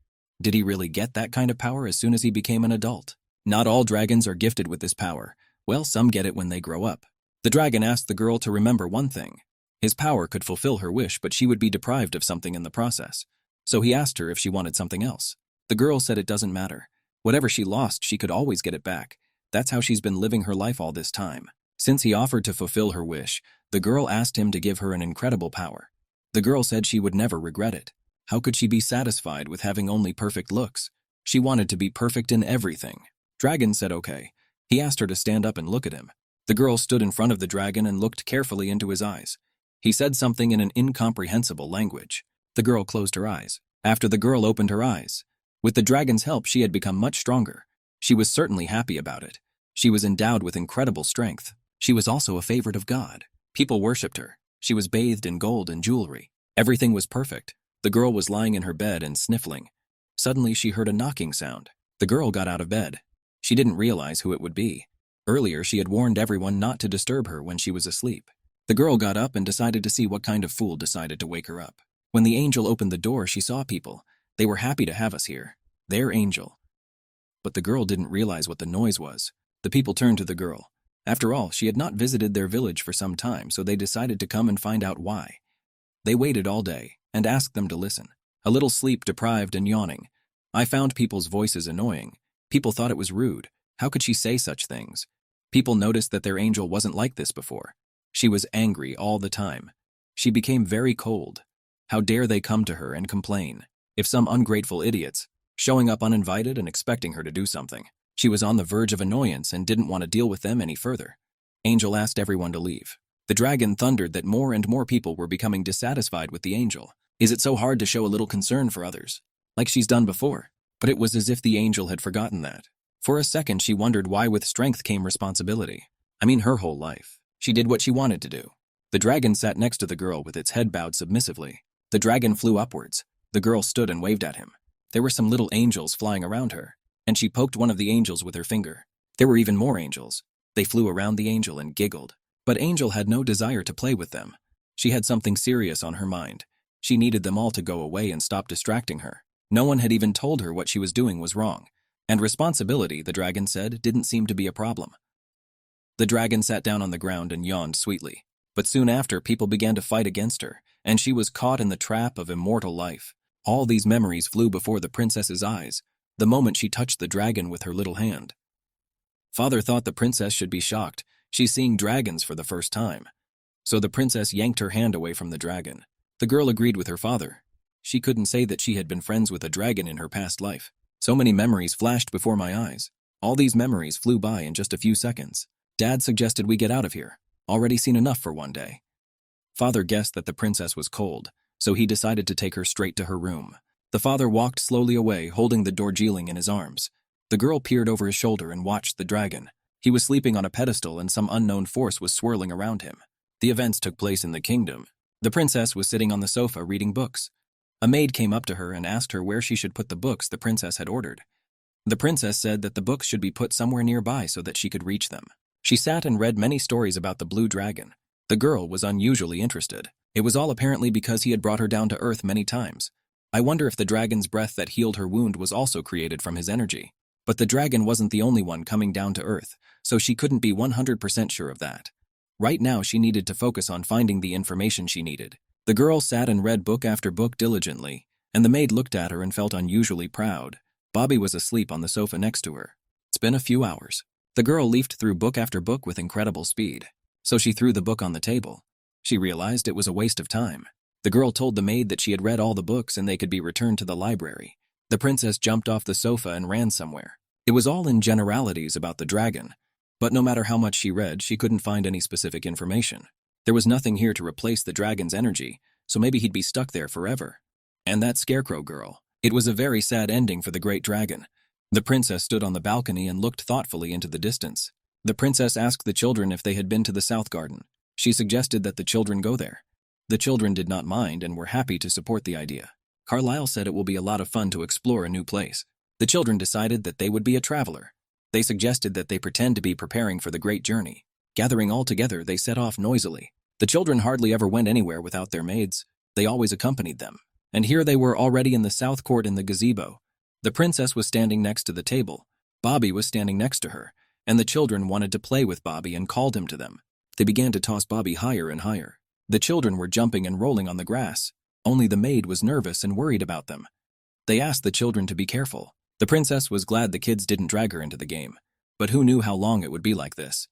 Did he really get that kind of power as soon as he became an adult? Not all dragons are gifted with this power. Well, some get it when they grow up. The dragon asked the girl to remember one thing. His power could fulfill her wish, but she would be deprived of something in the process. So he asked her if she wanted something else. The girl said it doesn't matter. Whatever she lost, she could always get it back. That's how she's been living her life all this time. Since he offered to fulfill her wish, the girl asked him to give her an incredible power. The girl said she would never regret it. How could she be satisfied with having only perfect looks? She wanted to be perfect in everything. Dragon said okay. He asked her to stand up and look at him. The girl stood in front of the dragon and looked carefully into his eyes. He said something in an incomprehensible language. The girl closed her eyes. After the girl opened her eyes, with the dragon's help, she had become much stronger. She was certainly happy about it. She was endowed with incredible strength. She was also a favorite of God. People worshipped her. She was bathed in gold and jewelry. Everything was perfect. The girl was lying in her bed and sniffling. Suddenly, she heard a knocking sound. The girl got out of bed. She didn't realize who it would be. Earlier, she had warned everyone not to disturb her when she was asleep. The girl got up and decided to see what kind of fool decided to wake her up. When the angel opened the door, she saw people. They were happy to have us here. Their angel. But the girl didn't realize what the noise was. The people turned to the girl. After all, she had not visited their village for some time, so they decided to come and find out why. They waited all day and asked them to listen. A little sleep-deprived and yawning. I found people's voices annoying. People thought it was rude. How could she say such things? People noticed that their angel wasn't like this before. She was angry all the time. She became very cold. How dare they come to her and complain? If some ungrateful idiots, showing up uninvited and expecting her to do something. She was on the verge of annoyance and didn't want to deal with them any further. Angel asked everyone to leave. The dragon thundered that more and more people were becoming dissatisfied with the angel. Is it so hard to show a little concern for others? Like she's done before. But it was as if the angel had forgotten that. For a second, she wondered why with strength came responsibility. I mean, her whole life. She did what she wanted to do. The dragon sat next to the girl with its head bowed submissively. The dragon flew upwards. The girl stood and waved at him. There were some little angels flying around her, and she poked one of the angels with her finger. There were even more angels. They flew around the angel and giggled. But Angel had no desire to play with them. She had something serious on her mind. She needed them all to go away and stop distracting her. No one had even told her what she was doing was wrong. And responsibility, the dragon said, didn't seem to be a problem. The dragon sat down on the ground and yawned sweetly. But soon after, people began to fight against her, and she was caught in the trap of immortal life. All these memories flew before the princess's eyes, the moment she touched the dragon with her little hand. Father thought the princess should be shocked. She's seeing dragons for the first time. So the princess yanked her hand away from the dragon. The girl agreed with her father. She couldn't say that she had been friends with a dragon in her past life. So many memories flashed before my eyes. All these memories flew by in just a few seconds. Dad suggested we get out of here. Already seen enough for one day. Father guessed that the princess was cold, so he decided to take her straight to her room. The father walked slowly away, holding the Darjeeling in his arms. The girl peered over his shoulder and watched the dragon. He was sleeping on a pedestal and some unknown force was swirling around him. The events took place in the kingdom. The princess was sitting on the sofa reading books. A maid came up to her and asked her where she should put the books the princess had ordered. The princess said that the books should be put somewhere nearby so that she could reach them. She sat and read many stories about the blue dragon. The girl was unusually interested. It was all apparently because he had brought her down to earth many times. I wonder if the dragon's breath that healed her wound was also created from his energy. But the dragon wasn't the only one coming down to earth, so she couldn't be 100% sure of that. Right now, she needed to focus on finding the information she needed. The girl sat and read book after book diligently, and the maid looked at her and felt unusually proud. Bobby was asleep on the sofa next to her. It's been a few hours. The girl leafed through book after book with incredible speed. So she threw the book on the table. She realized it was a waste of time. The girl told the maid that she had read all the books and they could be returned to the library. The princess jumped off the sofa and ran somewhere. It was all in generalities about the dragon. But no matter how much she read, she couldn't find any specific information. There was nothing here to replace the dragon's energy, so maybe he'd be stuck there forever. And that scarecrow girl. It was a very sad ending for the great dragon. The princess stood on the balcony and looked thoughtfully into the distance. The princess asked the children if they had been to the South Garden. She suggested that the children go there. The children did not mind and were happy to support the idea. Carlyle said it will be a lot of fun to explore a new place. The children decided that they would be a traveler. They suggested that they pretend to be preparing for the great journey. Gathering all together, they set off noisily. The children hardly ever went anywhere without their maids. They always accompanied them. And here they were already in the south court in the gazebo. The princess was standing next to the table. Bobby was standing next to her, and the children wanted to play with Bobby and called him to them. They began to toss Bobby higher and higher. The children were jumping and rolling on the grass. Only the maid was nervous and worried about them. They asked the children to be careful. The princess was glad the kids didn't drag her into the game, but who knew how long it would be like this?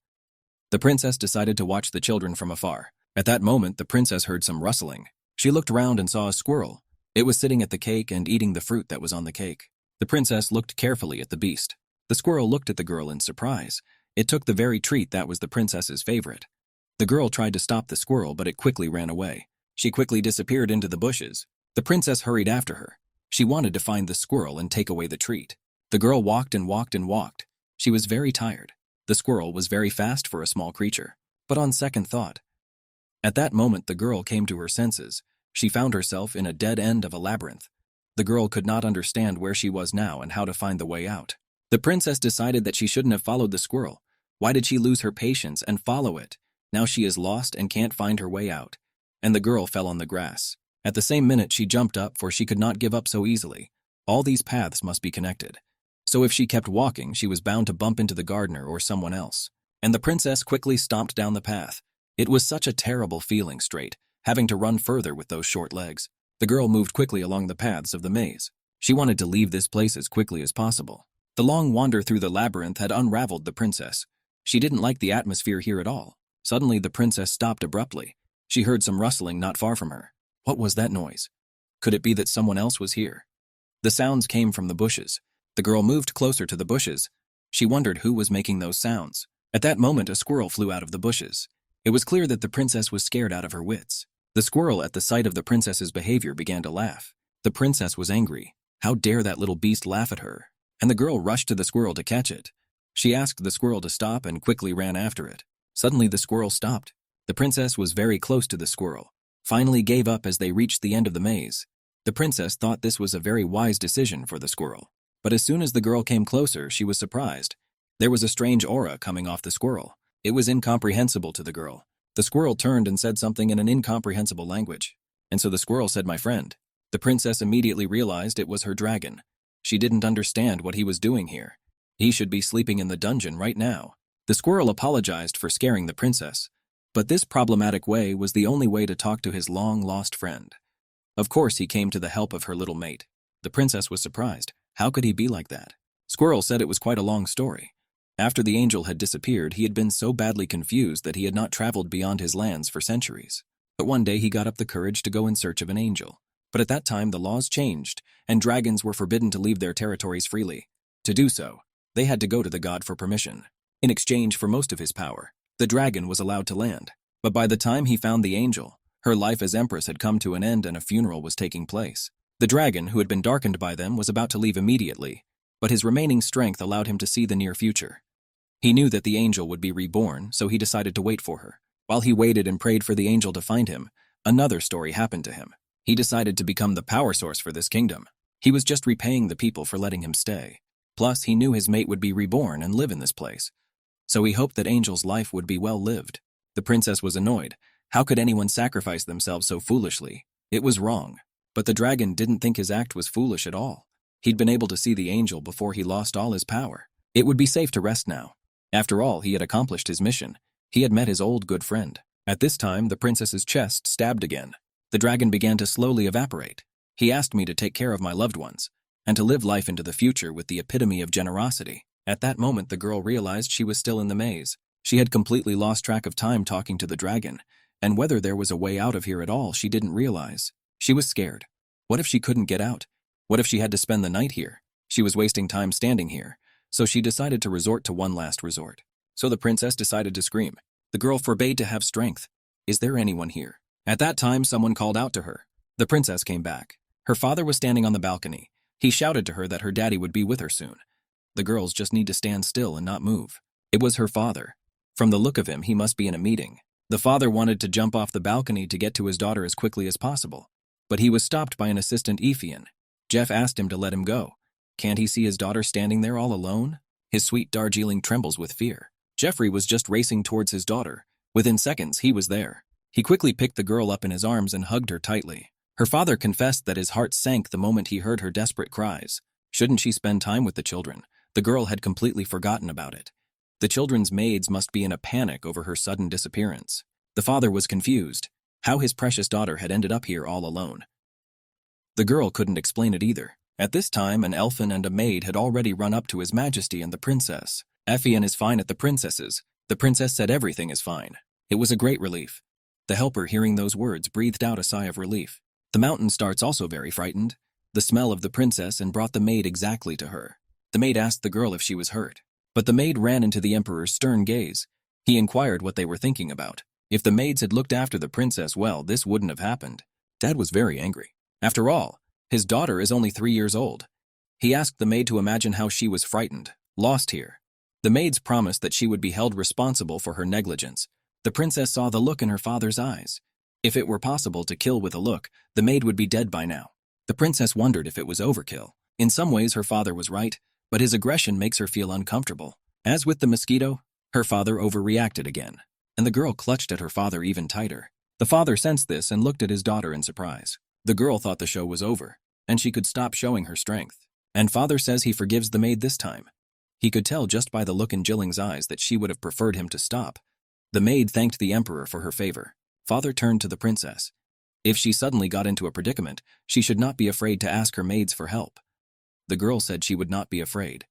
The princess decided to watch the children from afar. At that moment, the princess heard some rustling. She looked round and saw a squirrel. It was sitting at the cake and eating the fruit that was on the cake. The princess looked carefully at the beast. The squirrel looked at the girl in surprise. It took the very treat that was the princess's favorite. The girl tried to stop the squirrel, but it quickly ran away. She quickly disappeared into the bushes. The princess hurried after her. She wanted to find the squirrel and take away the treat. The girl walked and walked and walked. She was very tired. The squirrel was very fast for a small creature. But on second thought, at that moment the girl came to her senses. She found herself in a dead end of a labyrinth. The girl could not understand where she was now and how to find the way out. The princess decided that she shouldn't have followed the squirrel. Why did she lose her patience and follow it? Now she is lost and can't find her way out. And the girl fell on the grass. At the same minute she jumped up, for she could not give up so easily. All these paths must be connected. So if she kept walking, she was bound to bump into the gardener or someone else. And the princess quickly stomped down the path. It was such a terrible feeling straight, having to run further with those short legs. The girl moved quickly along the paths of the maze. She wanted to leave this place as quickly as possible. The long wander through the labyrinth had unraveled the princess. She didn't like the atmosphere here at all. Suddenly the princess stopped abruptly. She heard some rustling not far from her. What was that noise? Could it be that someone else was here? The sounds came from the bushes. The girl moved closer to the bushes. She wondered who was making those sounds. At that moment, a squirrel flew out of the bushes. It was clear that the princess was scared out of her wits. The squirrel, at the sight of the princess's behavior, began to laugh. The princess was angry. How dare that little beast laugh at her? And the girl rushed to the squirrel to catch it. She asked the squirrel to stop and quickly ran after it. Suddenly the squirrel stopped. The princess was very close to the squirrel, finally gave up as they reached the end of the maze. The princess thought this was a very wise decision for the squirrel. But as soon as the girl came closer, she was surprised. There was a strange aura coming off the squirrel. It was incomprehensible to the girl. The squirrel turned and said something in an incomprehensible language. And so the squirrel said, "My friend." The princess immediately realized it was her dragon. She didn't understand what he was doing here. He should be sleeping in the dungeon right now. The squirrel apologized for scaring the princess. But this problematic way was the only way to talk to his long-lost friend. Of course, he came to the help of her little mate. The princess was surprised. How could he be like that? Squirrel said it was quite a long story. After the angel had disappeared, he had been so badly confused that he had not traveled beyond his lands for centuries. But one day he got up the courage to go in search of an angel. But at that time the laws changed, and dragons were forbidden to leave their territories freely. To do so, they had to go to the god for permission. In exchange for most of his power, the dragon was allowed to land. But by the time he found the angel, her life as empress had come to an end and a funeral was taking place. The dragon, who had been darkened by them, was about to leave immediately, but his remaining strength allowed him to see the near future. He knew that the angel would be reborn, so he decided to wait for her. While he waited and prayed for the angel to find him, another story happened to him. He decided to become the power source for this kingdom. He was just repaying the people for letting him stay. Plus, he knew his mate would be reborn and live in this place. So he hoped that Angel's life would be well lived. The princess was annoyed. How could anyone sacrifice themselves so foolishly? It was wrong. But the dragon didn't think his act was foolish at all. He'd been able to see the angel before he lost all his power. It would be safe to rest now. After all, he had accomplished his mission. He had met his old good friend. At this time, the princess's chest stabbed again. The dragon began to slowly evaporate. He asked me to take care of my loved ones, and to live life into the future with the epitome of generosity. At that moment, the girl realized she was still in the maze. She had completely lost track of time talking to the dragon, and whether there was a way out of here at all, she didn't realize. She was scared. What if she couldn't get out? What if she had to spend the night here? She was wasting time standing here, so she decided to resort to one last resort. So the princess decided to scream. The girl forbade to have strength. "Is there anyone here?" At that time, someone called out to her. The princess came back. Her father was standing on the balcony. He shouted to her that her daddy would be with her soon. The girls just need to stand still and not move. It was her father. From the look of him, he must be in a meeting. The father wanted to jump off the balcony to get to his daughter as quickly as possible, but he was stopped by an assistant Ephesian. Jeff asked him to let him go. Can't he see his daughter standing there all alone? His sweet Darjeeling trembles with fear. Jeffrey was just racing towards his daughter. Within seconds, he was there. He quickly picked the girl up in his arms and hugged her tightly. Her father confessed that his heart sank the moment he heard her desperate cries. Shouldn't she spend time with the children? The girl had completely forgotten about it. The children's maids must be in a panic over her sudden disappearance. The father was confused. How his precious daughter had ended up here all alone. The girl couldn't explain it either. At this time, an elfin and a maid had already run up to His Majesty and the princess. Effian is fine at the princess's. The princess said everything is fine. It was a great relief. The helper, hearing those words, breathed out a sigh of relief. The mountain starts also very frightened. The smell of the princess and brought the maid exactly to her. The maid asked the girl if she was hurt. But the maid ran into the emperor's stern gaze. He inquired what they were thinking about. If the maids had looked after the princess well, this wouldn't have happened. Dad was very angry. After all, his daughter is only 3 years old. He asked the maid to imagine how she was frightened, lost here. The maids promised that she would be held responsible for her negligence. The princess saw the look in her father's eyes. If it were possible to kill with a look, the maid would be dead by now. The princess wondered if it was overkill. In some ways, her father was right, but his aggression makes her feel uncomfortable. As with the mosquito, her father overreacted again, and the girl clutched at her father even tighter. The father sensed this and looked at his daughter in surprise. The girl thought the show was over, and she could stop showing her strength. And father says he forgives the maid this time. He could tell just by the look in Jilling's eyes that she would have preferred him to stop. The maid thanked the emperor for her favor. Father turned to the princess. If she suddenly got into a predicament, she should not be afraid to ask her maids for help. The girl said she would not be afraid,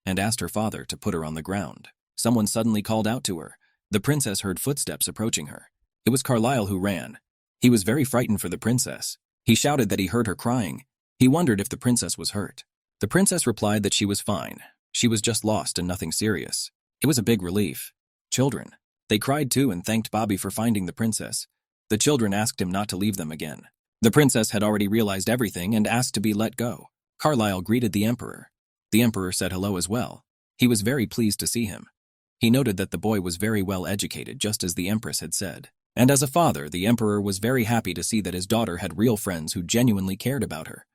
and asked her father to put her on the ground. Someone suddenly called out to her. The princess heard footsteps approaching her. It was Carlyle who ran. He was very frightened for the princess. He shouted that he heard her crying. He wondered if the princess was hurt. The princess replied that she was fine. She was just lost and nothing serious. It was a big relief. Children. They cried too and thanked Bobby for finding the princess. The children asked him not to leave them again. The princess had already realized everything and asked to be let go. Carlyle greeted the emperor. The emperor said hello as well. He was very pleased to see him. He noted that the boy was very well educated, just as the empress had said. And as a father, the emperor was very happy to see that his daughter had real friends who genuinely cared about her.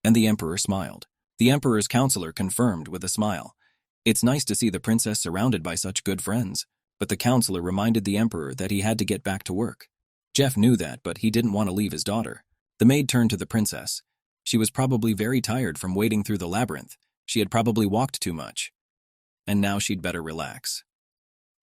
And the emperor smiled. The emperor's counselor confirmed with a smile. It's nice to see the princess surrounded by such good friends. But the counselor reminded the emperor that he had to get back to work. Jeff knew that, but he didn't want to leave his daughter. The maid turned to the princess. She was probably very tired from wading through the labyrinth. She had probably walked too much. And now she'd better relax.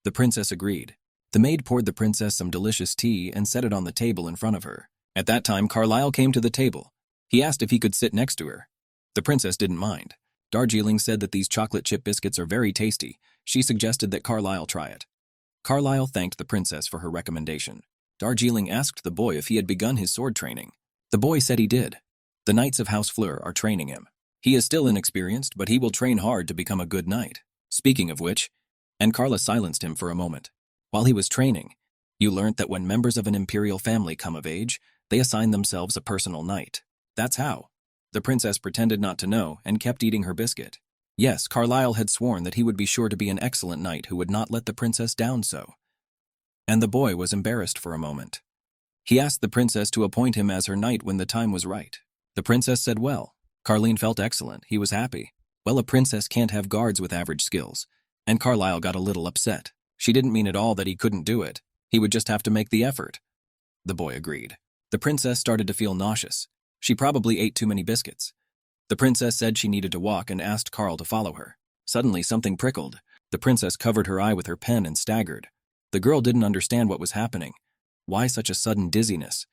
The princess agreed. The maid poured the princess some delicious tea and set it on the table in front of her. At that time, Carlyle came to the table. He asked if he could sit next to her. The princess didn't mind. Darjeeling said that these chocolate chip biscuits are very tasty. She suggested that Carlyle try it. Carlyle thanked the princess for her recommendation. Darjeeling asked the boy if he had begun his sword training. The boy said he did. The knights of House Fleur are training him. He is still inexperienced, but he will train hard to become a good knight. Speaking of which, and Carla silenced him for a moment. While he was training, you learnt that when members of an imperial family come of age, they assign themselves a personal knight. That's how. The princess pretended not to know and kept eating her biscuit. Yes, Carlyle had sworn that he would be sure to be an excellent knight who would not let the princess down so. And the boy was embarrassed for a moment. He asked the princess to appoint him as her knight when the time was right. The princess said well. Carleen felt excellent. He was happy. Well, a princess can't have guards with average skills. And Carlyle got a little upset. She didn't mean at all that he couldn't do it. He would just have to make the effort. The boy agreed. The princess started to feel nauseous. She probably ate too many biscuits. The princess said she needed to walk and asked Carl to follow her. Suddenly, something prickled. The princess covered her eye with her pen and staggered. The girl didn't understand what was happening. Why such a sudden dizziness?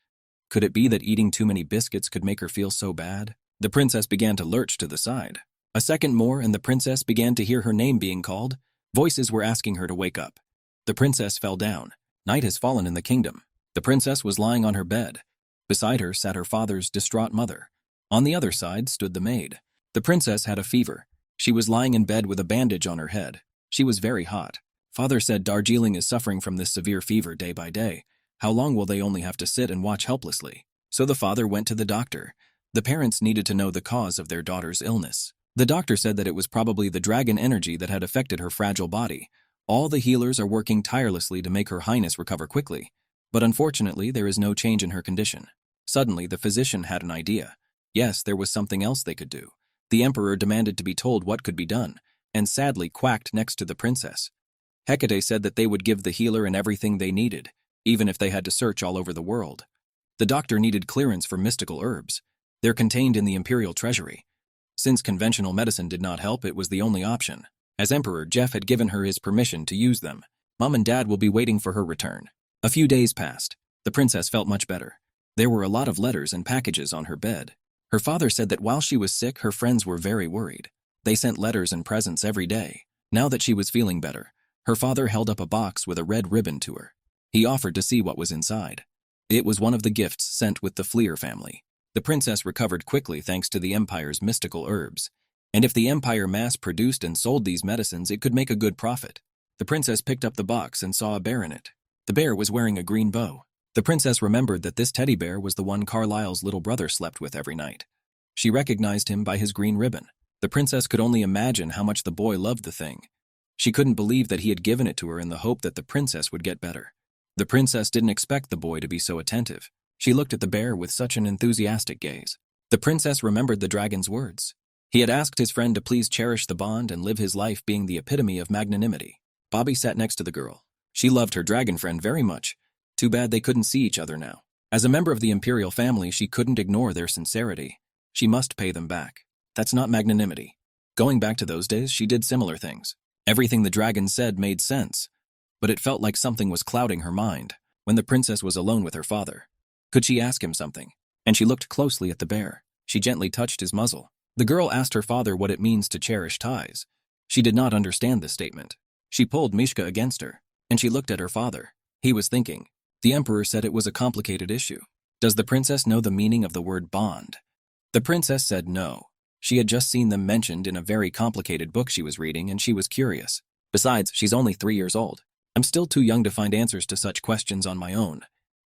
Could it be that eating too many biscuits could make her feel so bad? The princess began to lurch to the side. A second more and the princess began to hear her name being called. Voices were asking her to wake up. The princess fell down. Night has fallen in the kingdom. The princess was lying on her bed. Beside her sat her father's distraught mother. On the other side stood the maid. The princess had a fever. She was lying in bed with a bandage on her head. She was very hot. Father said Darjeeling is suffering from this severe fever day by day. How long will they only have to sit and watch helplessly? So the father went to the doctor. The parents needed to know the cause of their daughter's illness. The doctor said that it was probably the dragon energy that had affected her fragile body. All the healers are working tirelessly to make Her Highness recover quickly. But unfortunately, there is no change in her condition. Suddenly, the physician had an idea. Yes, there was something else they could do. The emperor demanded to be told what could be done, and sadly quacked next to the princess. Hecate said that they would give the healer and everything they needed, even if they had to search all over the world. The doctor needed clearance for mystical herbs. They're contained in the imperial treasury. Since conventional medicine did not help, it was the only option. As emperor, Jeff had given her his permission to use them. Mom and Dad will be waiting for her return. A few days passed. The princess felt much better. There were a lot of letters and packages on her bed. Her father said that while she was sick, her friends were very worried. They sent letters and presents every day. Now that she was feeling better, her father held up a box with a red ribbon to her. He offered to see what was inside. It was one of the gifts sent with the Fleer family. The princess recovered quickly thanks to the Empire's mystical herbs. And if the Empire mass-produced and sold these medicines, it could make a good profit. The princess picked up the box and saw a bear in it. The bear was wearing a green bow. The princess remembered that this teddy bear was the one Carlisle's little brother slept with every night. She recognized him by his green ribbon. The princess could only imagine how much the boy loved the thing. She couldn't believe that he had given it to her in the hope that the princess would get better. The princess didn't expect the boy to be so attentive. She looked at the bear with such an enthusiastic gaze. The princess remembered the dragon's words. He had asked his friend to please cherish the bond and live his life being the epitome of magnanimity. Bobby sat next to the girl. She loved her dragon friend very much. Too bad they couldn't see each other now. As a member of the imperial family, she couldn't ignore their sincerity. She must pay them back. That's not magnanimity. Going back to those days, she did similar things. Everything the dragon said made sense. But it felt like something was clouding her mind when the princess was alone with her father. Could she ask him something? And she looked closely at the bear. She gently touched his muzzle. The girl asked her father what it means to cherish ties. She did not understand this statement. She pulled Mishka against her, and she looked at her father. He was thinking. The emperor said it was a complicated issue. Does the princess know the meaning of the word bond? The princess said no. She had just seen them mentioned in a very complicated book she was reading, and she was curious. Besides, she's only 3 years old. I'm still too young to find answers to such questions on my own.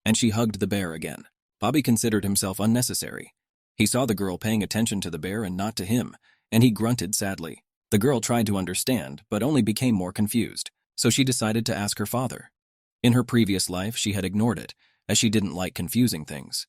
And she hugged the bear again. Bobby considered himself unnecessary. He saw the girl paying attention to the bear and not to him, and he grunted sadly. The girl tried to understand, but only became more confused, so she decided to ask her father. In her previous life, she had ignored it, as she didn't like confusing things.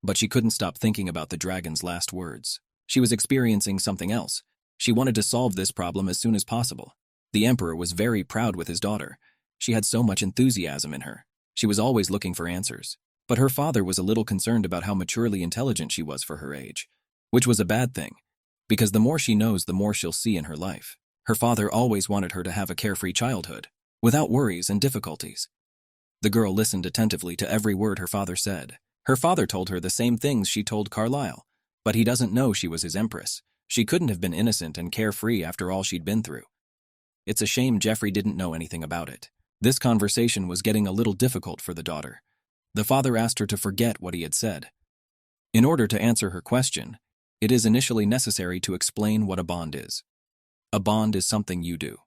But she couldn't stop thinking about the dragon's last words. She was experiencing something else. She wanted to solve this problem as soon as possible. The emperor was very proud with his daughter. She had so much enthusiasm in her. She was always looking for answers. But her father was a little concerned about how maturely intelligent she was for her age, which was a bad thing, because the more she knows, the more she'll see in her life. Her father always wanted her to have a carefree childhood, without worries and difficulties. The girl listened attentively to every word her father said. Her father told her the same things she told Carlisle, but he doesn't know she was his empress. She couldn't have been innocent and carefree after all she'd been through. It's a shame Jeffrey didn't know anything about it. This conversation was getting a little difficult for the daughter. The father asked her to forget what he had said. In order to answer her question, it is initially necessary to explain what a bond is. A bond is something you do,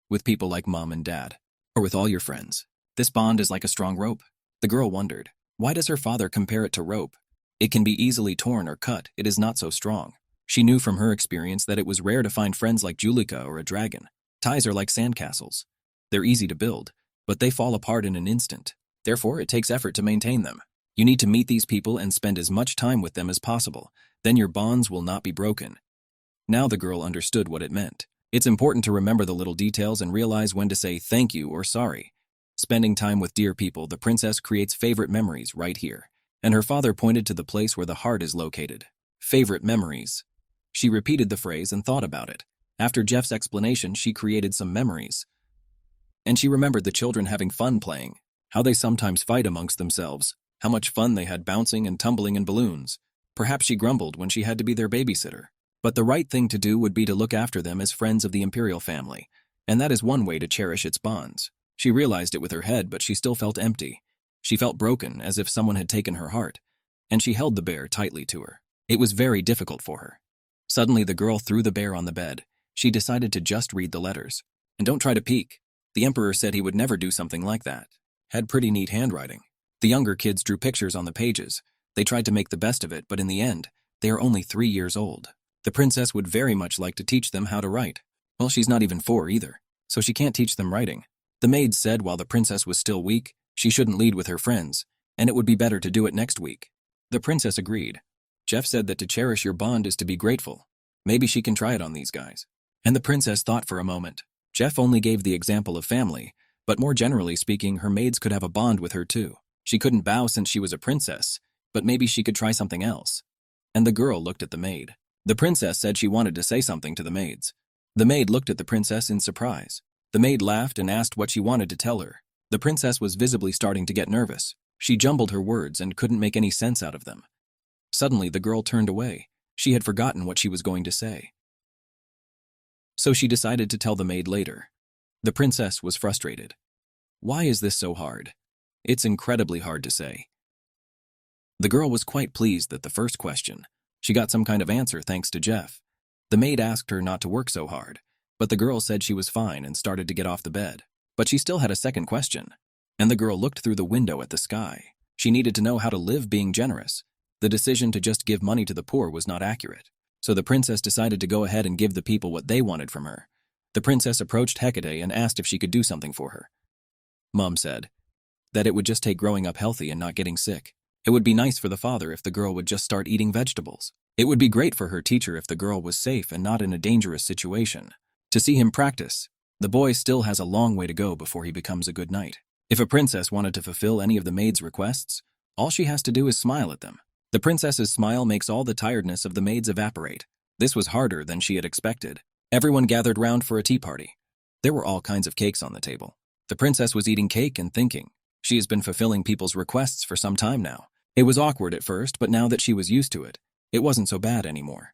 with people like mom and dad, or with all your friends. This bond is like a strong rope. The girl wondered, why does her father compare it to rope? It can be easily torn or cut, it is not so strong. She knew from her experience that it was rare to find friends like Julika or a dragon. Ties are like sandcastles. They're easy to build, but they fall apart in an instant. Therefore, it takes effort to maintain them. You need to meet these people and spend as much time with them as possible. Then your bonds will not be broken. Now the girl understood what it meant. It's important to remember the little details and realize when to say thank you or sorry. Spending time with dear people, the princess creates favorite memories right here. And her father pointed to the place where the heart is located. Favorite memories. She repeated the phrase and thought about it. After Jeff's explanation, she created some memories. And she remembered the children having fun playing, how they sometimes fight amongst themselves, how much fun they had bouncing and tumbling in balloons. Perhaps she grumbled when she had to be their babysitter. But the right thing to do would be to look after them as friends of the imperial family, and that is one way to cherish its bonds. She realized it with her head, but she still felt empty. She felt broken, as if someone had taken her heart, and she held the bear tightly to her. It was very difficult for her. Suddenly the girl threw the bear on the bed. She decided to just read the letters. And don't try to peek. The emperor said he would never do something like that. Had pretty neat handwriting. The younger kids drew pictures on the pages. They tried to make the best of it, but in the end, they are only 3 years old. The princess would very much like to teach them how to write. Well, she's not even 4 either, so she can't teach them writing. The maid said while the princess was still weak, she shouldn't lead with her friends, and it would be better to do it next week. The princess agreed. Jeff said that to cherish your bond is to be grateful. Maybe she can try it on these guys. And the princess thought for a moment. Jeff only gave the example of family, but more generally speaking, her maids could have a bond with her too. She couldn't bow since she was a princess. but maybe she could try something else. And the girl looked at the maid. The princess said she wanted to say something to the maids. The maid looked at the princess in surprise. The maid laughed and asked what she wanted to tell her. The princess was visibly starting to get nervous. She jumbled her words and couldn't make any sense out of them. Suddenly, the girl turned away. She had forgotten what she was going to say. So she decided to tell the maid later. The princess was frustrated. Why is this so hard? It's incredibly hard to say. The girl was quite pleased that the first question, she got some kind of answer thanks to Jeff. The maid asked her not to work so hard, but the girl said she was fine and started to get off the bed. But she still had a second question, and the girl looked through the window at the sky. She needed to know how to live being generous. The decision to just give money to the poor was not accurate, so the princess decided to go ahead and give the people what they wanted from her. The princess approached Hecate and asked if she could do something for her. Mom said that it would just take growing up healthy and not getting sick. It would be nice for the father if the girl would just start eating vegetables. It would be great for her teacher if the girl was safe and not in a dangerous situation. To see him practice, the boy still has a long way to go before he becomes a good knight. If a princess wanted to fulfill any of the maid's requests, all she has to do is smile at them. The princess's smile makes all the tiredness of the maids evaporate. This was harder than she had expected. Everyone gathered round for a tea party. There were all kinds of cakes on the table. The princess was eating cake and thinking. She has been fulfilling people's requests for some time now. It was awkward at first, but now that she was used to it, it wasn't so bad anymore.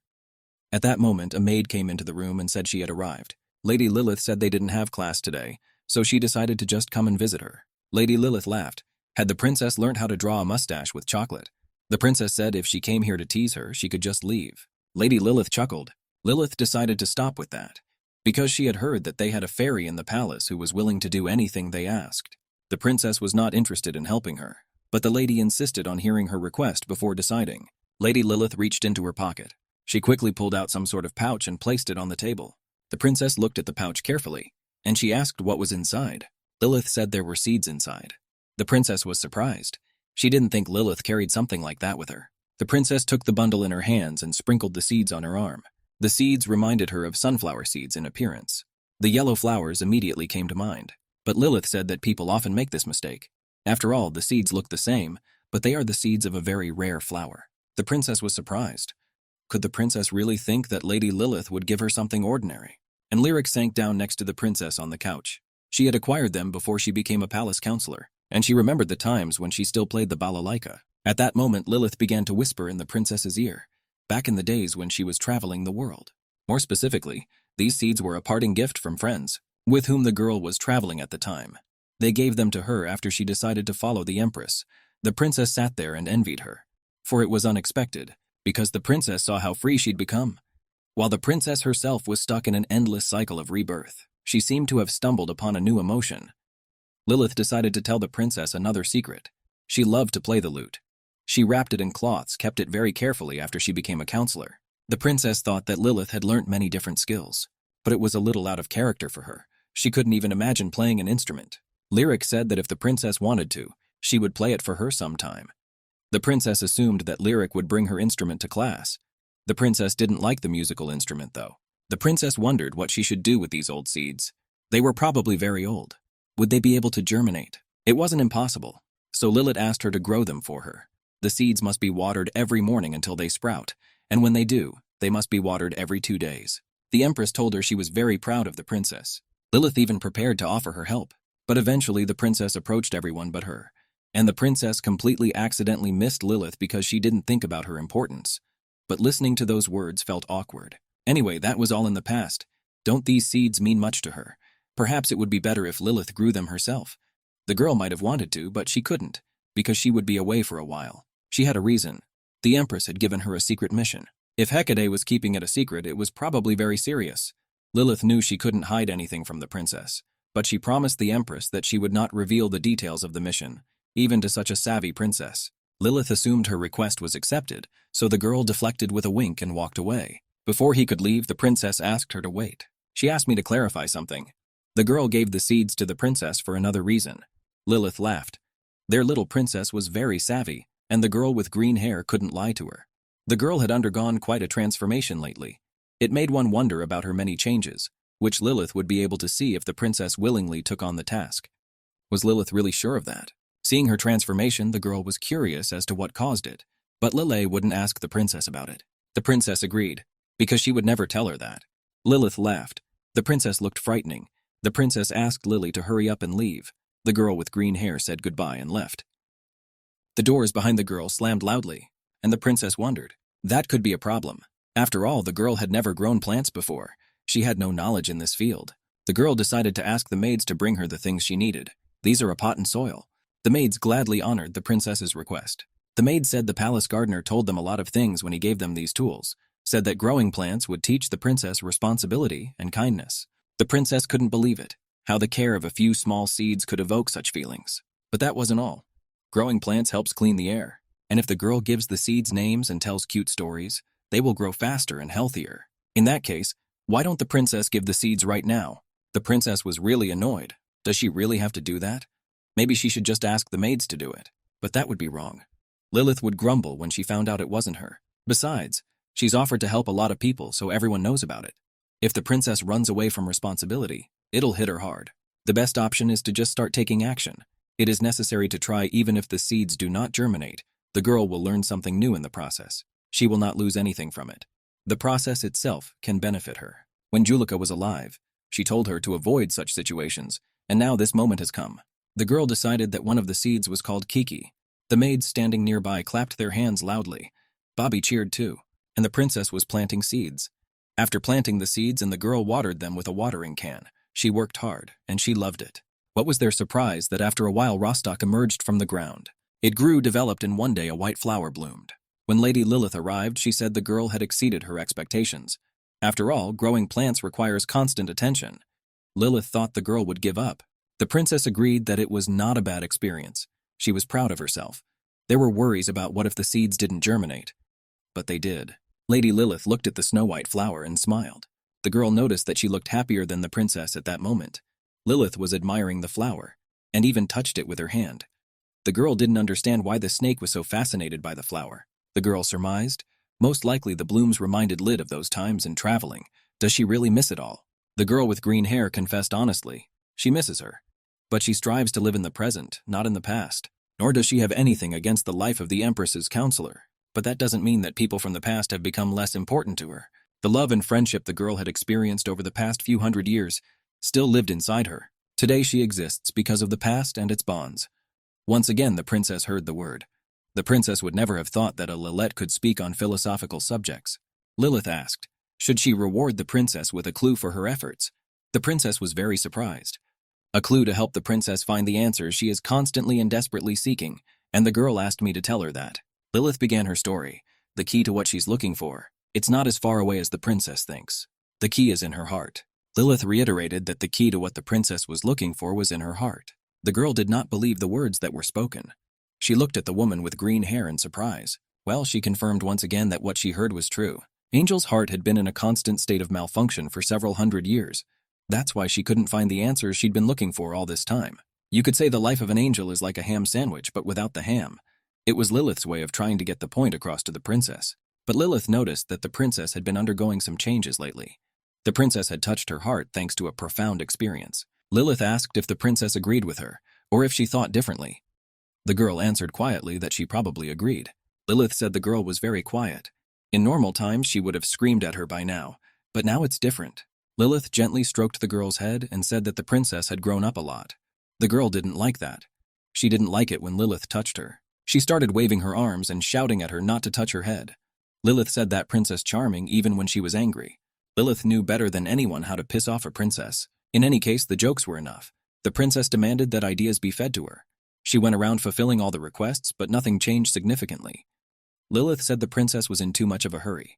At that moment, a maid came into the room and said she had arrived. Lady Lilith said they didn't have class today, so she decided to just come and visit her. Lady Lilith laughed. Had the princess learned how to draw a mustache with chocolate? The princess said if she came here to tease her, she could just leave. Lady Lilith chuckled. Lilith decided to stop with that, because she had heard that they had a fairy in the palace who was willing to do anything they asked. The princess was not interested in helping her, but the lady insisted on hearing her request before deciding. Lady Lilith reached into her pocket. She quickly pulled out some sort of pouch and placed it on the table. The princess looked at the pouch carefully, and she asked what was inside. Lilith said there were seeds inside. The princess was surprised. She didn't think Lilith carried something like that with her. The princess took the bundle in her hands and sprinkled the seeds on her arm. The seeds reminded her of sunflower seeds in appearance. The yellow flowers immediately came to mind, but Lilith said that people often make this mistake. After all, the seeds look the same, but they are the seeds of a very rare flower. The princess was surprised. Could the princess really think that Lady Lilith would give her something ordinary? And Lyric sank down next to the princess on the couch. She had acquired them before she became a palace counselor, and she remembered the times when she still played the balalaika. At that moment, Lilith began to whisper in the princess's ear, back in the days when she was traveling the world. More specifically, these seeds were a parting gift from friends, with whom the girl was traveling at the time. They gave them to her after she decided to follow the empress. The princess sat there and envied her, for it was unexpected, because the princess saw how free she'd become. While the princess herself was stuck in an endless cycle of rebirth, she seemed to have stumbled upon a new emotion. Lilith decided to tell the princess another secret. She loved to play the lute. She wrapped it in cloths, kept it very carefully after she became a counselor. The princess thought that Lilith had learnt many different skills, but it was a little out of character for her. She couldn't even imagine playing an instrument. Lyric said that if the princess wanted to, she would play it for her sometime. The princess assumed that Lyric would bring her instrument to class. The princess didn't like the musical instrument, though. The princess wondered what she should do with these old seeds. They were probably very old. Would they be able to germinate? It wasn't impossible, so Lilith asked her to grow them for her. The seeds must be watered every morning until they sprout, and when they do, they must be watered every 2 days. The empress told her she was very proud of the princess. Lilith even prepared to offer her help, but eventually the princess approached everyone but her, and the princess completely accidentally missed Lilith because she didn't think about her importance. But listening to those words felt awkward. Anyway, that was all in the past. Don't these seeds mean much to her? Perhaps it would be better if Lilith grew them herself. The girl might have wanted to, but she couldn't, because she would be away for a while. She had a reason. The empress had given her a secret mission. If Hecate was keeping it a secret, it was probably very serious. Lilith knew she couldn't hide anything from the princess, but she promised the empress that she would not reveal the details of the mission, even to such a savvy princess. Lilith assumed her request was accepted, so the girl deflected with a wink and walked away. Before he could leave, the princess asked her to wait. She asked me to clarify something. The girl gave the seeds to the princess for another reason. Lilith laughed. Their little princess was very savvy, and the girl with green hair couldn't lie to her. The girl had undergone quite a transformation lately. It made one wonder about her many changes, which Lilith would be able to see if the princess willingly took on the task. Was Lilith really sure of that? Seeing her transformation, the girl was curious as to what caused it, but Lilith wouldn't ask the princess about it. The princess agreed, because she would never tell her that. Lilith laughed. The princess looked frightening. The princess asked Lily to hurry up and leave. The girl with green hair said goodbye and left. The doors behind the girl slammed loudly, and the princess wondered. That could be a problem. After all, the girl had never grown plants before. She had no knowledge in this field. The girl decided to ask the maids to bring her the things she needed. These are a pot and soil. The maids gladly honored the princess's request. The maid said the palace gardener told them a lot of things when he gave them these tools, said that growing plants would teach the princess responsibility and kindness. The princess couldn't believe it, how the care of a few small seeds could evoke such feelings. But that wasn't all. Growing plants helps clean the air, and if the girl gives the seeds names and tells cute stories, they will grow faster and healthier. In that case, why don't the princess give the seeds right now? The princess was really annoyed. Does she really have to do that? Maybe she should just ask the maids to do it, but that would be wrong. Lilith would grumble when she found out it wasn't her. Besides, she's offered to help a lot of people so everyone knows about it. If the princess runs away from responsibility, it'll hit her hard. The best option is to just start taking action. It is necessary to try even if the seeds do not germinate. The girl will learn something new in the process. She will not lose anything from it. The process itself can benefit her. When Julika was alive, she told her to avoid such situations, and now this moment has come. The girl decided that one of the seeds was called Kiki. The maids standing nearby clapped their hands loudly. Bobby cheered too, and the princess was planting seeds. After planting the seeds and the girl watered them with a watering can, she worked hard, and she loved it. What was their surprise that after a while Rostock emerged from the ground. It grew, developed, and one day a white flower bloomed. When Lady Lilith arrived, she said the girl had exceeded her expectations. After all, growing plants requires constant attention. Lilith thought the girl would give up. The princess agreed that it was not a bad experience. She was proud of herself. There were worries about what if the seeds didn't germinate. But they did. Lady Lilith looked at the snow-white flower and smiled. The girl noticed that she looked happier than the princess at that moment. Lilith was admiring the flower, and even touched it with her hand. The girl didn't understand why the snake was so fascinated by the flower. The girl surmised, most likely the blooms reminded Lid of those times in traveling. Does she really miss it all? The girl with green hair confessed honestly. She misses her. But she strives to live in the present, not in the past. Nor does she have anything against the life of the empress's counselor. But that doesn't mean that people from the past have become less important to her. The love and friendship the girl had experienced over the past few hundred years still lived inside her. Today she exists because of the past and its bonds. Once again the princess heard the word. The princess would never have thought that a Lilith could speak on philosophical subjects. Lilith asked, should she reward the princess with a clue for her efforts? The princess was very surprised. A clue to help the princess find the answers she is constantly and desperately seeking, and the girl asked me to tell her that. Lilith began her story. The key to what she's looking for. It's not as far away as the princess thinks. The key is in her heart. Lilith reiterated that the key to what the princess was looking for was in her heart. The girl did not believe the words that were spoken. She looked at the woman with green hair in surprise. Well, she confirmed once again that what she heard was true. Angel's heart had been in a constant state of malfunction for several hundred years. That's why she couldn't find the answers she'd been looking for all this time. You could say the life of an angel is like a ham sandwich, but without the ham. It was Lilith's way of trying to get the point across to the princess. But Lilith noticed that the princess had been undergoing some changes lately. The princess had touched her heart thanks to a profound experience. Lilith asked if the princess agreed with her, or if she thought differently. The girl answered quietly that she probably agreed. Lilith said the girl was very quiet. In normal times she would have screamed at her by now, but now it's different. Lilith gently stroked the girl's head and said that the princess had grown up a lot. The girl didn't like that. She didn't like it when Lilith touched her. She started waving her arms and shouting at her not to touch her head. Lilith said that Princess Charming even when she was angry. Lilith knew better than anyone how to piss off a princess. In any case, the jokes were enough. The princess demanded that ideas be fed to her. She went around fulfilling all the requests, but nothing changed significantly. Lilith said the princess was in too much of a hurry.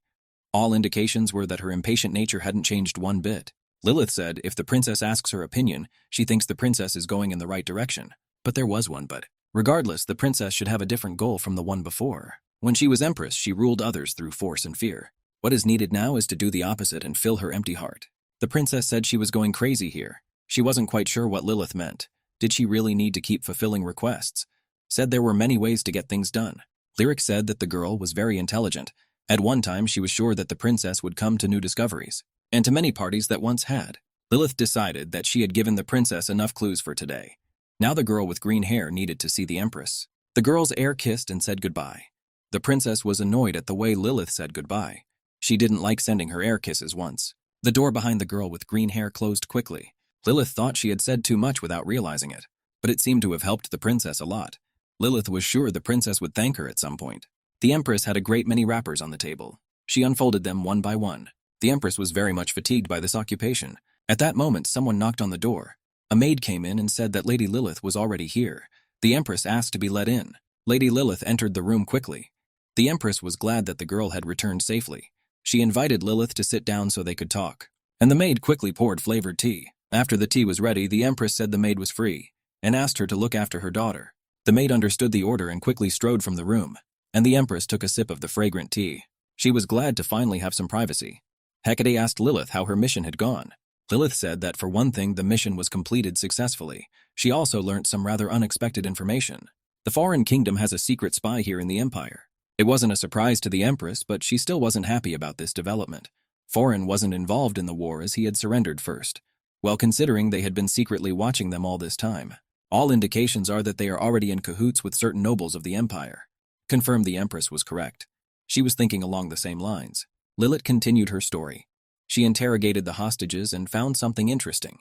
All indications were that her impatient nature hadn't changed one bit. Lilith said if the princess asks her opinion, she thinks the princess is going in the right direction. But there was one but. Regardless, the princess should have a different goal from the one before. When she was empress, she ruled others through force and fear. What is needed now is to do the opposite and fill her empty heart. The princess said she was going crazy here. She wasn't quite sure what Lilith meant. Did she really need to keep fulfilling requests? Said there were many ways to get things done. Lyric said that the girl was very intelligent. At one time, she was sure that the princess would come to new discoveries, and to many parties that once had. Lilith decided that she had given the princess enough clues for today. Now the girl with green hair needed to see the empress. The girls air-kissed and said goodbye. The princess was annoyed at the way Lilith said goodbye. She didn't like sending her air kisses once. The door behind the girl with green hair closed quickly. Lilith thought she had said too much without realizing it, but it seemed to have helped the princess a lot. Lilith was sure the princess would thank her at some point. The empress had a great many wrappers on the table. She unfolded them one by one. The empress was very much fatigued by this occupation. At that moment, someone knocked on the door. A maid came in and said that Lady Lilith was already here. The empress asked to be let in. Lady Lilith entered the room quickly. The empress was glad that the girl had returned safely. She invited Lilith to sit down so they could talk. And the maid quickly poured flavored tea. After the tea was ready, the empress said the maid was free and asked her to look after her daughter. The maid understood the order and quickly strode from the room, and the empress took a sip of the fragrant tea. She was glad to finally have some privacy. Hecate asked Lilith how her mission had gone. Lilith said that for one thing, the mission was completed successfully. She also learnt some rather unexpected information. The foreign kingdom has a secret spy here in the empire. It wasn't a surprise to the empress, but she still wasn't happy about this development. Foreign wasn't involved in the war as he had surrendered first. Well, considering they had been secretly watching them all this time. All indications are that they are already in cahoots with certain nobles of the empire. Confirmed the empress was correct. She was thinking along the same lines. Lilith continued her story. She interrogated the hostages and found something interesting.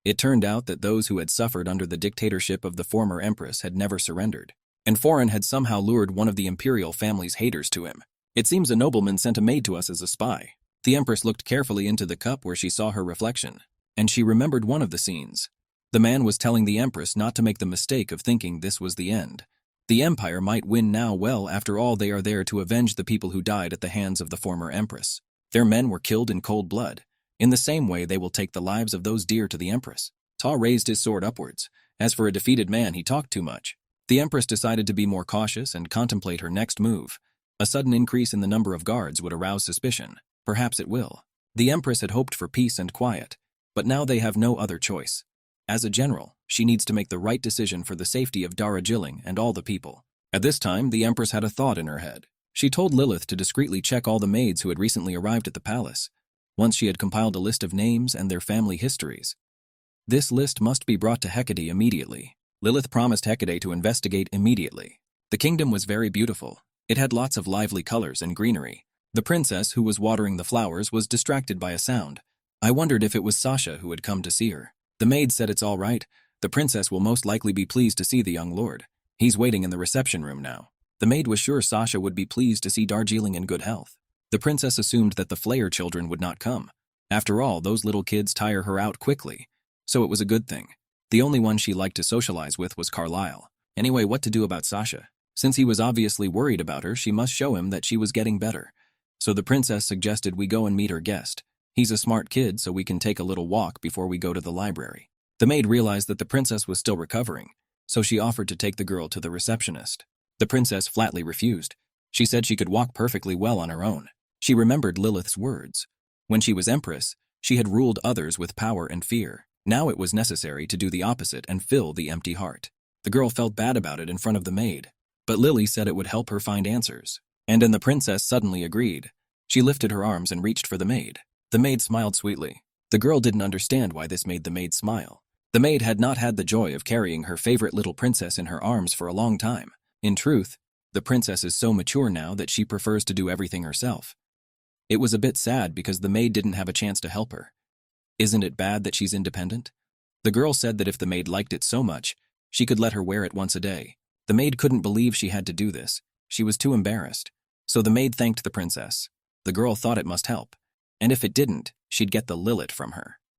It turned out that those who had suffered under the dictatorship of the former empress had never surrendered, and Foreign had somehow lured one of the imperial family's haters to him. It seems a nobleman sent a maid to us as a spy. The empress looked carefully into the cup where she saw her reflection, and she remembered one of the scenes. The man was telling the empress not to make the mistake of thinking this was the end. The empire might win now. Well, after all, they are there to avenge the people who died at the hands of the former empress. Their men were killed in cold blood. In the same way, they will take the lives of those dear to the empress. Ta raised his sword upwards. As for a defeated man, he talked too much. The empress decided to be more cautious and contemplate her next move. A sudden increase in the number of guards would arouse suspicion. Perhaps it will. The empress had hoped for peace and quiet, but now they have no other choice. As a general, she needs to make the right decision for the safety of Darjeeling and all the people. At this time, the empress had a thought in her head. She told Lilith to discreetly check all the maids who had recently arrived at the palace. Once she had compiled a list of names and their family histories. This list must be brought to Hecate immediately. Lilith promised Hecate to investigate immediately. The kingdom was very beautiful. It had lots of lively colors and greenery. The princess, who was watering the flowers, was distracted by a sound. I wondered if it was Sasha who had come to see her. The maid said it's all right. The princess will most likely be pleased to see the young lord. He's waiting in the reception room now. The maid was sure Sasha would be pleased to see Darjeeling in good health. The princess assumed that the Flayer children would not come. After all, those little kids tire her out quickly. So it was a good thing. The only one she liked to socialize with was Carlyle. Anyway, what to do about Sasha? Since he was obviously worried about her, she must show him that she was getting better. So the princess suggested we go and meet her guest. He's a smart kid, so we can take a little walk before we go to the library. The maid realized that the princess was still recovering, so she offered to take the girl to the receptionist. The princess flatly refused. She said she could walk perfectly well on her own. She remembered Lilith's words. When she was empress, she had ruled others with power and fear. Now it was necessary to do the opposite and fill the empty heart. The girl felt bad about it in front of the maid, but Lily said it would help her find answers. And then the princess suddenly agreed. She lifted her arms and reached for the maid. The maid smiled sweetly. The girl didn't understand why this made the maid smile. The maid had not had the joy of carrying her favorite little princess in her arms for a long time. In truth, the princess is so mature now that she prefers to do everything herself. It was a bit sad because the maid didn't have a chance to help her. Isn't it bad that she's independent? The girl said that if the maid liked it so much, she could let her wear it once a day. The maid couldn't believe she had to do this. She was too embarrassed. So the maid thanked the princess. The girl thought it must help. And if it didn't, she'd get the Lilith from her.